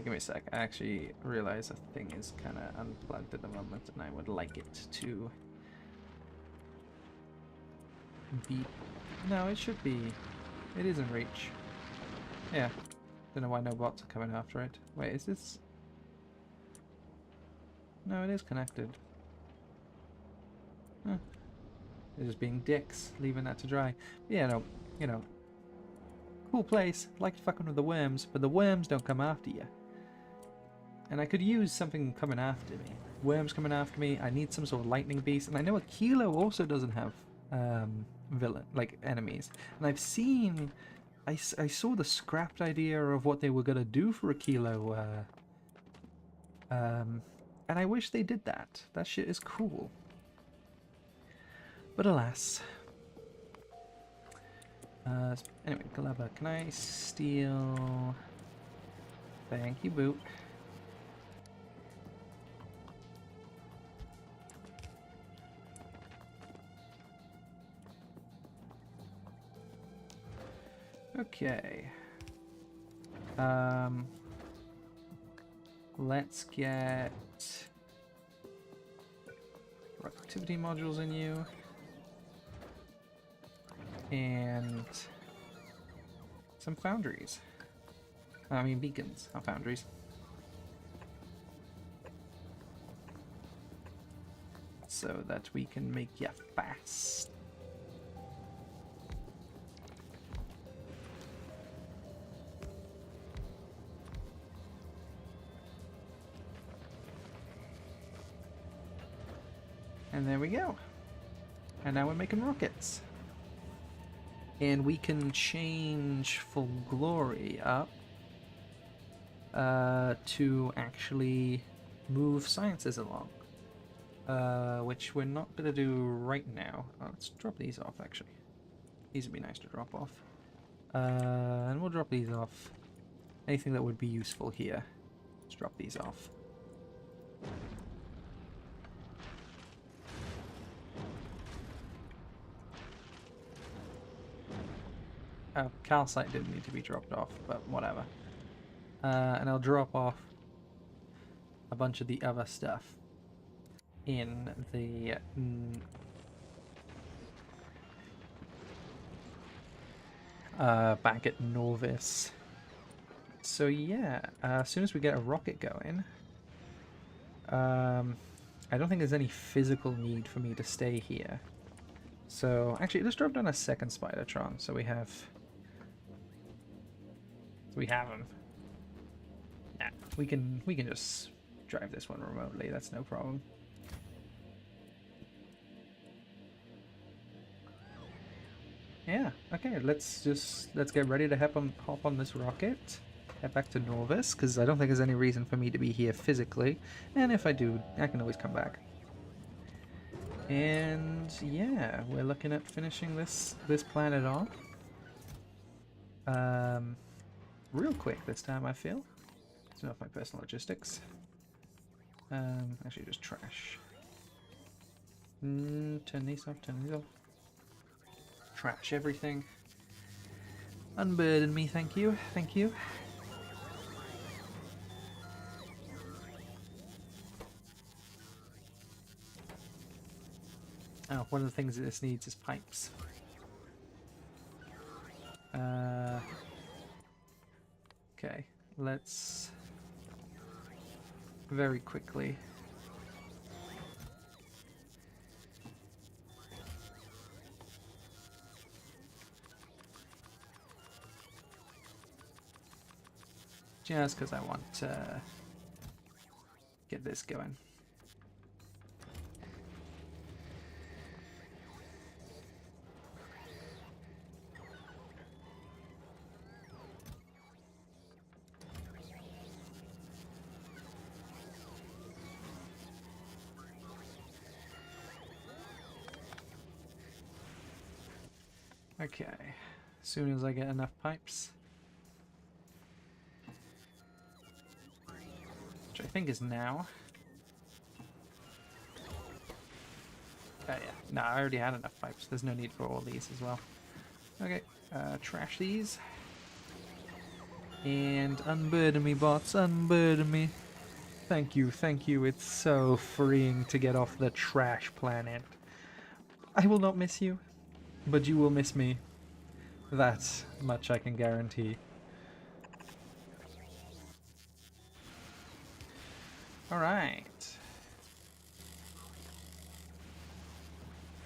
give me a sec. I actually realize the thing is kind of unplugged at the moment, and I would like it to be... No, it should be... It is in reach. Yeah. Don't know why no bots are coming after it. Wait, is this... No, it is connected. Huh. They're just being dicks, leaving that to dry. But yeah, no, you know... Cool place, like fucking with the worms, but the worms don't come after you. And I could use something coming after me. Worms coming after me, I need some sort of lightning beast, and I know a kilo also doesn't have like enemies. And I've seen, I saw the scrapped idea of what they were gonna do for a kilo, and I wish they did that. That shit is cool. But alas. Anyway, Galaba, can I steal... Thank you, Boot. Okay. Let's get productivity modules in you. And some foundries. I mean beacons, not foundries. So that we can make ya fast. And there we go. And now we're making rockets. And we can change Fulgora up to actually move sciences along. Which we're not going to do right now. Oh, let's drop these off, actually. These would be nice to drop off. And we'll drop these off. Anything that would be useful here. Let's drop these off. Calcite didn't need to be dropped off, but whatever. And I'll drop off a bunch of the other stuff in the back at Norvis. So yeah, as soon as we get a rocket going, I don't think there's any physical need for me to stay here. So actually, let's drop down a second Spidertron so we have them. Nah, we can just drive this one remotely. That's no problem. Yeah. Okay. Let's get ready to hop on this rocket. Head back to Norvis because I don't think there's any reason for me to be here physically. And if I do, I can always come back. And yeah, we're looking at finishing this planet off. Real quick this time, I feel. It's enough my personal logistics. Actually, just trash. Turn these off, turn these off. Trash everything. Unburden me, thank you, thank you. Oh, one of the things that this needs is pipes. Okay, let's very quickly just because I want to get this going. Okay, as soon as I get enough pipes, which I think is now. Oh yeah, no, I already had enough pipes. There's no need for all these as well. Okay, trash these. And unburden me, bots, unburden me. Thank you, thank you. It's so freeing to get off the trash planet. I will not miss you, but you will miss me. That much I can guarantee. Alright.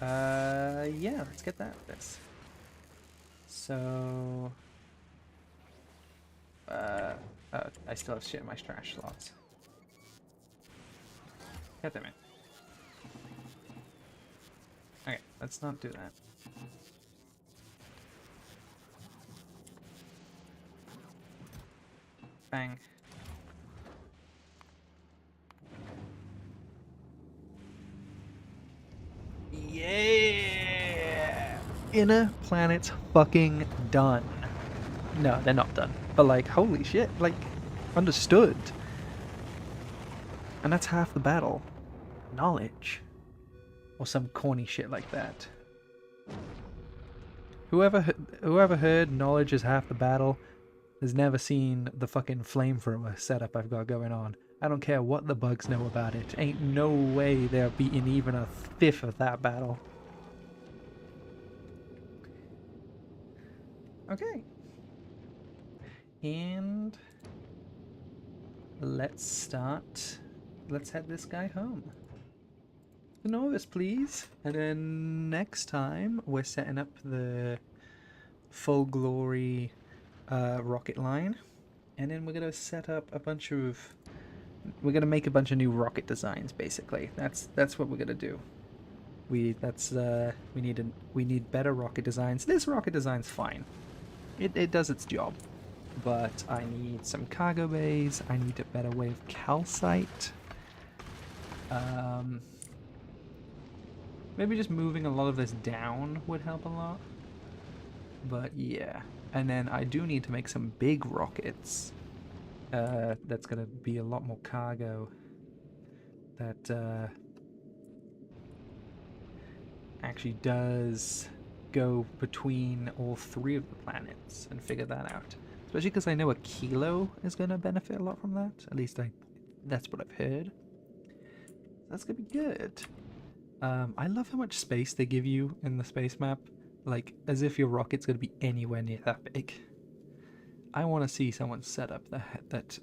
Yeah, let's get that. This. So... I still have shit in my trash slots. Get them in. Okay, let's not do that. Bang. Yeah! Inner planet's fucking done. No, they're not done. But like, holy shit, like, understood. And that's half the battle. Knowledge. Or some corny shit like that. Whoever heard knowledge is half the battle has never seen the fucking flamethrower setup I've got going on. I don't care what the bugs know about it. Ain't no way they're beating even a fifth of that battle. Okay. And let's head this guy home. Novice, please. And then next time we're setting up the Fulgora rocket line, and then we're gonna set up a bunch of. We're gonna make a bunch of new rocket designs. Basically, that's what we're gonna do. We need better rocket designs. This rocket design's fine. It does its job, but I need some cargo bays. I need a better way of calcite. Maybe just moving a lot of this down would help a lot. But yeah. And then I do need to make some big rockets. That's going to be a lot more cargo. That actually does go between all three of the planets and figure that out. Especially because I know a kilo is going to benefit a lot from that. At least that's what I've heard. That's going to be good. I love how much space they give you in the space map. Like, as if your rocket's going to be anywhere near that big. I want to see someone set up that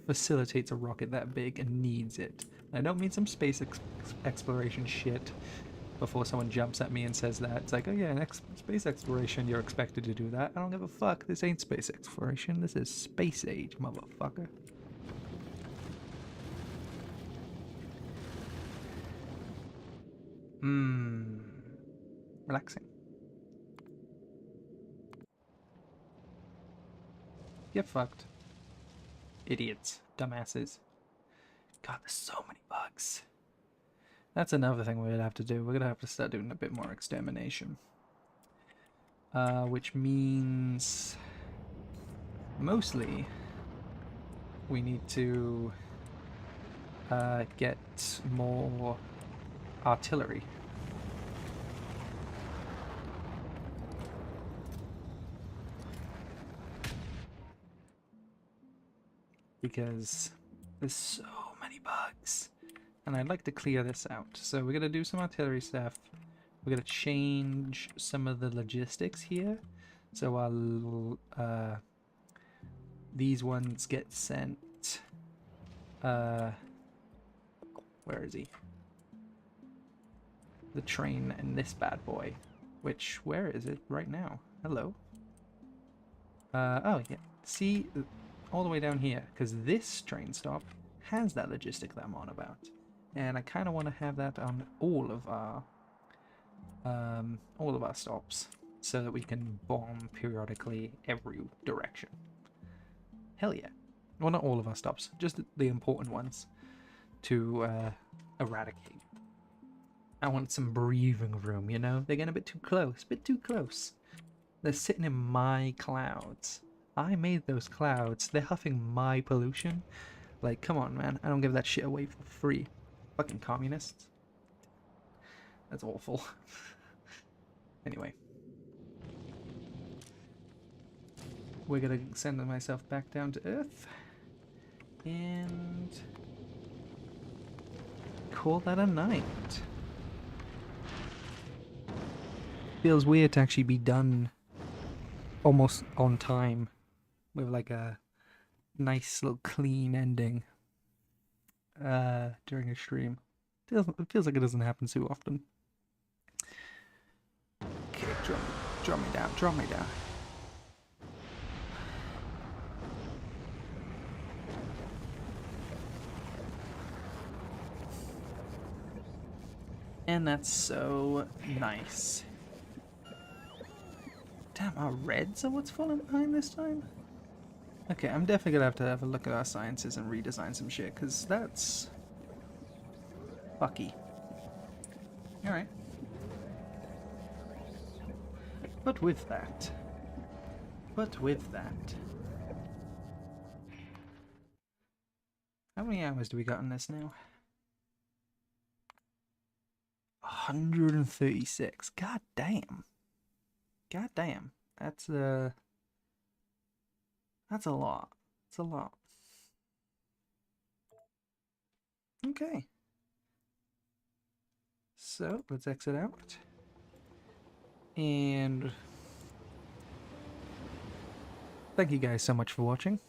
facilitates a rocket that big and needs it. I don't mean some space exploration shit before someone jumps at me and says that. It's like, oh yeah, space exploration, you're expected to do that. I don't give a fuck. This ain't space exploration. This is Space Age, motherfucker. Relaxing. Get fucked. Idiots. Dumbasses. God, there's so many bugs. That's another thing we're gonna have to do. We're gonna have to start doing a bit more extermination. Which means... mostly... we need to... get more... artillery. Because there's so many bugs. And I'd like to clear this out. So we're going to do some artillery stuff. We're going to change some of the logistics here. So I'll, these ones get sent... where is he? The train and this bad boy. Which, where is it right now? Hello? Oh yeah. See... all the way down here, because this train stop has that logistic that I'm on about, and I kind of want to have that on all of our stops, so that we can bomb periodically every direction. Hell yeah! Well, not all of our stops, just the important ones to eradicate. I want some breathing room, you know? They're getting a bit too close. They're sitting in my clouds. I made those clouds. They're huffing my pollution. Like, come on, man. I don't give that shit away for free. Fucking communists. That's awful. Anyway. We're gonna send myself back down to Earth. And... call that a night. Feels weird to actually be done almost on time. With like a nice little clean ending during a stream. It feels like it doesn't happen too often. Okay, draw me down. And that's so nice. Damn, our reds are what's falling behind this time? Okay, I'm definitely gonna have a look at our sciences and redesign some shit, because that's... fucky. Alright. But with that... How many hours do we got on this now? 136. God damn. God damn. That's a lot. That's a lot. Okay. So, let's exit out. And thank you guys so much for watching.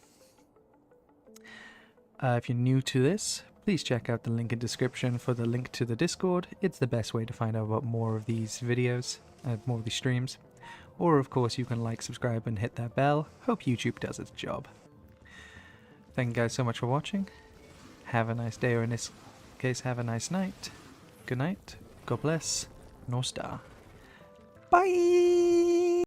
If you're new to this, please check out the link in description for the link to the Discord. It's the best way to find out about more of these videos, more of these streams. Or of course you can like, subscribe and hit that bell. Hope YouTube does its job. Thank you guys so much for watching. Have a nice day, or in this case have a nice night. Good night, God bless, North Star. Bye!